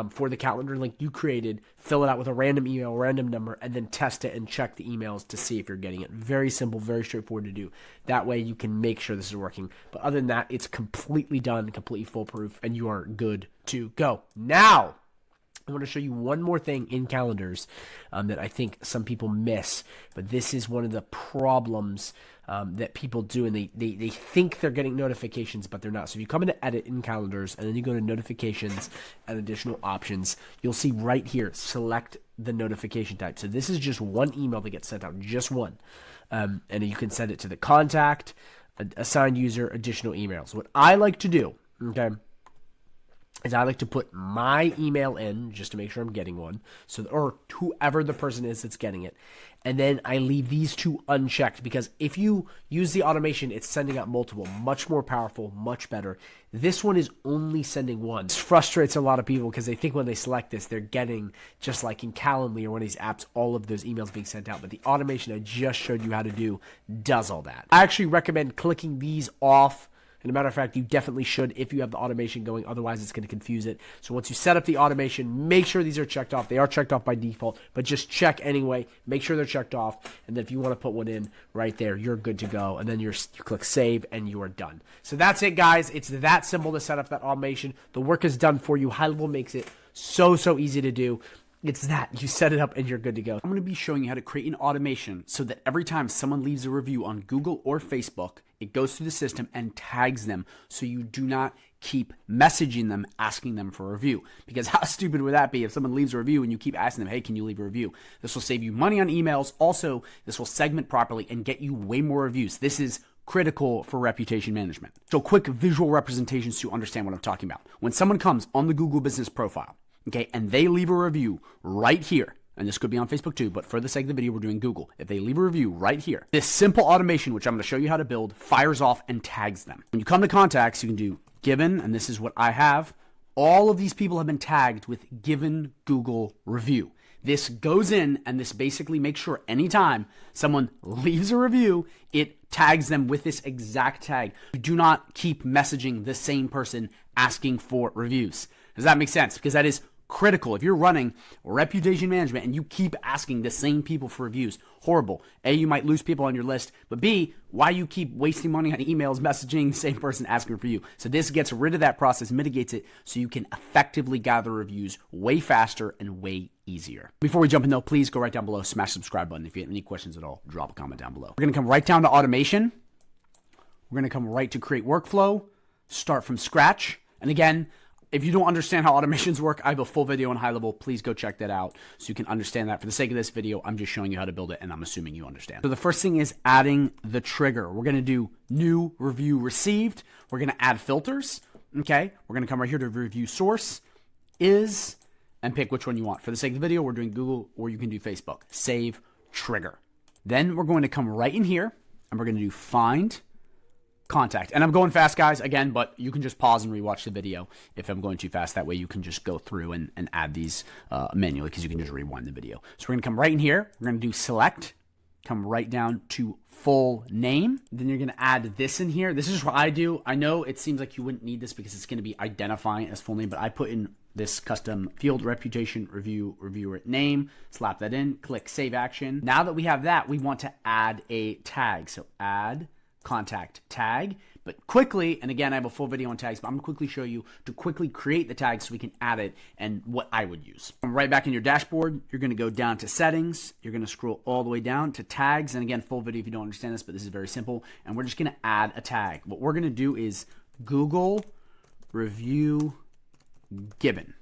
for the calendar link you created, fill it out with a random email, random number, and then test it and check the emails to see if you're getting it. Very simple, very straightforward to do. That way you can make sure this is working. But other than that, it's completely done, completely foolproof, and you are good to go. Now, I want to show you one more thing in calendars that I think some people miss, but this is one of the problems that people do, and they think they're getting notifications, but they're not. So if you come into edit in calendars, and then you go to notifications and additional options, you'll see right here, select the notification type. So this is just one email that gets sent out, just one. And you can send it to the contact, assigned user, additional emails. What I like to do, okay, is I like to put my email in just to make sure I'm getting one, so or whoever the person is that's getting it, and then I leave these two unchecked, because if you use the automation, it's sending out multiple, much more powerful, much better. This one is only sending one. This frustrates a lot of people because they think when they select this, they're getting, just like in Calendly or one of these apps, all of those emails being sent out. But the automation I just showed you how to do does all that. I actually recommend clicking these off. And a matter of fact, you definitely should if you have the automation going. Otherwise, it's going to confuse it. So once you set up the automation, make sure these are checked off. They are checked off by default, but just check anyway. Make sure they're checked off. And then if you want to put one in right there, you're good to go. And then you click save and you are done. So that's it, guys. It's that simple to set up that automation. The work is done for you. HighLevel makes it so easy to do. It's that. You set it up and you're good to go. I'm going to be showing you how to create an automation so that every time someone leaves a review on Google or Facebook, it goes through the system and tags them so you do not keep messaging them, asking them for a review. Because how stupid would that be if someone leaves a review and you keep asking them, hey, can you leave a review? This will save you money on emails. Also, this will segment properly and get you way more reviews. This is critical for reputation management. So quick visual representations to understand what I'm talking about. When someone comes on the Google business profile, okay, and they leave a review right here, and this could be on Facebook too, but for the sake of the video, we're doing Google. If they leave a review right here, this simple automation, which I'm going to show you how to build, fires off and tags them. When you come to contacts, you can do given, and this is what I have. All of these people have been tagged with given Google review. This goes in, and this basically makes sure anytime someone leaves a review, it tags them with this exact tag. You do not keep messaging the same person asking for reviews. Does that make sense? Because that is critical. If you're running reputation management and you keep asking the same people for reviews, horrible. A, you might lose people on your list, but B, why you keep wasting money on emails messaging the same person asking for you? So this gets rid of that process, mitigates it, so you can effectively gather reviews way faster and way easier. Before we jump in though, please go right down below, smash the subscribe button. If you have any questions at all, drop a comment down below. We're going to come right down to automation. We're going to come right to create workflow, start from scratch. And again, if you don't understand how automations work, I have a full video on HighLevel. Please go check that out so you can understand that. For the sake of this video, I'm just showing you how to build it, and I'm assuming you understand. So the first thing is adding the trigger. We're going to do new review received. We're going to add filters. Okay. We're going to come right here to review source is, and pick which one you want. For the sake of the video, we're doing Google, or you can do Facebook. Save trigger. Then we're going to come right in here, and we're going to do find contact. And I'm going fast, guys, again, but you can just pause and rewatch the video if I'm going too fast. That way you can just go through and add these manually, because you can just rewind the video. So we're going to come right in here. We're going to do select, come right down to full name. Then you're going to add this in here. This is what I do. I know it seems like you wouldn't need this because it's going to be identifying as full name, but I put in this custom field reputation review reviewer name, slap that in, click save action. Now that we have that, we want to add a tag. So add contact tag, but quickly, and again, I have a full video on tags, but I'm gonna quickly show you to quickly create the tag so we can add it and what I would use. Right back in your dashboard, you're gonna go down to settings, you're gonna scroll all the way down to tags, and again, full video if you don't understand this, but this is very simple, and we're just gonna add a tag. What we're gonna do is Google review given.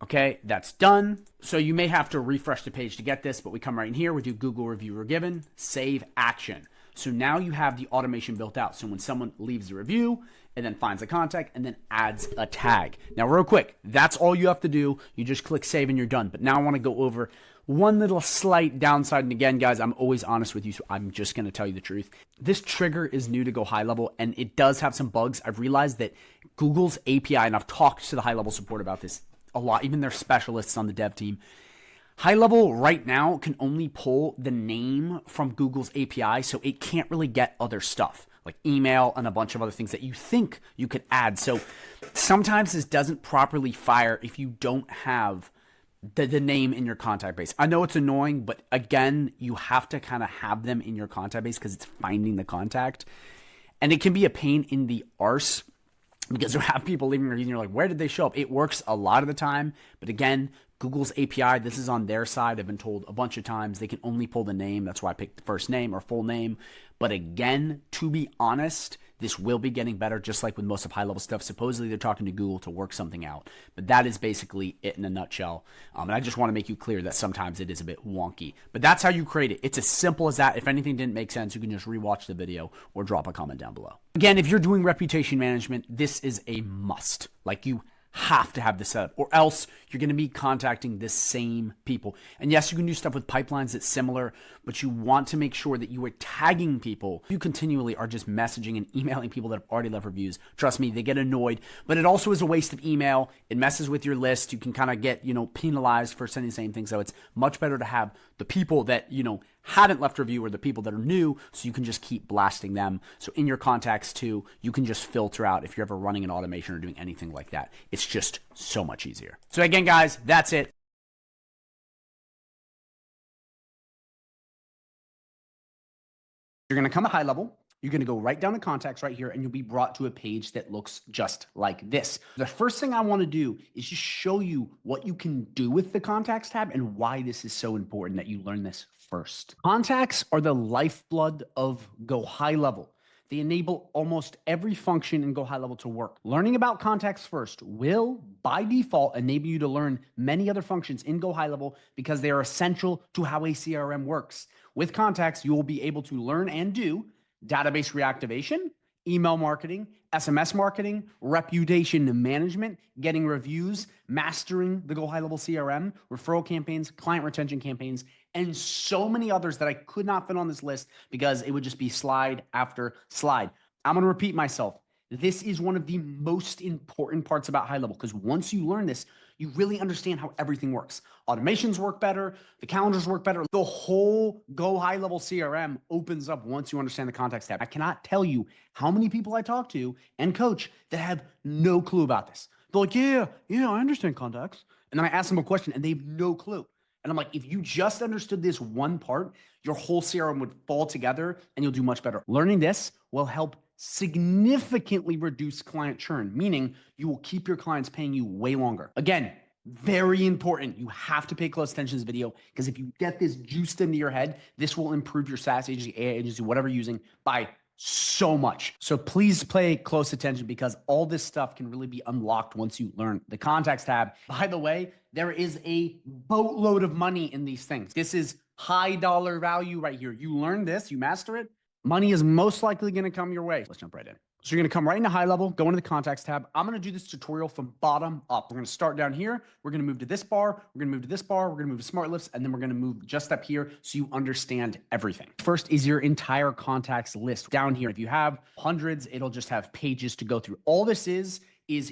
Okay, that's done. So you may have to refresh the page to get this, but we come right in here, we do Google review given, save action. So now you have the automation built out. So when someone leaves a review and then finds a contact and then adds a tag. Now real quick, that's all you have to do. You just click save and you're done. But now I want to go over one little slight downside. And again, guys, I'm always honest with you, so I'm just going to tell you the truth. This trigger is new to GoHighLevel and it does have some bugs. I've realized that Google's API, and I've talked to the HighLevel support about this a lot, even their specialists on the dev team. HighLevel right now can only pull the name from Google's API, so it can't really get other stuff like email and a bunch of other things that you think you could add. So sometimes this doesn't properly fire if you don't have the name in your contact base. I know it's annoying, but again, you have to kind of have them in your contact base because it's finding the contact. And it can be a pain in the arse because you have people leaving reviews and you're like, where did they show up? It works a lot of the time, but again, Google's API, this is on their side. I've been told a bunch of times they can only pull the name. That's why I picked the first name or full name. But again, to be honest, This will be getting better, just like with most of high-level stuff. Supposedly, they're talking to Google to work something out. But that is basically it in a nutshell. And I just want to make you clear that sometimes it is a bit wonky. But that's how you create it. It's as simple as that. If anything didn't make sense, you can just rewatch the video or drop a comment down below. Again, if you're doing reputation management, this is a must. Like, you have to have this set up, or else you're going to be contacting the same people. And yes, you can do stuff with pipelines that's similar, but you want to make sure that you are tagging people. You continually are just messaging and emailing people that have already left reviews. Trust me, they get annoyed, but it also is a waste of email. It messes with your list. You can kind of get, penalized for sending the same thing. So it's much better to have the people that, haven't left a review or the people that are new, so you can just keep blasting them. So in your contacts too, you can just filter out if you're ever running an automation or doing anything like that. It's just so much easier. So again, guys, that's it. You're going to come to high level. You're going to go right down to contacts right here, and you'll be brought to a page that looks just like this. The first thing I want to do is just show you what you can do with the contacts tab and why this is so important that you learn this first. Contacts are the lifeblood of GoHighLevel. They enable almost every function in GoHighLevel to work. Learning about contacts first will, by default, enable you to learn many other functions in GoHighLevel because they are essential to how a CRM works. With contacts, you will be able to learn and do database reactivation, email marketing, SMS marketing, reputation management, getting reviews, mastering the GoHighLevel CRM, referral campaigns, client retention campaigns, and so many others that I could not fit on this list because it would just be slide after slide. I'm going to repeat myself. This is one of the most important parts about high level because once you learn this, you really understand how everything works. Automations work better, the calendars work better. The whole GoHighLevel CRM opens up once you understand the contacts tab. I cannot tell you how many people I talk to and coach that have no clue about this. They're like, yeah, I understand contacts. And then I ask them a question and they have no clue. And I'm like, if you just understood this one part, your whole CRM would fall together and you'll do much better. Learning this will help significantly reduce client churn, meaning you will keep your clients paying you way longer. Again, very important. You have to pay close attention to this video because if you get this juiced into your head, this will improve your SaaS agency, AI agency, whatever you're using by so much. So please pay close attention because all this stuff can really be unlocked once you learn the contacts tab. By the way, there is a boatload of money in these things. This is high dollar value right here. You learn this, you master it, money is most likely going to come your way. Let's jump right in. So you're going to come right into high level, go into the contacts tab. I'm going to do this tutorial from bottom up. We're going to start down here. We're going to move to this bar. We're going to move to this bar. We're going to move to smart lifts. And then we're going to move just up here so you understand everything. First is your entire contacts list down here. If you have hundreds, it'll just have pages to go through. All this is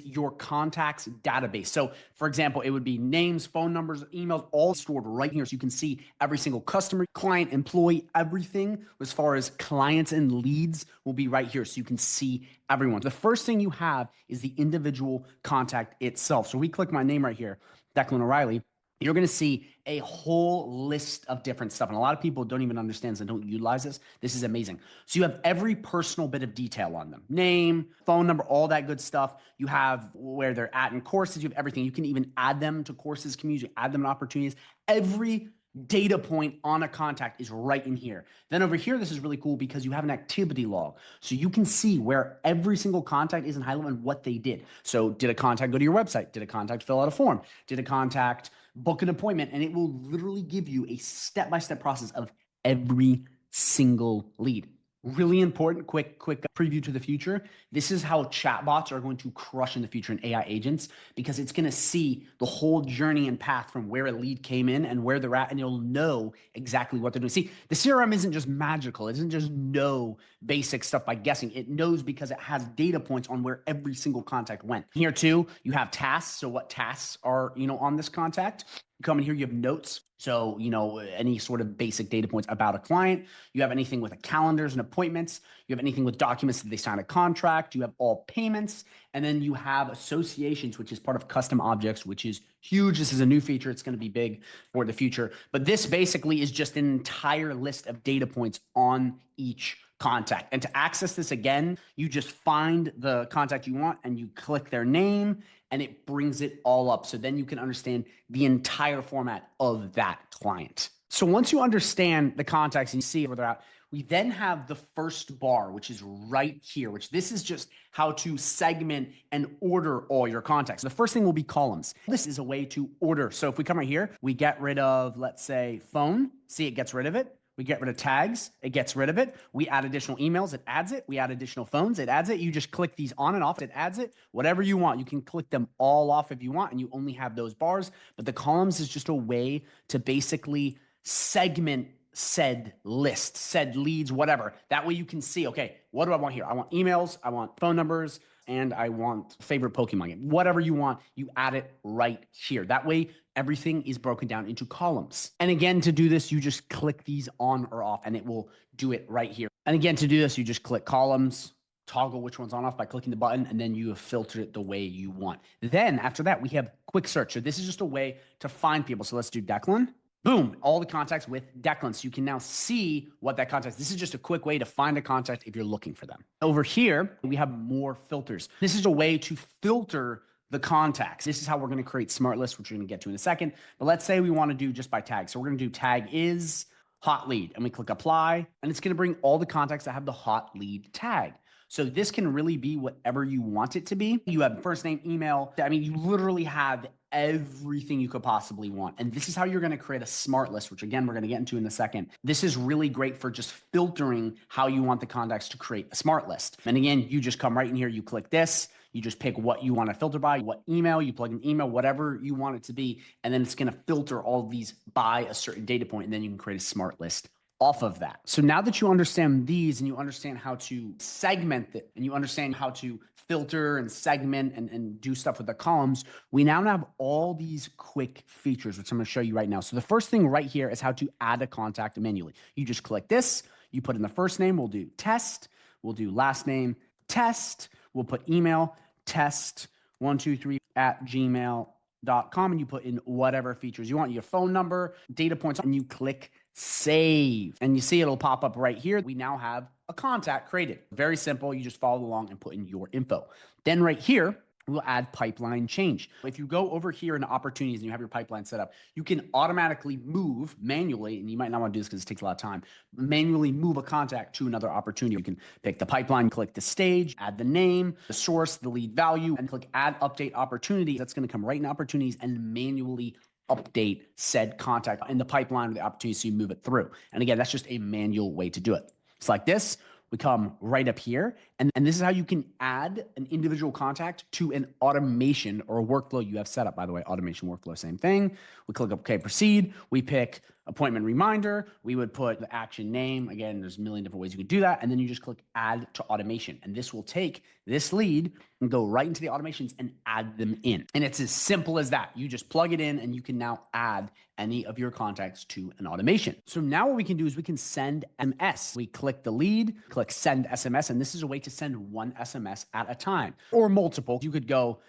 your contacts database. So for example, it would be names, phone numbers, emails, all stored right here. So you can see every single customer, client, employee, everything as far as clients and leads will be right here. So you can see everyone. The first thing you have is the individual contact itself. So we click my name right here, Declan O'Reilly. You're going to see a whole list of different stuff. And a lot of people don't even understand and don't utilize this. This is amazing. So you have every personal bit of detail on them. Name, phone number, all that good stuff. You have where they're at in courses. You have everything. You can even add them to courses, communities, add them to opportunities. Every data point on a contact is right in here. Then over here, this is really cool because you have an activity log. So you can see where every single contact is in high level and what they did. So did a contact go to your website? Did a contact fill out a form? Did a contact book an appointment? And it will literally give you a step-by-step process of every single lead. Really important, quick preview to the future. This is how chatbots are going to crush in the future in AI agents because it's going to see the whole journey and path from where a lead came in and where they're at, and you'll know exactly what they're doing. See, the CRM isn't just magical. It doesn't just know basic stuff by guessing. It knows because it has data points on where every single contact went. Here too, you have tasks. So what tasks are, on this contact? You come in here, you have notes. So, any sort of basic data points about a client. You have anything with calendars and appointments. You have anything with documents that they sign a contract. You have all payments. And then you have associations, which is part of custom objects, which is huge. This is a new feature. It's going to be big for the future. But this basically is just an entire list of data points on each contact. And to access this again, you just find the contact you want and you click their name and it brings it all up. So then you can understand the entire format of that client. So once you understand the contacts and you see where they're at, We then have the first bar, which is right here, which this is just how to segment and order all your contacts. The first thing will be columns. This is a way to order. So if we come right here, we get rid of, let's say, phone. See, it gets rid of it. We get rid of tags, it gets rid of it. We add additional emails, it adds it. We add additional phones, it adds it. You just click these on and off, it adds it. Whatever you want, you can click them all off if you want, and you only have those bars. But the columns is just a way to basically segment said list, said leads, whatever. That way you can see, okay, what do I want here? I want emails, I want phone numbers, and I want favorite Pokemon game. Whatever you want, you add it right here. That way, everything is broken down into columns. And again, to do this, you just click these on or off, and it will do it right here. And again, to do this, you just click columns, toggle which one's on off by clicking the button, and then you have filtered it the way you want. Then after that, we have quick search. So this is just a way to find people. So let's do Declan. Boom, all the contacts with Declan. So you can now see what that contact is. This is just a quick way to find a contact if you're looking for them. Over here, we have more filters. This is a way to filter the contacts. This is how we're going to create smart lists, which we're going to get to in a second. But let's say we want to do just by tag. So we're going to do tag is hot lead, and we click apply, and it's going to bring all the contacts that have the hot lead tag. So this can really be whatever you want it to be. You have first name, email. I mean, you literally have everything you could possibly want. And this is how you're going to create a smart list, which again, we're going to get into in a second. This is really great for just filtering how you want the contacts to create a smart list. And again, you just come right in here, you click this, you just pick what you want to filter by, what email, you plug in email, whatever you want it to be. And then it's going to filter all of these by a certain data point, and then you can create a smart list off of that. So now that you understand these and you understand how to segment it and you understand how to filter and segment and do stuff with the columns, we now have all these quick features, which I'm going to show you right now. So the first thing right here is how to add a contact manually. You just click this, you put in the first name, we'll do test, we'll do last name, test, we'll put email, test123@gmail.com, and you put in whatever features you want, your phone number, data points, and you click save. And you see it'll pop up right here. We now have a contact created. Very simple. You just follow along and put in your info. Then right here, we'll add pipeline change. If you go over here in opportunities and you have your pipeline set up, you can automatically move manually, and you might not want to do this because it takes a lot of time, manually move a contact to another opportunity. You can pick the pipeline, click the stage, add the name, the source, the lead value, and click add update opportunity. That's going to come right in opportunities and manually update said contact in the pipeline of the opportunity so you move it through. And again, that's just a manual way to do it. It's like this. We come right up here, and this is how you can add an individual contact to an automation or a workflow you have set up. By the way, automation workflow, same thing. We click OK, proceed. We pick appointment reminder. We would put the action name. Again, there's a million different ways you can do that. And then you just click add to automation. And this will take this lead and go right into the automations and add them in. And it's as simple as that. You just plug it in and you can now add any of your contacts to an automation. So now what we can do is we can send SMS. We click the lead, click send SMS, and this is a way to send one SMS at a time or multiple. You could go,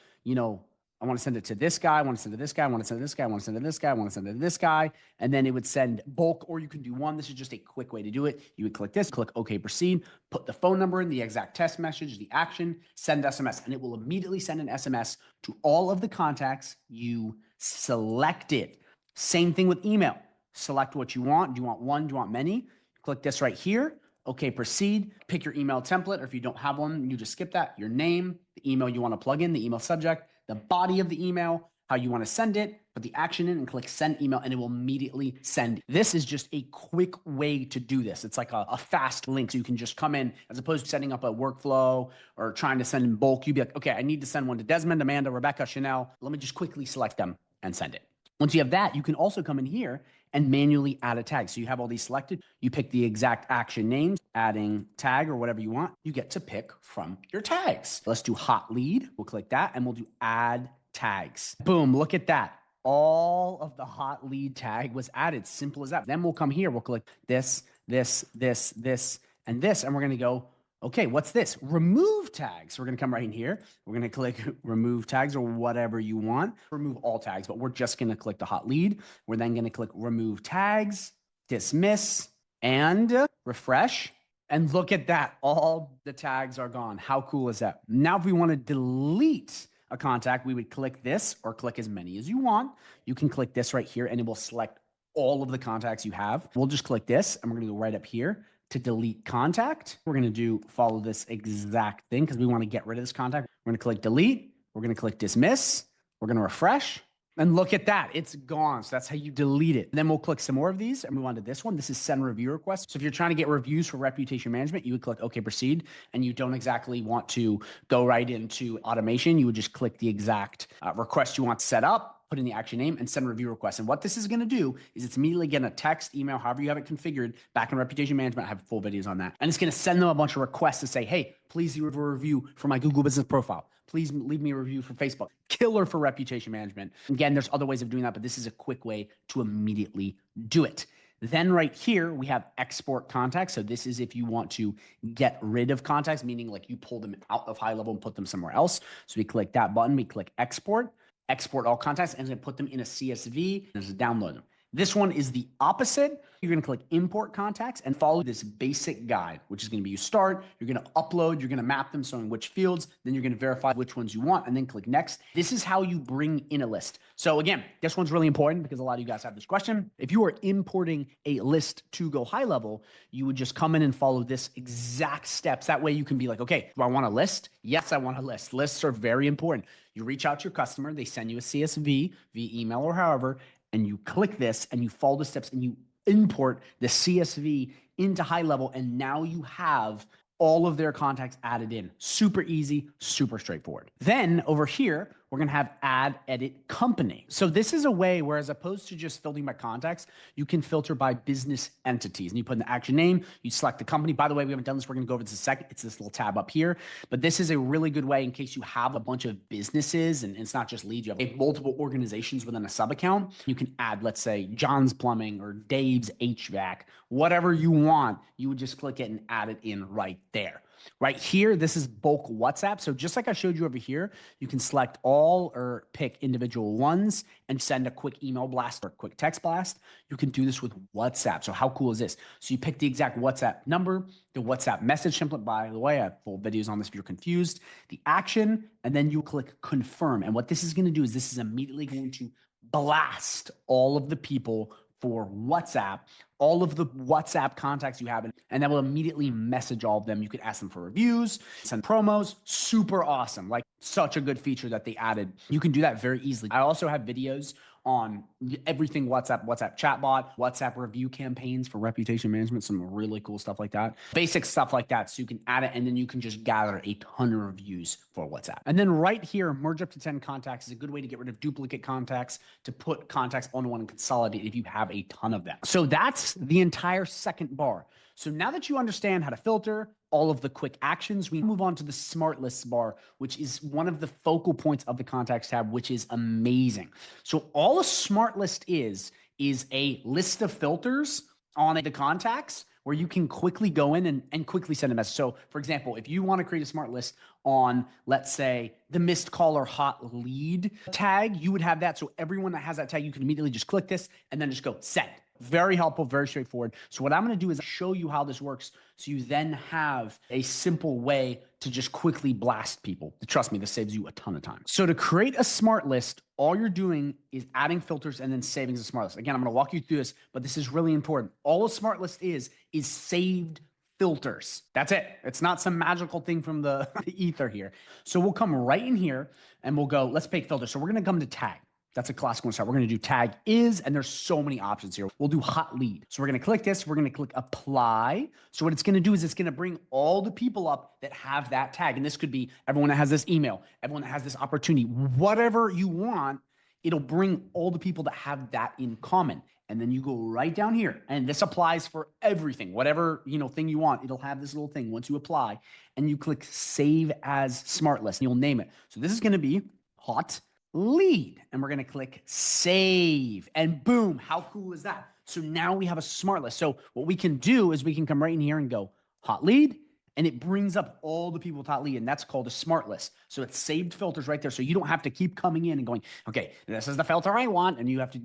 I want to send it to this guy, I want to send it to this guy, I want to send it to this guy, I want to send it to this guy, I want to send it to this guy. And then it would send bulk, or you can do one. This is just a quick way to do it. You would click this, click OK, proceed, put the phone number in, the exact text message, the action, send SMS, and it will immediately send an SMS to all of the contacts you selected. Same thing with email. Select what you want. Do you want one? Do you want many? Click this right here. Okay, proceed. Pick your email template, or if you don't have one, you just skip that. Your name, the email you want to plug in, the email subject, the body of the email, how you want to send it, put the action in and click send email, and it will immediately send. This is just a quick way to do this. It's like a fast link. So you can just come in, as opposed to setting up a workflow or trying to send in bulk. You'd be like, okay, I need to send one to Desmond, Amanda, Rebecca, Chanel. Let me just quickly select them and send it. Once you have that, you can also come in here and manually add a tag. So you have all these selected. You pick the exact action names, adding tag or whatever you want. You get to pick from your tags. Let's do hot lead. We'll click that and we'll do add tags. Boom, look at that. All of the hot lead tag was added. Simple as that. Then we'll come here. We'll click this, this, this, this, and this. And we're going to go, okay, what's this? Remove tags. So we're going to come right in here. We're going to click remove tags or whatever you want. Remove all tags, but we're just going to click the hot lead. We're then going to click remove tags, dismiss, and refresh. And look at that. All the tags are gone. How cool is that? Now, if we want to delete a contact, we would click this or click as many as you want. You can click this right here and it will select all of the contacts you have. We'll just click this and we're going to go right up here. to delete contact. We're going to follow this exact thing because we want to get rid of this contact. We're going to click delete. We're going to click dismiss. We're going to refresh. And look at that. It's gone. So that's how you delete it. And then we'll click some more of these and move on to this one. This is send review requests. So if you're trying to get reviews for reputation management, you would click OK, proceed. And you don't exactly want to go right into automation. You would just click the exact request you want set up, put in the action name, and send review request. And what this is going to do is it's immediately getting a text, email, however you have it configured back in reputation management. I have full videos on that. And it's going to send them a bunch of requests to say, hey, please leave a review for my Google business profile. Please leave me a review for Facebook. Killer for reputation management. Again, there's other ways of doing that, but this is a quick way to immediately do it. Then right here, we have export contacts. So this is if you want to get rid of contacts, meaning like you pull them out of high level and put them somewhere else. So we click that button, we click export all contacts, and then put them in a CSV and just download them. This one is the opposite. You're going to click import contacts and follow this basic guide, which is going to be you start, you're going to upload, you're going to map them, showing which fields, then you're going to verify which ones you want, and then click next. This is how you bring in a list. So again, this one's really important because a lot of you guys have this question. If you are importing a list to GoHighLevel, you would just come in and follow this exact steps. That way you can be like, okay, do I want a list? Yes, I want a list. Lists are very important. You reach out to your customer, they send you a CSV via email or however, and you click this and you follow the steps and you import the CSV into HighLevel, and now you have all of their contacts added in. Super easy, super straightforward. Then over here, we're going to have add edit company. So this is a way where as opposed to just filtering by contacts, you can filter by business entities. And you put in the action name, you select the company. By the way, we haven't done this. We're going to go over this in a second. It's this little tab up here. But this is a really good way in case you have a bunch of businesses and it's not just leads. You have multiple organizations within a sub account. You can add, let's say, John's Plumbing or Dave's HVAC, whatever you want. You would just click it and add it in right there. Right here, this is bulk WhatsApp. So just like I showed you over here, you can select all or pick individual ones and send a quick email blast or quick text blast. You can do this with WhatsApp. So how cool is this? So you pick the exact WhatsApp number, the WhatsApp message template. By the way, I have full videos on this if you're confused, the action, and then you click confirm. And what this is going to do is this is immediately going to blast all of the people for WhatsApp, all of the WhatsApp contacts you have, and that will immediately message all of them. You could ask them for reviews, send promos, super awesome. Like such a good feature that they added. You can do that very easily. I also have videos on everything WhatsApp chatbot, WhatsApp review campaigns for reputation management, some really cool stuff like that. Basic stuff like that. So you can add it and then you can just gather a ton of reviews for WhatsApp. And then right here, merge up to 10 contacts is a good way to get rid of duplicate contacts, to put contacts on one and consolidate if you have a ton of them. So that's the entire second bar. So now that you understand how to filter, all of the quick actions, we move on to the smart lists bar, which is one of the focal points of the contacts tab, which is amazing. So all a smart list is a list of filters on the contacts where you can quickly go in and quickly send a message. So for example, if you want to create a smart list on, let's say, the missed call or hot lead tag, you would have that. So everyone that has that tag, you can immediately just click this and then just go send. Very helpful, very straightforward. So what I'm going to do is show you how this works so you then have a simple way to just quickly blast people. Trust me, this saves you a ton of time. So to create a smart list, all you're doing is adding filters and then saving as a smart list. Again, I'm going to walk you through this, but this is really important. All a smart list is saved filters. That's it. It's not some magical thing from the ether here. So we'll come right in here and we'll go, let's pick filters. So we're going to come to tag. That's a classic one. So we're going to do tag is, and there's so many options here. We'll do hot lead. So we're going to click this. We're going to click apply. So what it's going to do is it's going to bring all the people up that have that tag. And this could be everyone that has this email, everyone that has this opportunity, whatever you want, it'll bring all the people that have that in common. And then you go right down here. And this applies for everything, whatever, thing you want. It'll have this little thing once you apply and you click save as smart list. You'll name it. So this is going to be hot lead, and we're going to click save, and boom, how cool is that? So now we have a smart list. So what we can do is we can come right in here and go hot lead, and it brings up all the people with hot lead, and that's called a smart list. So it's saved filters right there. So you don't have to keep coming in and going, okay, this is the filter I want, and you have to,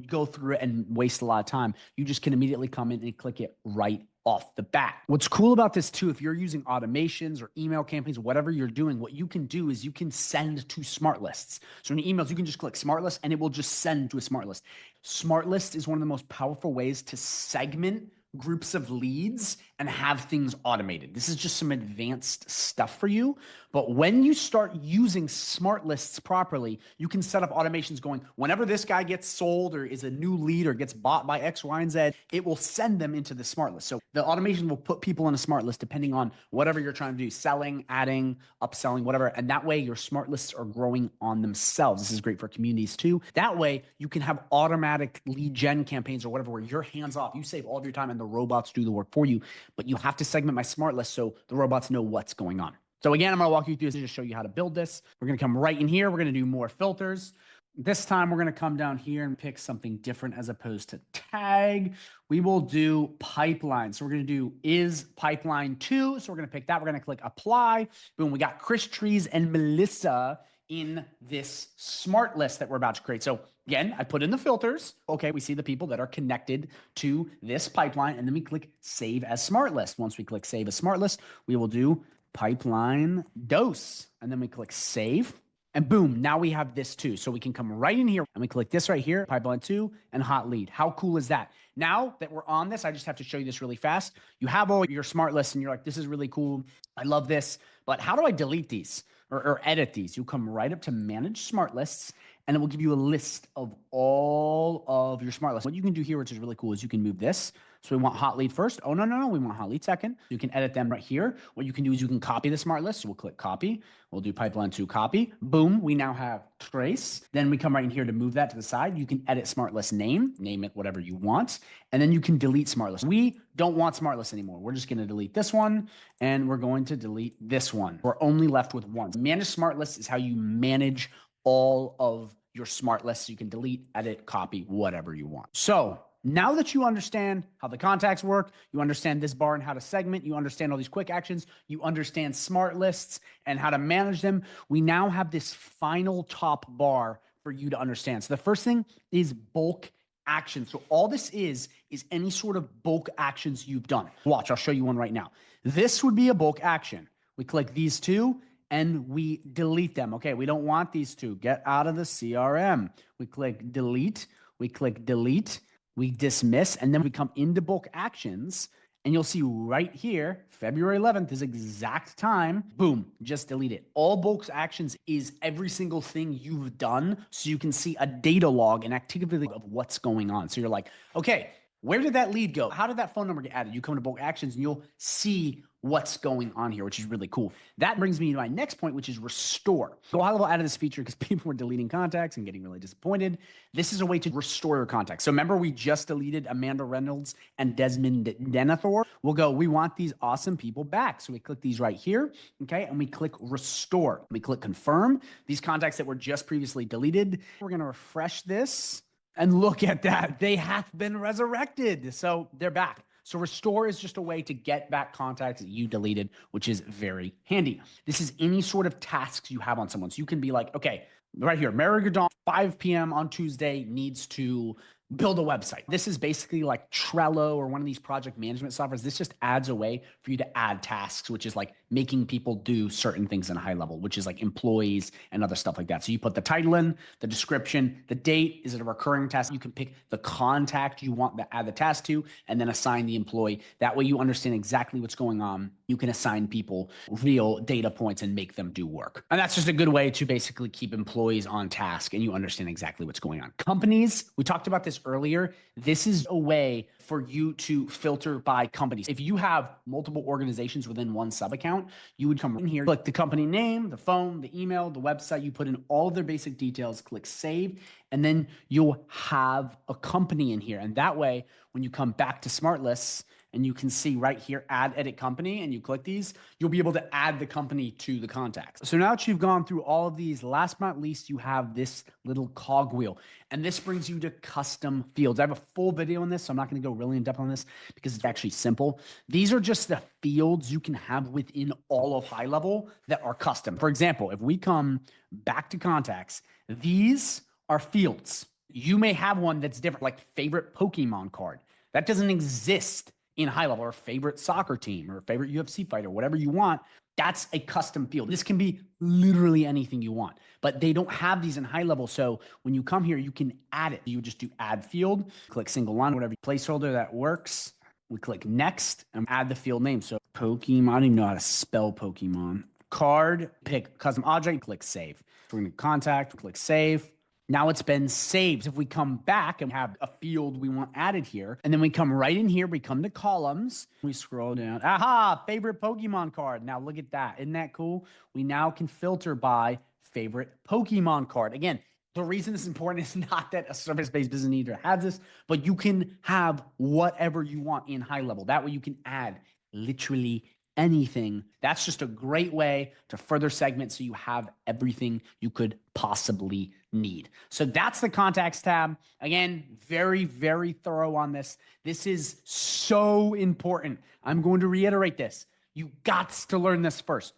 go through it and waste a lot of time. You just can immediately come in and click it right off the bat. What's cool about this too, if you're using automations or email campaigns, whatever you're doing, what you can do is you can send to smart lists. So in emails, you can just click smart list and it will just send to a smart list. Smart list is one of the most powerful ways to segment groups of leads and have things automated. This is just some advanced stuff for you. But when you start using smart lists properly, you can set up automations going, whenever this guy gets sold or is a new lead or gets bought by X, Y, and Z, it will send them into the smart list. So the automation will put people in a smart list depending on whatever you're trying to do, selling, adding, upselling, whatever. And that way your smart lists are growing on themselves. This is great for communities too. That way you can have automatic lead gen campaigns or whatever where you're hands off. You save all of your time and the robots do the work for you. But you have to segment my smart list so the robots know what's going on. So again, I'm going to walk you through this to just show you how to build this. We're going to come right in here. We're going to do more filters. This time we're going to come down here and pick something different as opposed to tag. We will do pipeline. So we're going to do is pipeline 2. So we're going to pick that. We're going to click apply. Boom. We got Chris Trees and Melissa in this smart list that we're about to create. So again, I put in the filters. Okay, we see the people that are connected to this pipeline, and then we click save as smart list. Once we click save as smart list, we will do pipeline dose, and then we click save. And boom, now we have this too. So we can come right in here and we click this right here, pipeline 2 and hot lead. How cool is that? Now that we're on this, I just have to show you this really fast. You have all your smart lists and you're like, this is really cool. I love this, but how do I delete these or edit these? You come right up to manage smart lists and it will give you a list of all of your smart lists. What you can do here, which is really cool, is you can move this. So we want hot lead first. Oh, no. We want hot lead second. You can edit them right here. What you can do is you can copy the smart list. So we'll click copy. We'll do pipeline 2 copy. Boom. We now have trace. Then we come right in here to move that to the side. You can edit smart list name it whatever you want. And then you can delete smart list. We don't want smart list anymore. We're just going to delete this one and we're going to delete this one. We're only left with one. Manage smart list is how you manage all of your smart lists. You can delete, edit, copy, whatever you want. So now that you understand how the contacts work, you understand this bar and how to segment, you understand all these quick actions, you understand smart lists and how to manage them, we now have this final top bar for you to understand. So the first thing is bulk action. So all this is any sort of bulk actions you've done. Watch, I'll show you one right now. This would be a bulk action. We click these two and we delete them. Okay, we don't want these two. Get out of the CRM. We click delete. We click delete. We dismiss, and then we come into bulk actions, and you'll see right here, February 11th, this exact time, boom, just delete it. All bulk actions is every single thing you've done, so you can see a data log, an activity of what's going on. So you're like, okay, where did that lead go? How did that phone number get added? You come to bulk actions, and you'll see what's going on here, which is really cool. That brings me to my next point, which is restore. GoHighLevel added this feature because people were deleting contacts and getting really disappointed. This is a way to restore your contacts. So remember, we just deleted Amanda Reynolds and Desmond Denethor. We'll go, we want these awesome people back. So we click these right here, okay? And we click restore. We click confirm. These contacts that were just previously deleted. We're gonna refresh this and look at that. They have been resurrected. So they're back. So restore is just a way to get back contacts that you deleted, which is very handy. This is any sort of tasks you have on someone. So you can be like, okay, right here, Mary Godon, 5 p.m. on Tuesday needs to build a website. This is basically like Trello or one of these project management softwares. This just adds a way for you to add tasks, which is like making people do certain things in high level, which is like employees and other stuff like that. So you put the title in, the description, the date, is it a recurring task? You can pick the contact you want to add the task to, and then assign the employee. That way you understand exactly what's going on. You can assign people real data points and make them do work. And that's just a good way to basically keep employees on task and you understand exactly what's going on. Companies, we talked about this earlier. This is a way for you to filter by companies. If you have multiple organizations within one sub account, you would come in here, click the company name, the phone, the email, the website, you put in all of their basic details, click save, and then you'll have a company in here. And that way, when you come back to smart lists, and you can see right here, add edit company, and you click these, you'll be able to add the company to the contacts. So now that you've gone through all of these, last but not least, you have this little cogwheel, and this brings you to custom fields. I have a full video on this, so I'm not gonna go really in depth on this because it's actually simple. These are just the fields you can have within all of HighLevel that are custom. For example, if we come back to contacts, these are fields. You may have one that's different, like favorite Pokemon card. That doesn't exist in HighLevel, or favorite soccer team, or favorite UFC fighter, whatever you want. That's a custom field. This can be literally anything you want, but they don't have these in HighLevel. So when you come here, you can add it. You just do add field, click single line, whatever placeholder that works. We click next and add the field name. So Pokemon, I don't even know how to spell Pokemon. Card, pick custom object, click save. We're going to contact, click save. Now it's been saved. If we come back and have a field we want added here, and then we come right in here, we come to columns, we scroll down. Aha, favorite Pokemon card. Now look at that. Isn't that cool? We now can filter by favorite Pokemon card. Again, the reason this is important is not that a service-based business needs has this, but you can have whatever you want in high level. That way you can add literally anything. That's just a great way to further segment so you have everything you could possibly need. So that's the contacts tab. Again, very, very thorough on this. This is so important. I'm going to reiterate this. You got to learn this first.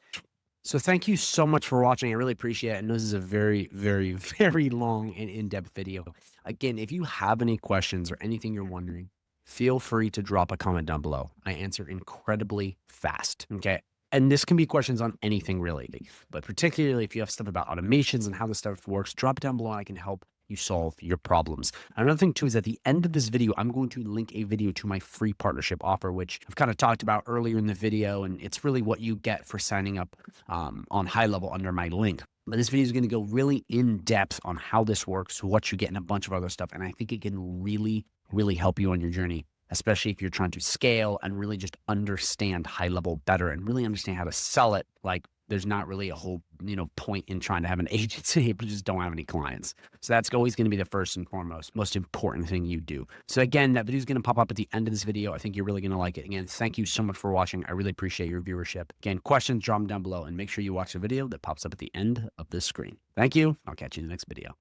So thank you so much for watching. I really appreciate it. I know this is a very, very, very long and in-depth video. Again, if you have any questions or anything you're wondering, feel free to drop a comment down below. I answer incredibly fast, okay? And this can be questions on anything really, but particularly if you have stuff about automations and how this stuff works, drop it down below and I can help you solve your problems. Another thing too is at the end of this video, I'm going to link a video to my free partnership offer, which I've kind of talked about earlier in the video, and it's really what you get for signing up on High Level under my link. But this video is going to go really in depth on how this works, what you get, and a bunch of other stuff. And I think it can really, really help you on your journey, especially if you're trying to scale and really just understand high level better and really understand how to sell it. Like there's not really a whole, point in trying to have an agency, but just don't have any clients. So that's always going to be the first and foremost, most important thing you do. So again, that video is going to pop up at the end of this video. I think you're really going to like it. Again, thank you so much for watching. I really appreciate your viewership. Again, questions, drop them down below and make sure you watch the video that pops up at the end of this screen. Thank you. I'll catch you in the next video.